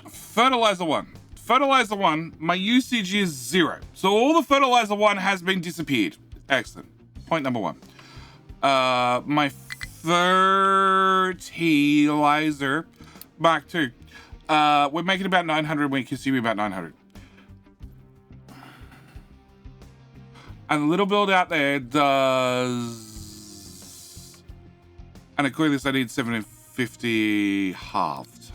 fertilizer 1. Fertilizer 1, my usage is 0. So all the fertilizer 1 has been disappeared. Excellent. Point number 1. My fertilizer Mark 2. We're making about 900. We're consuming about 900. And the little build out there does, and according to this, I need 750 halved.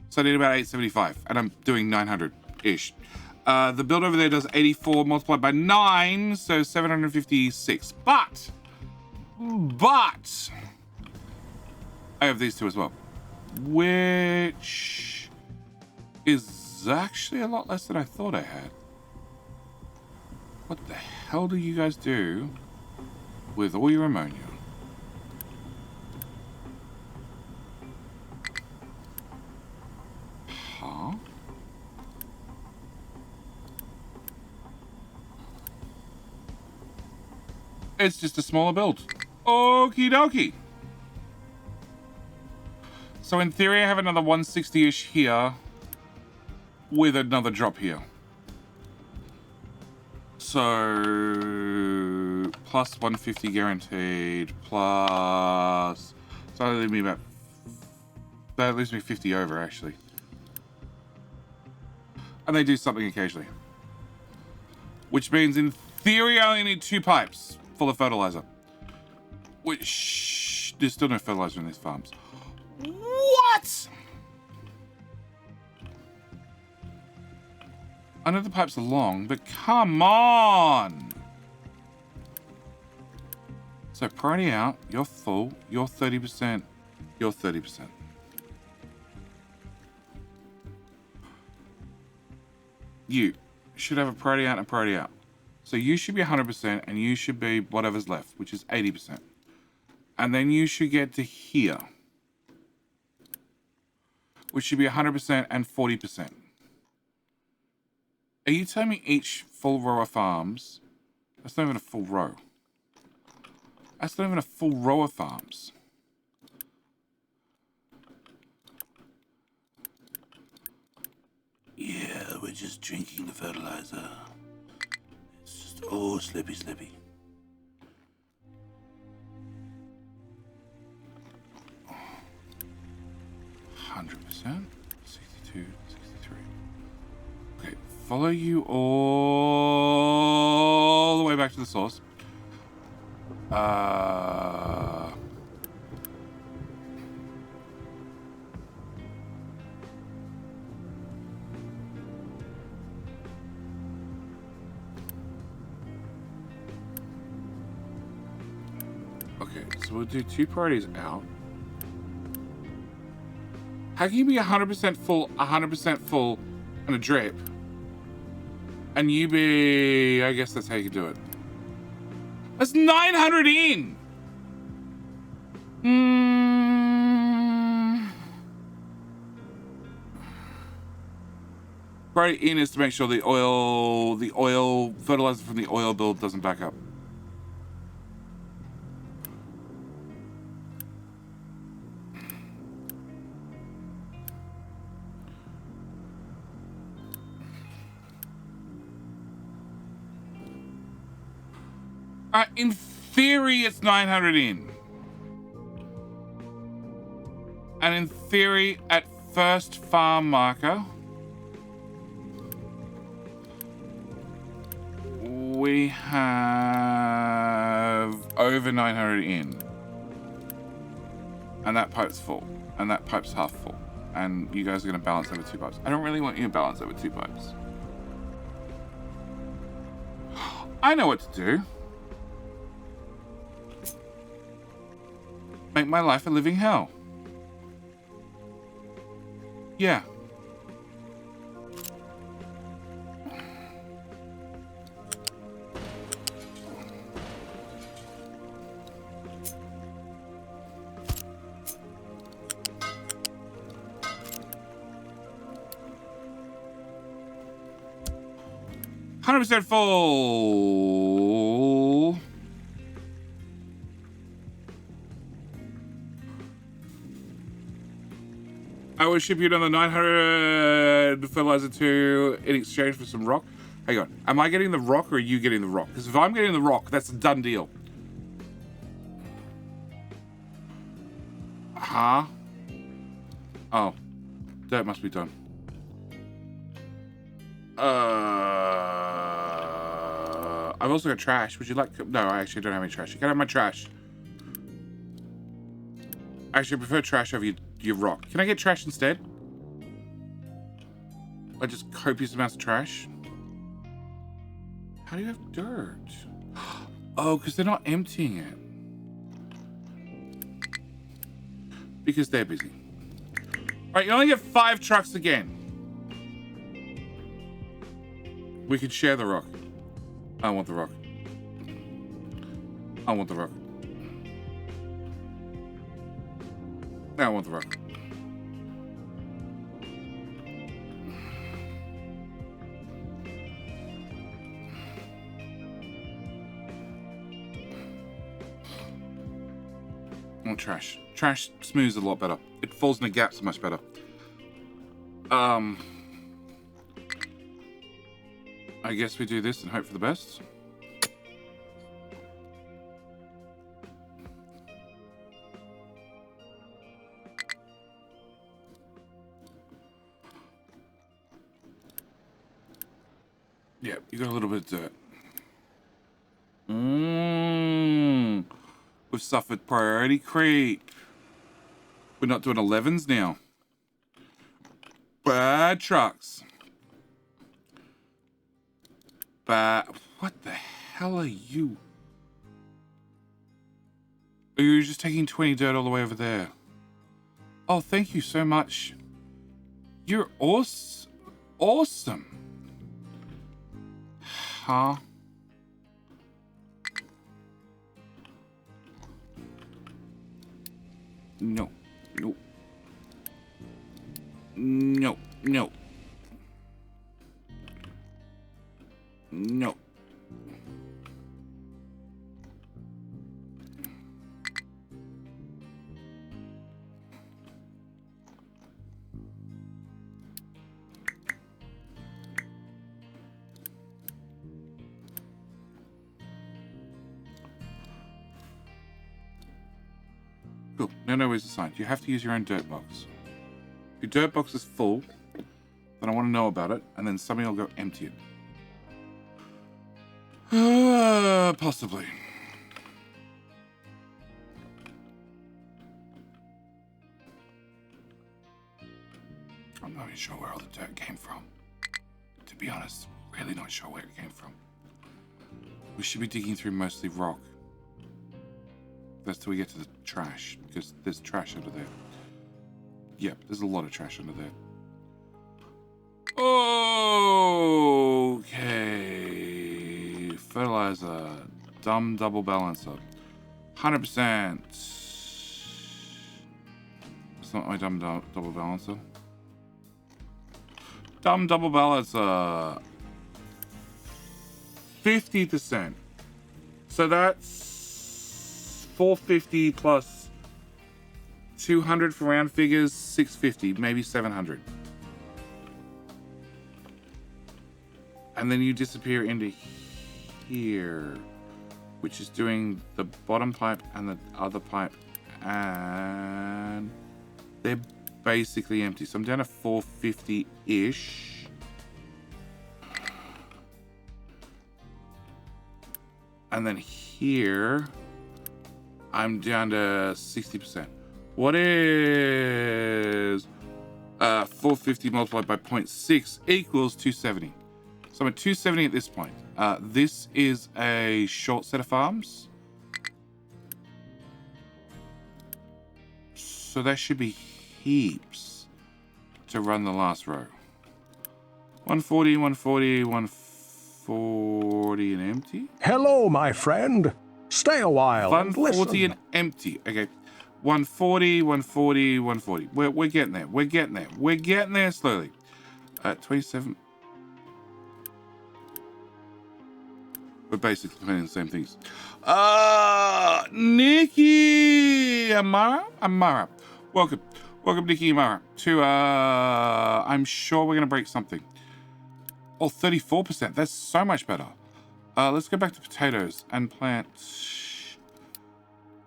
So I need about 875, and I'm doing 900-ish. The build over there does 84 multiplied by 9, so 756. But, I have these two as well, which is actually a lot less than I thought I had. What the hell do you guys do with all your ammonia? Huh? It's just a smaller build. Okie dokie. So in theory, I have another 160-ish here with another drop here. So plus 150 guaranteed, plus... So that leaves me about... That leaves me 50 over, actually. And they do something occasionally. Which means, in theory, I only need 2 pipes full of fertilizer. Which... There's still no fertilizer in these farms. What?! I know the pipes are long, but come on! So priority out, you're full, you're 30%, you're 30%. You should have a priority out and a priority out. So you should be 100% and you should be whatever's left, which is 80%. And then you should get to here, which should be 100% and 40%. Are you telling me each full row of farms? That's not even a full row. That's not even a full row of farms. Yeah, we're just drinking the fertilizer. It's just, oh, slippy, slippy. Oh. 100%, 62, 63. Okay, follow you all the way back to the source. Okay, so we'll do 2 priorities out. How can you be 100% full, and a drip? And you be... I guess that's how you can do it. That's 900 in! Priority in is to make sure the oil fertilizer from the oil build doesn't back up. In theory, it's 900 in. And in theory, at first farm marker, we have over 900 in. And that pipe's full. And that pipe's half full. And you guys are going to balance over 2 pipes. I don't really want you to balance over 2 pipes. I know what to do. Make my life a living hell. Yeah. %100% full. I will ship you another 900 fertilizer 2 in exchange for some rock. Hang on. Am I getting the rock or are you getting the rock? Because if I'm getting the rock, that's a done deal. Huh? Oh. That must be done. I've also got trash. Would you like... No, I actually don't have any trash. You can have my trash. Actually, I prefer trash over your rock. Can I get trash instead? Like just copious amounts of trash? How do you have dirt? Oh, because they're not emptying it. Because they're busy. Alright, you only get 5 trucks again. We could share the rock. I want the rock. I want the rock. I want the rock. Not trash. Trash smooths a lot better. It falls into gaps much better. I guess we do this and hope for the best. Yeah, you got a little bit of dirt. We've suffered priority creep. We're not doing 11s now. Bad trucks. Bad. What the hell are you? Are you just taking 20 dirt all the way over there? Oh, thank you so much. You're awesome. Huh? No. No. No. No. No. Cool. No worries assigned. You have to use your own dirt box. If your dirt box is full, then I want to know about it, and then somebody will go empty it. Possibly. I'm not even sure where all the dirt came from. To be honest, really not sure where it came from. We should be digging through mostly rock. That's till we get to the trash, because there's trash under there. Yep, there's a lot of trash under there. Okay. Fertilizer. Dumb double balancer. 100%. It's not my dumb double balancer. Dumb double balancer. 50%. So that's 450 plus 200 for round figures, 650, maybe 700. And then you disappear into here, which is doing the bottom pipe and the other pipe, and they're basically empty. So I'm down to 450-ish. And then here, I'm down to 60%. What is 450 multiplied by 0.6 equals 270. So I'm at 270 at this point. This is a short set of farms. So there should be heaps to run the last row. 140, 140, 140 and empty. Hello, my friend. Stay a while and 140 listen. and empty. Okay. 140, 140, 140. We're getting there. We're getting there. We're getting there slowly. 27. We're basically playing the same things. Nikki Amara. Welcome, Nikki Amara. To I'm sure we're gonna break something. Oh, 34%. That's so much better. Let's go back to potatoes and plant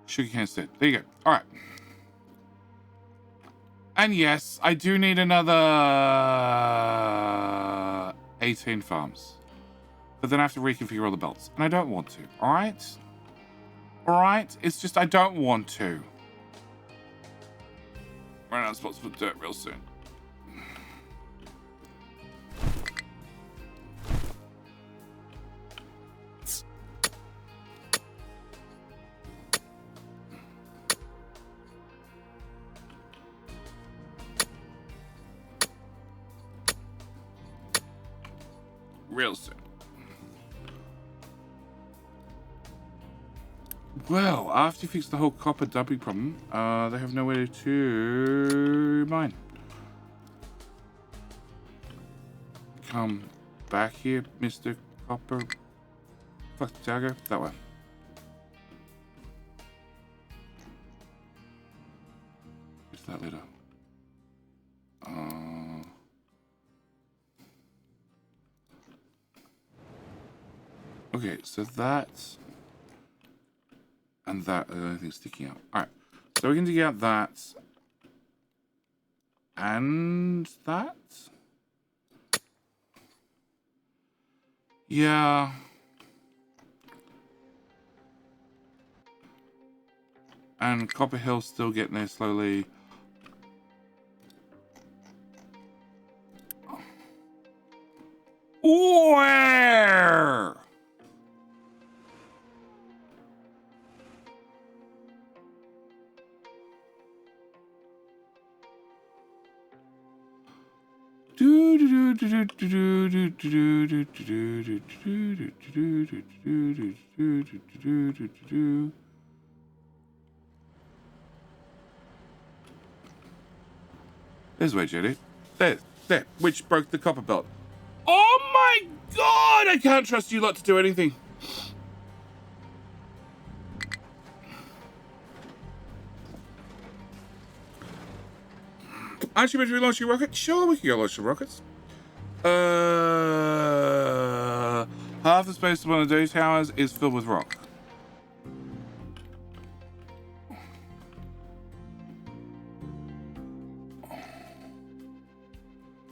sugarcane instead. There you go. All right. And yes, I do need another 18 farms. But then I have to reconfigure all the belts. And I don't want to. All right? All right? It's just I don't want to. Run out of spots for dirt real soon. Real soon. Well, after you fix the whole copper dumping problem, they have nowhere to mine. Come back here, Mr. Copper. Fuck, Jagger. That way. to that later. Okay, so that and that are the only things sticking out. Alright, so we can dig out that and that. Yeah. And Copper Hill's still getting there slowly. Where? There's where, Judy. There. Which broke the copper belt. Oh my god! I can't trust you lot to do anything. Aren't you meant to be launching a rocket? Sure, we can go launch some rockets. Half the space of one of those towers is filled with rock.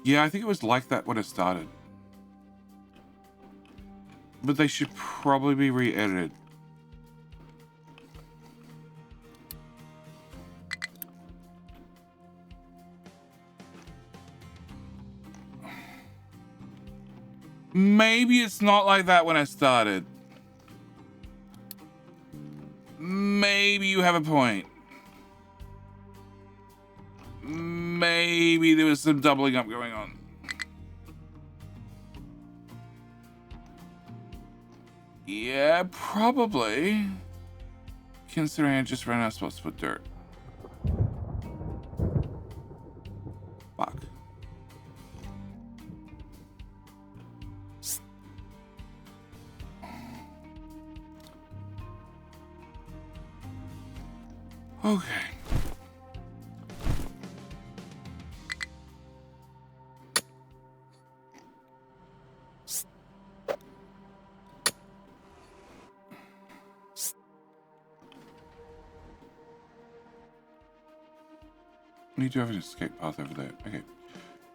Yeah, I think it was like that when it started. But they should probably be re-edited. Maybe it's not like that when I started. Maybe you have a point. Maybe there was some doubling up going on. Yeah, probably. Considering I just ran out of spots to put dirt. Fuck. Okay. You do have an escape path over there. Okay.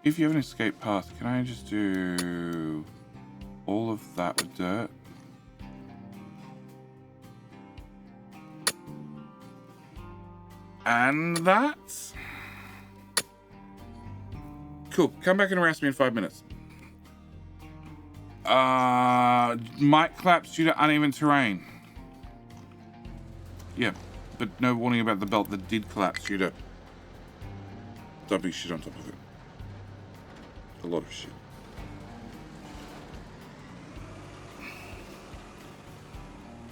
If you have an escape path, can I just do all of that with dirt? And that? Cool. Come back and harass me in 5 minutes. Might collapse due to uneven terrain. Yeah, but no warning about the belt that did collapse due to dumping shit on top of it. A lot of shit.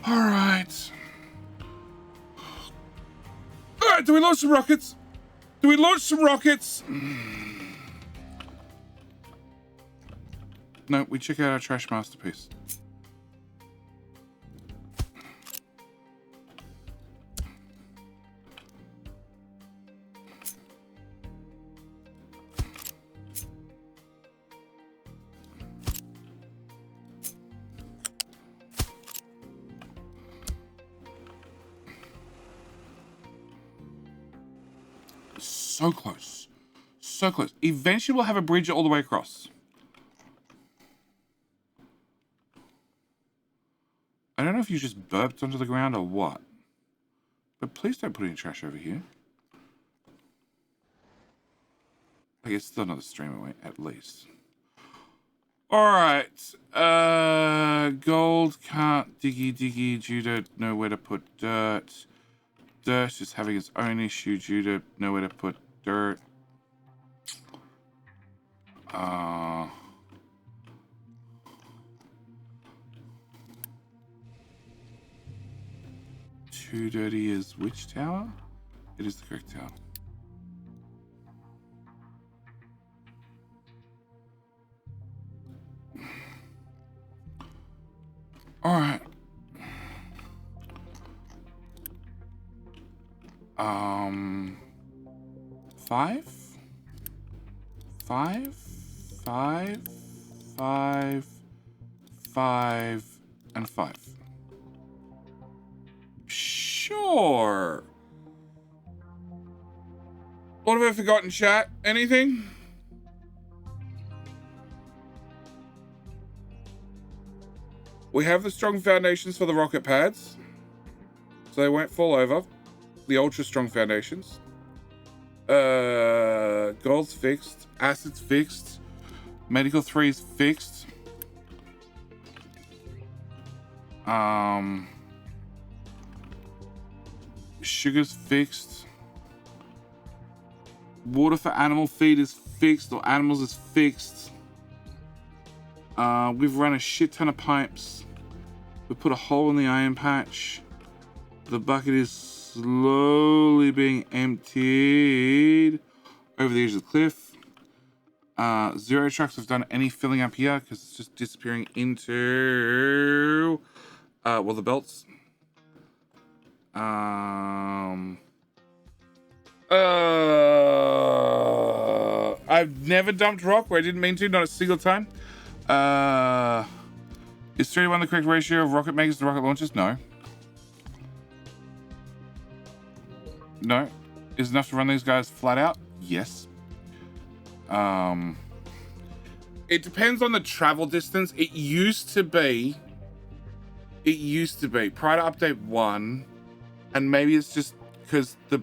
Alright. Alright, do we launch some rockets? Do we launch some rockets? No, we check out our trash masterpiece. So close. So close. Eventually we'll have a bridge all the way across. I don't know if you just burped onto the ground or what. But please don't put any trash over here. I guess still another stream away, at least. Alright. Gold can't diggy due to nowhere to put dirt. Dirt is having its own issue due to nowhere to put dirt. 2 dirty is which tower? It is the correct tower. Alright. 5, 5, 5, 5, 5, and 5. Sure. What have I forgotten, chat? Anything? We have the strong foundations for the rocket pads, so they won't fall over. The ultra strong foundations. Gold's fixed. Acid's fixed. Medical 3 is fixed. Sugar's fixed. Water for animal feed is fixed, or animals is fixed. We've run a shit ton of pipes. We put a hole in the iron patch. The bucket is slowly being emptied over the edge of the cliff. Zero trucks have done any filling up here because it's just disappearing into well, the belts. I've never dumped rock where I didn't mean to, not a single time. Is 3 to 1 the correct ratio of rocket makers to rocket launchers? No. No. Is enough to run these guys flat out? Yes. It depends on the travel distance. It used to be prior to update 1, and maybe it's just because the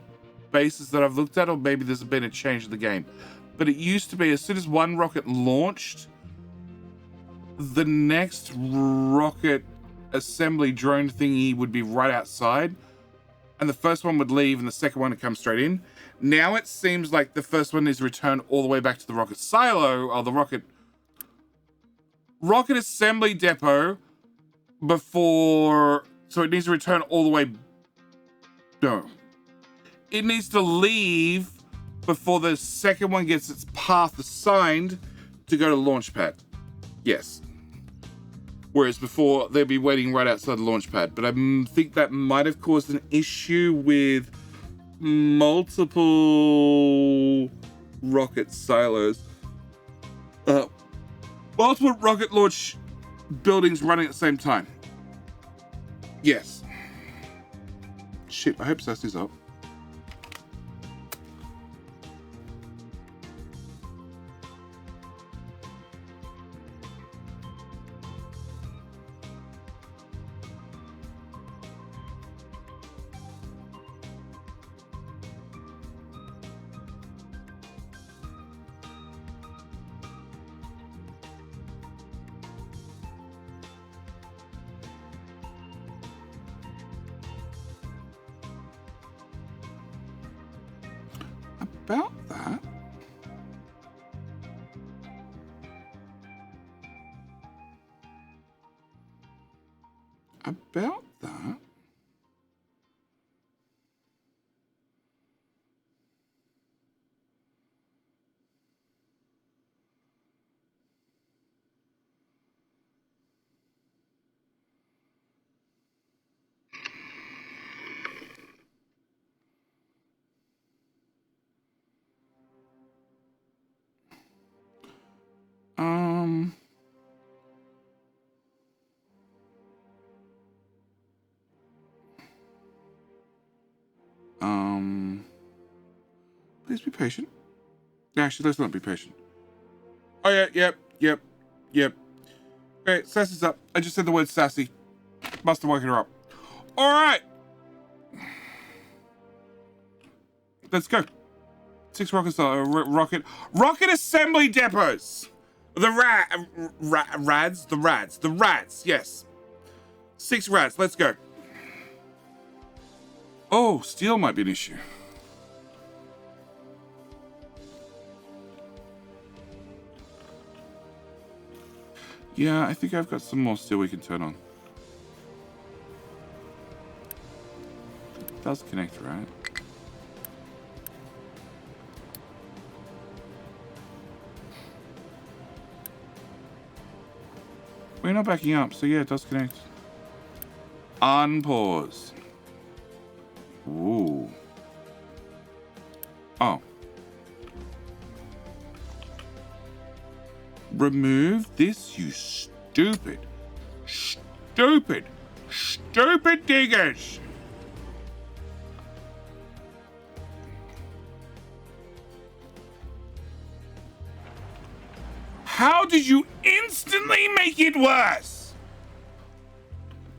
bases that I've looked at, or maybe there's been a change in the game. But it used to be as soon as one rocket launched, the next rocket assembly drone thingy would be right outside, and the first one would leave and the second one would come straight in. Now it seems like the first one is returned all the way back to the rocket silo, or the rocket assembly depot before, so it needs to return all the way. No, it needs to leave before the second one gets its path assigned to go to the launch pad. Yes. Whereas before, they'd be waiting right outside the launch pad. But I think that might have caused an issue with multiple rocket silos. Multiple rocket launch buildings running at the same time. Yes. Shit, I hope Sassy's up. About that. About that. Please be patient. Actually, let's not be patient. Oh yeah, yep. Okay, Sassy's up. I just said the word sassy. Must have woken her up. All right. Let's go. 6 rockets, rocket assembly depots. The rads, yes. 6 rads, let's go. Oh, steel might be an issue. Yeah, I think I've got some more steel we can turn on. It does connect, right? We're not backing up, so yeah, it does connect. Unpause. Ooh. Oh. Remove this, you stupid diggers. How did you instantly make it worse?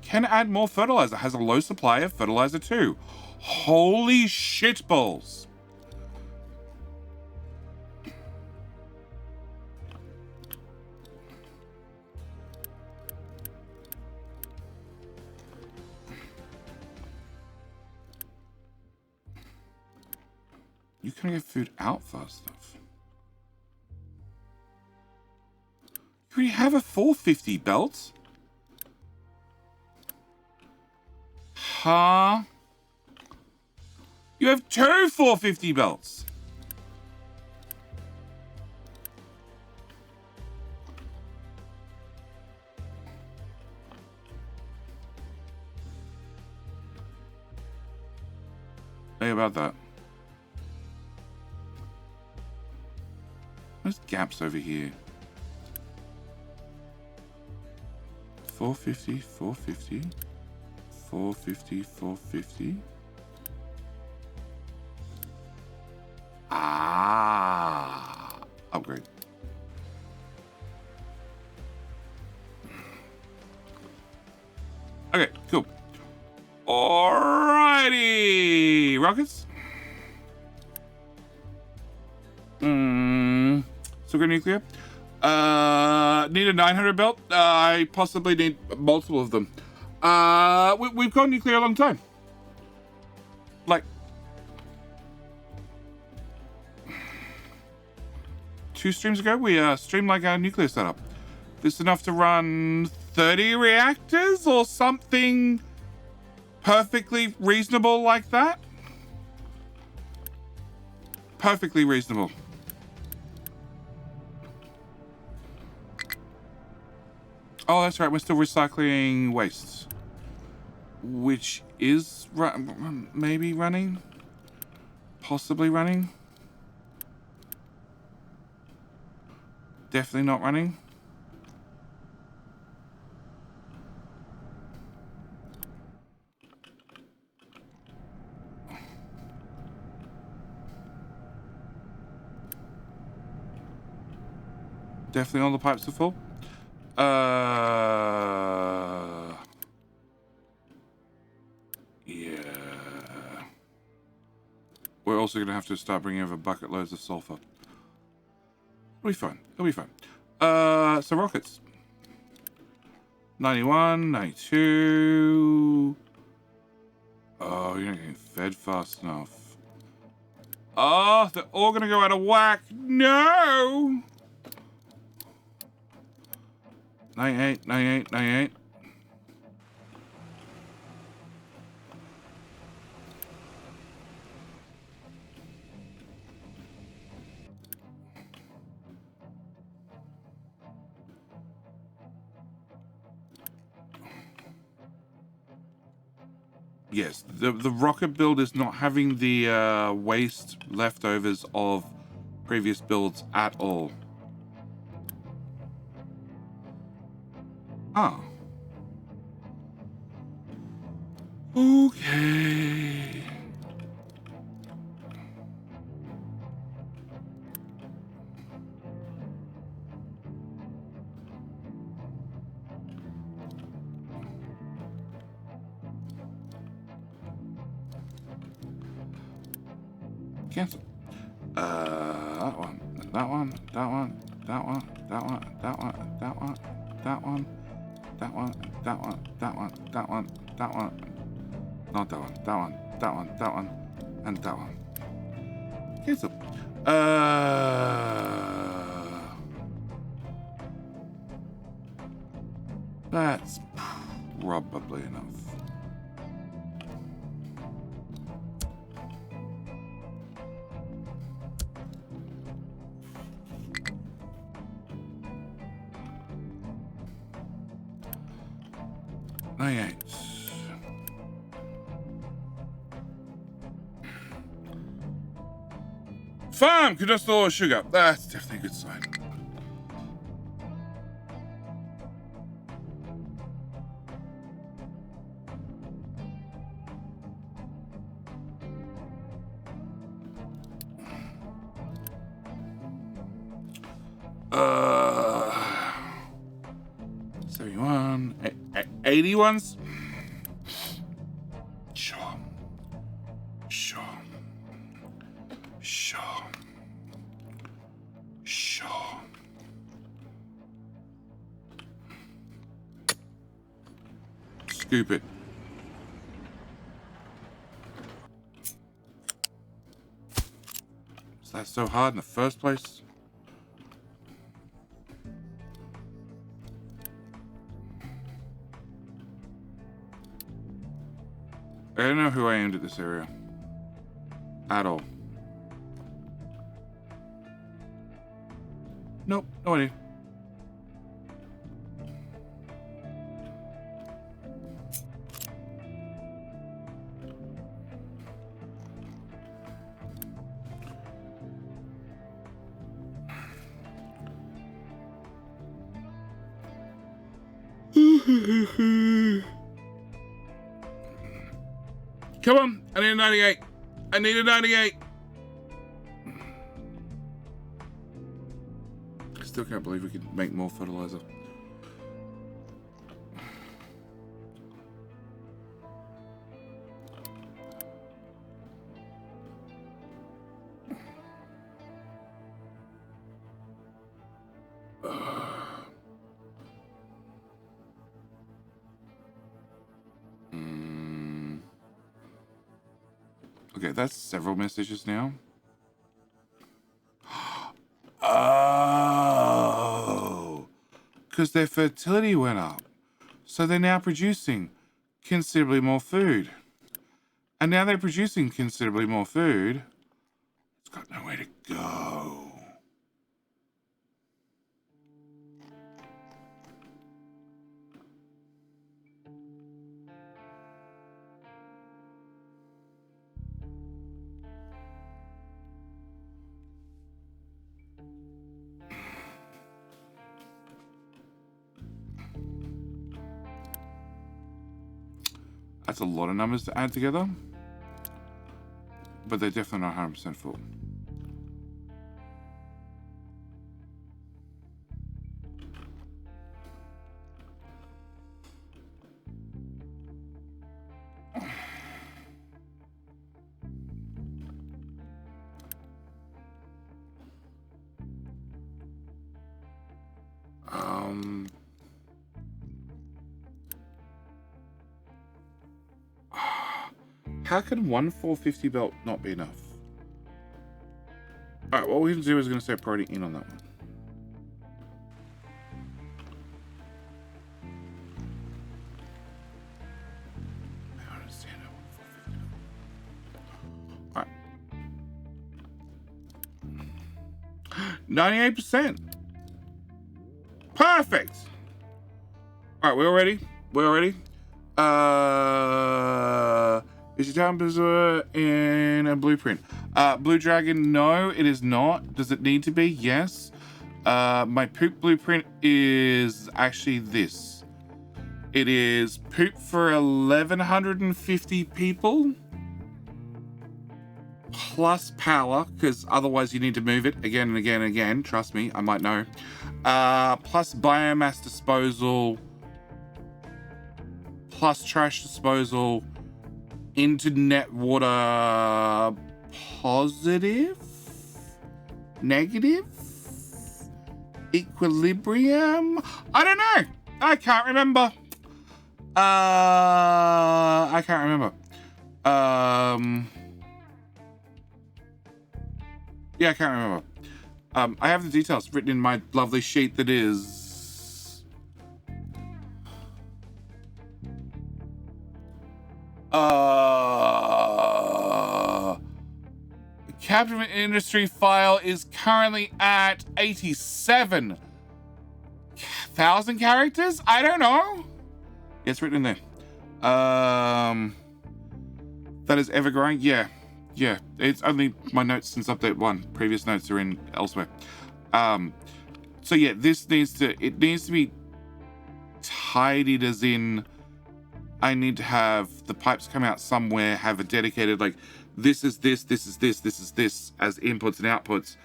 Can add more fertilizer. Has a low supply of fertilizer too. Holy shitballs. You can get food out fast enough. You already have a 450 belt. Huh? You have two 450 belts. Hey, about that. There's gaps over here. 450, 450, 450, 450. Ah, upgrade. Okay, cool. Alrighty, rockets. So go nuclear. Need a 900 belt. I possibly need multiple of them. We've gone nuclear a long time. Like 2 streams ago, we streamed like our nuclear setup. This is enough to run 30 reactors or something perfectly reasonable like that. Perfectly reasonable. Oh, that's right. We're still recycling wastes, which is maybe running, possibly running. Definitely not running. Definitely all the pipes are full. Yeah. We're also going to have to start bringing over bucket loads of sulfur. It'll be fun. It'll be fun. So rockets. 91, 92. Oh, you're not getting fed fast enough. Oh, they're all going to go out of whack. No! 98, 98, 98. Yes, the rocket build is not having the waste leftovers of previous builds at all. Ah. Okay. Cancel. That one, that one, that one, that one, that one, that one, that one, that one, that one, that one, that one, that one, that one. Not that one, that one, that one, that one, and that one. Cancel. That's probably enough. Farm could just lower sugar. That's definitely a good sign. 71, 81s. Sure. Scoop it. Was that so hard in the first place? I don't know who I aimed at this area. At all. Nope, no idea. Come on, I need a 98. I need a 98. I still can't believe we could make more fertilizer. Okay, that's several messages now. Oh, because their fertility went up. So they're now producing considerably more food. And now they're producing considerably more food. It's got nowhere to go. That's a lot of numbers to add together, but they're definitely not 100% full. How can one 450 belt not be enough? Alright, what we can do is going to say priority in on that one. I don't understand how 450. Alright. 98%. Perfect. Alright, we're all ready. We're all ready. Is your town in a blueprint? Blue Dragon, no, it is not. Does it need to be? Yes. My poop blueprint is actually this. It is poop for 1,150 people. Plus power, because otherwise you need to move it again and again and again. Trust me, I might know. Plus biomass disposal. Plus trash disposal. Internet water positive, negative, equilibrium. I don't know. I can't remember. I can't remember. Yeah, I can't remember. I have the details written in my lovely sheet that is. Captain Industry file is currently at 87,000 characters? I don't know. Yeah, it's written in there. That is ever growing? Yeah. Yeah. It's only my notes since update 1. Previous notes are in elsewhere. So yeah, this needs to be tidied, as in I need to have the pipes come out somewhere, have a dedicated, like, this is this, this is this, this is this as inputs and outputs,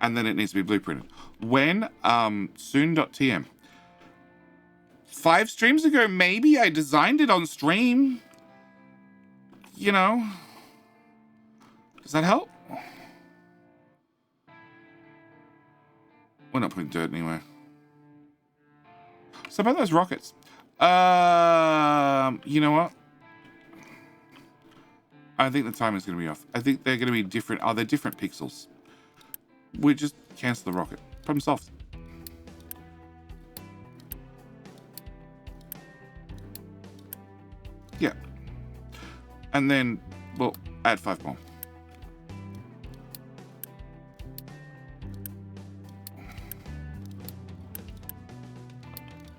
and then it needs to be blueprinted. When? Soon.tm. 5 streams ago, maybe I designed it on stream. You know. Does that help? We're not putting dirt anywhere. So about those rockets. You know what? I think the timing's going to be off. I think they're going to be different. Oh, they're different pixels. We just cancel the rocket. Problem solved. Yeah. And then we'll add 5 more.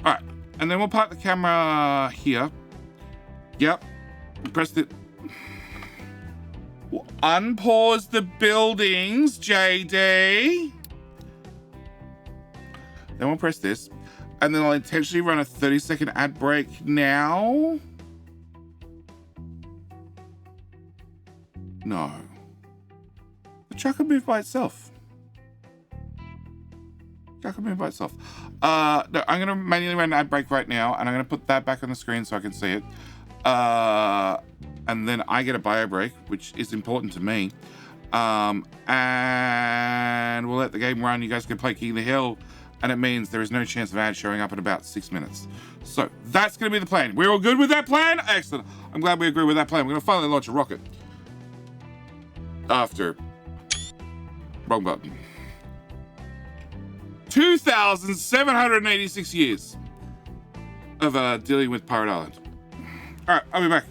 All right. And then we'll park the camera here. Yep. Press it. We'll unpause the buildings, JD. Then we'll press this. And then I'll intentionally run a 30-second ad break now. No. The truck will move by itself. No, I'm going to manually run an ad break right now, and I'm going to put that back on the screen so I can see it. And then I get a bio break, which is important to me. And we'll let the game run. You guys can play King of the Hill, and it means there is no chance of ads showing up in about 6 minutes. So that's going to be the plan. We're all good with that plan? Excellent. I'm glad we agree with that plan. We're going to finally launch a rocket. After. Wrong button. 2,786 years of dealing with Pirate Island. All right, I'll be back.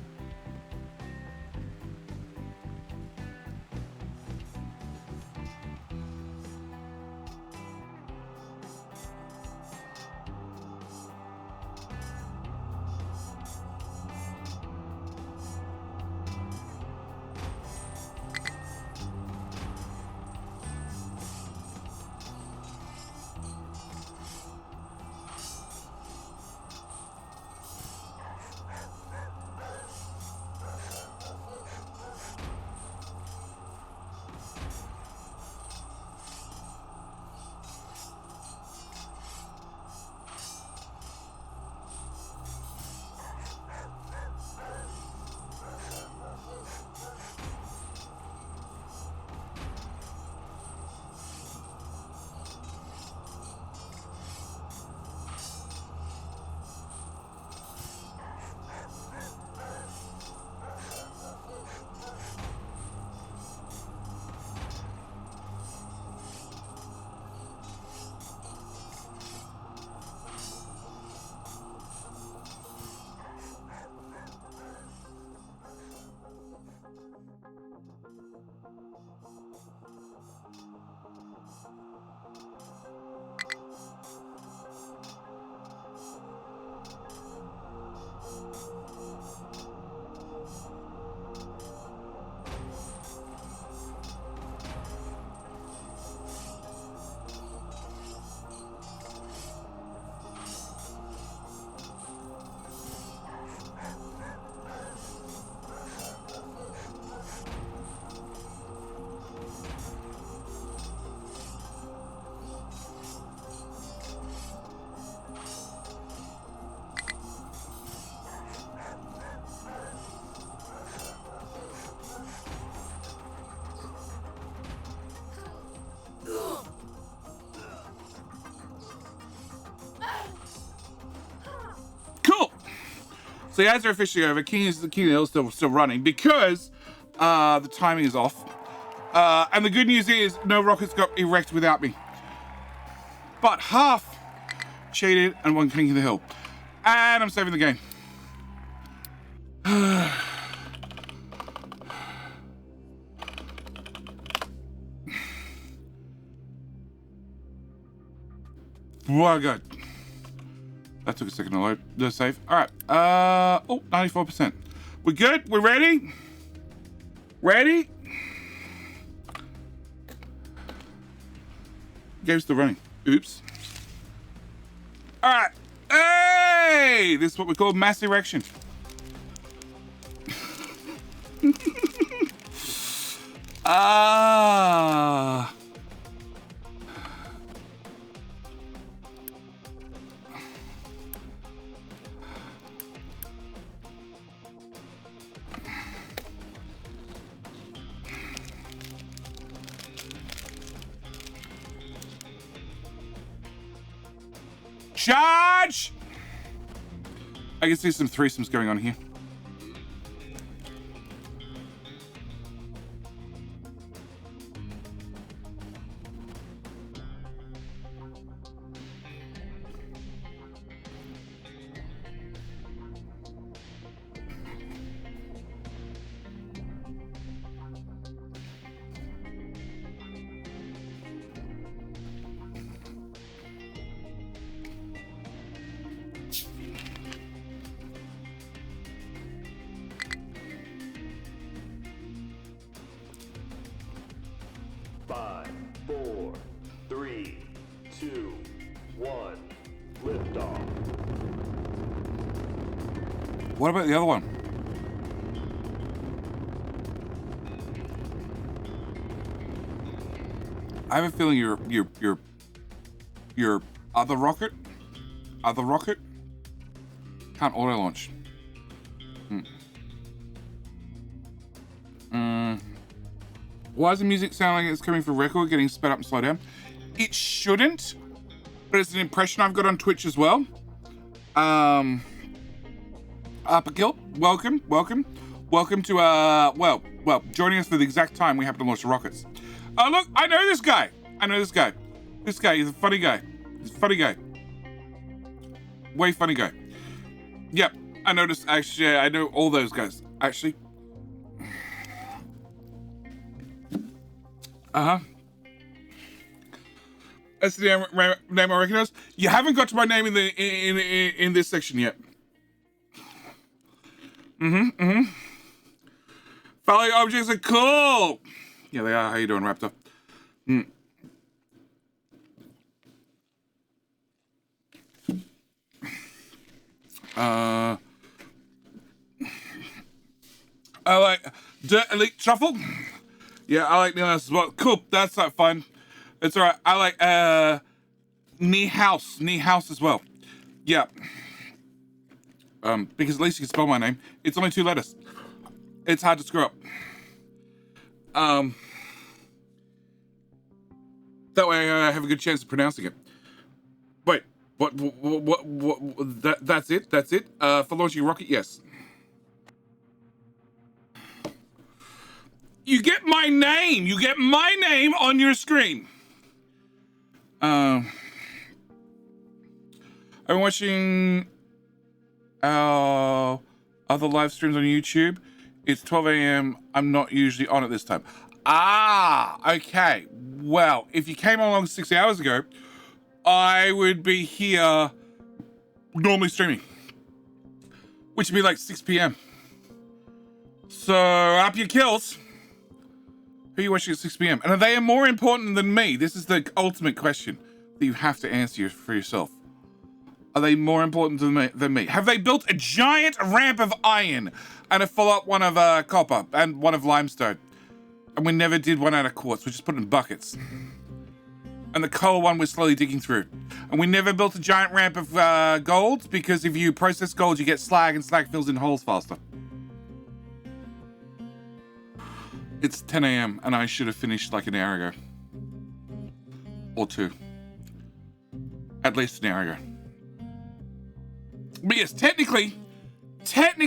So the ads are officially over. King of the Hill is still running because the timing is off. And the good news is no rockets got erect without me. But half cheated and won King of the Hill. And I'm saving the game. Oh, God. That took a second to load. The save. All right. 94%. We're good? We're ready? Ready? Game's still running. Oops. All right. Hey! This is what we call mass erection. Charge! I can see some threesomes going on here. Five, four, three, two, one, liftoff. What about the other one? I have a feeling your other rocket can't auto launch. Why does the music sound like it's coming from record, getting sped up and slowed down? It shouldn't, but it's an impression I've got on Twitch as well. Upperkill, welcome to joining us for the exact time we happen to launch the rockets. Oh look, I know this guy. This guy is a funny guy. Way funny guy. Yep, I noticed. Actually, I know all those guys. Actually. That's the name I recognize. You haven't got to my name in this section yet. Falling objects are cool. Yeah, they are. How you doing, Raptor? I like Dirt Elite Truffle. Yeah, I like Neil as well. Cool, that's not fun. It's alright. I like Knee House as well. Yeah. Because at least you can spell my name. It's only 2 letters. It's hard to screw up. That way I have a good chance of pronouncing it. Wait, what that's it? For launching a rocket, yes. You get my name on your screen. I'm watching our other live streams on YouTube. It's 12 a.m. I'm not usually on at this time. Okay. Well, if you came along 6 hours ago, I would be here normally streaming, which would be like 6 p.m. So up your kills. Who are you watching at 6 p.m.? And are they more important than me? This is the ultimate question that you have to answer for yourself. Are they more important than me? Have they built a giant ramp of iron and a full-up one of copper and one of limestone? And we never did one out of quartz. We just put it in buckets. And the coal one we're slowly digging through. And we never built a giant ramp of gold because if you process gold, you get slag and slag fills in holes faster. It's 10 a.m. and I should have finished like an hour ago. Or 2. At least an hour ago. But yes, technically that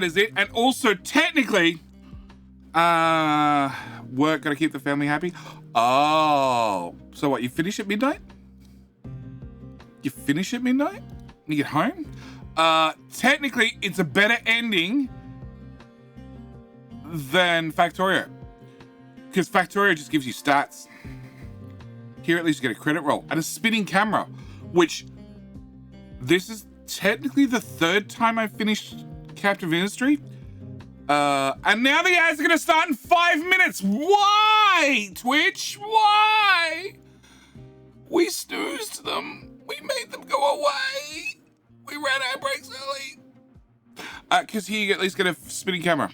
is it. And also technically, work gotta keep the family happy. Oh, so what? You finish at midnight? You get home? Technically, it's a better ending than Factorio, because Factorio just gives you stats. Here at least you get a credit roll and a spinning camera, which this is technically the 3rd time I finished Captive Industry. And now the ads are gonna start in 5 minutes. Why, Twitch? Why? We snoozed them. We made them go away. We ran our breaks early. Because here you at least get a spinning camera.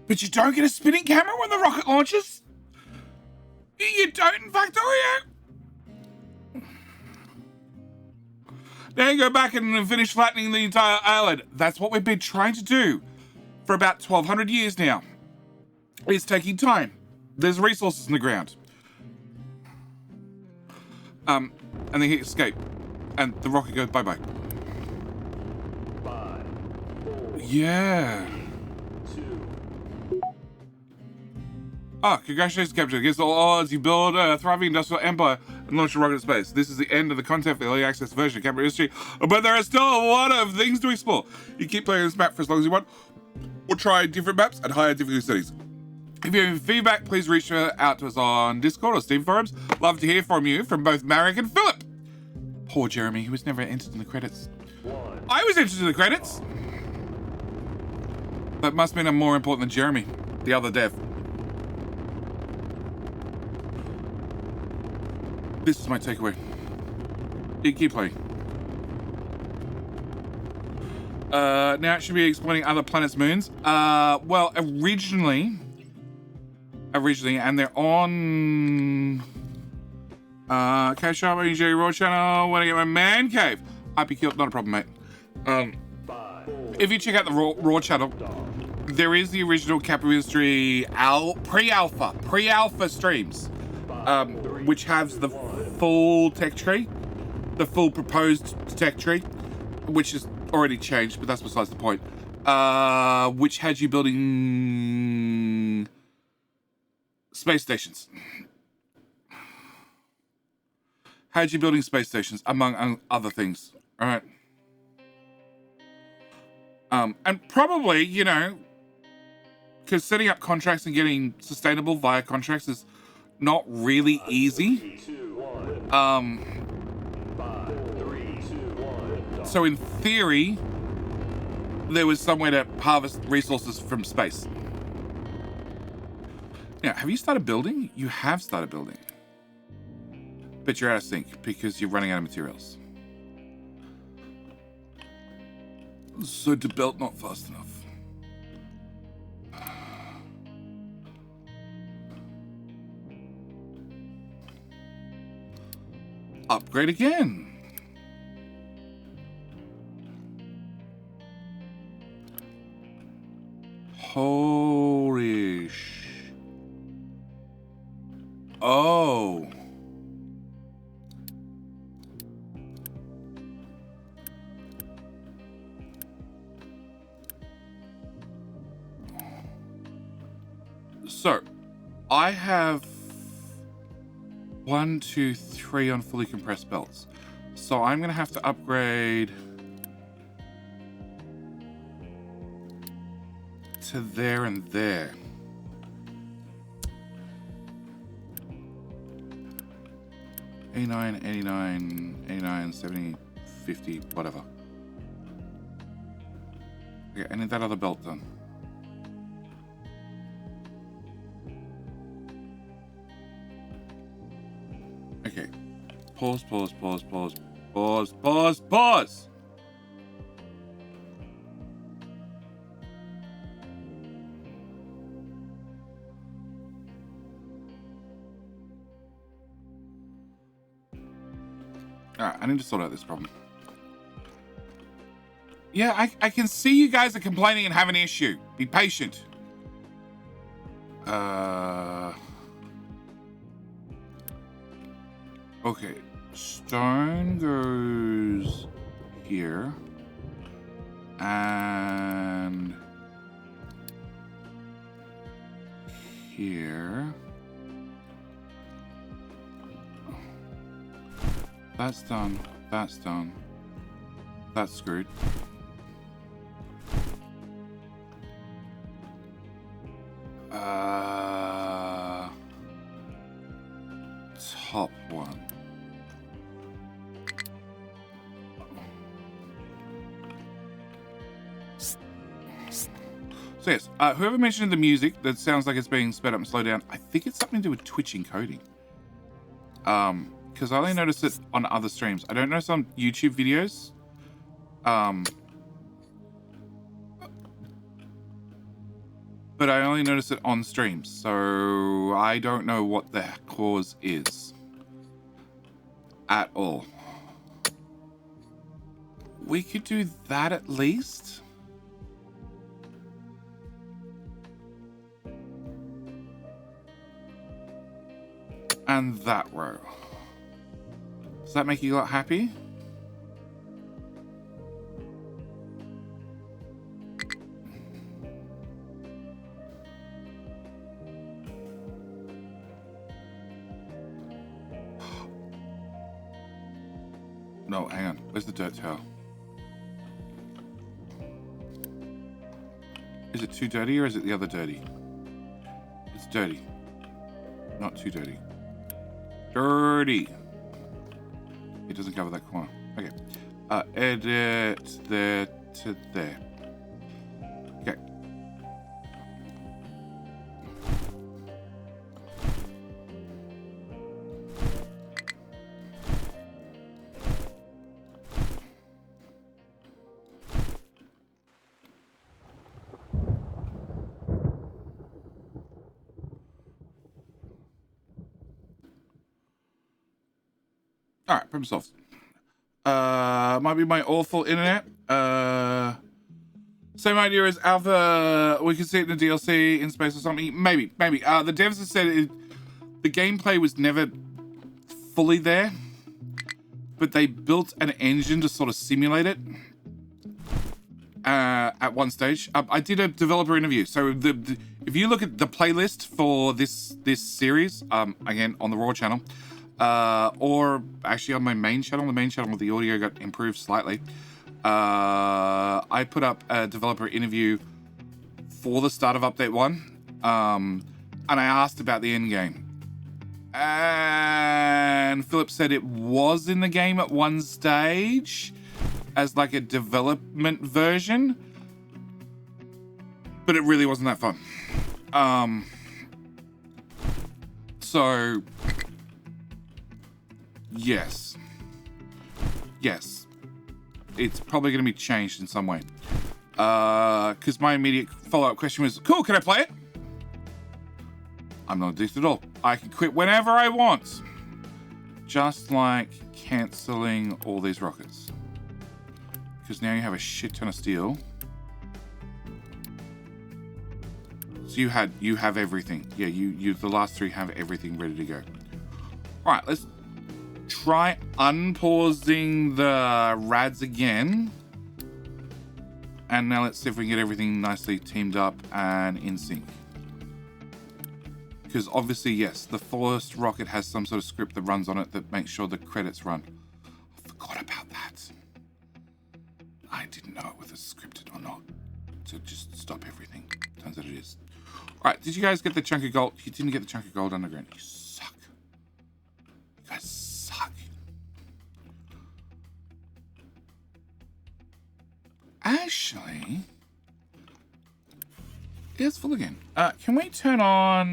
But you don't get a spinning camera when the rocket launches? You don't in Factorio? Then go back and finish flattening the entire island. That's what we've been trying to do for about 1,200 years now. It's taking time. There's resources in the ground. And then he escape. And the rocket goes bye-bye. 5, 4, Yeah. 2. Ah, congratulations, Captain. Against all odds, you build a thriving industrial empire and launch a rocket into space. This is the end of the content for the early access version of Captain History, but there are still a lot of things to explore. You keep playing this map for as long as you want, or try different maps and higher difficulty settings. If you have any feedback, please reach out to us on Discord or Steam forums. Love to hear from you, from both Marek and Philip. Poor Jeremy, he was never entered in the credits. 1. I was entered in the credits. That must mean I'm more important than Jeremy, the other dev. This is my takeaway. You keep playing. Now it should be explaining other planets' moons. Well, originally, and they're on Cash Up, EJ Raw Channel. Wanna get my man cave? IP killed, not a problem, mate. 5, 4, If you check out the Raw Channel, there is the original Captain History pre-alpha streams, which has the full tech tree, the full proposed tech tree, which is already changed, but that's besides the point. Which had you building space stations. Had you building space stations, among other things. All right. And probably, you know, because setting up contracts and getting sustainable via contracts is not really easy. 2, 1. 5, 3, 2, 1. So in theory, there was some way to harvest resources from space. Now, have you started building? You have started building. But you're out of sync because you're running out of materials. So to build not fast enough. Upgrade again. Holy Oh. So, I have 1, 2, 3 on fully compressed belts. So I'm gonna have to upgrade to there and there. A9, 89, 89, 70, 50, whatever. Okay, I need that other belt done. Okay. Pause. Alright, I need to sort out this problem. Yeah, I can see you guys are complaining and have an issue. Be patient. Okay. Stone goes here. And here. That's done. That's done. That's screwed. Top one. So yes, whoever mentioned the music that sounds like it's being sped up and slowed down, I think it's something to do with Twitch encoding. Because I only noticed it on other streams. I don't notice on YouTube videos. But I only notice it on streams, so I don't know what the cause is at all. We could do that at least. and that row. Does that make you a lot happy? No, hang on. Where's the dirt towel? Is it too dirty or is it the other dirty? It's dirty. Not too dirty. Dirty. It doesn't cover that corner. Okay. Edit there to there. Okay. All right, problem solved. Might be my awful internet. Same idea as Alpha. We could see it in the DLC in space or something. Maybe. The devs have said the gameplay was never fully there, but they built an engine to sort of simulate it. At one stage, I did a developer interview. So if you look at the playlist for this series, again on the Raw channel. Or actually on my main channel, the audio got improved slightly. I put up a developer interview for the start of Update 1, and I asked about the end game. And Philip said it was in the game at one stage as like a development version, but it really wasn't that fun. So... Yes. It's probably going to be changed in some way. Because my immediate follow-up question was, cool, can I play it? I'm not addicted at all. I can quit whenever I want. Just like cancelling all these rockets. Because now you have a shit ton of steel. So you have everything. Yeah, you the last three have everything ready to go. All right, let's try unpausing the rads again. And now let's see if we can get everything nicely teamed up and in sync. Because obviously, yes, the first rocket has some sort of script that runs on it that makes sure the credits run. I forgot about that. I didn't know it was scripted or not. To just stop everything. Turns out it is. Alright, did you guys get the chunk of gold? You didn't get the chunk of gold underground. You suck. You guys suck. Actually, it's full again. Can we turn on...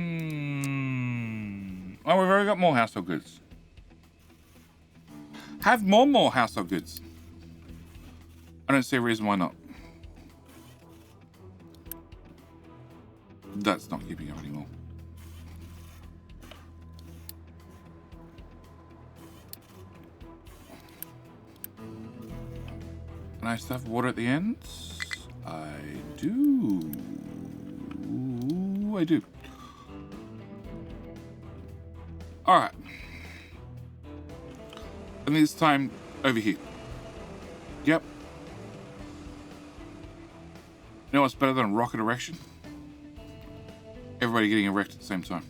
Oh, we've already got more household goods. Have more household goods. I don't see a reason why not. That's not keeping up anymore. And I still have water at the end? I do. I do. Alright. And this time over here. Yep. You know what's better than a rocket erection? Everybody getting erect at the same time.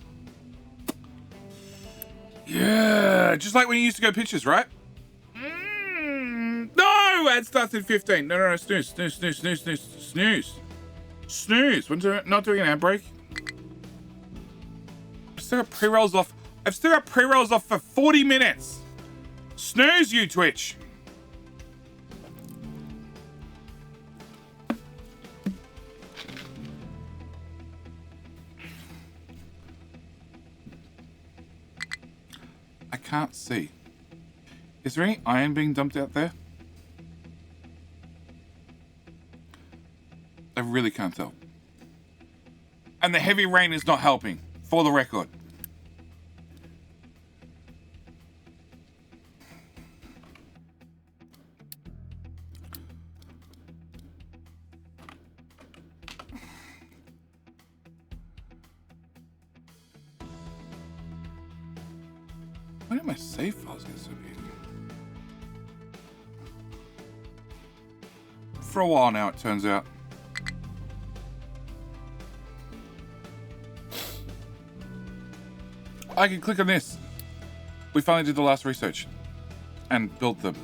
Yeah, just like when you used to go pitches, right? No, ad starts in 15. No, snooze. Snooze. We're not doing an ad break. I've still got pre-rolls off. For 40 minutes. Snooze, you Twitch. I can't see. Is there any iron being dumped out there? I really can't tell. And the heavy rain is not helping, for the record. Why did my save files get so big? For a while now, it turns out. I can click on this. We finally did the last research and built them.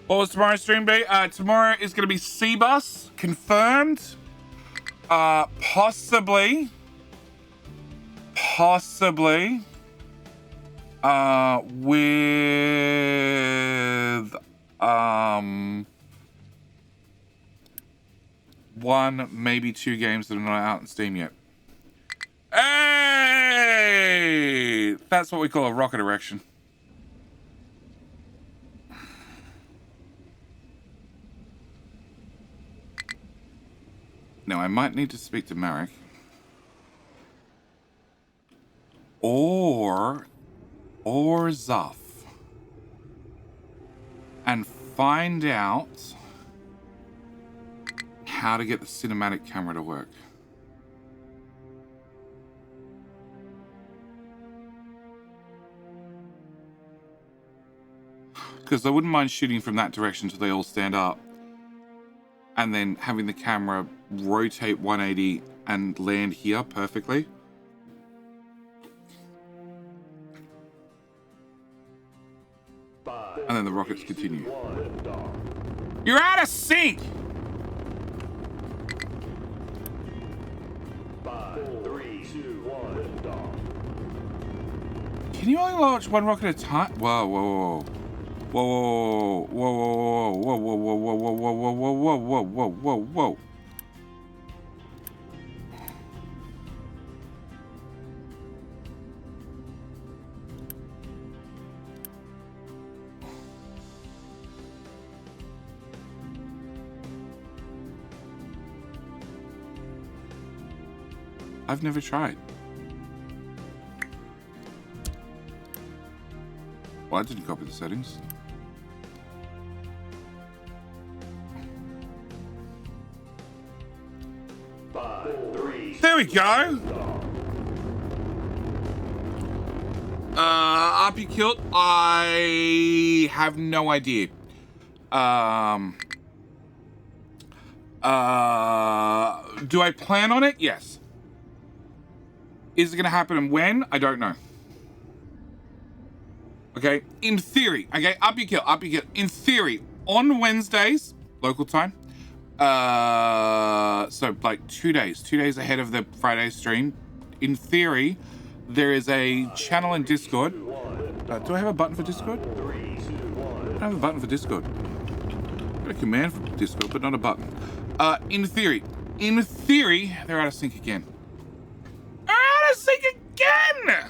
What was tomorrow's stream be? Tomorrow is going to be C-Bus, confirmed. Possibly, with, one, maybe two games that are not out on Steam yet. Hey! That's what we call a rocket erection. Now, I might need to speak to Marek. Or Zuff. And find out how to get the cinematic camera to work. Because I wouldn't mind shooting from that direction till they all stand up. And then having the camera rotate 180 and land here perfectly. And then the rockets continue. You're out of sync! 5, 3, 2, 1, Can you only launch one rocket at a time? Whoa, whoa, whoa. Whoa, whoa, whoa, whoa, whoa, whoa, whoa, whoa, whoa, whoa, whoa, whoa, whoa, whoa, whoa. I've never tried. Well, I didn't copy the settings. There we go. RP Kilt, I have no idea. Do I plan on it? Yes. Is it going to happen and when? I don't know. Okay, in theory, okay, up you kill. In theory, on Wednesdays, local time, so like 2 days ahead of the Friday stream, in theory, there is a channel in Discord. Do I have a button for Discord? I don't have a button for Discord. I've got a command for Discord, but not a button. In theory, they're out of sync again. Out of sync again!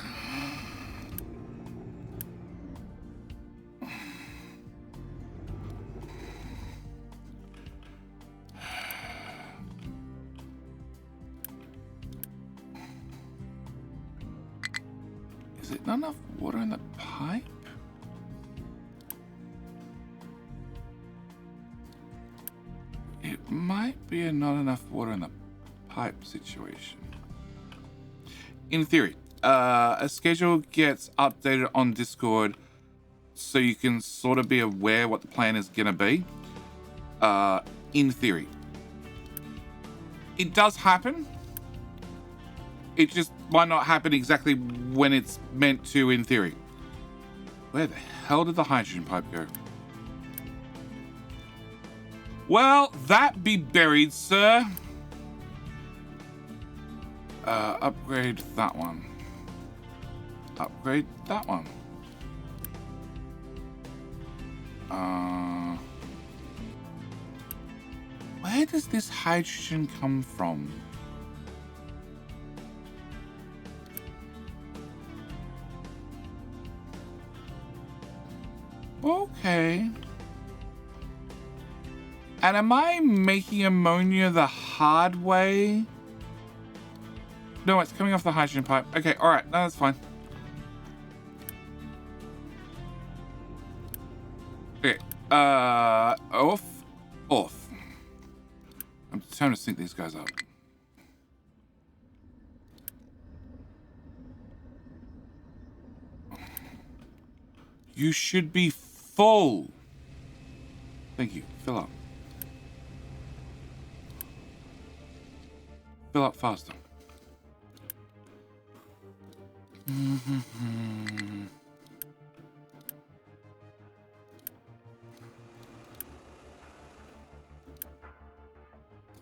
Is it not enough water in the pipe? It might be a not enough water in the pipe situation. In theory, a schedule gets updated on Discord so you can sort of be aware what the plan is going to be. In theory. It does happen. It just might not happen exactly when it's meant to in theory. Where the hell did the hydrogen pipe go? Well, that be buried, sir. Upgrade that one. Upgrade that one. Where does this hydrogen come from? Okay. And am I making ammonia the hard way? No, it's coming off the hydrogen pipe. Okay, alright, no, that's fine. Okay, off. I'm trying to sync these guys up. You should be full. Thank you. Fill up. Fill up faster. I'm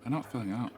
not filling up.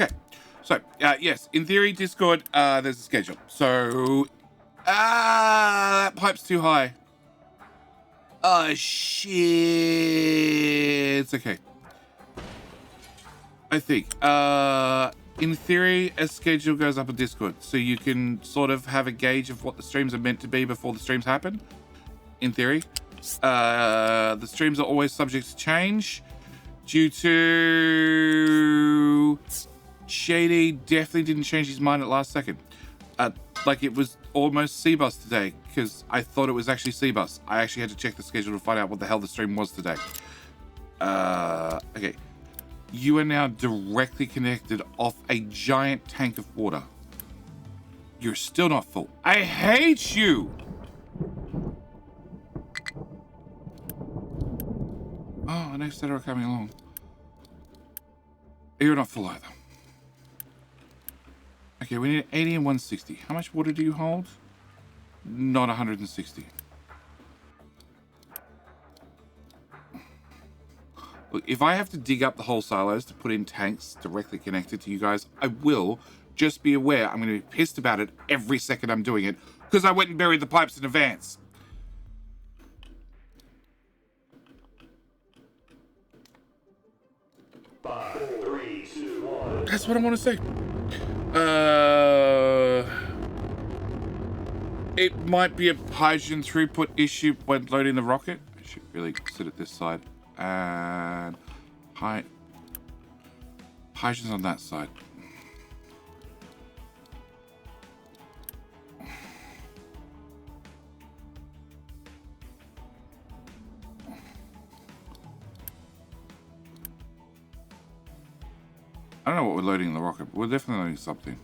Okay, so yes, in theory, Discord, there's a schedule. So, that pipe's too high. Oh shit! It's okay. I think, in theory, a schedule goes up on Discord, so you can sort of have a gauge of what the streams are meant to be before the streams happen. In theory, the streams are always subject to change due to. JD definitely didn't change his mind at last second. Like it was almost C-Bus today, because I thought it was actually C-Bus. I actually had to check the schedule to find out what the hell the stream was today. Okay. You are now directly connected off a giant tank of water. You're still not full. I hate you! Oh, an Exeter coming along. You're not full either. Okay, we need 80 and 160. How much water do you hold? Not 160. Look, if I have to dig up the whole silos to put in tanks directly connected to you guys, I will. Just be aware, I'm going to be pissed about it every second I'm doing it, because I went and buried the pipes in advance. Five, 3, 2, 1. That's what I want to say. It might be a hydrogen throughput issue when loading the rocket. I should really sit at this side. And hydrogen's on that side. I don't know what we're loading in the rocket, but we're definitely loading something.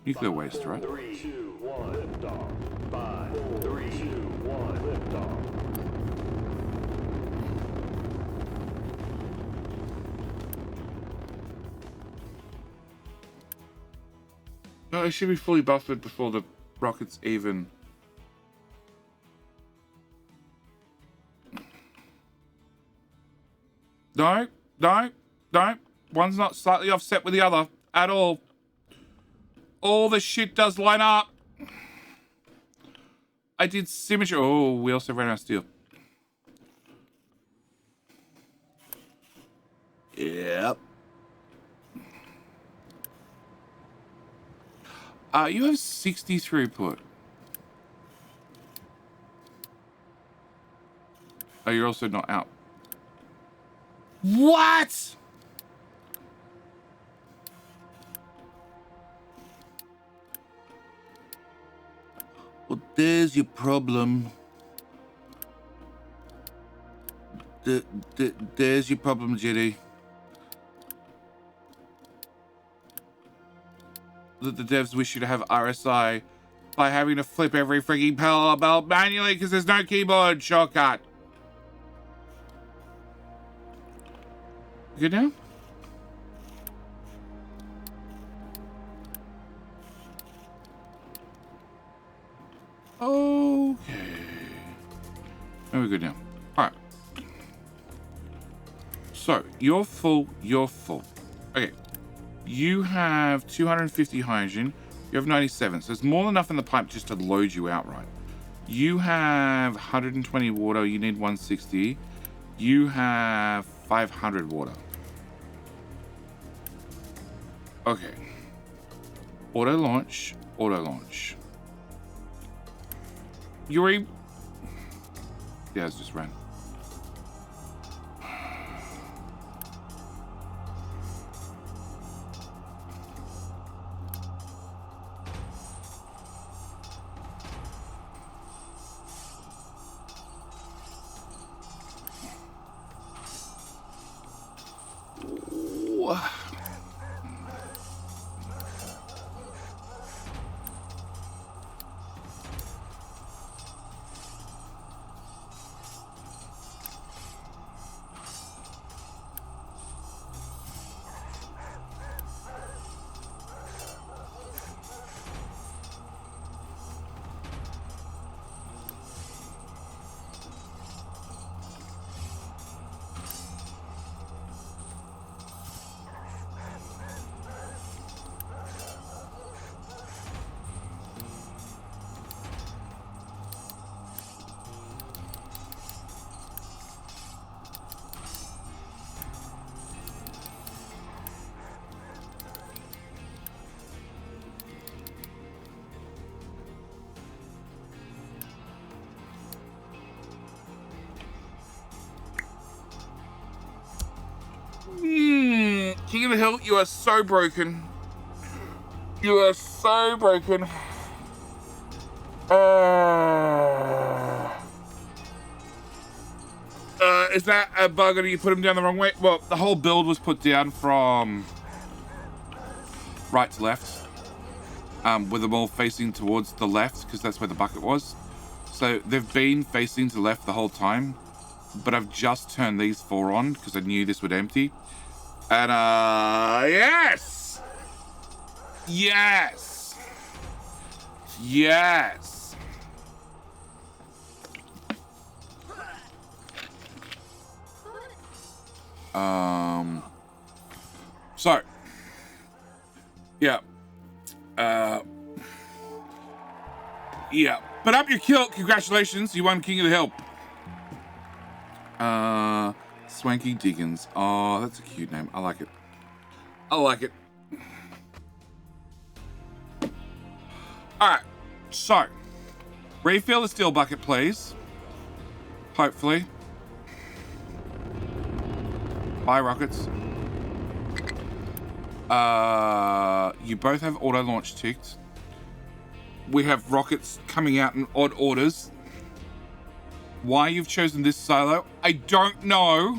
Nuclear waste, right? 3, 2, 1. Lift off. 5, 3, 2, 1. Lift off. No, it should be fully buffered before the rocket's even. No, no, no. One's not slightly offset with the other at all. All the shit does line up. I did symmetry. Oh, we also ran out of steel. Yep. You have 60 throughput. Oh, you're also not out. What? Well, there's your problem. There's your problem, Jitty. That the devs wish you to have RSI by having to flip every freaking parallel belt manually because there's no keyboard shortcut. Good now? Okay. There we go now. Alright. So, you're full, you're full. Okay. You have 250 hydrogen. You have 97. So there's more than enough in the pipe just to load you outright. You have 120 water. You need 160. You have 500 water. Okay. Auto launch. Auto launch. Yuri. Yeah, it's just ran. King of the Hill, you are so broken. You are so broken. Is that a bug or do you put him down the wrong way? Well, the whole build was put down from right to left, with them all facing towards the left because that's where the bucket was. So they've been facing to the left the whole time, but I've just turned these 4 on because I knew this would empty. And yes! Yes! Yes! So, yeah. Yeah. But up your kilt, congratulations, you won King of the Hill. Swanky Diggins. Oh, that's a cute name. I like it. I like it. Alright, so refill the steel bucket, please. Hopefully. Buy rockets. You both have auto launch ticked. We have rockets coming out in odd orders. Why you've chosen this silo, I don't know.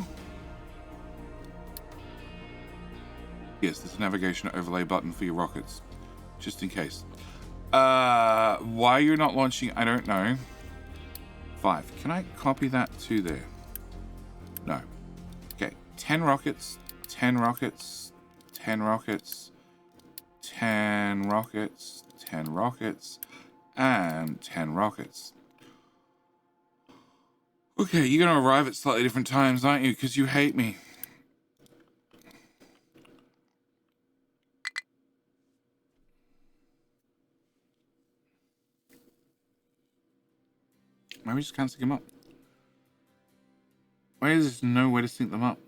Yes, there's a navigation overlay button for your rockets, just in case. Why you're not launching, I don't know. 5. Can I copy that to there? No. Okay, 10 rockets, 10 rockets, 10 rockets, 10 rockets, 10 rockets, and 10 rockets. Okay, you're gonna arrive at slightly different times, aren't you? Because you hate me. Maybe we just can't sync them up. Why is there no way to sync them up?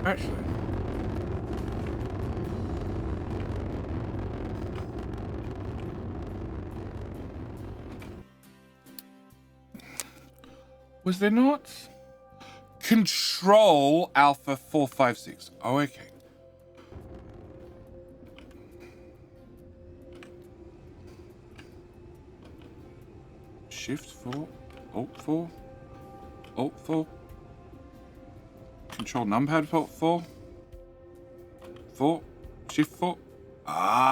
Actually. Was there not? Control Alpha 456. Oh, okay. Shift 4, Alt 4, Alt 4. Control numpad 4, 4. Shift 4. Ah.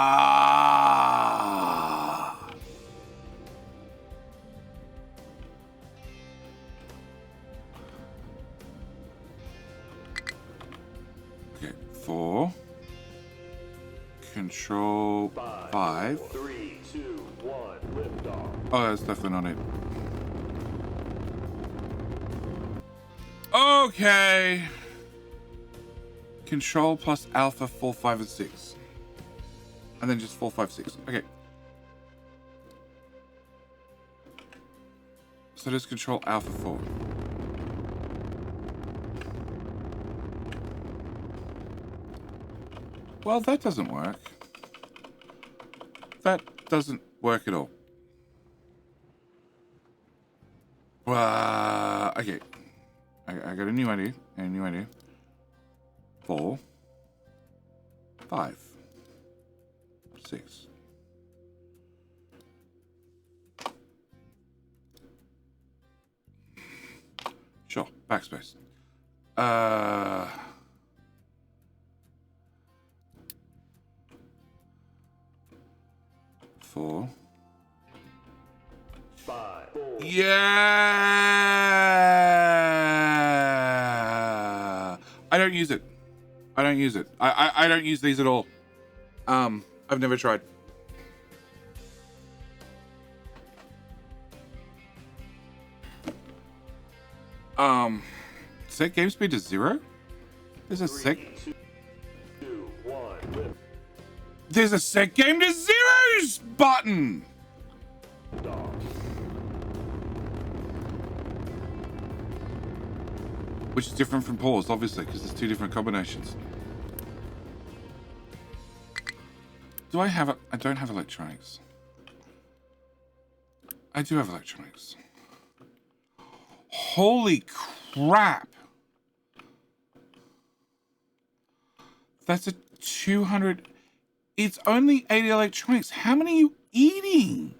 Okay, 4. Control 5. 3, 2, 1, lift off. Oh, that's definitely not it. Okay. Control plus alpha 4, 5, and 6. And then just 4, 5, 6. Okay. So just control alpha 4. Well, that doesn't work. That doesn't work at all. Okay. I got a new idea. 4, 5, 6. Sure, backspace. 4. 5, 4. Yeah. I don't use it. I don't use it. I don't use these at all. I've never tried. Set game speed to 0? There's a set. 3, 2, 1, lift There's a set game to zeros button. off. Which is different from pause, obviously, because there's 2 different combinations. Do I have I don't have electronics. I do have electronics. Holy crap. That's a 200. It's only 80 electronics. How many are you eating?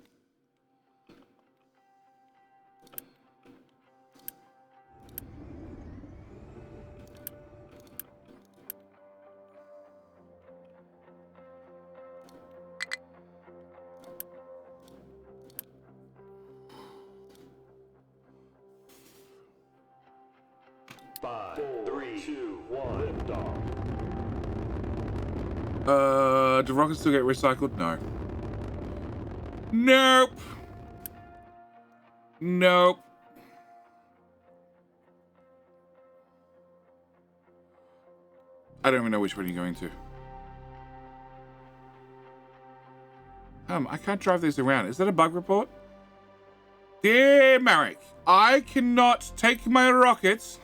Five, 3, 2, 1, lift off. Do rockets still get recycled? No. Nope. Nope. I don't even know which one you're going to. I can't drive these around. Is that a bug report? Dear Marek, I cannot take my rockets,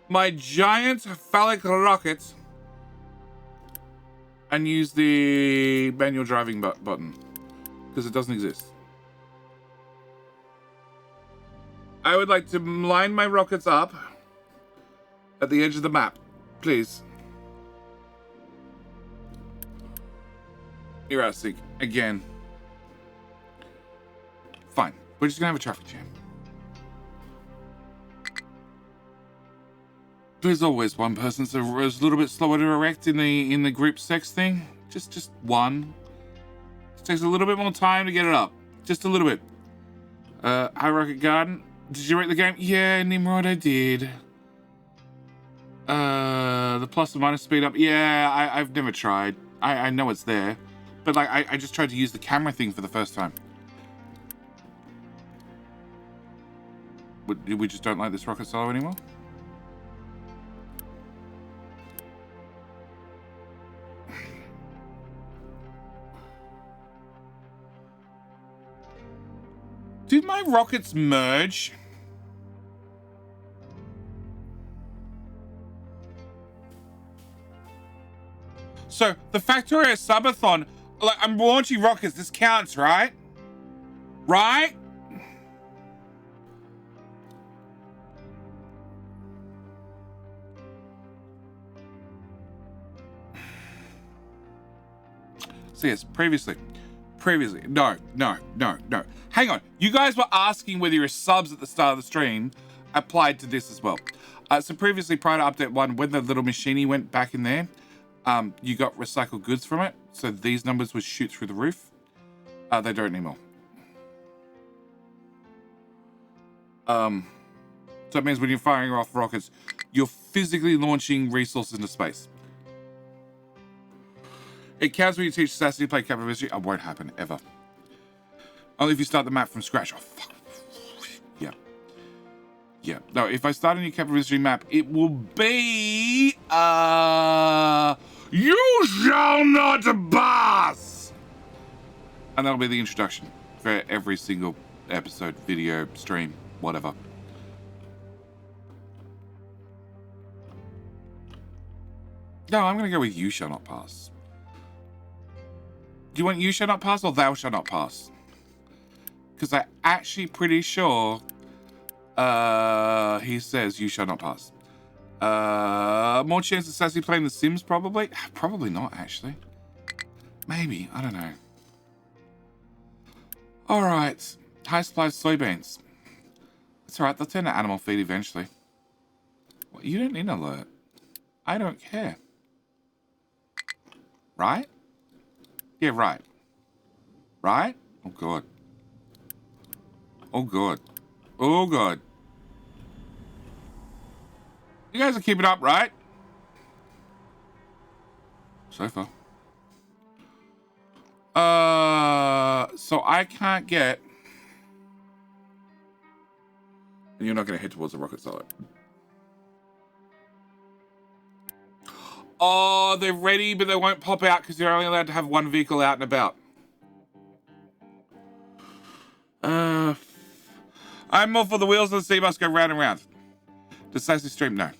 my giant phallic rockets, and use the manual driving button because it doesn't exist. I would like to line my rockets up at the edge of the map, please. You're out sick again. Fine, we're just gonna have a traffic jam. There's always one person that's a little bit slower to erect in the group sex thing. Just one. It takes a little bit more time to get it up. Just a little bit. High Rocket Garden. Did you rate the game? Yeah, Nimrod, I did. The plus and minus speed up. Yeah, I've never tried. I know it's there. But like I just tried to use the camera thing for the first time. We just don't like this rocket solo anymore? Did my rockets merge? So the Factorio Subathon, like I'm launching rockets, this counts, right? Right? So yes, previously, no. Hang on, you guys were asking whether your subs at the start of the stream applied to this as well. So previously, prior to update 1, when the little machine went back in there, you got recycled goods from it. So these numbers would shoot through the roof. They don't anymore. So it means when you're firing off rockets, you're physically launching resources into space. It counts when you teach Sassy to play Capital History. It won't happen, ever. Only if you start the map from scratch. Oh, fuck. Yeah. Yeah. No, if I start a new Capital History map, it will be... You shall not pass! And that'll be the introduction for every single episode, video, stream, whatever. No, I'm going to go with You Shall Not Pass. Do you want You Shall Not Pass or Thou Shall Not Pass? Because I'm actually pretty sure he says You Shall Not Pass. More chance of Sassy playing The Sims, probably? Probably not, actually. Maybe, I don't know. Alright. High supply of soybeans. That's alright, they'll turn to animal feed eventually. Well, you don't need an alert. I don't care. Right? Yeah, right. Right? Oh, God. Oh, God. Oh, God. You guys are keeping up, right? So far. So I can't get... And you're not going to head towards the rocket silo. Oh, they're ready, but they won't pop out because you're only allowed to have one vehicle out and about. I'm more for the wheels of the sea bus go round and round. Decisive stream, no.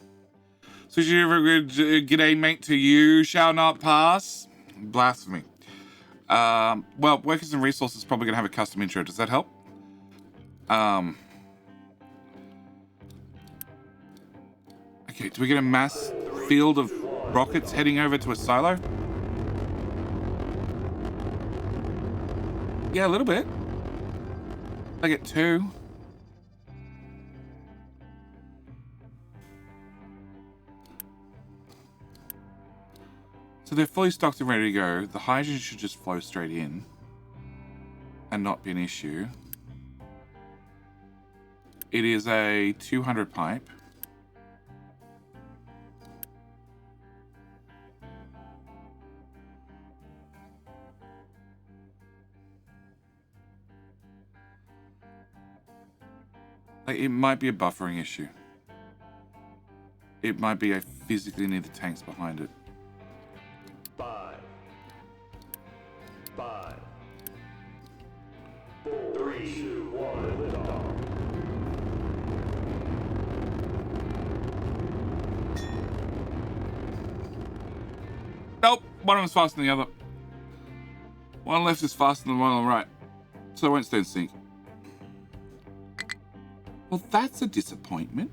So you g'day, mate, to You Shall Not Pass. Blasphemy. Well, Workers and Resources is probably going to have a custom intro. Does that help? Okay, do we get a mass field of rockets heading over to a silo? Yeah, a little bit. I get 2. So they're fully stocked and ready to go. The hydrogen should just flow straight in and not be an issue. It is a 200 pipe. Like, it might be a buffering issue. It might be I physically need the tanks behind it. 5, 4, 3, 2, 1, lift off. Nope, one of them's faster than the other. One left is faster than the one on the right. So I won't stay in sync. Well, that's a disappointment.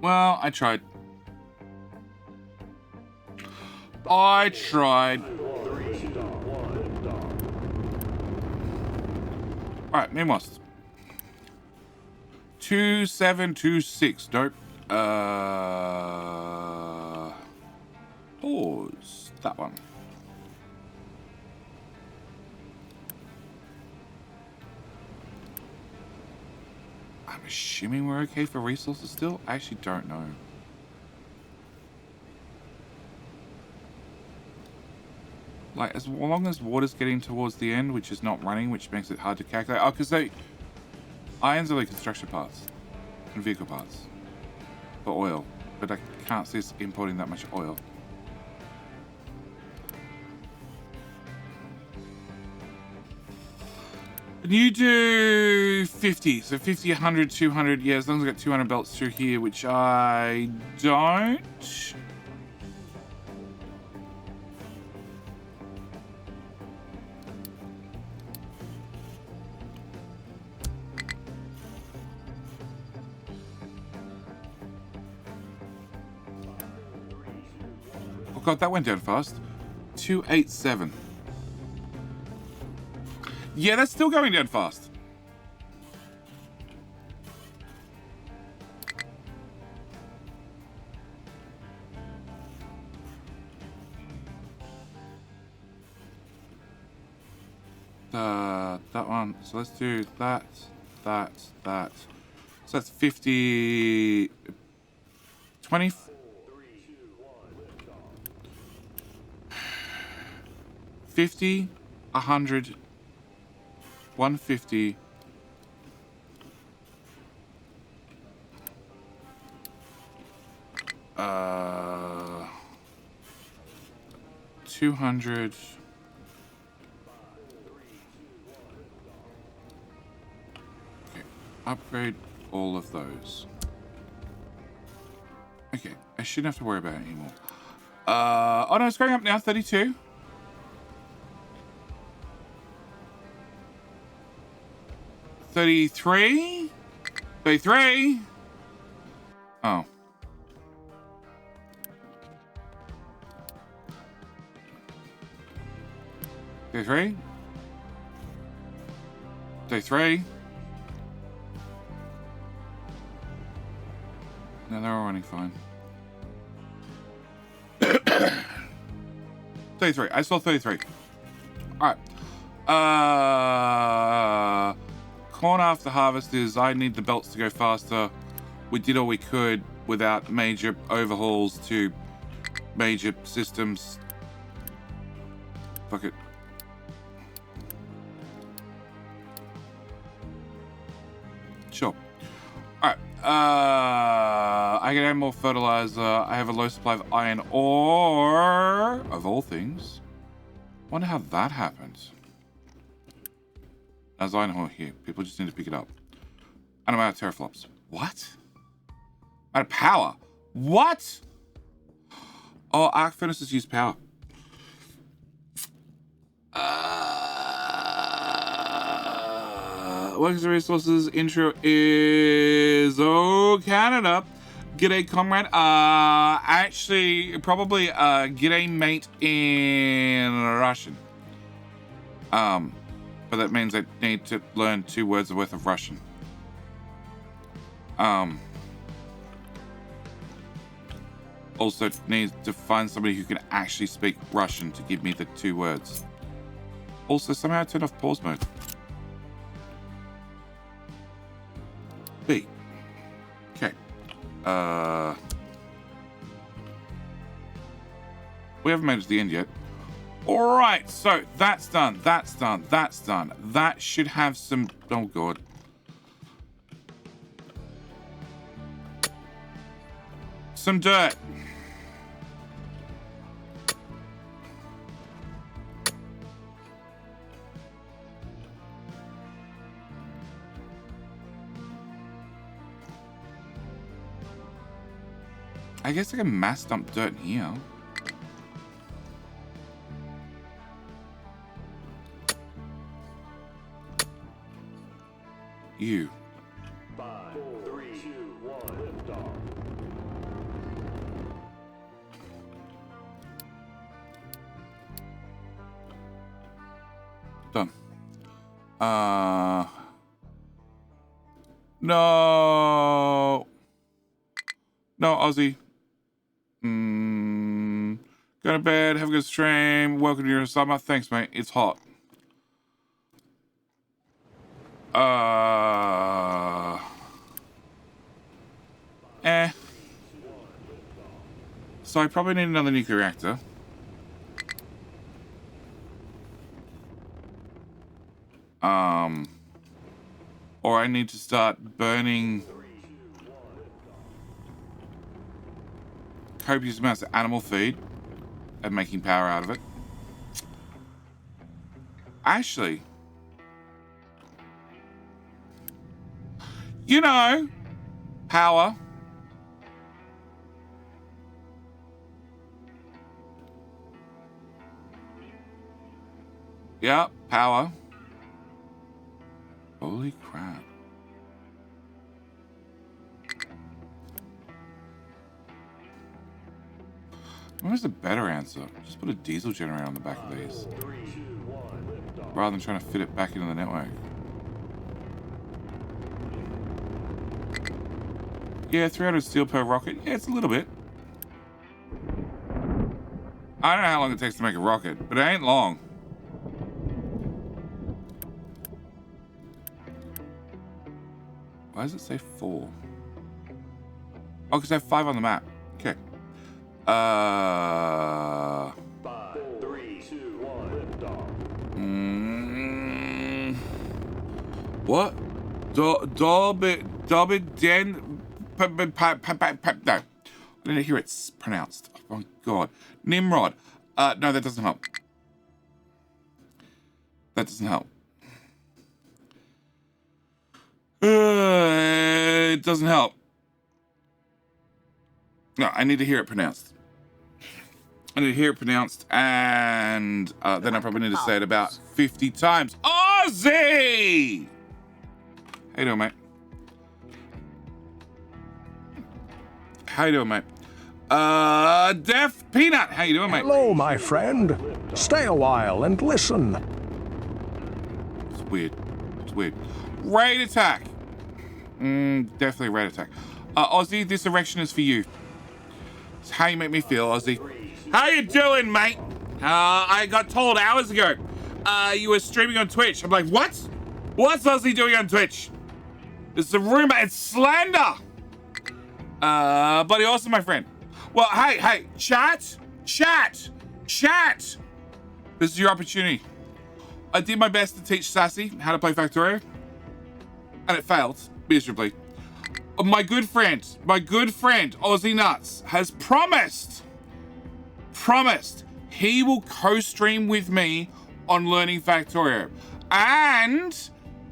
Well, I tried. I tried. 3, 2, 1, lift off. Alright, meanwhile. 2726. Nope. Pause. That one. I'm assuming we're okay for resources still? I actually don't know. Like, as long as water's getting towards the end, which is not running, which makes it hard to calculate. Oh, because irons are like construction parts and vehicle parts for oil, but I can't see us importing that much oil. And you do 50, so 50, 100, 200, yeah, as long as I got 200 belts through here, which I don't. Oh god, that went down fast. 287. Yeah, that's still going down fast. That one. So let's do that. So that's 50... 20... 50, 100, 150, 200, okay, upgrade all of those. Okay, I shouldn't have to worry about it anymore. Oh no, it's going up now, 32. 33? 33? Oh. Day 3? Day 3? No, they're all running fine. 33. I saw 33. Alright. Corn after harvest is I need the belts to go faster. We did all we could without major overhauls to major systems. Fuck it. Sure. Alright. I can add more fertilizer. I have a low supply of iron ore, of all things. Wonder how that happened. As iron ore here. People just need to pick it up. And I'm out of teraflops. What? Out of power? What? Oh, arc furnaces use power. Workers and resources intro is Canada. G'day, comrade. Actually, probably g'day, mate in Russian. But that means I need to learn 2 words worth of Russian. Also need to find somebody who can actually speak Russian to give me the 2 words. Also, somehow I turned off pause mode. B. Okay. We haven't made it to the end yet. Alright, so that's done. That's done. That's done. That should have some... Oh, God. Some dirt. I guess I can mass dump dirt in here. You. 5, 4, 3, 2, 1, lift off. Done. No. No, Aussie. Go to bed. Have a good stream. Welcome to your summer. Thanks, mate. It's hot. So I probably need another nuclear reactor. Or I need to start burning copious amounts of animal feed and making power out of it. Actually, you know, power. Yeah, power. Holy crap. Where's the better answer? Just put a diesel generator on the back of these. 3, 2, 1, lift off. Rather than trying to fit it back into the network. Yeah, 300 steel per rocket. Yeah, it's a little bit. I don't know how long it takes to make a rocket, but it ain't long. Why does it say 4? Oh, because I have 5 on the map. Okay. 5, 3, 2, 1, liftoff. What? No. I didn't hear it's pronounced. Oh my god. Nimrod. No, that doesn't help. That doesn't help. It doesn't help. No, I need to hear it pronounced. I need to hear it pronounced, and then I probably need to say it about 50 times. Ozzy! How you doing, mate? How you doing, mate? Deaf Peanut, how you doing, mate? Hello, my friend. Stay a while and listen. It's weird. It's weird. Raid attack. Definitely raid attack. Ozzy, this erection is for you. It's how you make me feel, Ozzy. How you doing, mate? I got told hours ago you were streaming on Twitch. I'm like, what? What's Ozzy doing on Twitch? It's a rumor. It's slander. Bloody awesome, my friend. Well, hey, chat. This is your opportunity. I did my best to teach Sassy how to play Factorio, and it failed miserably. My good friend, Ozzy Nuts, has promised he will co-stream with me on learning Factorio. And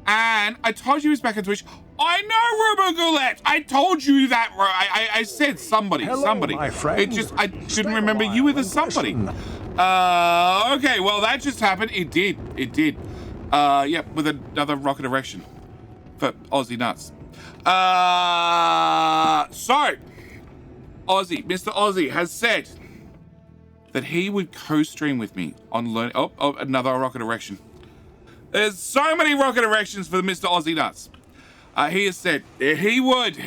I told you he was back on Twitch. I know, Robo Goulet. I told you that. I said somebody. Hello, somebody. my friend. It just, I Stay couldn't a remember while you were the and somebody. listen. Okay, well, that just happened. It did. Yeah, with another rocket erection for Aussie Nuts. So, Mr. Aussie has said that he would co-stream with me on learning. Oh, another rocket erection. There's so many rocket erections for Mr. Aussie Nuts. He has said he would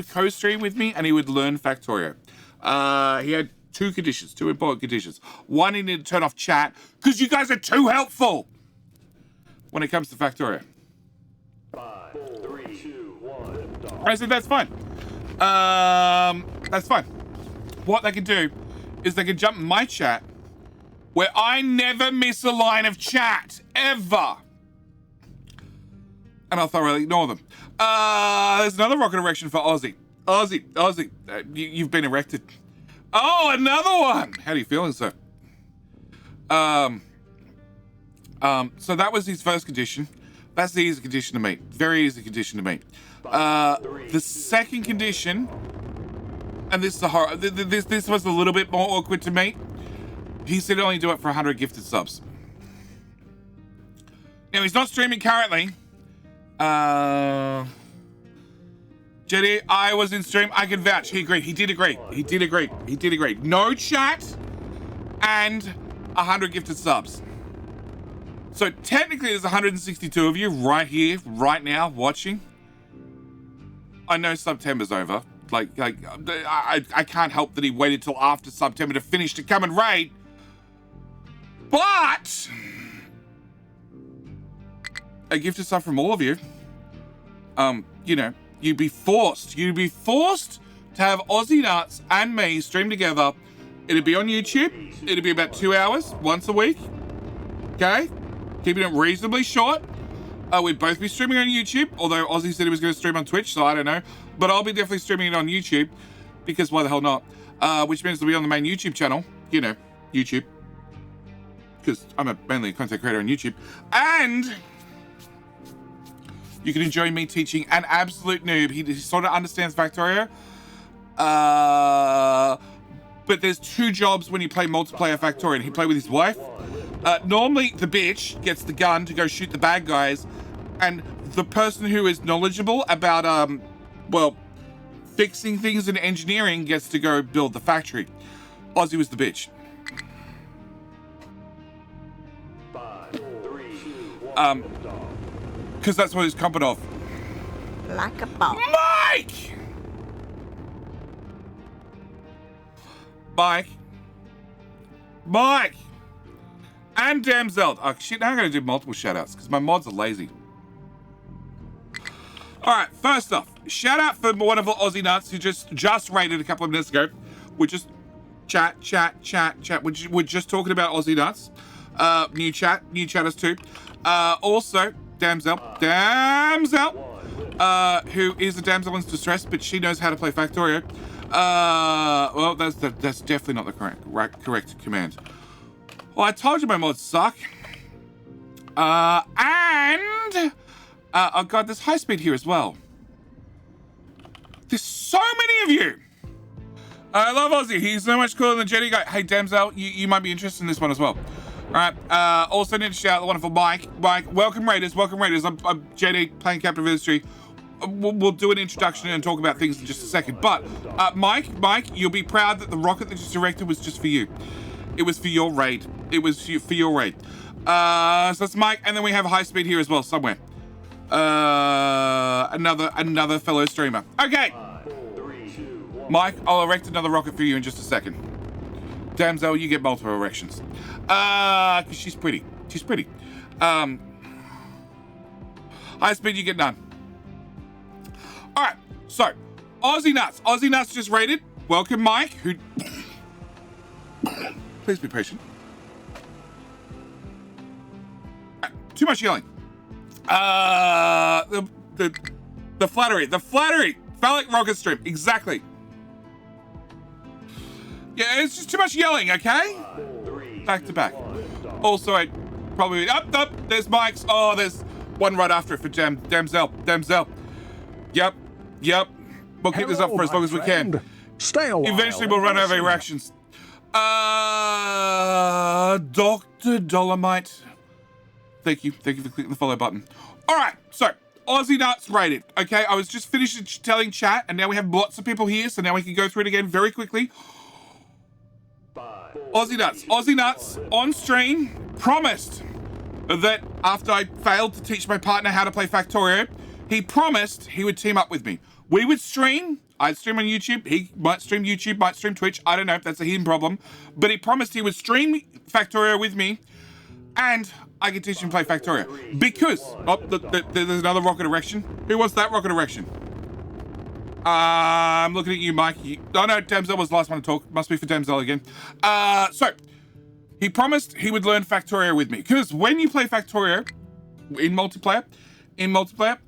co-stream with me and he would learn Factorio. He had two important conditions. One, he needed to turn off chat because you guys are too helpful when it comes to Factorio. 5, 3, 2, 1, liftoff. I said, that's fine. That's fine. What they can do is they can jump in my chat where I never miss a line of chat, ever. And I'll thoroughly ignore them. There's another rocket erection for Aussie. Aussie, you've been erected. Oh, another one. How are you feeling, sir? So that was his first condition. That's the easy condition to meet. Very easy condition to meet. The second condition, and this is the horror. This was a little bit more awkward to meet. He said he'd only do it for 100 gifted subs. Now he's not streaming currently. Jetty, I was in stream. I can vouch. He agreed. He did agree. No chat and 100 gifted subs. So technically there's 162 of you right here, right now, watching. I know September's over. I can't help that he waited till after September to finish to come and raid. But a gifted sub from all of you. You know, you'd be forced to have Aussie Nuts and me stream together. It'd be on YouTube. It'd be about 2 hours once a week. Okay? Keeping it reasonably short. We'd both be streaming on YouTube, although Aussie said he was going to stream on Twitch, so I don't know. But I'll be definitely streaming it on YouTube, because why the hell not? Which means it'll be on the main YouTube channel. You know, YouTube. Because I'm mainly a content creator on YouTube. And you can enjoy me teaching an absolute noob. He sort of understands Factorio. But there's two jobs when you play multiplayer Factorio, and he played with his wife. Normally, the bitch gets the gun to go shoot the bad guys, and the person who is knowledgeable about, well, fixing things in engineering gets to go build the factory. Aussie was the bitch. 5, 3, 2, 1, liftoff. Because that's what he's competent of. Like a ball. Mike! And Damsel. Oh, shit, now I'm going to do multiple shoutouts because my mods are lazy. All right, first off, shout out for wonderful Aussie nuts who just raided a couple of minutes ago. We're just chat. We're just talking about Aussie nuts. New chatters too. Also, Damsel, who is a damsel in distress, but she knows how to play Factorio. Well, that's definitely not the correct command. Well, I told you my mods suck. And oh god, there's high speed here as well. There's so many of you. I love Aussie. He's so much cooler than Jetty guy. Hey, Damsel, you might be interested in this one as well. All right. Also need to shout out the wonderful Mike. Mike, welcome Raiders. I'm JD playing Captain of Industry. We'll do an introduction and talk about things in just a second. But Mike, you'll be proud that the rocket that just directed was just for you. It was for your raid. It was for your raid. So that's Mike, and then we have high speed here as well somewhere. Another fellow streamer. Okay. Mike, I'll erect another rocket for you in just a second. Damsel, you get multiple erections. Cause she's pretty. High speed, you get none. All right, so Aussie Nuts just raided. Welcome, Mike, who... Please be patient. Too much yelling. The flattery. Phallic rocket stream, exactly. Yeah, it's just too much yelling, okay? Back to back. Also, I probably... Up, there's Mike's. Oh, there's one right after it for Damsel. Yep. We'll keep this up for as long as we can. Stay a while. Eventually, we'll run over erections. Dr. Dolomite. Thank you for clicking the follow button. All right, so Aussie Nuts rated. Okay, I was just finished telling chat, and now we have lots of people here, so now we can go through it again very quickly. Aussie Nuts on stream promised that after I failed to teach my partner how to play Factorio, he promised he would team up with me. We would stream. I'd stream on YouTube. He might stream YouTube, might stream Twitch. I don't know if that's a hidden problem. But he promised he would stream Factorio with me, and I could teach him to play Factorio. Because, there's another rocket erection. Who wants that rocket erection? I'm looking at you, Mike. Oh no, Damsel was the last one to talk. Must be for Damsel again. So, he promised he would learn Factorio with me. Because when you play Factorio in multiplayer,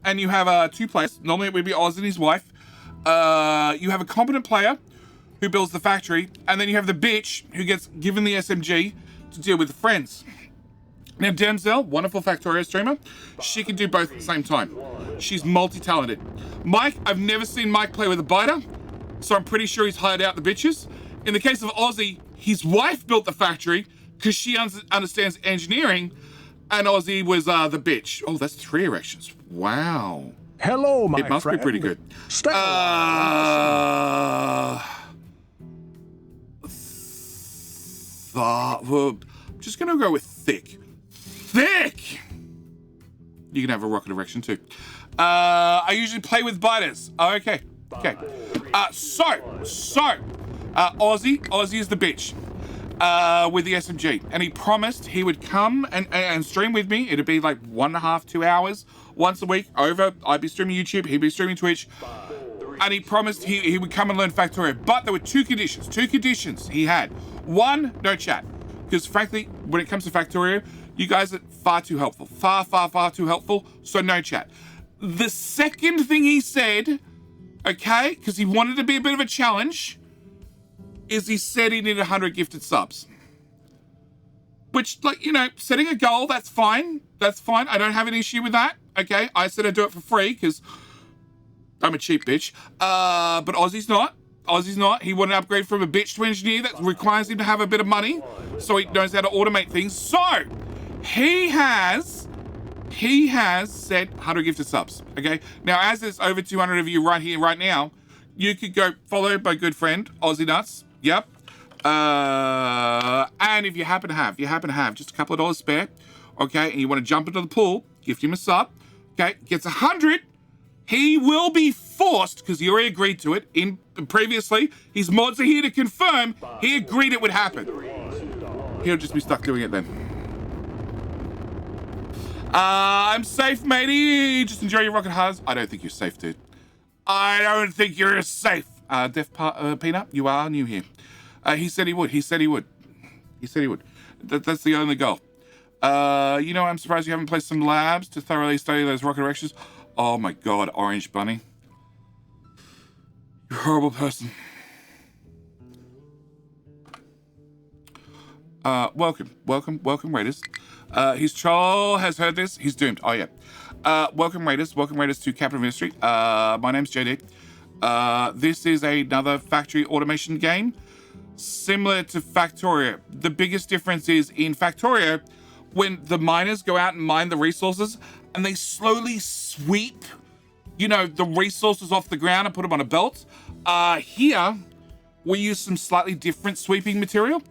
and you have 2 players, normally it would be Oz and his wife, you have a competent player who builds the factory, and then you have the bitch who gets given the SMG to deal with the friends. Now, Damsel, wonderful Factorio streamer, she can do both at the same time. She's multi-talented. Mike, I've never seen Mike play with a biter, so I'm pretty sure he's hired out the bitches. In the case of Aussie, his wife built the factory because she understands engineering, and Aussie was the bitch. Oh, that's 3 erections. Wow. Hello, my friend. It must be pretty good. Stay I'm just gonna go with thick. You can have a rocket erection too. I usually play with biters. Oh, okay. Aussie is the bitch with the SMG, and he promised he would come and stream with me. It'd be like 1.5, 2 hours once a week over. I'd be streaming YouTube, he'd be streaming Twitch, and he promised he would come and learn Factorio. But there were 2 conditions he had. 1, no chat, because frankly, when it comes to Factorio, you guys are far too helpful. Far too helpful, so no chat. The second thing he said, okay, because he wanted to be a bit of a challenge, is he said he needed 100 gifted subs. Which, like, you know, setting a goal, that's fine. I don't have an issue with that, okay? I said I'd do it for free, because I'm a cheap bitch. But Aussie's not. He wanted to upgrade from a bitch to engineer. That requires him to have a bit of money, so he knows how to automate things. So, he has said 100 gifted subs, okay? Now, as there's over 200 of you right here, right now, you could go follow my good friend, Aussie Nuts. Yep. And if you happen to have just a couple of dollars spare, okay, and you want to jump into the pool, gift him a sub, okay, gets 100, he will be forced, because he already agreed to it previously, his mods are here to confirm he agreed it would happen. He'll just be stuck doing it then. I'm safe, matey. Just enjoy your rocket hards. I don't think you're safe, dude. I don't think you're safe. Peanut, you are new here. He said he would. He said he would. He said he would. That's the only goal. You know, I'm surprised you haven't placed some labs to thoroughly study those rocket directions. Oh my God, Orange Bunny. You're a horrible person. Welcome, Raiders. His troll has heard this. He's doomed. Oh, yeah. Welcome, Raiders. Welcome, Raiders, to Capital Ministry. My name's JD. This is another factory automation game, similar to Factorio. The biggest difference is in Factorio, when the miners go out and mine the resources, and they slowly sweep, you know, the resources off the ground and put them on a belt. Here, we use some slightly different sweeping material.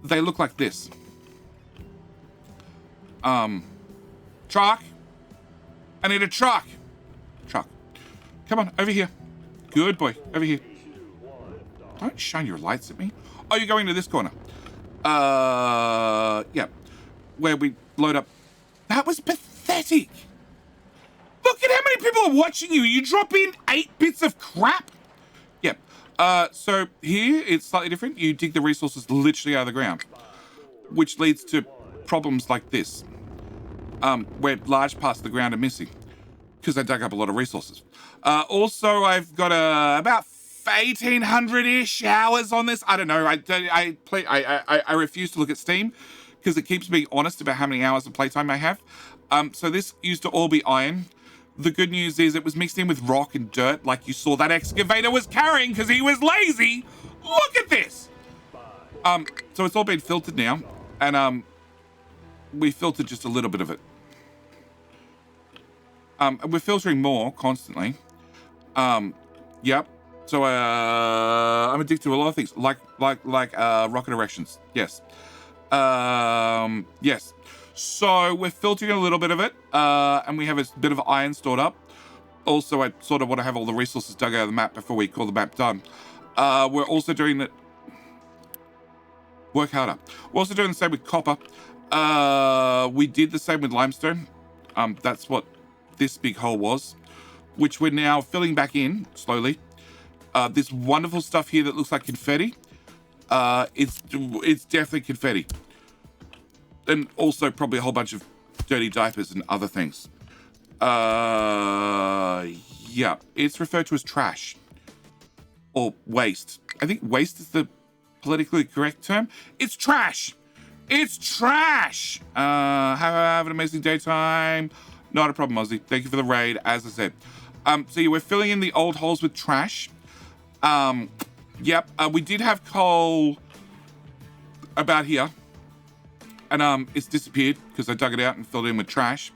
They look like this. Truck. I need a truck. Truck. Come on, over here. Good boy, over here. Don't shine your lights at me. Oh, you're going to this corner. Yeah. Where we load up. That was pathetic. Look at how many people are watching you. You drop in 8 bits of crap. Yeah. So here it's slightly different. You dig the resources literally out of the ground, which leads to problems like this, where large parts of the ground are missing because I dug up a lot of resources. Also, I've got about 1,800-ish hours on this. I don't know. I refuse to look at Steam because it keeps me honest about how many hours of playtime I have. So this used to all be iron. The good news is it was mixed in with rock and dirt like you saw that excavator was carrying because he was lazy. Look at this. So it's all been filtered now, and we filtered just a little bit of it. We're filtering more constantly. Yep. So I'm addicted to a lot of things, like rocket erections. Yes. Yes. So we're filtering a little bit of it, and we have a bit of iron stored up. Also, I sort of want to have all the resources dug out of the map before we call the map done. We're also doing that. Work harder. We're also doing the same with copper. We did the same with limestone. That's what this big hole was, which we're now filling back in slowly. This wonderful stuff here that looks like confetti. It's definitely confetti. And also probably a whole bunch of dirty diapers and other things. Yeah, it's referred to as trash or waste. I think waste is the politically correct term. It's trash. It's trash. Have an amazing daytime. Not a problem, Ozzy. Thank you for the raid, as I said. So yeah, we're filling in the old holes with trash. Yep. We did have coal about here. And it's disappeared because I dug it out and filled it in with trash.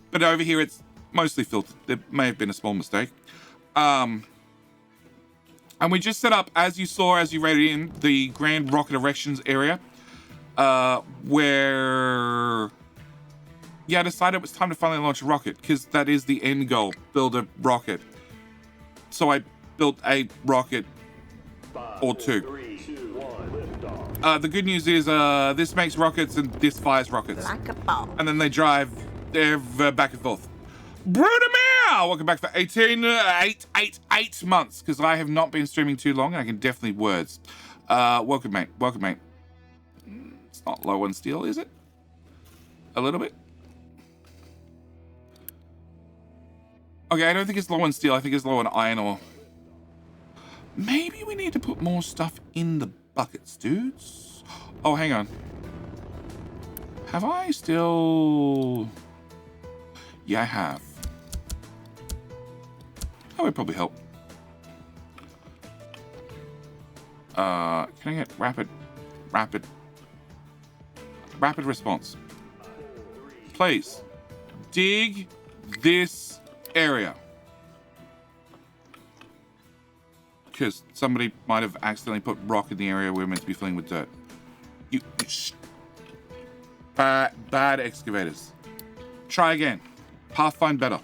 But over here, it's mostly filtered. There may have been a small mistake. And we just set up, as you saw, as you raided in, the Grand Rocket Erections area, where, yeah, I decided it was time to finally launch a rocket because that is the end goal, build a rocket. So I built a rocket or two. The good news is this makes rockets and this fires rockets. Like a ball. And then they drive back and forth. Brutamere! Welcome back for 8 months, because I have not been streaming too long and I can definitely words. Welcome, mate. Welcome, mate. It's not low on steel, is it? A little bit? Okay, I don't think it's low on steel. I think it's low on iron ore. Maybe we need to put more stuff in the buckets, dudes. Oh, hang on. Have I still... Yeah, I have. That would probably help. Can I get rapid response? Please. Dig this area. Because somebody might have accidentally put rock in the area we're meant to be filling with dirt. Bad excavators. Try again. Pathfind better.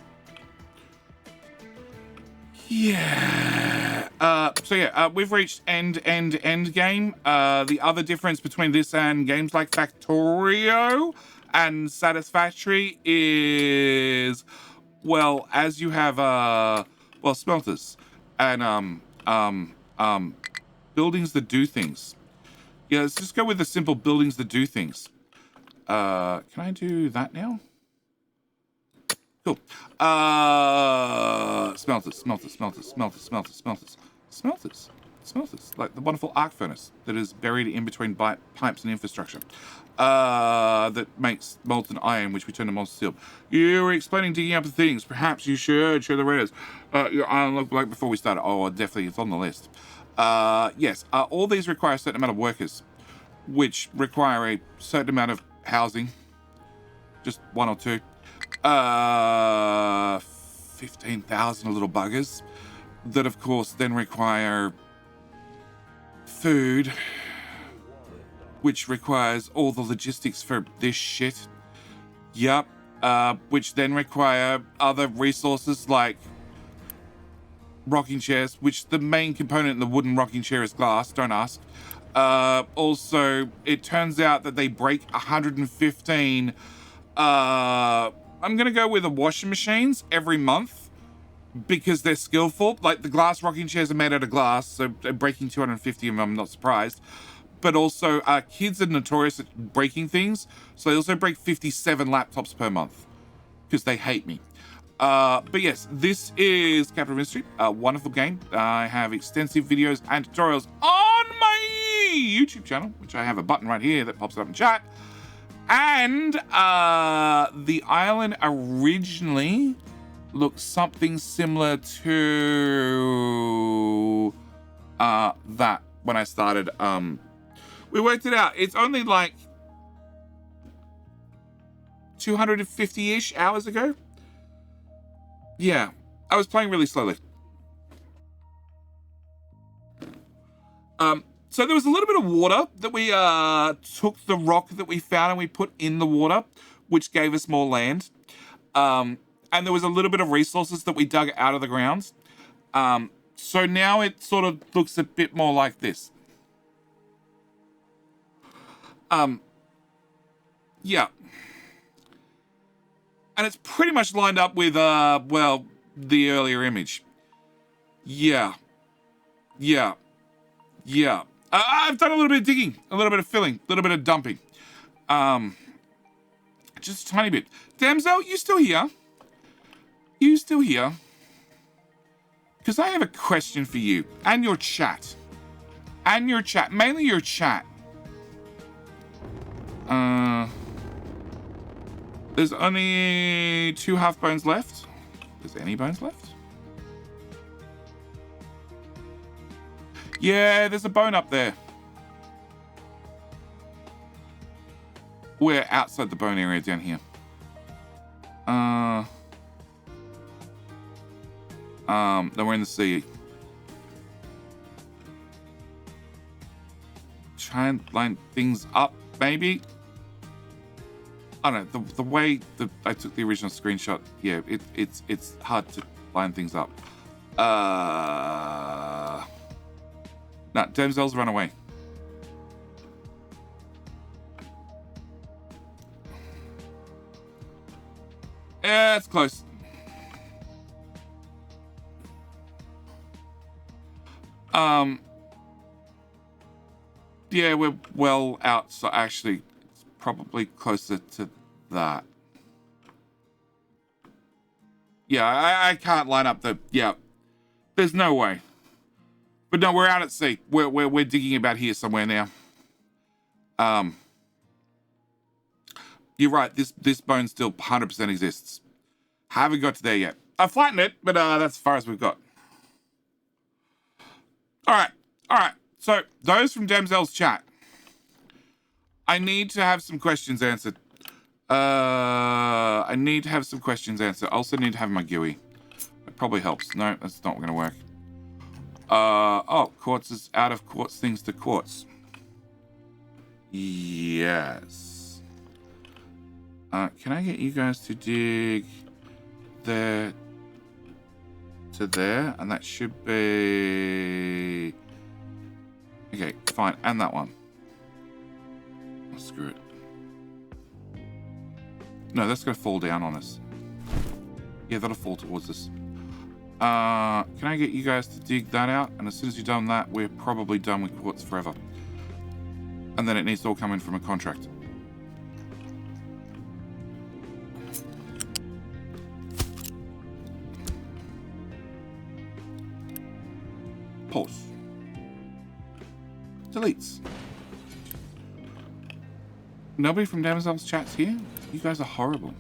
Yeah. So yeah, we've reached end game. The other difference between this and games like Factorio and Satisfactory is, well, as you have well, smelters and buildings that do things. Yeah, let's just go with the simple buildings that do things. Can I do that now? Cool. Smelters. Like the wonderful arc furnace that is buried in between pipes and infrastructure. That makes molten iron, which we turn to molten steel. You were explaining digging up the things. Perhaps you should share the Redditors. Your iron look like before we started. Oh, definitely, it's on the list. Yes, all these require a certain amount of workers, which require a certain amount of housing. Just one or two. 15,000 little buggers that, of course, then require food, which requires all the logistics for this shit. Yup. Which then require other resources like rocking chairs, which the main component in the wooden rocking chair is glass. Don't ask. Also, it turns out that they break 115 I'm going to go with the washing machines every month because they're skillful. Like the glass rocking chairs are made out of glass, so breaking 250 of them, I'm not surprised. But also, kids are notorious at breaking things, so they also break 57 laptops per month because they hate me. But yes, this is Capital Mystery, a wonderful game. I have extensive videos and tutorials on my YouTube channel, which I have a button right here that pops up in chat. And the island originally looked something similar to that when I started. We worked it out. It's only like 250-ish hours ago. Yeah, I was playing really slowly. So there was a little bit of water that we took the rock that we found and we put in the water, which gave us more land. And there was a little bit of resources that we dug out of the ground. So now it sort of looks a bit more like this. Yeah. And it's pretty much lined up with, well, the earlier image. Yeah. I've done a little bit of digging, a little bit of filling, a little bit of dumping. Just a tiny bit. Damsel, you still here? You still here? Because I have a question for you and your chat. Mainly your chat. There's only 2 half bones left. Is there any bones left? Yeah, there's a bone up there. We're outside the bone area down here. No, we're in the sea. Try and line things up, maybe. I don't know, the way that I took the original screenshot, yeah, it's hard to line things up. Nah, Damsel's run away. Yeah, it's close. Yeah, we're well out, so actually it's probably closer to that. Yeah, I can't line up the, yeah. There's no way. But no, we're out at sea. We're digging about here somewhere now. You're right, this bone still 100% exists. Haven't got to there yet. I flattened it, but that's as far as we've got. Alright. So, those from Damsel's chat. I need to have some questions answered. I need to have some questions answered. I also need to have my GUI. That probably helps. No, that's not going to work. Oh, quartz is out of quartz things to quartz. Yes. Can I get you guys to dig there to there, and that should be... Okay, fine, and that one. Oh, screw it. No, that's going to fall down on us. Yeah, that'll fall towards us. Can I get you guys to dig that out? And as soon as you've done that, we're probably done with quartz forever. And then it needs to all come in from a contract. Pause. Deletes. Nobody from Damsel's chat's here? You guys are horrible.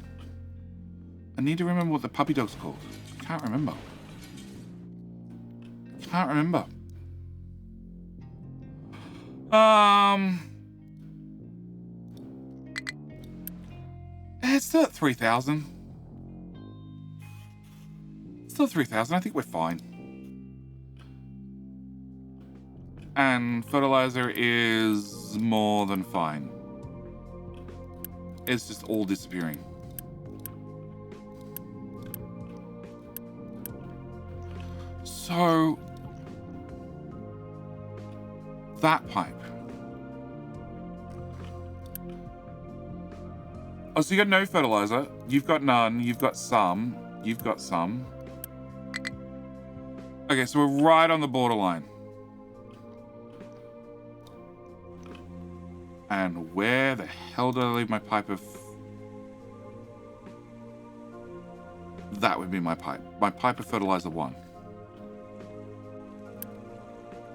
I need to remember what the puppy dog's called. Can't remember. Can't remember. It's still at 3,000. Still 3,000. I think we're fine. And fertilizer is more than fine. It's just all disappearing. So that pipe. Oh, so you got no fertilizer. You've got none. You've got some. You've got some. Okay, so we're right on the borderline. And where the hell did I leave my pipe of... That would be my pipe. My pipe of fertilizer 1.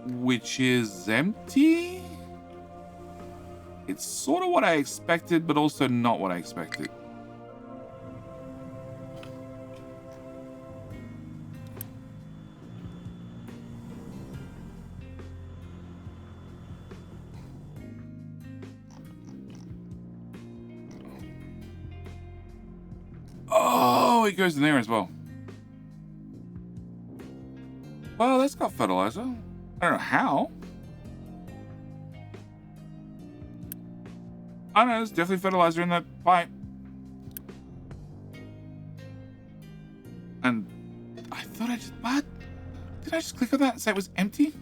Which is empty? It's sort of what I expected, but also not what I expected. Oh, it goes in there as well. Well, that's got fertilizer. I don't know how. I don't know, there's definitely fertilizer in that pipe. And I thought I just... What? Did I just click on that and say it was empty?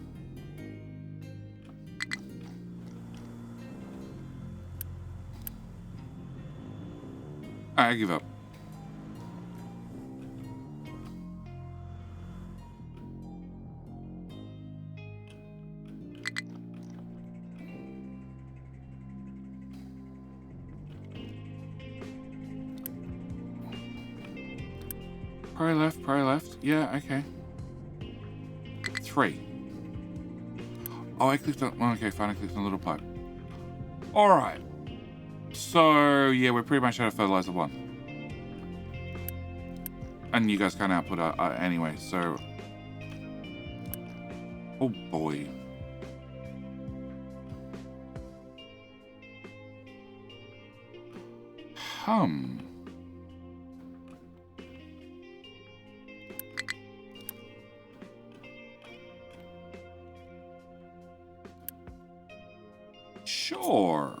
I give up. Probably left. Yeah, okay. 3. Oh, I clicked on... Okay, fine, I clicked on the little pipe. Alright. So, yeah, we're pretty much out of fertilizer 1. And you guys can't output anyway, so... Oh, boy. Sure.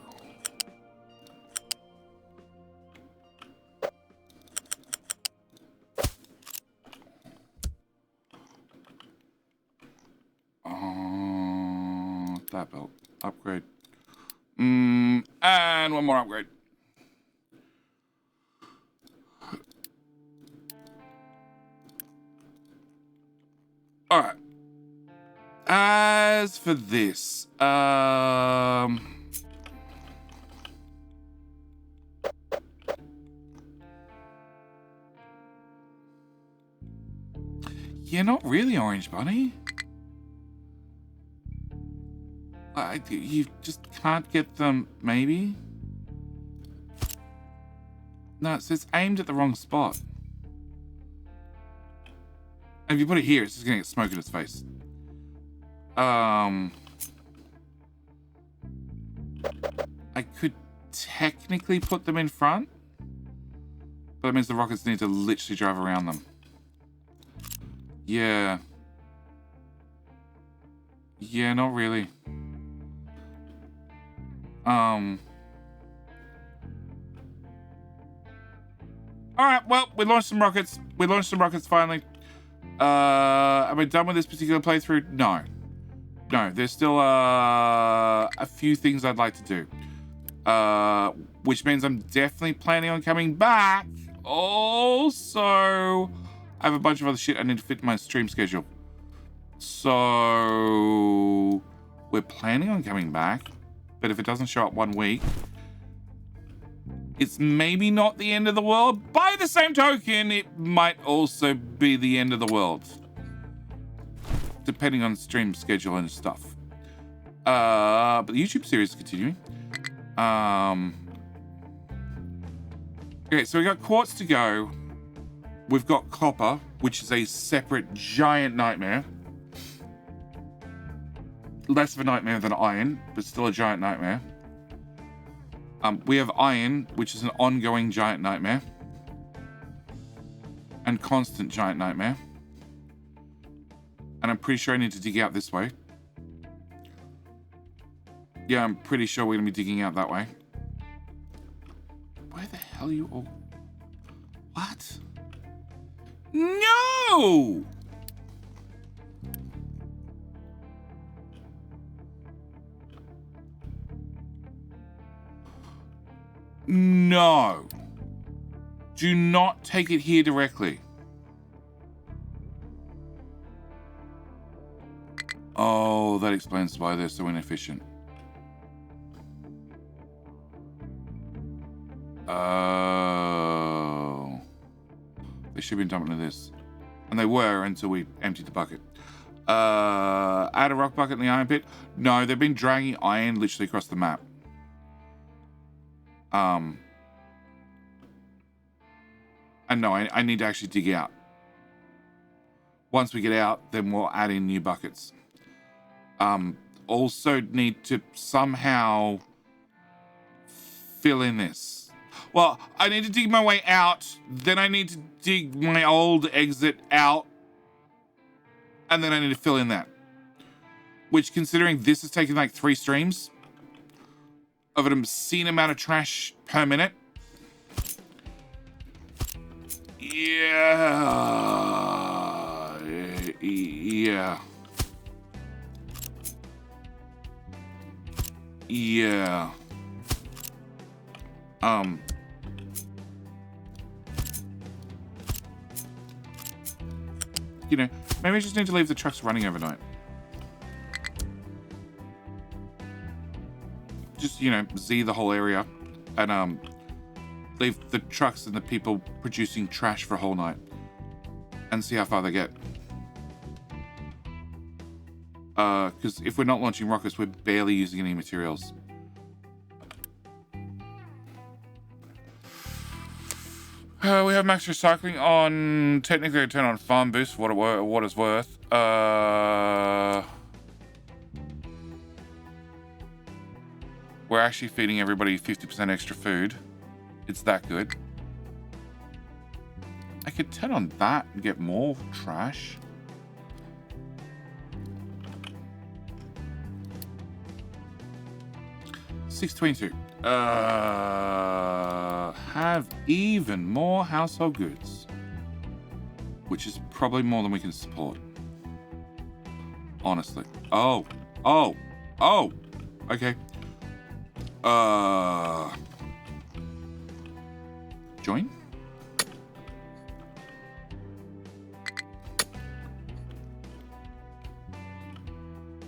That belt. Upgrade. And one more upgrade. Alright. As for this, yeah, not really, Orange Bunny. You just can't get them, maybe? No, so it's aimed at the wrong spot. And if you put it here, it's just gonna get smoke in its face. I could technically put them in front, but that means the rockets need to literally drive around them. Yeah. Yeah, not really. Alright, well, we launched some rockets. We launched some rockets finally. Am I done with this particular playthrough? No. No, there's still a few things I'd like to do. Which means I'm definitely planning on coming back. Also, I have a bunch of other shit I need to fit in my stream schedule. So, we're planning on coming back. But if it doesn't show up 1 week, it's maybe not the end of the world. By the same token, it might also be the end of the world. Depending on stream schedule and stuff. But the YouTube series is continuing. Okay, so we got quartz to go. We've got copper, which is a separate giant nightmare. Less of a nightmare than iron, but still a giant nightmare. We have iron, which is an ongoing giant nightmare. And constant giant nightmare. And I'm pretty sure I need to dig out this way. Yeah, I'm pretty sure we're going to be digging out that way. Where the hell are you all... What? No! No. Do not take it here directly. Oh, that explains why they're so inefficient. Oh. They should have been dumping this. And they were until we emptied the bucket. Add a rock bucket in the iron pit? No, they've been dragging iron literally across the map. And no, I need to actually dig out. Once we get out, then we'll add in new buckets. Also need to somehow fill in this. Well, I need to dig my way out, then I need to dig my old exit out, and then I need to fill in that. Which, considering this is taking like 3 streams of an obscene amount of trash per minute. Yeah. Yeah. Yeah. You know, maybe I just need to leave the trucks running overnight. Just, you know, Z the whole area and leave the trucks and the people producing trash for a whole night and see how far they get. Because if we're not launching rockets, we're barely using any materials. We have max recycling on, technically I turn on farm boost for what it's worth. We're actually feeding everybody 50% extra food. It's that good. I could turn on that and get more trash. $6.22. Have even more household goods, which is probably more than we can support. Honestly. Oh. Okay. Join?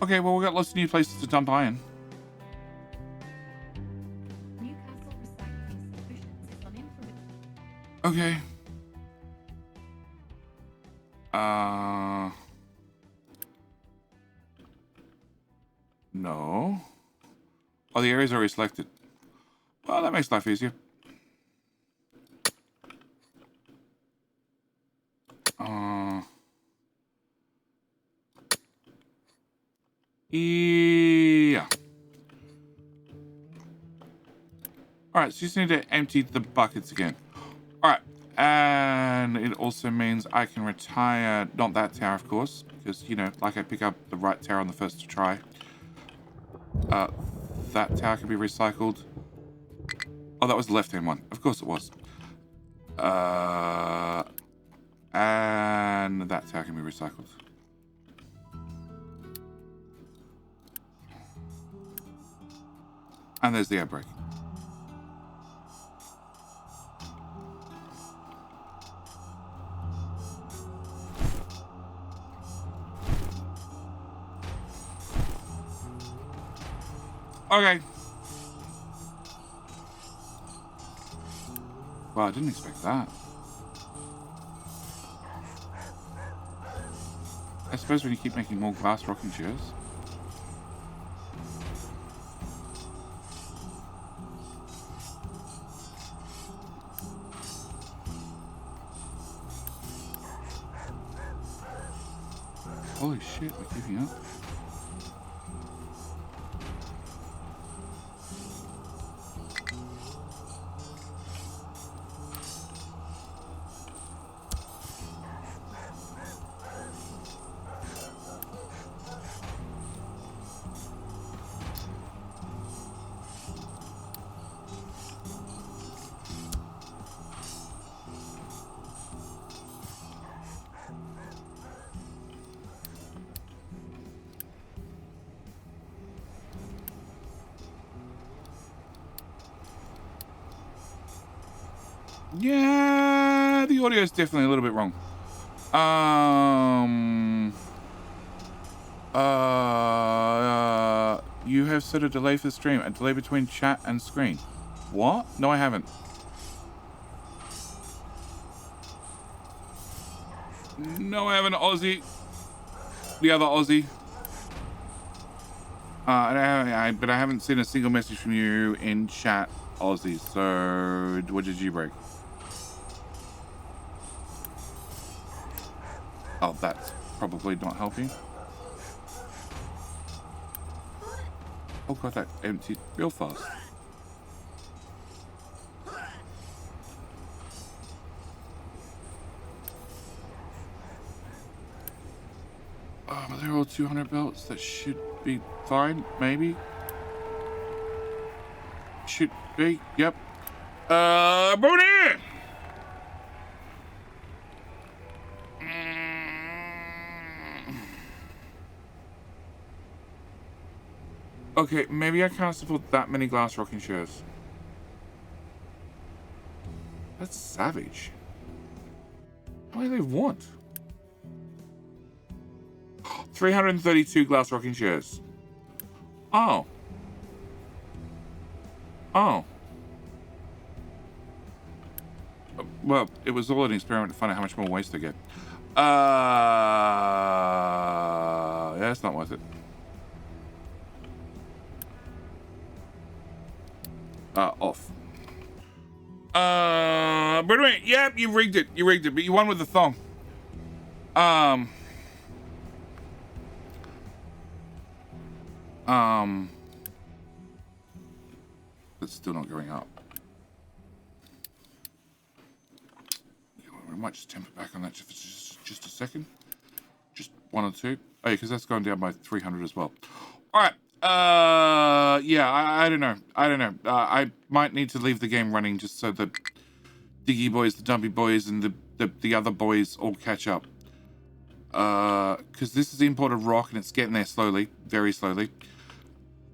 Okay, well, we got lots of new places to dump iron. Okay. No. Oh, the area's already selected. Well, that makes life easier. Yeah. Alright, so you just need to empty the buckets again. Alright, and it also means I can retire, not that tower, of course, because, you know, like I pick up the right tower on the first try. That tower can be recycled. Oh, that was the left-hand one. Of course it was. And that how it can be recycled. And there's the air brake. Okay. Well, I didn't expect that. I suppose when you keep making more glass rocking chairs. Holy shit, we're keeping up. Yeah, the audio is definitely a little bit wrong. You have set a delay for the stream, a delay between chat and screen. What? No, I haven't. No, I haven't, Aussie. The other Aussie. But I haven't seen a single message from you in chat, Aussie. So, what did you break? Oh, that's probably not helping. Oh god, that emptied real fast. But they're all 200 belts. That should be fine, maybe. Should be, yep. Bruni! Okay, maybe I can't support that many glass rocking chairs. That's savage. How many do they want? 332 glass rocking chairs. Oh. Oh. Well, it was all an experiment to find out how much more waste to get. Yeah, it's not worth it. Off. But anyway, yeah, you rigged it. You rigged it, but you won with the thong. It's still not going up. We might just temper back on that for just a second. Just one or two. Oh, yeah, because that's going down by 300 as well. All right. Yeah, I don't know. I don't know. I might need to leave the game running just so the Diggy boys, the Dumpy boys, and the other boys all catch up. Because this is imported rock and it's getting there slowly, very slowly.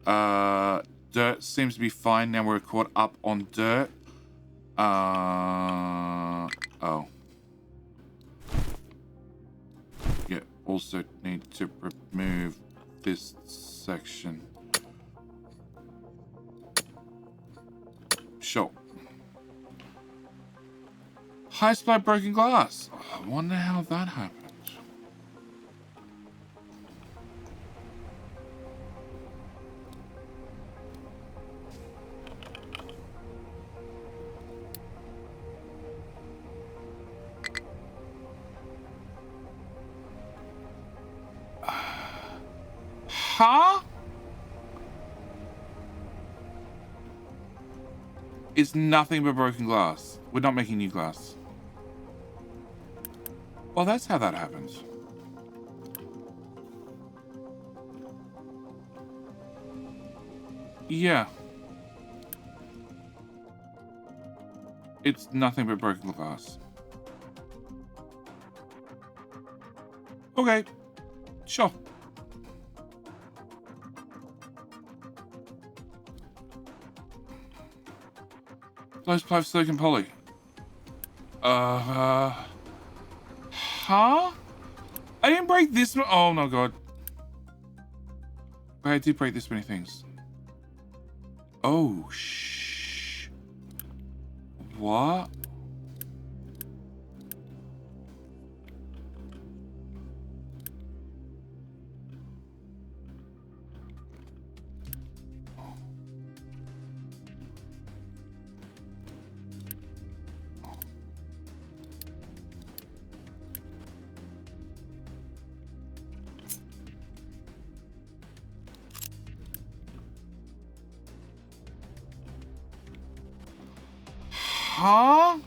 Dirt seems to be fine. Now we're caught up on dirt. Oh. Yeah, also need to remove this section. Sure. High supply broken glass. Oh, I wonder how that happened. Huh? It's nothing but broken glass. We're not making new glass. Well, that's how that happens. Yeah. It's nothing but broken glass. Okay. Sure. Close play of silicon poly. Huh? I didn't break this one. Oh no god. I did break this many things. Oh what? Huh?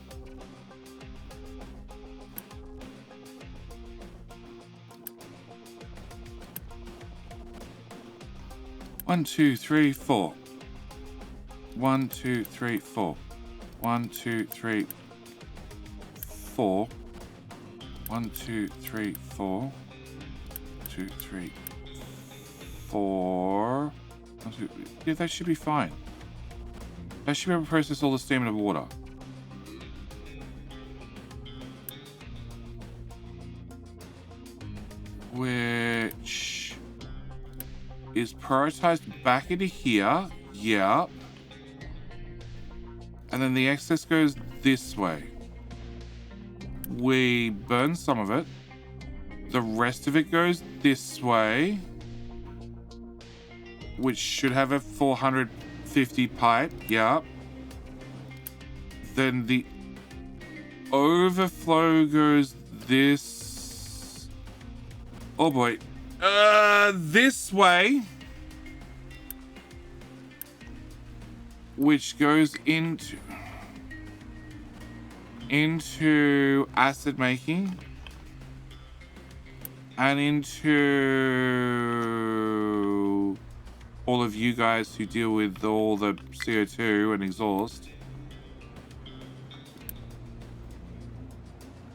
One, two, three, four. 1, 2, 3, 4. 1, 2, 3, 4. 1, 2, 3, 4. 2, 3, 4. 1, 2, yeah, that should be fine. That should be able to process all the steam and water. Which is prioritized back into here. Yep. And then the excess goes this way. We burn some of it. The rest of it goes this way. Which should have a 450 pipe. Yep. Then the overflow goes this. Oh boy. This way. Which goes into acid making and into all of you guys who deal with all the CO2 and exhaust.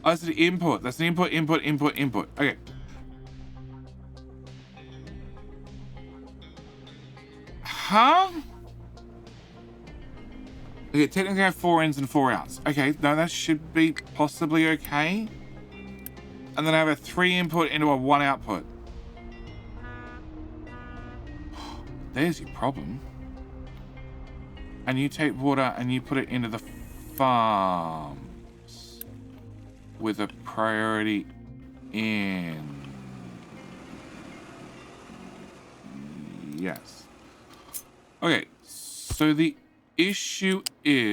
Oh, that's the input. That's an input. Okay. Huh? Okay, technically I have 4 ins and 4 outs. Okay, no, that should be possibly okay. And then I have a 3 input into a 1 output. There's your problem. And you take water and you put it into the farms with a priority in. Yes. Okay, so the issue is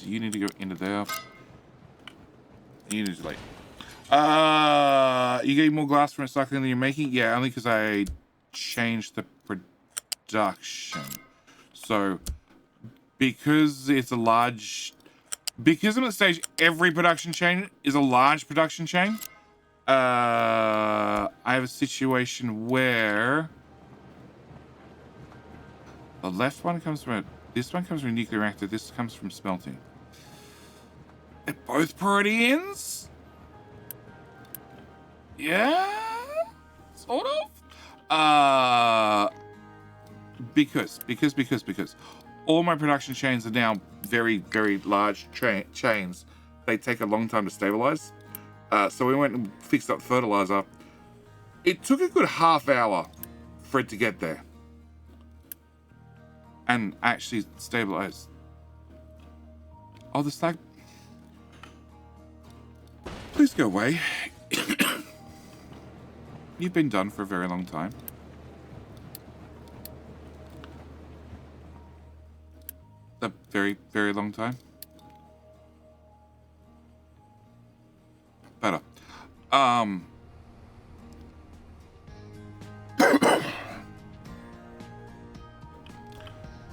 you need to go into there. You need to like you getting more glass from recycling than you're making? Yeah, only because I changed the production. So because it's a large, because I'm at the stage every production chain is a large production chain, I have a situation where the left one comes from this one comes from a nuclear reactor, this comes from smelting. They're both priority ins? Yeah, sort of. Because all my production chains are now very, very large chains. They take a long time to stabilize. So we went and fixed up fertilizer. It took a good half hour for it to get there and actually stabilize. Oh, the slag. Please go away. You've been done for a very long time. A very, very long time. Better.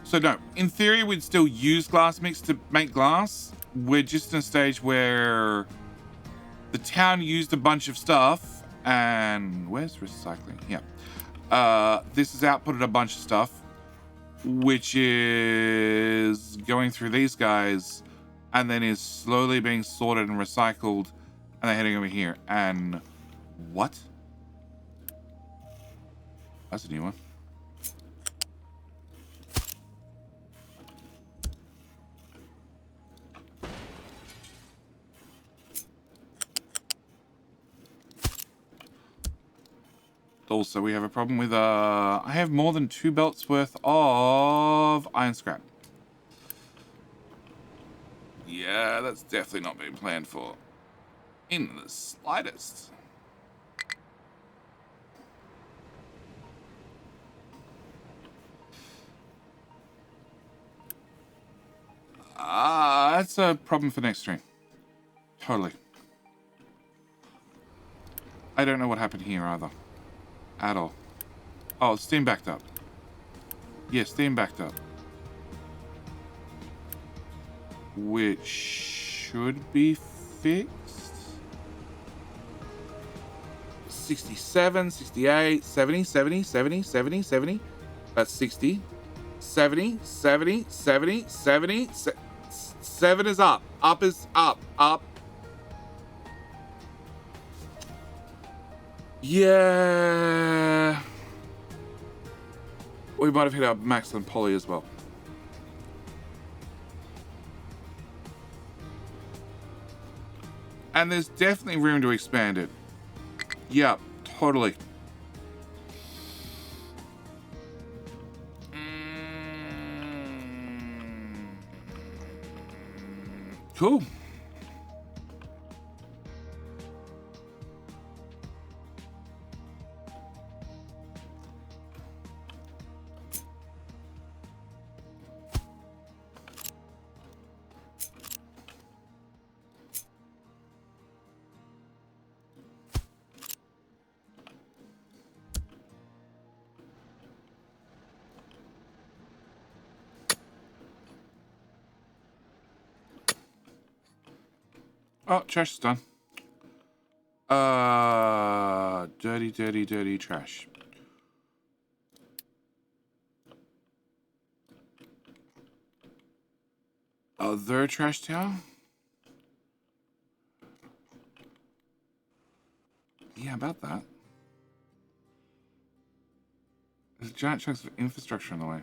So no, in theory we'd still use glass mix to make glass. We're just in a stage where the town used a bunch of stuff and where's recycling? Yeah. This has outputted a bunch of stuff, which is going through these guys and then is slowly being sorted and recycled, and they're heading over here. And What? That's a new one. Also, we have a problem with, I have more than 2 belts worth of iron scrap. Yeah, that's definitely not been planned for. In the slightest. That's a problem for next stream. Totally. I don't know what happened here either. At all. Oh, Steam backed up. Yeah, Steam backed up. Which should be fixed. 67, 68, 70, 70, 70, 70, 70. That's 60. 70, 70, 70, 70. 7 is up. Up is up. Up. Yeah. We might have hit our max on poly as well. And there's definitely room to expand it. Yep, totally. Cool. Oh, trash is done. Dirty, dirty, dirty trash. Other trash tower? Yeah, about that. There's giant chunks of infrastructure in the way.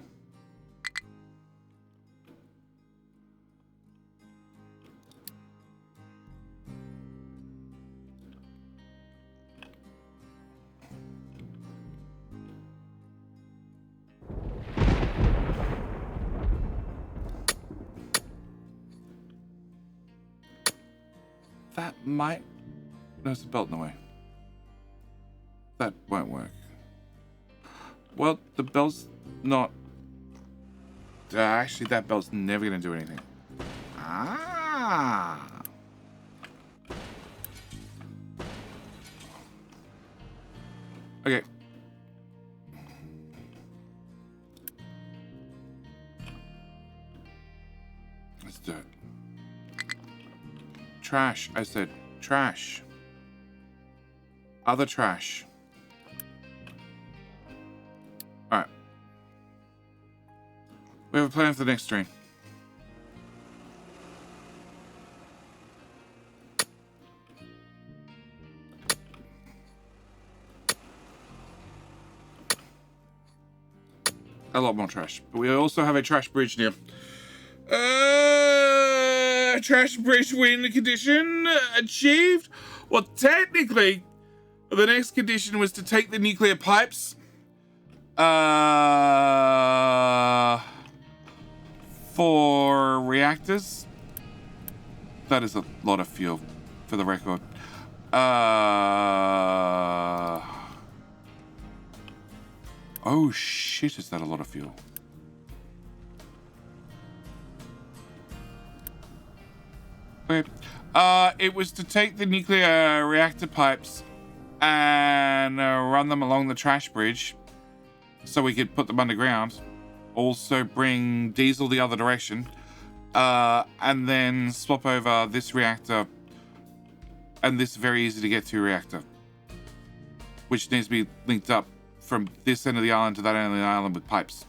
That might... There's a belt in the way. That won't work. Well, the belt's not... actually, that belt's never going to do anything. Ah! Okay. Let's do it. Trash, I said. Trash. Other trash. Alright. We have a plan for the next stream. A lot more trash. But we also have a trash bridge near. Trash bridge win condition achieved. Well, technically, the next condition was to take the nuclear pipes for reactors. That is a lot of fuel, for the record. Oh shit, is that a lot of fuel? Okay. It was to take the nuclear reactor pipes and run them along the trash bridge so we could put them underground. Also bring diesel the other direction. And then swap over this reactor and this very easy to get to reactor, which needs to be linked up from this end of the island to that end of the island with pipes.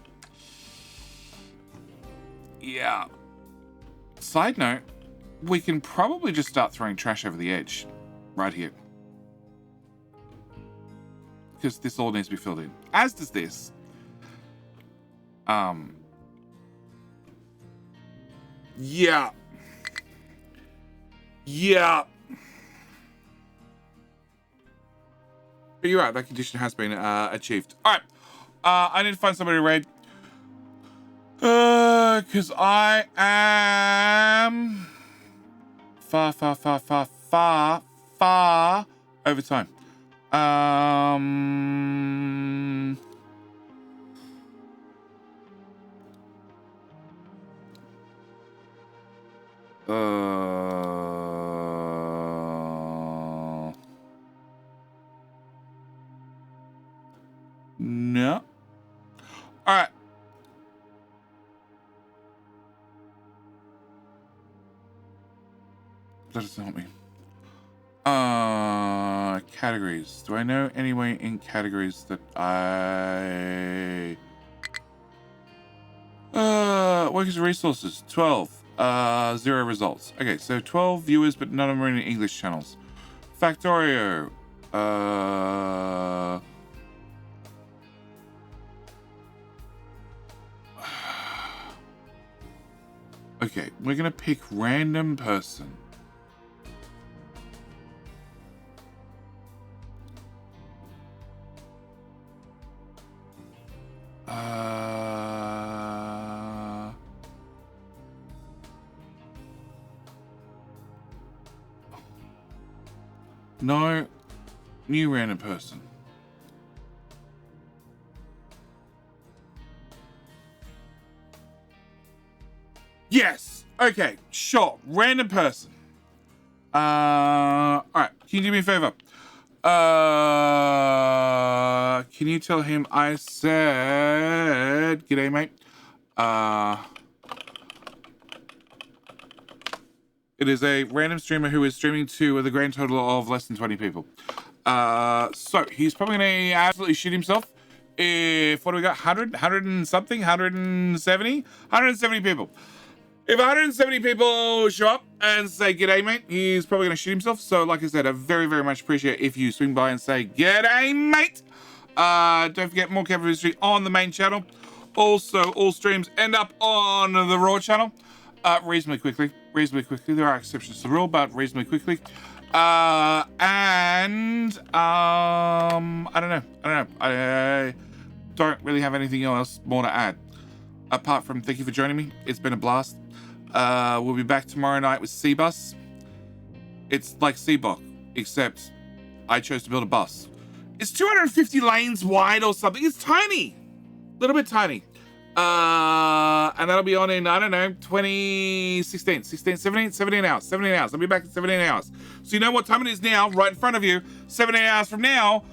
Yeah. Side note, we can probably just start throwing trash over the edge right here. because this all needs to be filled in. As does this. Yeah. Yeah. But you're right, that condition has been achieved. All right. I need to find somebody to raid. Because I am far over time. No. All right. That doesn't help me. Categories. Do I know anyway in categories that I... workers and resources, 12. 0 results. Okay, so 12 viewers, but none of them are in English channels. Factorio. Okay, we're gonna pick random person. No, new random person. Yes. Okay. Sure. Random person. All right. Can you do me a favor? Can you tell him I said g'day, mate? It is a random streamer who is streaming to with a grand total of less than 20 people. So he's probably gonna absolutely shit himself. If, what do we got? 100 and something? 170? 170 people. If 170 people show up and say g'day, mate, he's probably gonna shoot himself. So like I said, I very, very much appreciate if you swing by and say g'day, mate. Don't forget, more Capital History on the main channel. Also, all streams end up on the Raw channel. Reasonably quickly. There are exceptions to the rule, but reasonably quickly. I don't know. I don't really have anything else more to add. Apart from thank you for joining me. It's been a blast. We'll be back tomorrow night with C-Bus. It's like C-Block, except I chose to build a bus. It's 250 lanes wide or something. It's tiny. A little bit tiny. And that'll be on in, I don't know, 17 hours. I'll be back in 17 hours. So you know what time it is now, right in front of you, 17 hours from now,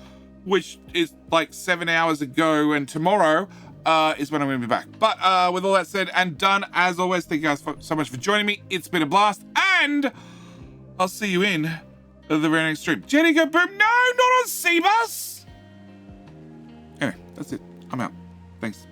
which is like 7 hours ago, and tomorrow is when I'm going to be back. But with all that said and done, as always, thank you guys so much for joining me. It's been a blast, and I'll see you in the very next stream. Jenny, go boom. No, not on C-Bus. Anyway, that's it. I'm out. Thanks.